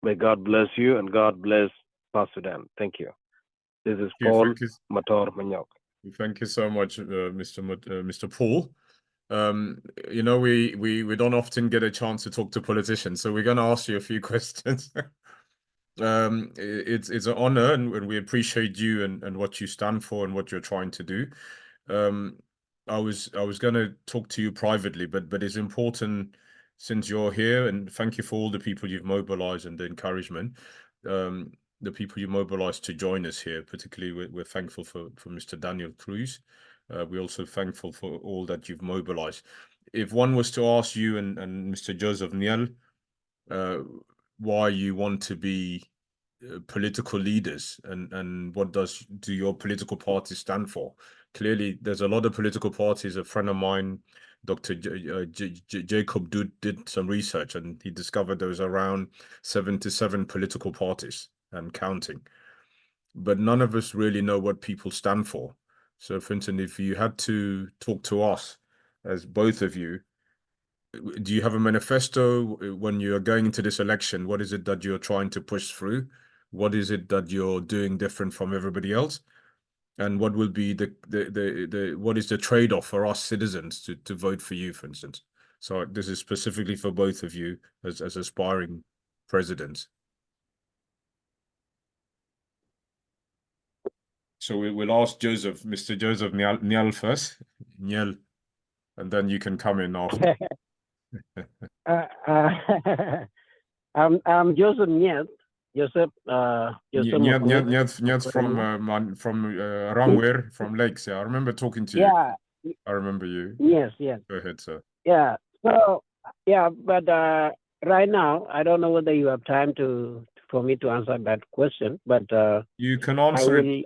May God bless you and God bless South Sudan. Thank you. This is Yeah, Paul thank you. Mator Manyok. Thank you so much, Mr. Paul. You know, we don't often get a chance to talk to politicians, so we're going to ask you a few questions. It's an honor, and we appreciate you and what you stand for and what you're trying to do. I was going to talk to you privately, but it's important since you're here, and thank you for all the people you've mobilized and the encouragement. The people you mobilized to join us here, particularly we're thankful for Mr. Daniel Cruz. We're also thankful for all that you've mobilized. If one was to ask you and Mr. Joseph Nyieer, why you want to be political leaders and what do your political party stand for? Clearly, there's a lot of political parties. A friend of mine, Dr. Jacob did some research, and he discovered there was around 77 political parties and counting. But none of us really know what people stand for. So, for instance, if you had to talk to us, as both of you, do you have a manifesto when you're going into this election? What is it that you're trying to push through? What is it that you're doing different from everybody else? And what will be what is the trade-off for us citizens to vote for you, for instance? So this is specifically for both of you as aspiring presidents. So we'll ask Mr. Joseph Nyieer first, Nyieer, and then you can come in after. I'm Joseph Nyieer. Joseph Nyieer from Ramwer, from Lakes. Yeah, I remember talking to you. Yeah. I remember you. Yes. Go ahead, sir. Yeah. So yeah, but right now I don't know whether you have time for me to answer that question, but you can answer it.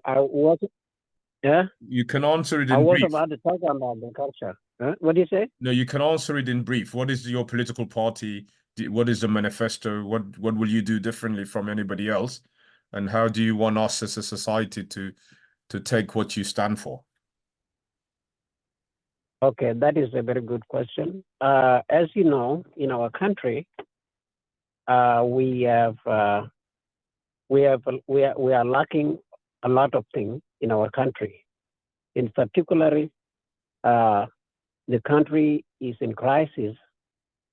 Yeah. You can answer it in I was brief. about to talk about agriculture. Huh? What do you say? No, you can answer it in brief. What is your political party? What is the manifesto? What will you do differently from anybody else? And how do you want us as a society to take what you stand for? Okay, that is a very good question. As you know, in our country, we are lacking a lot of things in our country. In particular, the country is in crisis.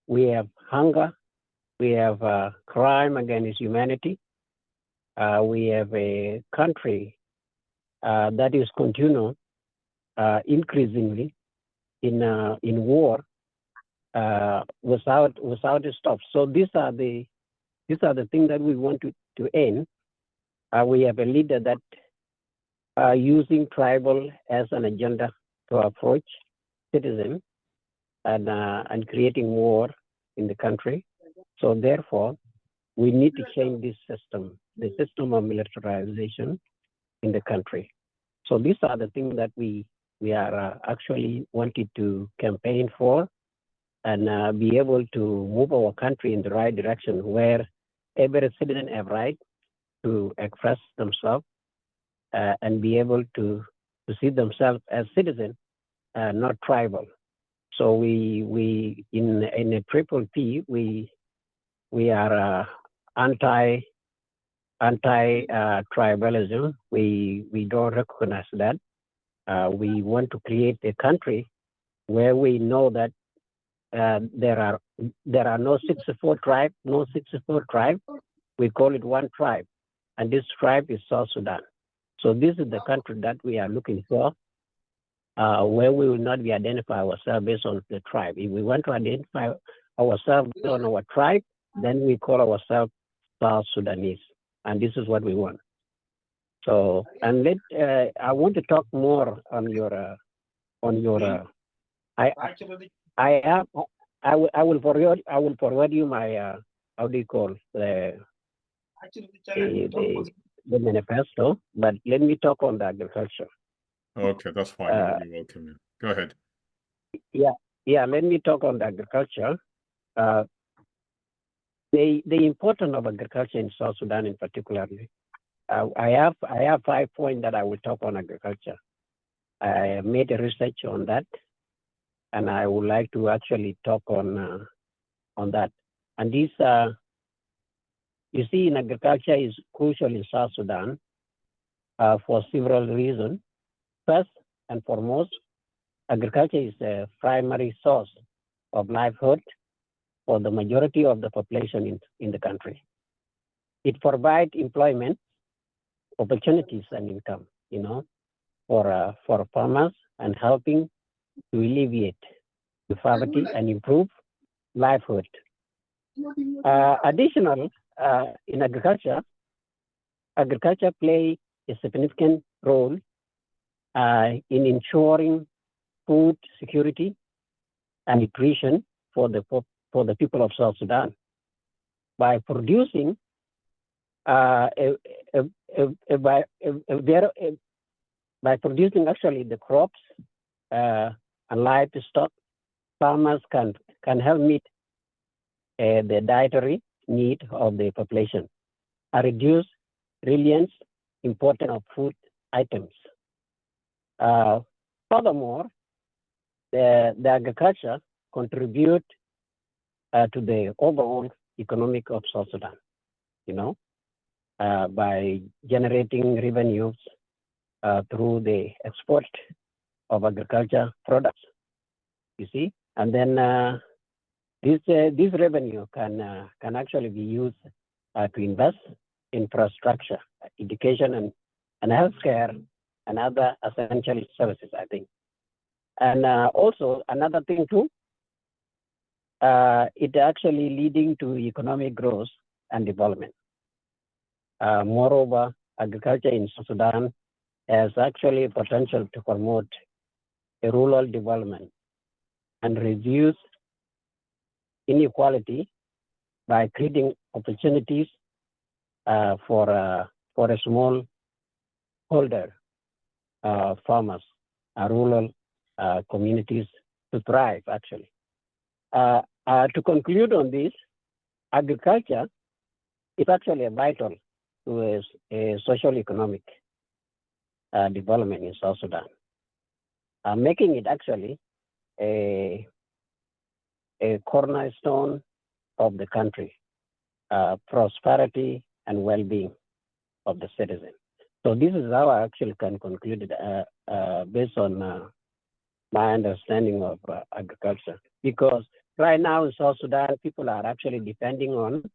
We have hunger. We have crime against humanity. We have a country that is continuing increasingly in war without a stop. So these are the things that we want to end. We have a leader that using tribal as an agenda to approach citizens and creating war in the country. So therefore, we need to change this system, the system of militarization in the country. So these are the things that we are actually wanting to campaign for and be able to move our country in the right direction where every citizen have right to express themselves and be able to see themselves as citizens, not tribal. So we in a triple P, we are anti tribalism. We don't recognize that. We want to create a country where we know that there are no 64 tribes, We call it one tribe, and this tribe is South Sudan. So this is the country that we are looking for, where we will not be identify ourselves based on the tribe. If we want to identify ourselves based on our tribe, then we call ourselves South Sudanese, and this is what we want. So, and I want to talk more on your. I will forward you my how do you call the manifesto, but let me talk on the agriculture. Okay, that's fine. You're welcome. Go ahead. Yeah. Let me talk on the agriculture. The importance of agriculture in South Sudan, in particular. I have 5 points that I will talk on agriculture. I made a research on that, and I would like to actually talk on that. And this, you see, in agriculture is crucial in South Sudan for several reasons. First and foremost, agriculture is a primary source of livelihood for the majority of the population in the country. It provides employment opportunities and income, for farmers, and helping to alleviate the poverty and improve livelihood. Additional, in agriculture play a significant role in ensuring food security and nutrition for the people of South Sudan by producing by producing actually the crops and livestock. Farmers can help meet the dietary need of the population and reduce reliance importance of food items. Furthermore, the agriculture contribute to the overall economic of South Sudan, by generating revenues through the export of agriculture products, and then this revenue can actually be used to invest in infrastructure, education, and healthcare, and other essential services, I think. And also another thing too, it actually leading to economic growth and development. Moreover, agriculture in South Sudan has actually potential to promote a rural development and reduce inequality by creating opportunities for a small holder farmers, rural communities to thrive, actually. To conclude on this, agriculture is actually vital to a social economic development in South Sudan, making it actually a cornerstone of the country, prosperity and well-being of the citizen. So this is how I actually can conclude it based on my understanding of agriculture. Because right now in South Sudan, people are actually depending on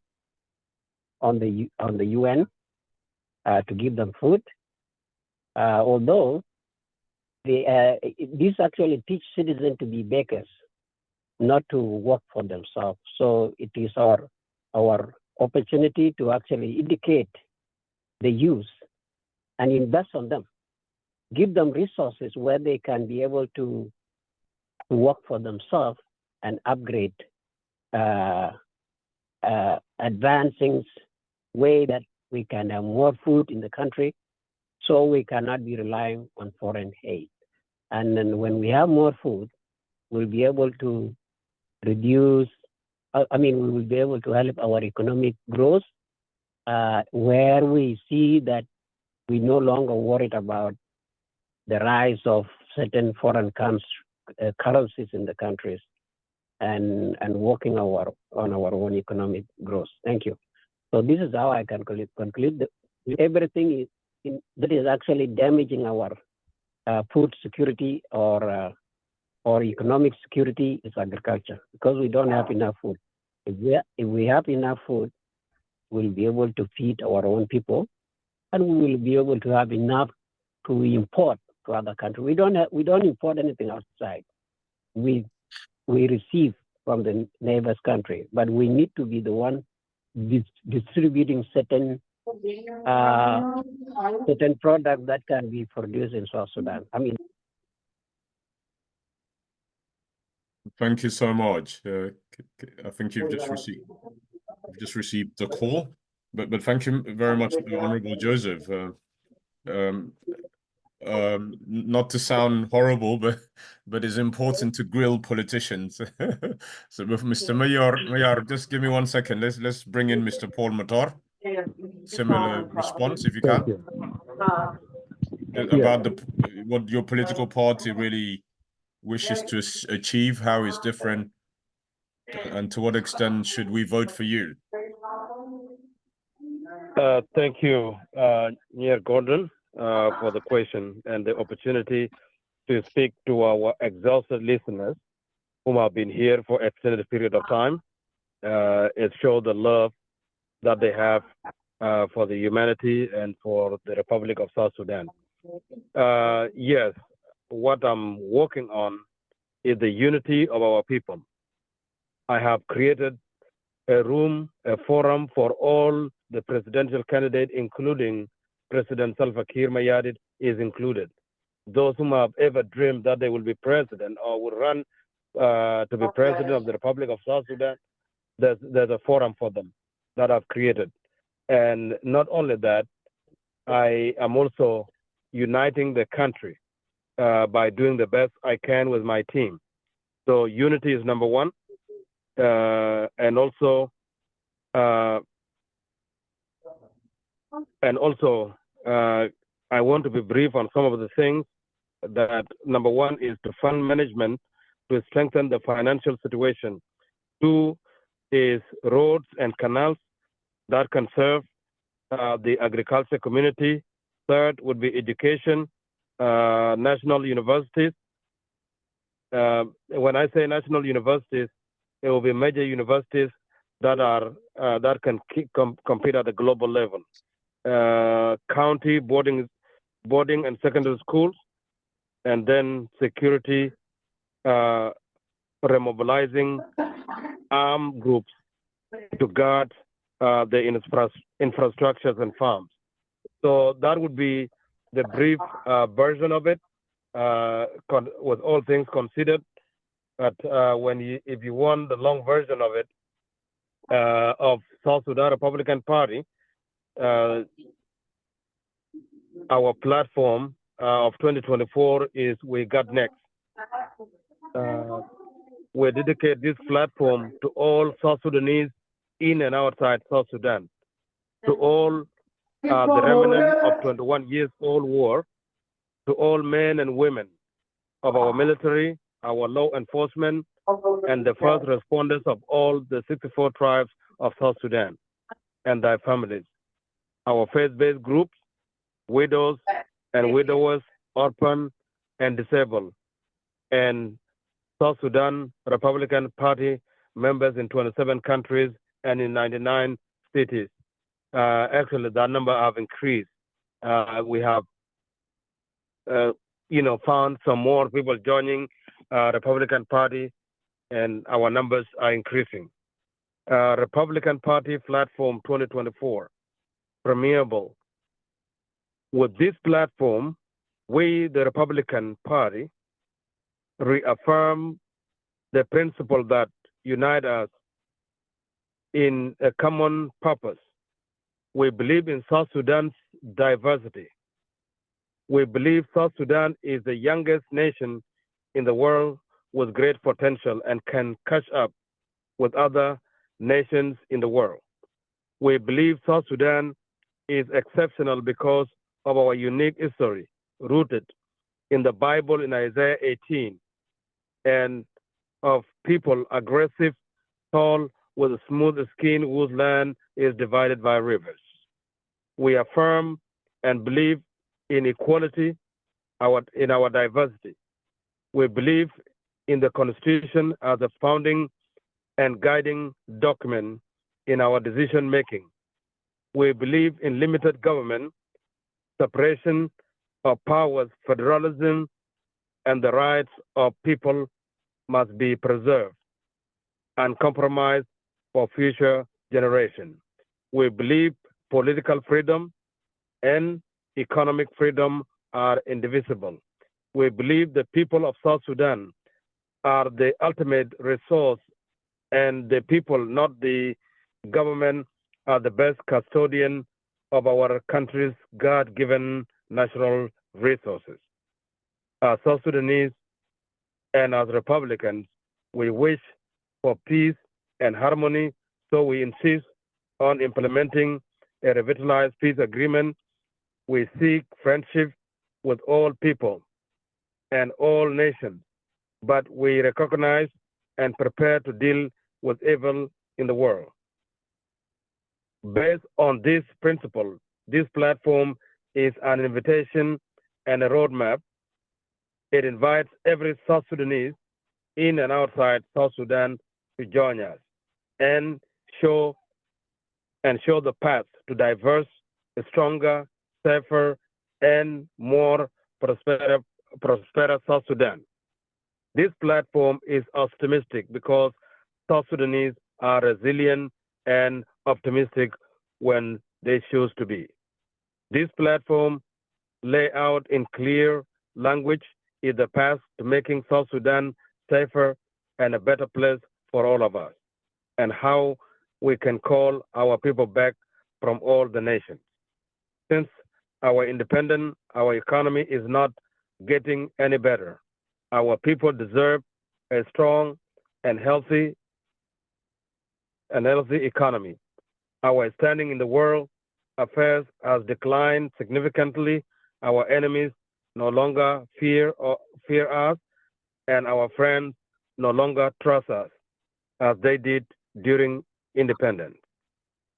the UN to give them food, although this actually teach citizens to be bakers, not to work for themselves. So it is our opportunity to actually educate the youth and invest on them, give them resources where they can be able to work for themselves and upgrade, advancing way that we can have more food in the country, so we cannot be relying on foreign aid. And then when we have more food, we'll be able to reduce, we will be able to help our economic growth, where we see that we no longer worried about the rise of certain foreign currencies in the countries, and working on our own economic growth. Thank you. So this is how I can conclude that everything that is actually damaging our food security or economic security is agriculture, because we don't have enough food. If we have enough food, we'll be able to feed our own people, and we will be able to have enough to import to other countries. We don't import anything outside. We receive from the neighbors country, but we need to be the one distributing certain products that can be produced in South Sudan. Thank you so much. I think you've just received the call, but thank you very much, Honorable Joseph. Not to sound horrible, but it's important to grill politicians. So with Mr. Nyieer, just give me 1 second. Let's bring in Mr. Paul Matar. Similar response, if you can. About what your political party really wishes to achieve, how it's different, and to what extent should we vote for you? Thank you, Nyieer Gordon. for the question and the opportunity to speak to our exhausted listeners whom have been here for extended period of time. It shows the love that they have for the humanity and for the Republic of South Sudan. Yes, what I'm working on is the unity of our people. I have created a room, a forum for all the presidential candidates, including President Salva Kiir Mayardit is included. Those whom have ever dreamed that they will be president or will run to be president of the Republic of South Sudan, there's a forum for them that I've created. And not only that, I am also uniting the country by doing the best I can with my team. So unity is number one. And also, I want to be brief on some of the things that number one is to fund management to strengthen the financial situation. Two is roads and canals that can serve the agriculture community. Third would be education, national universities. When I say national universities, it will be major universities that are that can compete at the global level. County boarding and secondary schools, and then security, remobilizing armed groups to guard the infrastructures and farms. So that would be the brief version of it, with all things considered. But if you want the long version of it, of South Sudan Republican Party, our platform of 2024 is We Got Next. We dedicate this platform to all South Sudanese in and outside South Sudan, to all the remnants of 21 years old war, to all men and women of our military, our law enforcement, and the first responders of all the 64 tribes of South Sudan and their families, our faith-based groups, widows and widowers, orphan and disabled, and South Sudan Republican Party members in 27 countries and in 99 cities. Actually, that number have increased. We have, found some more people joining Republican Party, and our numbers are increasing. Republican Party Platform 2024, premierable. With this platform, we, the Republican Party, reaffirm the principle that unite us in a common purpose. We believe in South Sudan's diversity. We believe South Sudan is the youngest nation in the world with great potential and can catch up with other nations in the world. We believe South Sudan is exceptional because of our unique history, rooted in the Bible in Isaiah 18, and of people aggressive, tall, with a smooth skin whose land is divided by rivers. We affirm and believe in equality, in our diversity. We believe in the Constitution as a founding and guiding document in our decision making. We believe in limited government, separation of powers, federalism, and the rights of people must be preserved and compromised for future generations. We believe political freedom and economic freedom are indivisible. We believe the people of South Sudan are the ultimate resource, and the people, not the government, are the best custodian of our country's God-given natural resources. As South Sudanese and as Republicans, we wish for peace and harmony, so we insist on implementing a revitalized peace agreement. We seek friendship with all people and all nations, but we recognize and prepare to deal with evil in the world. Based on this principle, this platform is an invitation and a roadmap. It invites every South Sudanese in and outside South Sudan to join us and show the path to diverse, stronger, safer, and more prosperous South Sudan. This platform is optimistic because South Sudanese are resilient and optimistic when they choose to be. This platform lay out in clear language is the path to making South Sudan safer and a better place for all of us, and how we can call our people back from all the nations. Since our independence, our economy is not getting any better. Our people deserve a strong and healthy economy. Our standing in the world affairs has declined significantly. Our enemies no longer fear us, and our friends no longer trust us as they did during independence.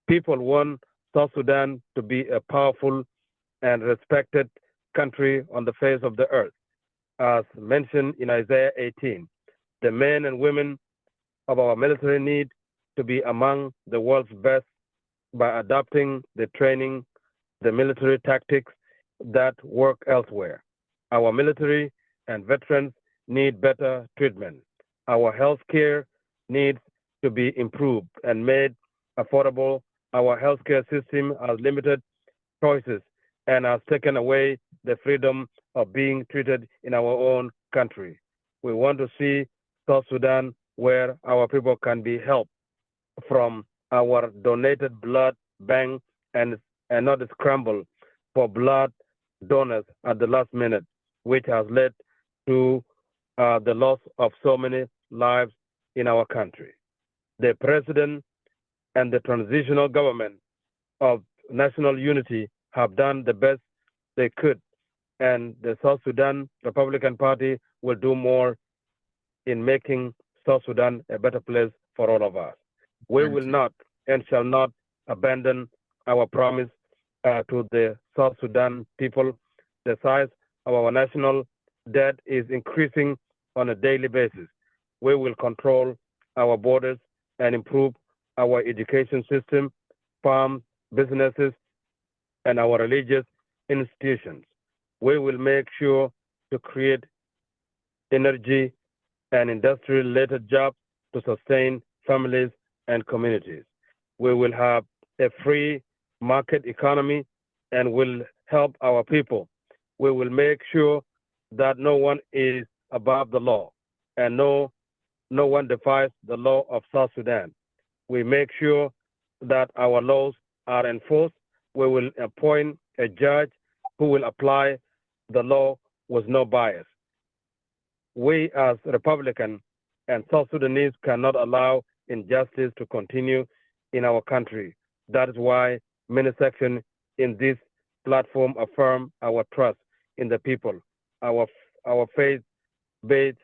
People want South Sudan to be a powerful and respected country on the face of the earth. As mentioned in Isaiah 18, the men and women of our military need to be among the world's best by adopting the training, the military tactics that work elsewhere. Our military and veterans need better treatment. Our health care needs to be improved and made affordable. Our healthcare system has limited choices and has taken away the freedom of being treated in our own country. We want to see South Sudan where our people can be helped from our donated blood bank and not scramble for blood donors at the last minute, which has led to the loss of so many lives in our country. The president and the transitional government of national unity have done the best they could, and the South Sudan Republican Party will do more in making South Sudan a better place for all of us. We will not and shall not abandon our promise to the South Sudan people. The size of our national debt is increasing on a daily basis. We will control our borders and improve our education system, farms, businesses, and our religious institutions. We will make sure to create energy and industry-related jobs to sustain families and communities. We will have a free market economy and will help our people. We will make sure that no one is above the law and no one defies the law of South Sudan. We make sure that our laws are enforced. We will appoint a judge who will apply the law with no bias. We as Republicans and South Sudanese cannot allow injustice to continue in our country. That is why many sections in this platform affirm our trust in the people, our faith in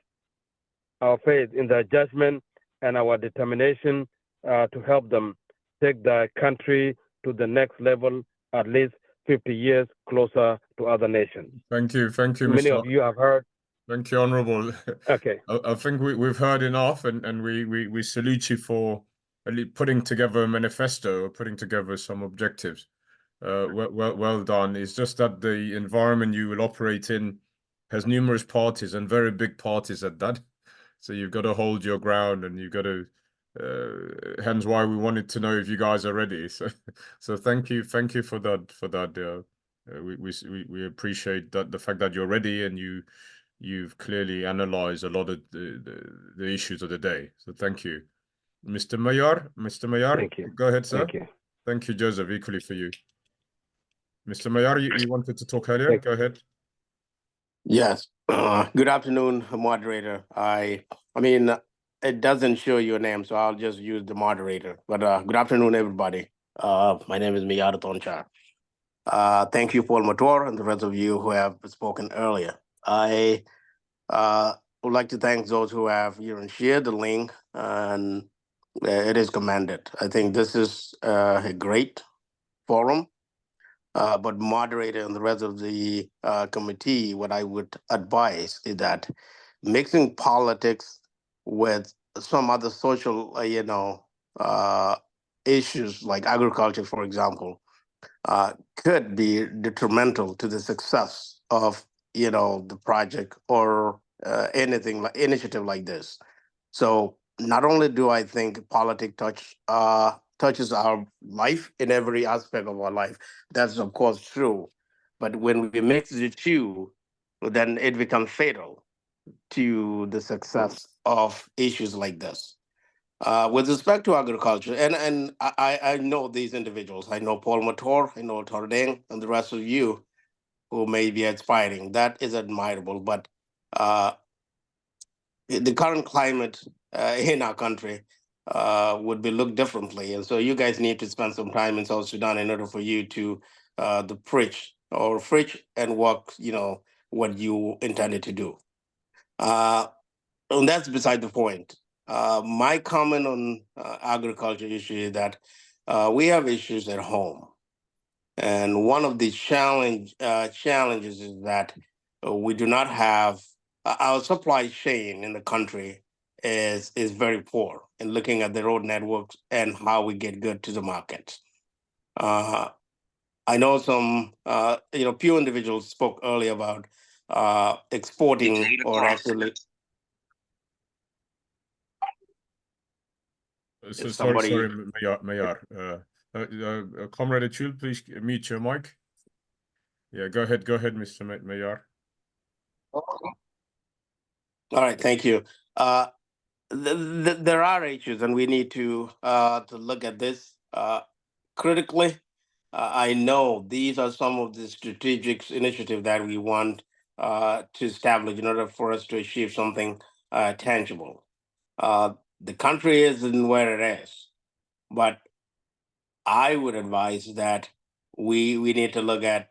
their judgment, and our determination to help them take the country to the next level, at least 50 years closer to other nations. Thank you, Many Mr. of you have heard. Thank you, Honorable. Okay. I think we've heard enough, and we salute you for putting together a manifesto, or putting together some objectives. Well done. It's just that the environment you will operate in has numerous parties and very big parties at that. So you've got to hold your ground, and you've got to. Hence why we wanted to know if you guys are ready. So thank you for that. We appreciate that, the fact that you're ready, and you've clearly analyzed a lot of the issues of the day. So thank you, Mr. Nyieer. Thank you. Go ahead, sir. Thank you. Thank you, Joseph. Equally for you, Mr. Nyieer. You wanted to talk earlier. Go ahead. Yes. Good afternoon, moderator. I mean, it doesn't show your name, so I'll just use the moderator. But good afternoon, everybody. My name is Nyieer Tonchar. Thank you, Paul Mator, and the rest of you who have spoken earlier. I would like to thank those who have shared the link, and it is commended. I think this is a great forum But moderator and the rest of the committee, what I would advise is that mixing politics with some other social, issues like agriculture, for example, could be detrimental to the success of the project or anything like initiative like this. So not only do I think politics touches our life in every aspect of our life, that's of course true, but when we mix the two, then it becomes fatal to the success of issues like this. With respect to agriculture, and I know these individuals. I know Paul Mator, I know Tordeng, and the rest of you who may be aspiring. That is admirable, but the current climate in our country would be looked differently. And so you guys need to spend some time in South Sudan in order for you to preach and work, what you intended to do. And that's beside the point. My comment on agriculture issue is that we have issues at home. And one of the challenges is that we do not have our supply chain in the country is very poor in looking at the road networks and how we get good to the market. I know some few individuals spoke earlier about exporting or actually. So somebody... sorry, Mayar. Comrade Acuil, please mute your mic. Yeah, go ahead, Mr. Mayar. All right, thank you. There are issues, and we need to look at this critically. I know these are some of the strategic initiatives that we want to establish in order for us to achieve something tangible. The country isn't where it is, but I would advise that we need to look at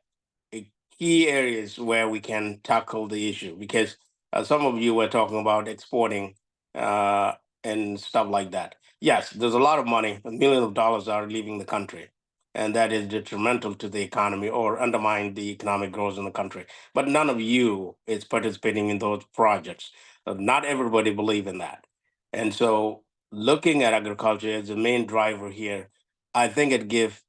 key areas where we can tackle the issue, because some of you were talking about exporting and stuff like that. Yes, there's a lot of money, millions of dollars are leaving the country, and that is detrimental to the economy or undermine the economic growth in the country. But none of you is participating in those projects. Not everybody believe in that. And so looking at agriculture as the main driver here, I think it gives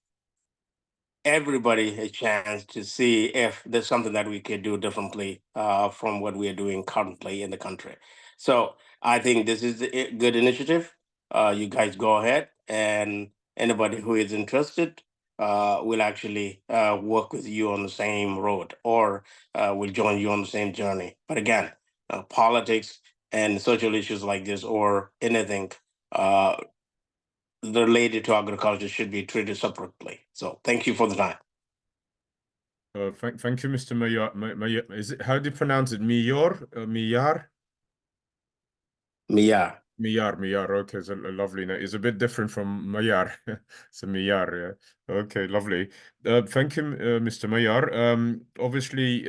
everybody a chance to see if there's something that we could do differently from what we are doing currently in the country. So I think this is a good initiative. You guys go ahead, and anybody who is interested will actually work with you on the same road, or will join you on the same journey. But again, politics and social issues like this or anything related to agriculture should be treated separately. So thank you for the time. Thank you, Mr. Mayar. Is it, how do you pronounce it? Miyar? Miyar? Miyar. Miyar. Okay, it's a lovely name. It's a bit different from Mayar. It's a Miyar, yeah. Okay, lovely. Thank you, Mr. Mayar. Obviously,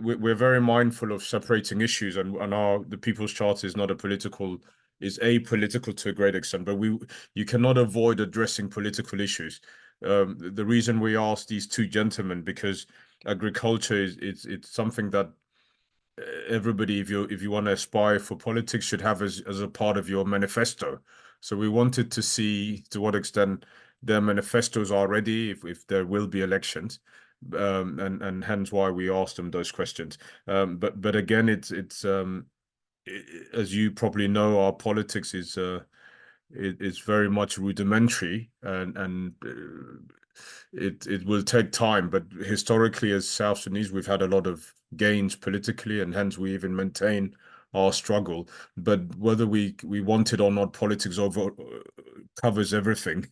we're very mindful of separating issues, and the People's Charter is not is apolitical to a great extent, but you cannot avoid addressing political issues. The reason we asked these two gentlemen, because agriculture it's something that everybody, if you want to aspire for politics, should have as a part of your manifesto. So we wanted to see to what extent their manifestos are ready, if there will be elections, and hence why we asked them those questions. But again, it's as you probably know, our politics is very much rudimentary, and it will take time. But historically, as South Sudanese, we've had a lot of gains politically, and hence we even maintain our struggle. But whether we want it or not, politics covers everything,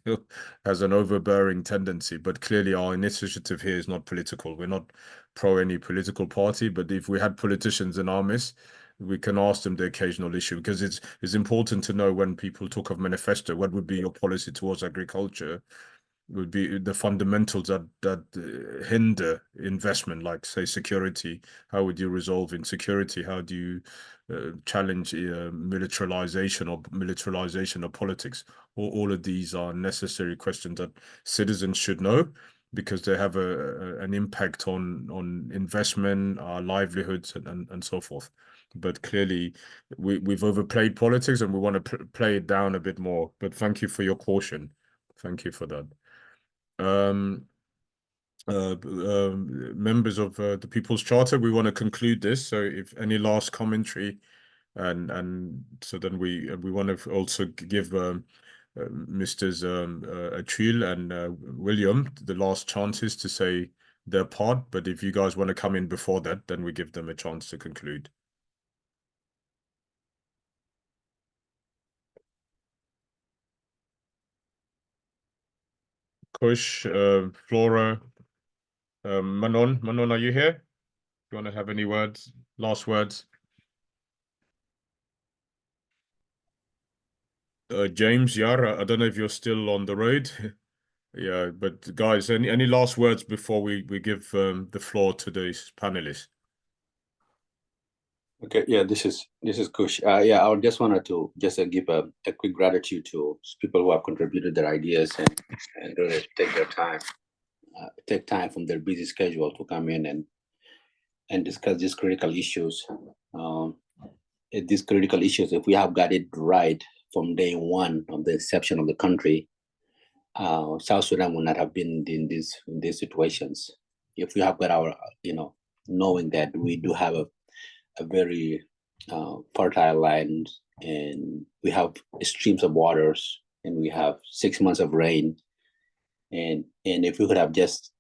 has an overbearing tendency. But clearly our initiative here is not political. We're not pro any political party, but if we had politicians in our midst, we can ask them the occasional issue, because it's important to know when people talk of manifesto, what would be your policy towards agriculture, would be the fundamentals that hinder investment, like say security. How would you resolve insecurity? How do you challenge militarization of politics? All of these are necessary questions that citizens should know. because they have an impact on investment, our livelihoods, and so forth. But clearly, we've overplayed politics, and we want to play it down a bit more. But thank you for your caution. Thank you for that. Members of the People's Charter, we want to conclude this. So, if any last commentary, and so then we want to also give Mrs. Acuil and William the last chances to say their part. But if you guys want to come in before that, then we give them a chance to conclude. Kush, Flora, Manon, are you here? You want to have any words, last words? James, Diar, I don't know if you're still on the road. Yeah, but guys, any last words before we give the floor to these panelists? Okay, yeah, this is Kush. Yeah, I just wanted to just give a quick gratitude to people who have contributed their ideas and really take their time, take time from their busy schedule to come in and discuss these critical issues. These critical issues, if we have got it right from day one of the inception of the country, South Sudan would not have been in these situations. If we have got our, knowing that we do have a very fertile land, and we have streams of waters, and we have 6 months of rain, and if we could have just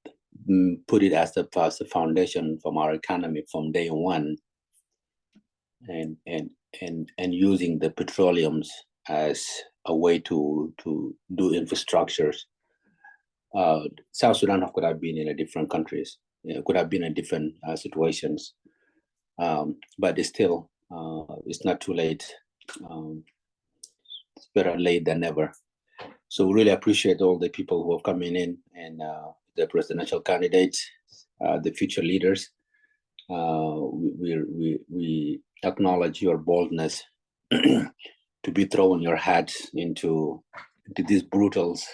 put it as the foundation from our economy from day one, and using the petroleums as a way to do infrastructures, South Sudan could have been in a different countries. It could have been in different situations. But it's still, it's not too late. It's better late than never. So we really appreciate all the people who are coming in, and the presidential candidates, the future leaders. We acknowledge your boldness to be throwing your hat into these brutals,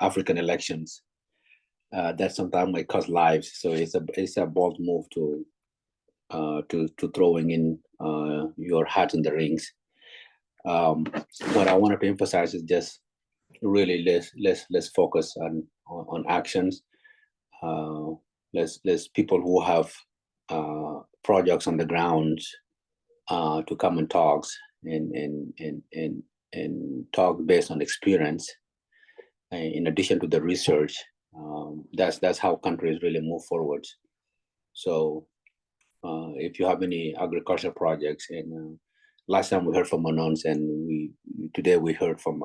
African elections. That sometimes might cost lives. So it's a bold move to throwing in your hat in the rings. What I wanted to emphasize is just really let's focus on actions. Let's people who have projects on the ground to come and talks and talk based on experience, in addition to the research. That's how countries really move forward. So if you have any agriculture projects, and last time we heard from Manons, and today we heard from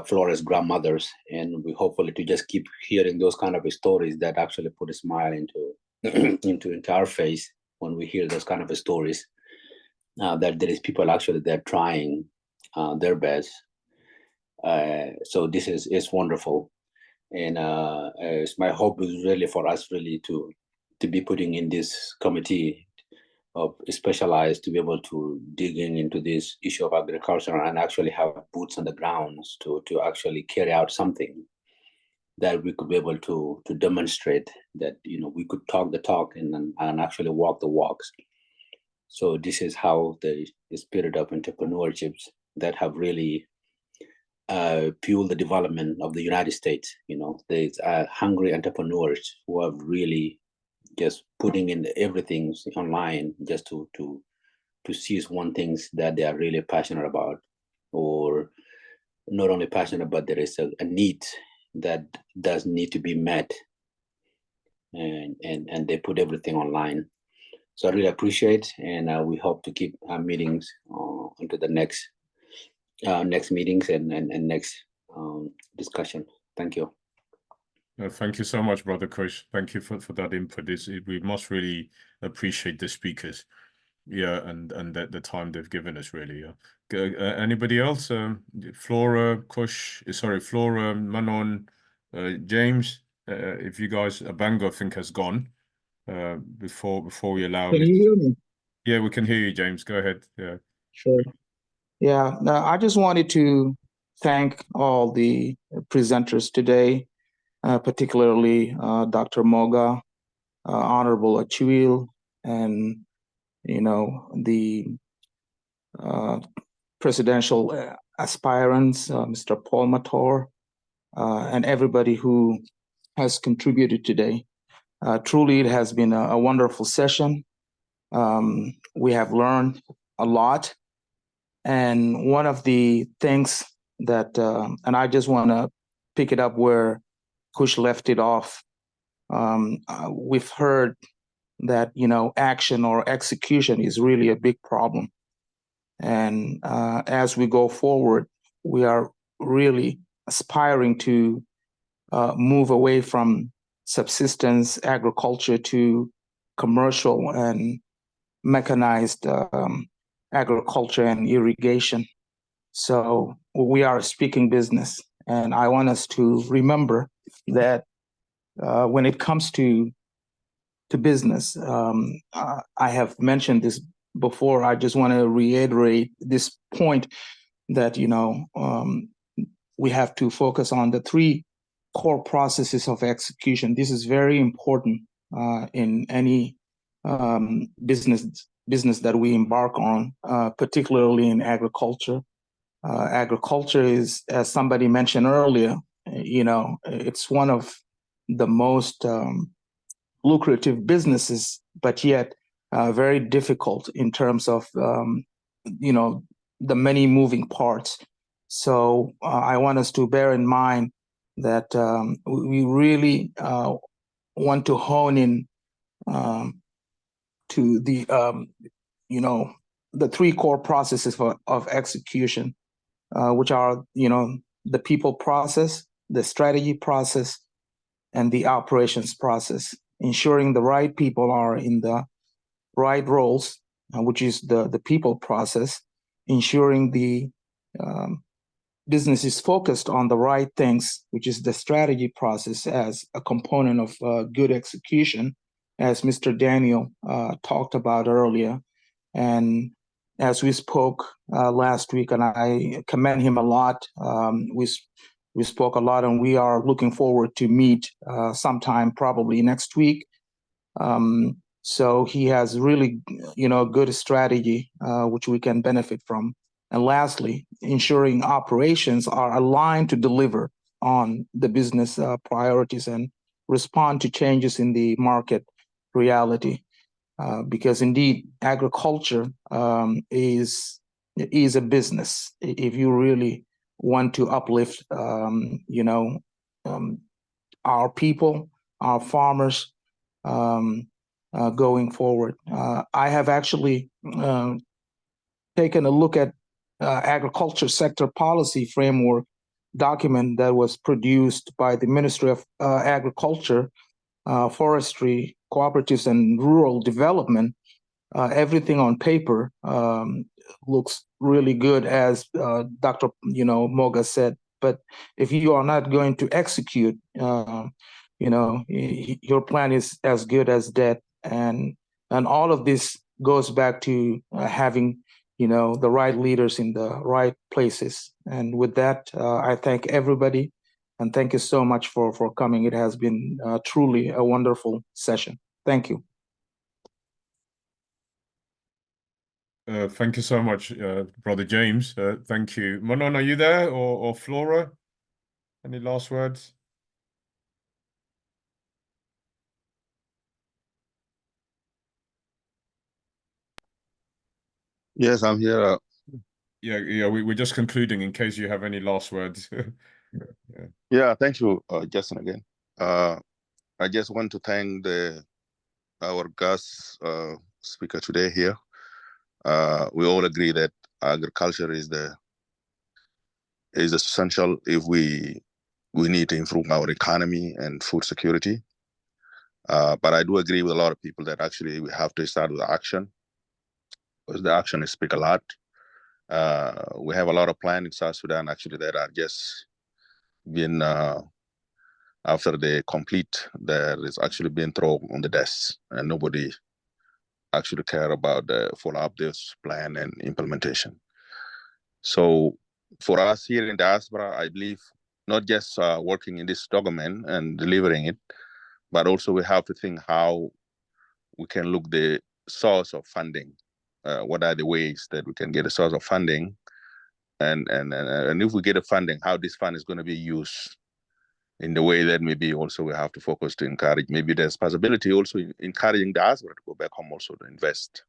Flora's grandmothers, and we hopefully to just keep hearing those kind of stories that actually put a smile into our face when we hear those kind of stories, that there is people actually they're trying their best. So this is wonderful, and it's my hope is really for us really to be putting in this committee of specialized to be able to dig into this issue of agriculture and actually have boots on the grounds to actually carry out something that we could be able to demonstrate that we could talk the talk and actually walk the walks. So this is how the spirit of entrepreneurship that have really fueled the development of the United States. There's hungry entrepreneurs who have really just putting in everything online just to seize one things that they are really passionate about, or not only passionate, but there is a need that does need to be met, and they put everything online. So I really appreciate, and we hope to keep our meetings into the next meetings and next discussion. Thank you. Thank you so much, Brother Kush. Thank you for that input. We must really appreciate the speakers, and the time they've given us, really. Anybody else? Flora, Kush, Flora, Manon, James. If you guys, Banggol, I think has gone. Before we allow. Can you hear me? Yeah, we can hear you, James. Go ahead. Yeah. Sure. Yeah. No, I just wanted to thank all the presenters today, particularly Dr. Mogga, Honorable Acuil, and the presidential aspirants, Mr. Paul Mator, and everybody who has contributed today. Truly, it has been a wonderful session. We have learned a lot. And one of the things that, and I just want to pick it up where Kush left it off. We've heard that, action or execution is really a big problem. And as we go forward, we are really aspiring to move away from subsistence agriculture to commercial and mechanized agriculture and irrigation. So we are speaking business. And I want us to remember that when it comes to business, I have mentioned this before. I just want to reiterate this point that, we have to focus on the three core processes of execution. This is very important in any business that we embark on, particularly in agriculture. Agriculture is, as somebody mentioned earlier, it's one of the most lucrative businesses, but yet very difficult in terms of, the many moving parts. So I want us to bear in mind that we really want to hone in to the, the three core processes of execution, which are, the people process, the strategy process, and the operations process, ensuring the right people are in the right roles, which is the people process, ensuring the business is focused on the right things, which is the strategy process as a component of good execution, as Mr. Daniel talked about earlier. And as we spoke last week, and I commend him a lot, we spoke a lot, and we are looking forward to meet sometime probably next week. So he has really, good strategy, which we can benefit from. And lastly, ensuring operations are aligned to deliver on the business priorities and respond to changes in the market reality. Because indeed, agriculture is a business. If you really want to uplift, our people, our farmers, going forward. I have actually taken a look at agriculture sector policy framework document that was produced by the Ministry of Agriculture, Forestry, Cooperatives, and Rural Development. Everything on paper looks really good, as Dr. Mogga said. But if you are not going to execute, your plan is as good as dead. And all of this goes back to having the right leaders in the right places. And with that, I thank everybody, and thank you so much for coming. It has been truly a wonderful session. Thank you. Thank you so much, Brother James. Thank you. Manon, are you there? Or Flora? Any last words? Yes, I'm here. Yeah, we're just concluding in case you have any last words. Yeah, thank you, Justin, again. I just want to thank our guest speaker today here. We all agree that agriculture is essential if we need to improve our economy and food security. But I do agree with a lot of people that actually we have to start with action, because the action speak a lot. We have a lot of plans in South Sudan actually that are just been after they complete, there is actually being thrown on the desk, and nobody actually care about the follow up this plan and implementation. So for us here in diaspora, I believe not just working in this document and delivering it, but also we have to think how we can look the source of funding. What are the ways that we can get a source of funding, and if we get a funding, how this fund is going to be used in the way that maybe also we have to focus to encourage. Maybe there's possibility also in encouraging diaspora to go back home also to invest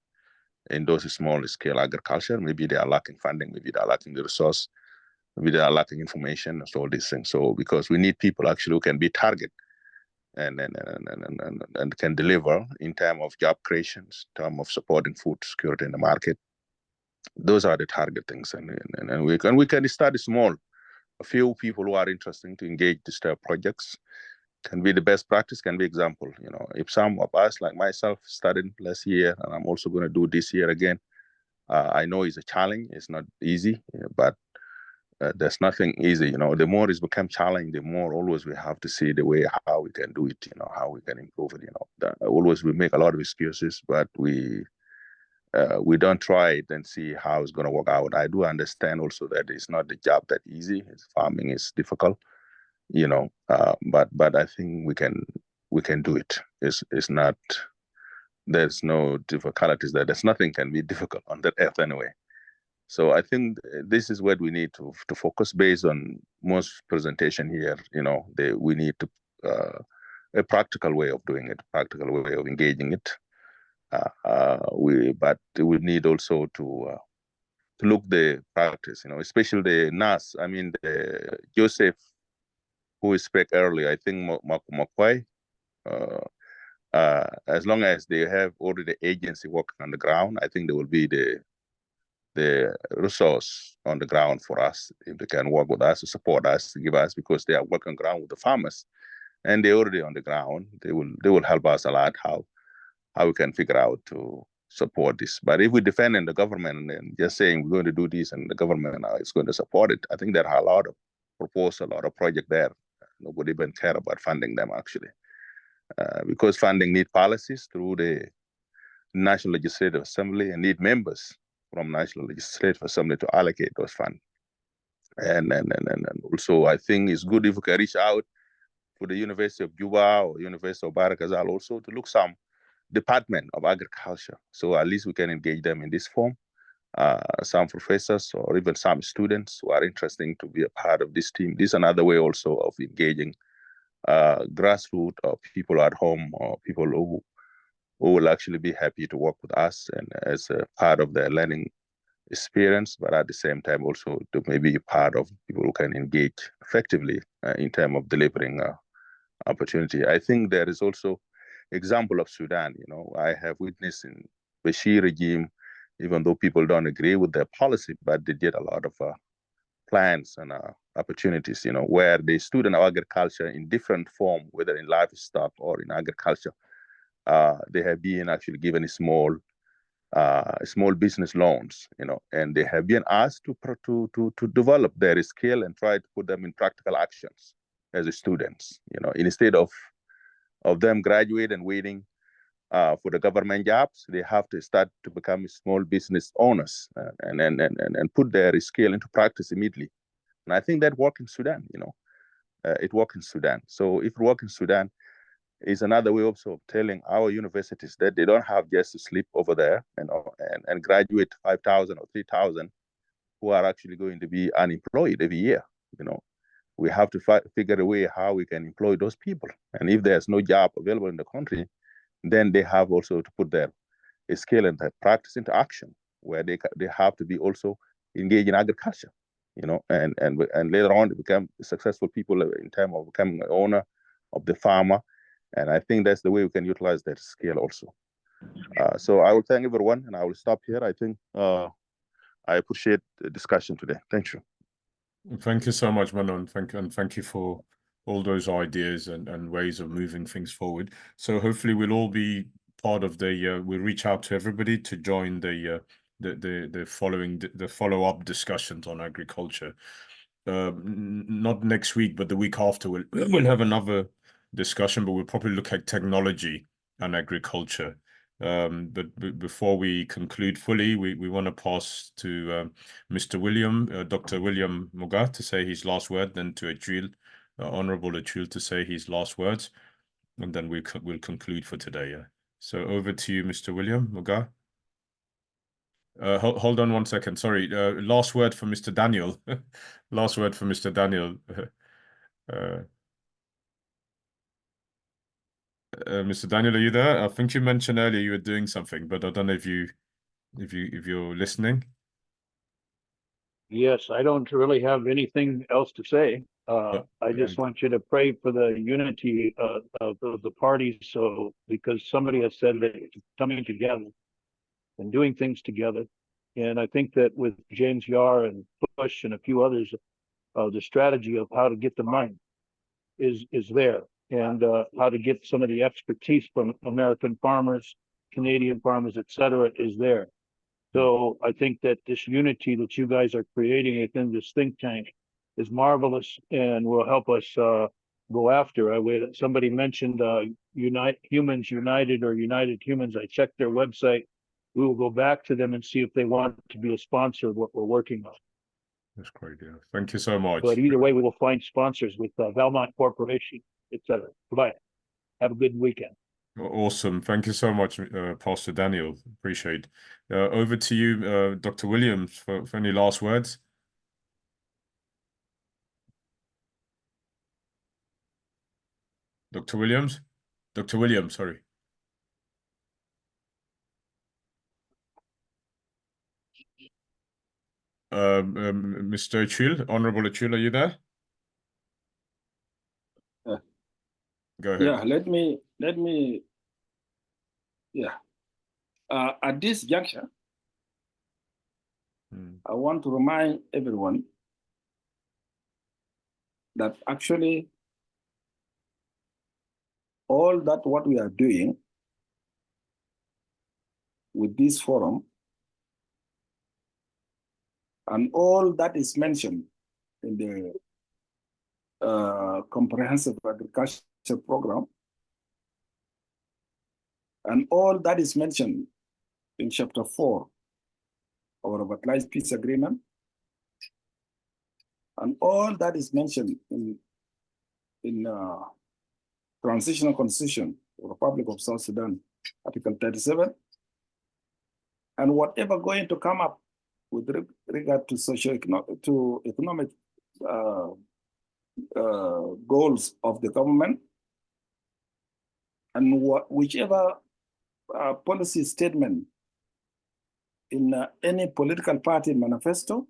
in those small scale agriculture. Maybe they are lacking funding, maybe they are lacking the resource, maybe they are lacking information, so all these things. So because we need people actually who can be target and can deliver in terms of job creations, in terms of supporting food security in the market. Those are the target things, and we can start small. A few people who are interested to engage these type of projects can be the best practice, can be example. You know, if some of us, like myself, started last year, and I'm also going to do this year again. I know it's a challenge. It's not easy, but there's nothing easy. You know, the more it's become challenging, the more always we have to see the way how we can do it. You know, how we can improve it. You know, always we make a lot of excuses, but we don't try it and see how it's going to work out. I do understand also that it's not the job that easy. Farming is difficult, you know, but I think we can do it. It's not. There's no difficulties there. There's nothing can be difficult on that earth anyway. So I think this is what we need to focus based on most presentation here. You know, we need to a practical way of doing it, practical way of engaging it. But we need also to look the practice, you know, especially the NAS. I mean, the Joseph, who spoke earlier, I think Makoi, as long as they have already the agency working on the ground, I think there will be the resource on the ground for us, if they can work with us, to support us, to give us, because they are working ground with the farmers, and they're already on the ground. They will help us a lot how we can figure out to support this. But if we defend in the government and just saying we're going to do this and the government is going to support it, I think there are a lot of proposals, a lot of projects there. Nobody even care about funding them actually, because funding need policies through the National Legislative Assembly and need members from National Legislative Assembly to allocate those funds. And also I think it's good if we can reach out to the University of Juba or University of Barakazal also to look some Department of Agriculture. So at least we can engage them in this form. Some professors or even some students who are interested to be a part of this team. This is another way also of engaging grassroots or people at home or people who will actually be happy to work with us and as a part of their learning experience, but at the same time also to maybe be part of people who can engage effectively in terms of delivering opportunity. I think there is also example of Sudan. You know, I have witnessed in Bashir regime, even though people don't agree with their policy, but they did a lot of plans and opportunities, you know, where they stood in agriculture in different form, whether in livestock or in agriculture. They have been actually given a small business loans, you know, and they have been asked to develop their skill and try to put them in practical actions as students, you know, instead of them graduate and waiting for the government jobs. They have to start to become small business owners and put their skill into practice immediately. And I think that works in Sudan, you know, it works in Sudan. So if it works in Sudan, is another way also of telling our universities that they don't have just to sleep over there and graduate 5,000 or 3,000 who are actually going to be unemployed every year. You know, we have to figure a way how we can employ those people. And if there's no job available in the country, then they have also to put their skill and their practice into action, where they have to be also engaged in agriculture, you know, and later on to become successful people in terms of becoming an owner of the farmer. And I think that's the way we can utilize that skill also. So I will thank everyone, and I will stop here. I think I appreciate the discussion today. Thank you. Thank you so much, Manon. Thank you for all those ideas and ways of moving things forward. So hopefully we'll all be part of the. We'll reach out to everybody to join the follow-up discussions on agriculture. Not next week, but the week after, we'll have another discussion, but we'll probably look at technology and agriculture But before we conclude fully, we want to pass to Mr. Dr. William Mogga to say his last word, then to Acuil, Honorable Acuil, to say his last words, and then we'll conclude for today. Yeah. So over to you, Mr. William Mogga. Hold on 1 second. Sorry. Last word for Mr. Daniel. Last word for Mr. Daniel. Mr. Daniel, are you there? I think you mentioned earlier you were doing something, but I don't know if you're listening. Yes, I don't really have anything else to say. I just want you to pray for the unity of the parties. So, because somebody has said that it's coming together and doing things together, and I think that with James Nyieer and Kush and a few others, the strategy of how to get the money is there, and how to get some of the expertise from American farmers, Canadian farmers, etc., is there. So I think that this unity that you guys are creating within this think tank is marvelous and will help us go after. Somebody mentioned Humans United or United Humans. I checked their website. We will go back to them and see if they want to be a sponsor of what we're working on. That's great. Yeah. Thank you so much. But either way, we will find sponsors with Valmont Corporation, etc. Goodbye. Have a good weekend. Awesome. Thank you so much, Pastor Daniel. Appreciate it. Over to you, Dr. Williams, for any last words. Dr. Williams? Dr. Williams, sorry. Mr. Acuil, Honorable Acuil, are you there? Go ahead. Yeah, let me, at this juncture, I want to remind everyone that actually all that what we are doing with this forum and all that is mentioned in the comprehensive agriculture program and all that is mentioned in chapter 4 of our revitalized peace agreement and all that is mentioned in transitional constitution of the Republic of South Sudan, Article 37, and whatever going to come up with regard to economic goals of the government, and whichever policy statement in any political party manifesto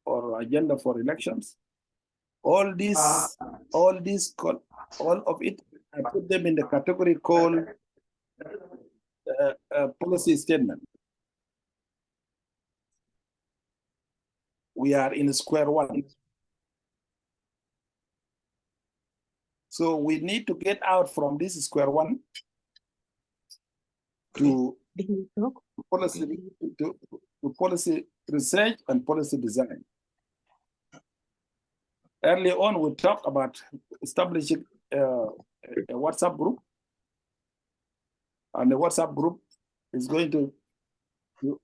or agenda for elections, all of it, I put them in the category called policy statement. We are in square one. So we need to get out from this square one to policy research and policy design. Early on, we talked about establishing a WhatsApp group, and the WhatsApp group is going to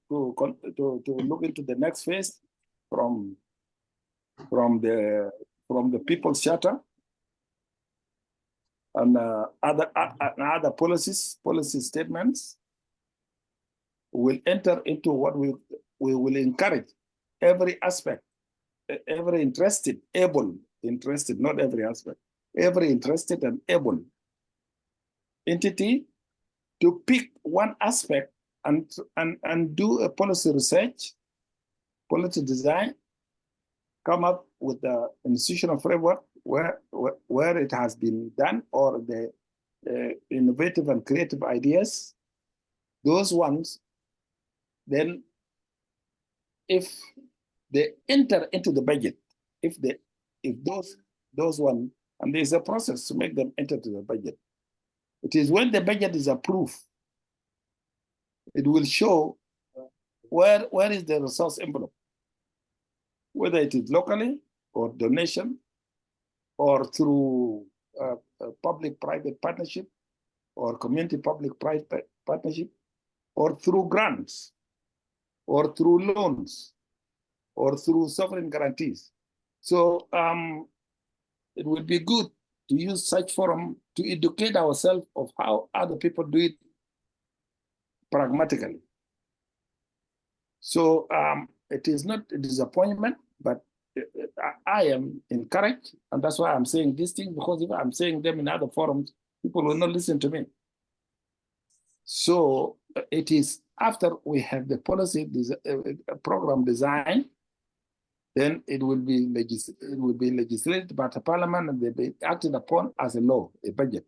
look into the next phase from the People's Charter and other policy statements. Will enter into what we will encourage every aspect, every interested, not every aspect, every interested and able entity to pick one aspect and do a policy research, policy design, come up with the institutional framework where it has been done, or the innovative and creative ideas. Those ones, then if they enter into the budget, if those one, and there's a process to make them enter to the budget. It is when the budget is approved, it will show where is the resource envelope, whether it is locally or donation or through public-private partnership or community public-private partnership. or through grants, or through loans, or through sovereign guarantees. So it would be good to use such forum to educate ourselves of how other people do it pragmatically. So it is not a disappointment, but I am encouraged, and that's why I'm saying these things, because if I'm saying them in other forums, people will not listen to me. So it is after we have the policy program design, then it will be legislated by the parliament and they be acted upon as a law, a budget.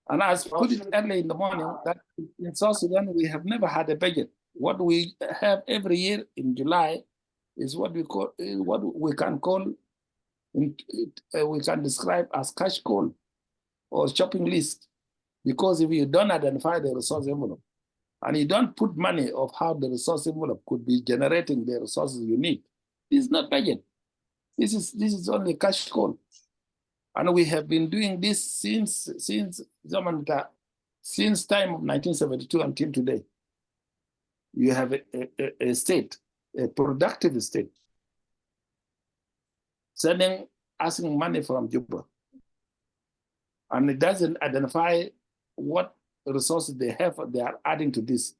And as put it early in the morning, that in South Sudan we have never had a budget. What we have every year in July is what we call, what we can call, we can describe as cash call or shopping list. Because if you don't identify the resource envelope and you don't put money of how the resource envelope could be generating the resources you need, this is not budget. This is only cash call. And we have been doing this since time of 1972 until today. You have a state, a productive state, asking money from Juba. And it doesn't identify what resources they have, they are adding to this.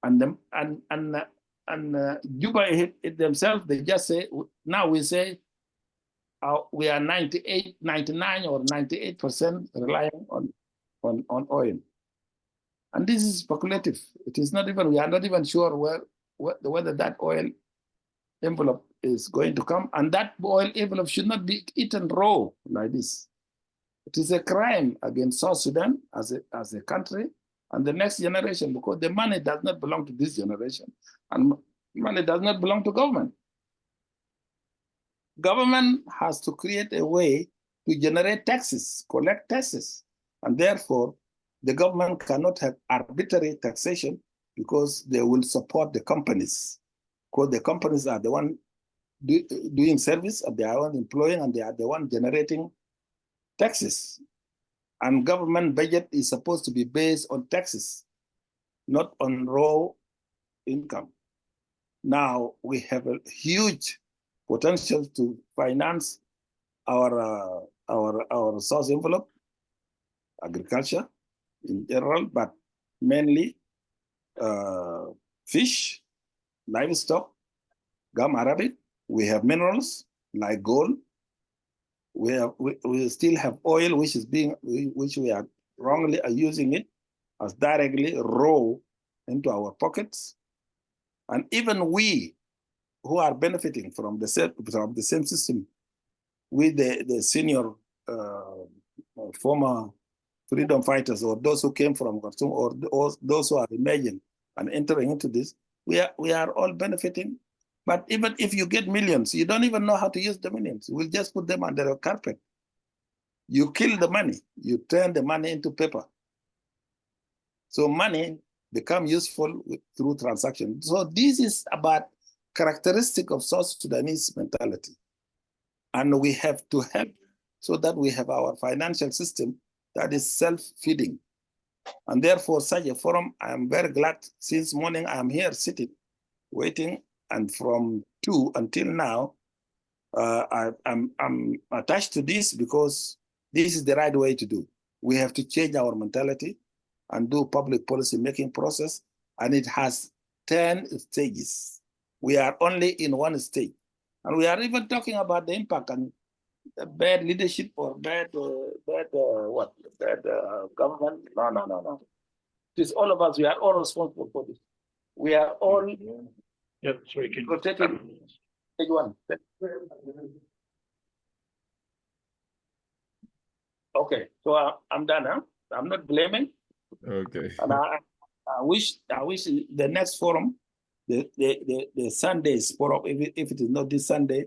And Juba it themselves, they just say, now we say, we are 98, 99 or 98% relying on oil. And this is speculative. It is not even, we are not even sure whether that oil envelope is going to come. And that oil envelope should not be eaten raw like this. It is a crime against South Sudan as a country and the next generation, because the money does not belong to this generation. And money does not belong to government. Government has to create a way to generate taxes, collect taxes. And therefore, the government cannot have arbitrary taxation because they will support the companies. Because the companies are the one doing service, and they are the one employing, and they are the one generating taxes. And government budget is supposed to be based on taxes, not on raw income. Now we have a huge potential to finance our resource envelope, agriculture in general, but mainly fish, livestock, gum arabic. We have minerals like gold. We still have oil, which we are wrongly using it as directly raw into our pockets. And even we who are benefiting from the same system with the senior former freedom fighters, or those who came from Khartoum, or those who are emerging and entering into this, we are all benefiting. But even if you get millions, you don't even know how to use the millions. We'll just put them under a carpet. You kill the money, you turn the money into paper. So money become useful through transaction. So this is about characteristic of South Sudanese mentality. And we have to help so that we have our financial system that is self-feeding. And therefore, such a forum, I am very glad since morning I am here sitting, waiting, and from 2 until now, I'm attached to this because this is the right way to do. We have to change our mentality and do public policy making process, and it has 10 stages. We are only in one stage. And we are even talking about the impact on bad leadership or bad government. No. It is all of us. We are all responsible for this. We are all protected. Stage 1. Okay, so I'm done. Huh? I'm not blaming. Okay. And I wish the next forum, the Sundays forum, if it is not this Sunday,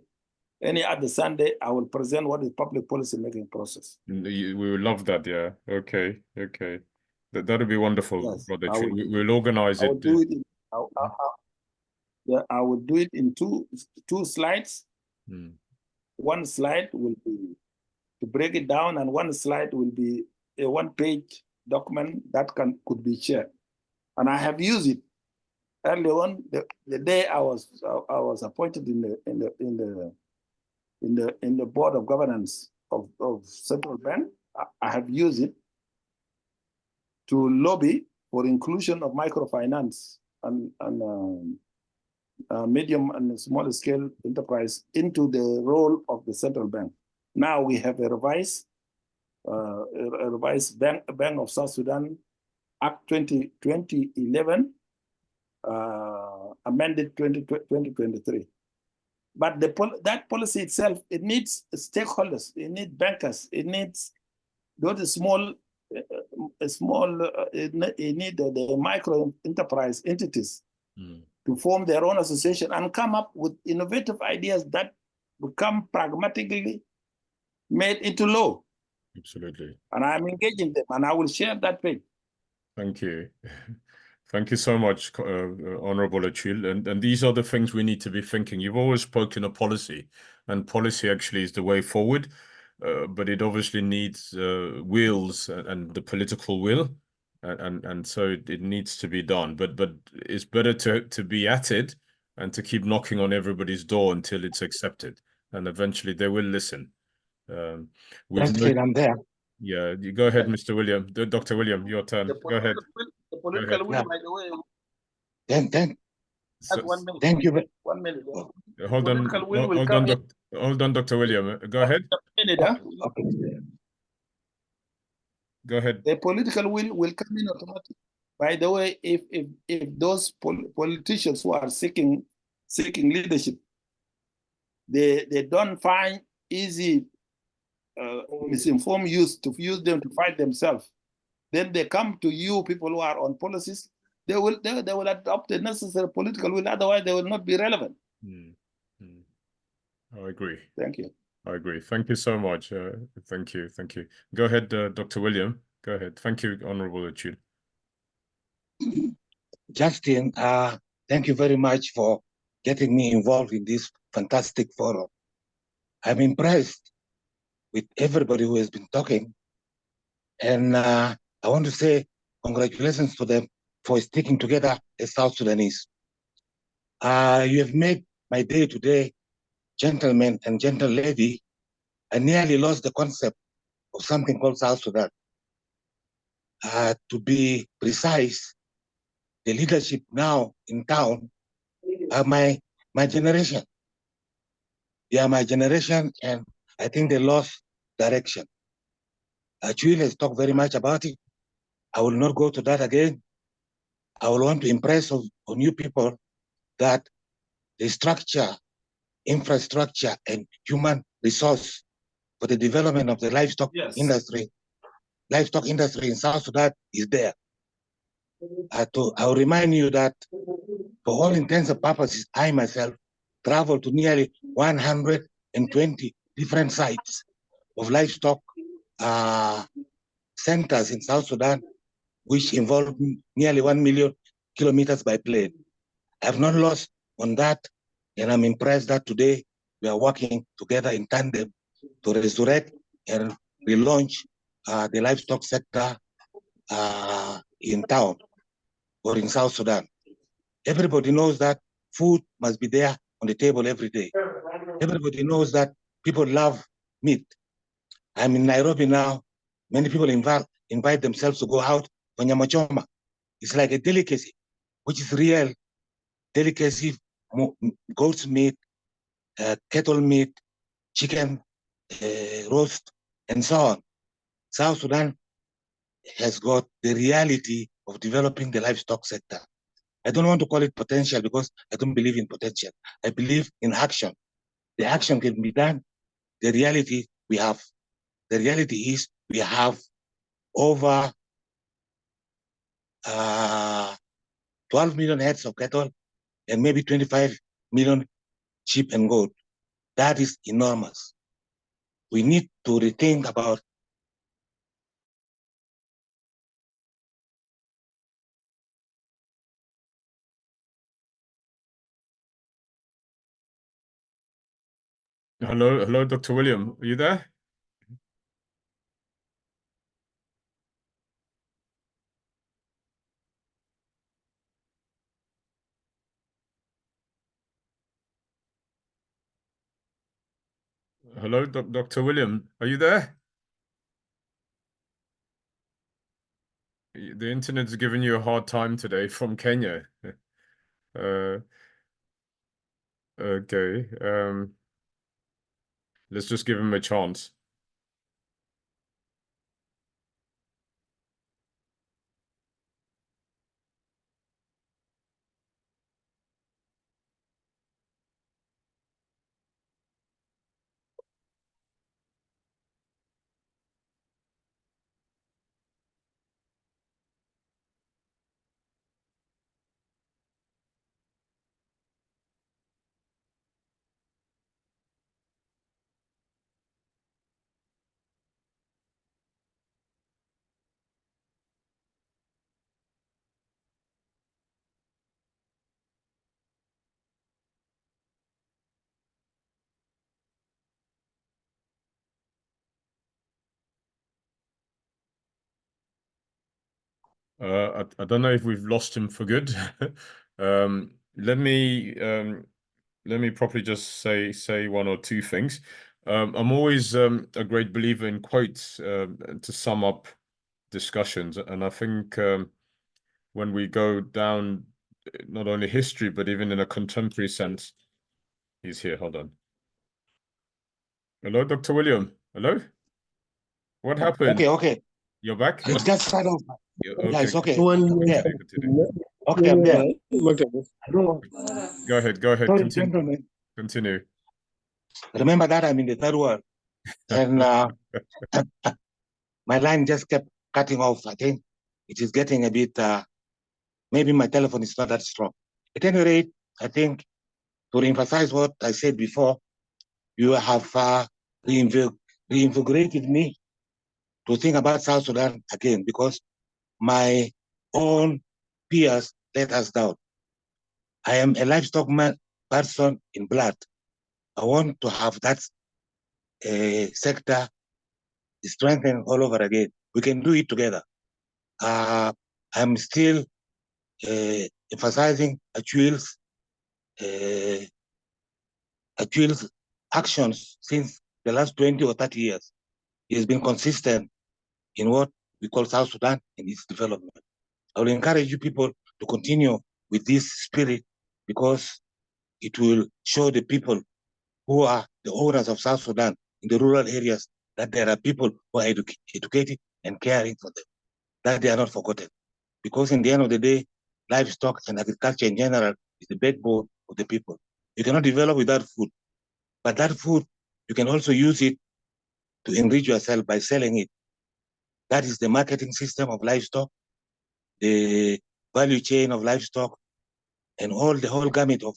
any other Sunday, I will present what is public policy making process. We would love that, yeah. Okay. That would be wonderful, Yes, Brother. I will, We'll organize I will it. do it. I will do it in two slides. One slide will be to break it down, and one slide will be a one-page document that could be shared. and I have used it early on. The day I was appointed in the board of governance of central bank, I have used it to lobby for inclusion of microfinance and medium and small scale enterprise into the role of the central bank. Now we have a revised Bank of South Sudan Act 2011, amended 2023. But that policy itself, it needs stakeholders, it needs bankers, it needs those small, it need the micro enterprise entities to form their own association and come up with innovative ideas that become pragmatically made into law. Absolutely. And I'm engaging them, and I will share that page. Thank you. Thank you so much, Honorable Acuil. And these are the things we need to be thinking. You've always spoken of policy, and policy actually is the way forward, but it obviously needs wheels and the political will, and so it needs to be done. But it's better to be at it and to keep knocking on everybody's door until it's accepted, and eventually they will listen. I'm there. Yeah, you go ahead, Mr. William. Dr. William, your turn. Go ahead. The political will, by the way. Thank you. 1 minute. Hold on, hold on, Dr. William. Go ahead. Okay. Go ahead. The political will come in automatically. By the way, if those politicians who are seeking leadership, they don't find easy misinformed youth to use them to fight themselves, then they come to you, people who are on policies. They will adopt the necessary political will. Otherwise, they will not be relevant. I agree. Thank you. I agree. Thank you so much. Thank you. Go ahead, Dr. William. Go ahead. Thank you, Honorable Acuil. Justin, thank you very much for getting me involved in this fantastic forum. I'm impressed with everybody who has been talking, and I want to say congratulations to them for sticking together as South Sudanese. You have made my day today, gentlemen and gentle lady. I nearly lost the concept of something called South Sudan. To be precise, the leadership now in town are my generation. They are my generation, and I think they lost direction. Acuil has talked very much about it. I will not go to that again. I will want to impress on you people that the structure, infrastructure, and human resource for the development of the livestock industry in South Sudan is there. I will remind you that for all intents and purposes, I myself traveled to nearly 120 different sites of livestock centers in South Sudan, which involve nearly 1 million kilometers by plane. I have not lost on that, and I'm impressed that today we are working together in tandem to resurrect and relaunch the livestock sector in town or in South Sudan. Everybody knows that food must be there on the table every day. Everybody knows that people love meat. I'm in Nairobi now. Many people invite themselves to go out for nyama choma. It's like a delicacy, which is real delicacy: goat's meat, cattle meat, chicken, roast, and so on. South Sudan has got the reality of developing the livestock sector. I don't want to call it potential because I don't believe in potential. I believe in action. The action can be done. The reality is we have over 12 million heads of cattle and maybe 25 million sheep and goat. That is enormous. We need to rethink about Hello, Dr. William. Are you there? Hello, Dr. William, are you there? The internet's giving you a hard time today from Kenya. Okay. Let's just give him a chance. I don't know if we've lost him for good. Let me properly just say one or two things. I'm always a great believer in quotes to sum up discussions, and I think when we go down not only history but even in a contemporary sense, he's here. Hold on. Hello, Dr. William. Hello. What happened? Okay. You're back? It's just kind of. Okay. Yeah, it's okay. Continue. Okay, I'm there. Go ahead. Sorry, Continue. gentlemen. Continue. Remember that I'm in the third world, and my line just kept cutting off. I think it is getting a bit. Maybe my telephone is not that strong. At any rate, I think to emphasize what I said before, you have reinvigorated me to think about South Sudan again, because my own peers let us down. I am a livestock person in blood. I want to have that sector strengthened all over again. We can do it together. I'm still emphasizing Acuil's actions since the last 20 or 30 years. He has been consistent in what we call South Sudan and its development. I will encourage you people to continue with this spirit, because it will show the people who are the owners of South Sudan in the rural areas that there are people who are educated and caring for them, that they are not forgotten. Because in the end of the day, livestock and agriculture in general is the backbone of the people. You cannot develop without food, but that food, you can also use it to enrich yourself by selling it. That is the marketing system of livestock, the value chain of livestock, and the whole gamut of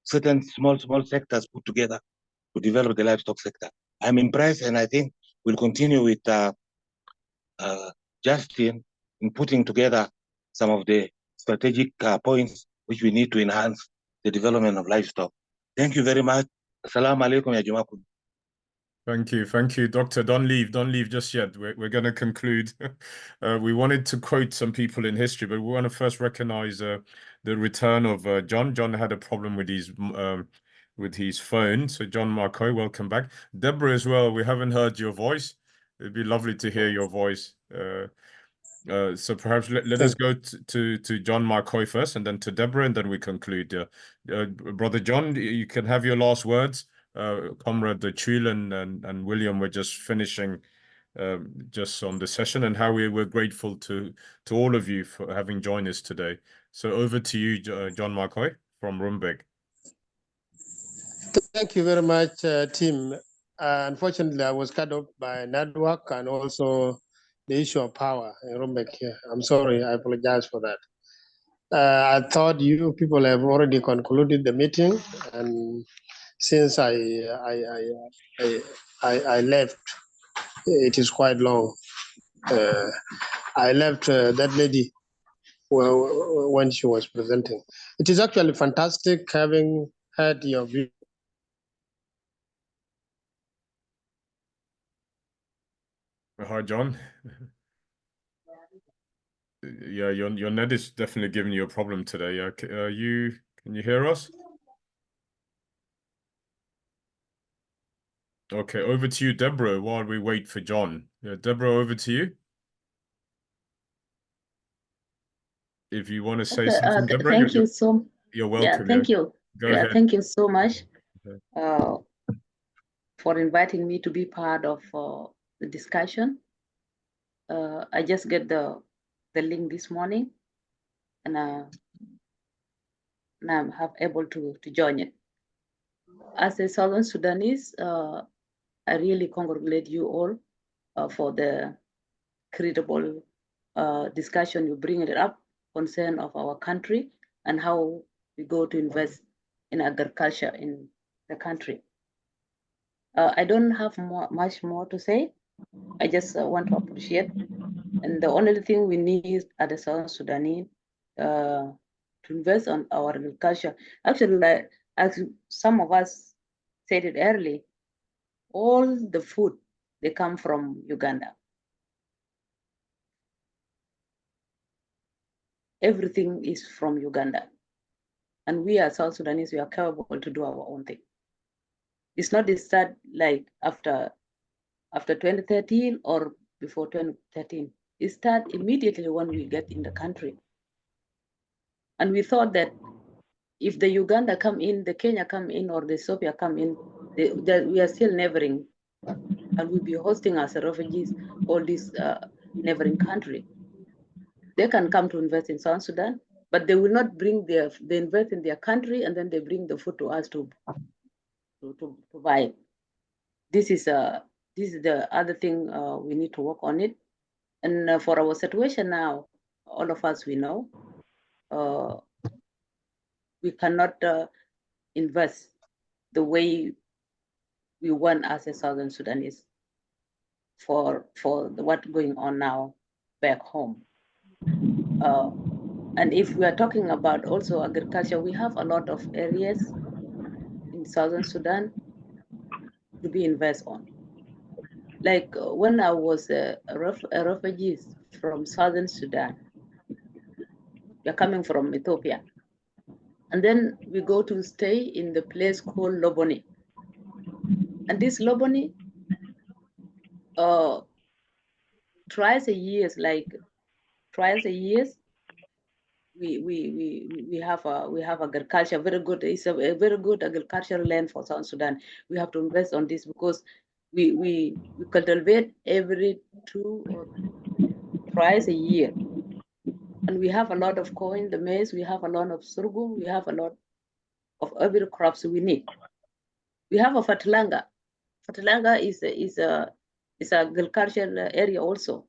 certain small sectors put together to develop the livestock sector. I'm impressed, and I think we'll continue with Justin in putting together some of the strategic points which we need to enhance the development of livestock. Thank you very much. Assalamu alaikum, ya Juma. Thank you, Doctor. Don't leave just yet. We're going to conclude. We wanted to quote some people in history, but we want to first recognize the return of John. John had a problem with his phone, so John Makoi, welcome back. Deborah as well. We haven't heard your voice. It'd be lovely to hear your voice. So perhaps let us go to John Marcoy first, and then to Deborah, and then we conclude. Brother John, you can have your last words. Comrade Acuil and William were just finishing just on the session, and how we're grateful to all of you for having joined us today. So over to you, John Marcoy from Rumbek. Thank you very much, team. Unfortunately, I was cut off by network and also the issue of power in Rumbek here. I'm sorry, I apologize for that. I thought you people have already concluded the meeting, and since I left, it is quite long. I left that lady when she was presenting. It is actually fantastic having heard your view. Hi, John. Yeah, your net is definitely giving you a problem today. Can you hear us? Okay, over to you, Deborah, while we wait for John. Yeah, Deborah, over to you. If you want to say something, Deborah, thank you so. you're welcome. Yeah, thank you. Go ahead. Thank you so much Okay. for inviting me to be part of the discussion. I just get the link this morning, and I'm able to join it. As a Southern Sudanese, I really congratulate you all for the credible discussion you bring it up concern of our country and how we go to invest in agriculture in the country. I don't have much more to say. I just want to appreciate, and the only thing we need at the South Sudanese to invest on our agriculture. Actually, like, as some of us said it early, all the food they come from Uganda. Everything is from Uganda, and we as South Sudanese, we are capable to do our own thing. It's not the start like after 2013 or before 2013. It started immediately when we get in the country. And we thought that if the Uganda come in, the Kenya come in, or the Ethiopia come in, we are still neighboring, and we'll be hosting as refugees all these neighboring country. They can come to invest in South Sudan, but they will not bring they invest in their country and then they bring the food to us to buy it. This is the other thing we need to work on it. And for our situation now, all of us, we know we cannot invest the way we want as a Southern Sudanese for what's going on now back home. And if we are talking about also agriculture, we have a lot of areas in Southern Sudan to be invested on. Like when I was a refugee from Southern Sudan, we're coming from Ethiopia. And then we go to stay in the place called Loboni. And this Loboni, twice a year, we have agriculture, very good. It's a very good agricultural land for South Sudan. We have to invest on this because we cultivate every 2 or twice a year. And we have a lot of corn, the maize, we have a lot of sorghum, we have a lot of every crops we need. We have a Fatlanga. Fatlanga is a agricultural area also.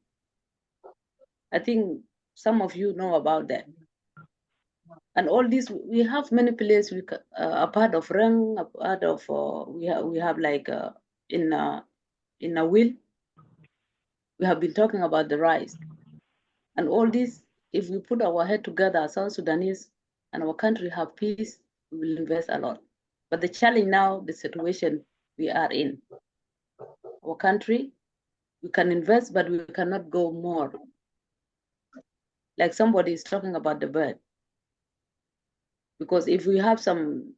I think some of you know about that. And all this, we have many places. We a part of Rang, a part of we have like in Acuil. We have been talking about the rice, and all this. If we put our head together, South Sudanese and our country have peace, we will invest a lot. But the challenge now, the situation we are in, our country, we can invest, but we cannot go more. Like somebody is talking about the bird. Because if we have some,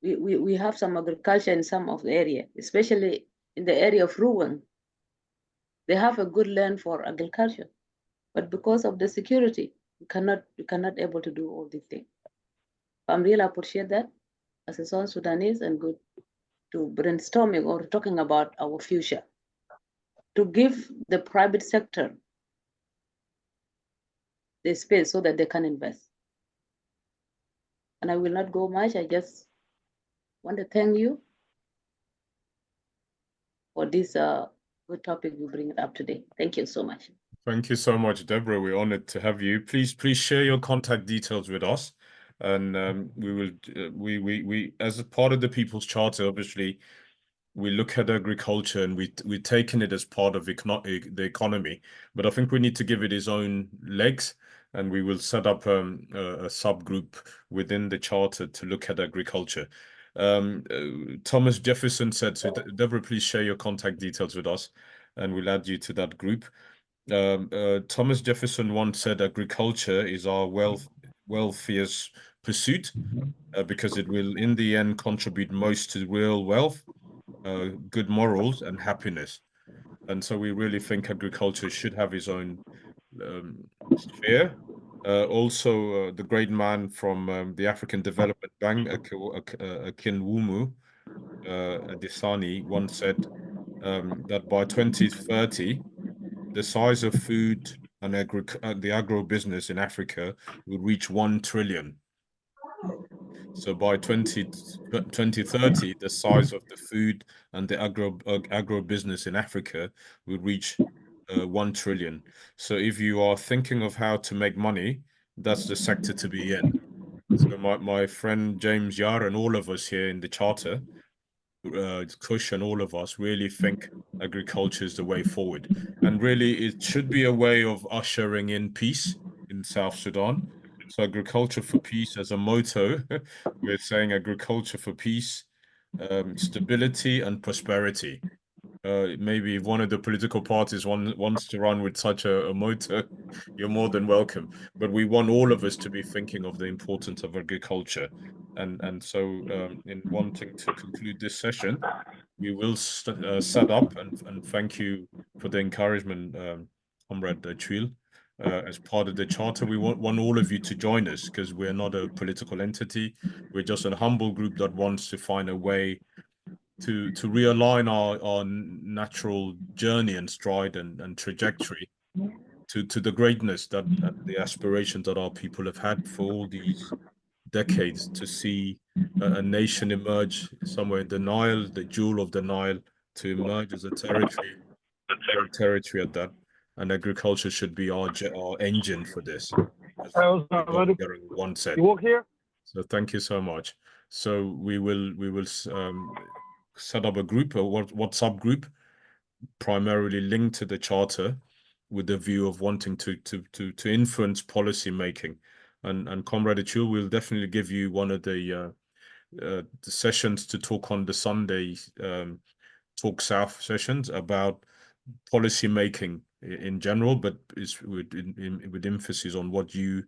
we have some agriculture in some of the area, especially in the area of Ruang, they have a good land for agriculture, but because of the security, we cannot able to do all these things. I'm really appreciate that as a South Sudanese and good to brainstorming or talking about our future, to give the private sector the space so that they can invest. And I will not go much. I just want to thank you for this good topic you bring it up today. Thank you so much. Thank you so much, Deborah. We're honored to have you. Please share your contact details with us, and we will. We as a part of the People's Charter, obviously, we look at agriculture and we're taking it as part of the economy. But I think we need to give it its own legs, and we will set up a subgroup within the charter to look at agriculture. Thomas Jefferson said, so Deborah, please share your contact details with us, and we'll add you to that group. Thomas Jefferson once said, agriculture is our wealthiest pursuit because it will in the end contribute most to real wealth. good morals and happiness. And so we really think agriculture should have its own sphere. Also, the great man from the African Development Bank, Akinwumu Adesani, once said that by 2030, the size of food and the agro business in Africa will reach 1 trillion. So by 2030, the size of the food and the agro business in Africa will reach 1 trillion. So if you are thinking of how to make money, that's the sector to be in. So my friend James Nyieer and all of us here in the Charter, Kush and all of us really think agriculture is the way forward. And really, it should be a way of ushering in peace in South Sudan. So agriculture for peace as a motto, we're saying agriculture for peace, stability and prosperity. Maybe if one of the political parties wants to run with such a motto, you're more than welcome. But we want all of us to be thinking of the importance of agriculture. And so in wanting to conclude this session, we will set up and thank you for the encouragement, Comrade Acuil. As part of the charter, we want all of you to join us because we're not a political entity. We're just a humble group that wants to find a way to realign our natural journey and stride and trajectory to the greatness that the aspirations that our people have had for all these decades, to see a nation emerge somewhere in the Nile, the jewel of the Nile, to emerge as a territory, great territory at that. And agriculture should be our engine for this, as one said. You walk here? So thank you so much. So we will set up a group, a WhatsApp group, primarily linked to the charter, with the view of wanting to influence policy making. And Comrade Acuil will definitely give you one of the sessions to talk on the Sunday Talk South sessions about policy making in general, but is with emphasis on what you,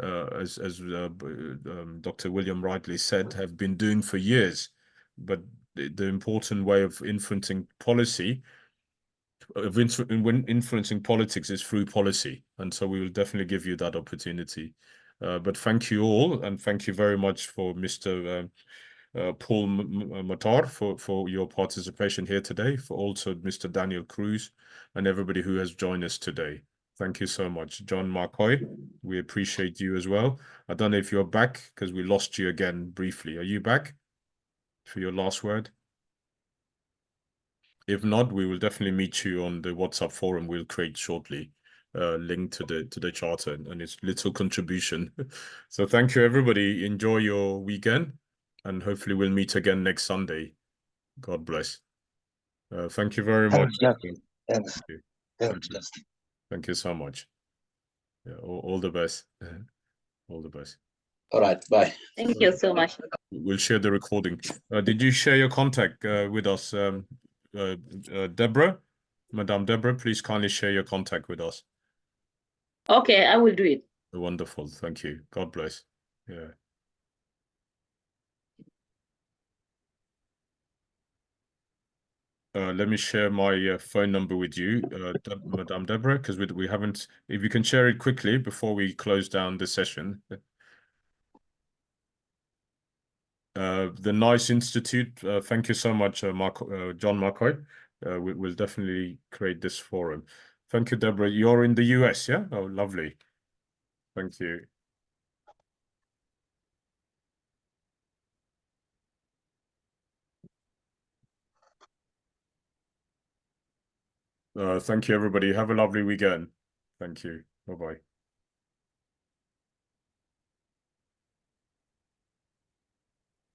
as Dr. William rightly said, have been doing for years. But the important way of influencing policy, influencing politics, is through policy. And so we will definitely give you that opportunity. But thank you all, and thank you very much for Mr. Paul Matar for your participation here today, for also Mr. Daniel Cruz and everybody who has joined us today. Thank you so much. John Makoi, we appreciate you as well. I don't know if you're back because we lost you again briefly. Are you back for your last word? If not, we will definitely meet you on the WhatsApp forum we'll create shortly, link to the charter and its little contribution. So thank you, everybody. Enjoy your weekend, and hopefully we'll meet again next Sunday. God bless. Thank you very much. Thanks. Thank you so much. Yeah, all the best. All the best. All right, bye. Thank you so much. We'll share the recording. Did you share your contact with us, Deborah? Madame Deborah, please kindly share your contact with us. Okay, I will do it. Wonderful. Thank you. God bless. Yeah. Let me share my phone number with you, Madame Deborah, because we haven't. If you can share it quickly before we close down the session. The NICE Institute, thank you so much, John Mark. We'll definitely create this forum. Thank you, Deborah. You're in the US, yeah? Oh, lovely. Thank you. Thank you, everybody. Have a lovely weekend. Thank you. Bye-bye.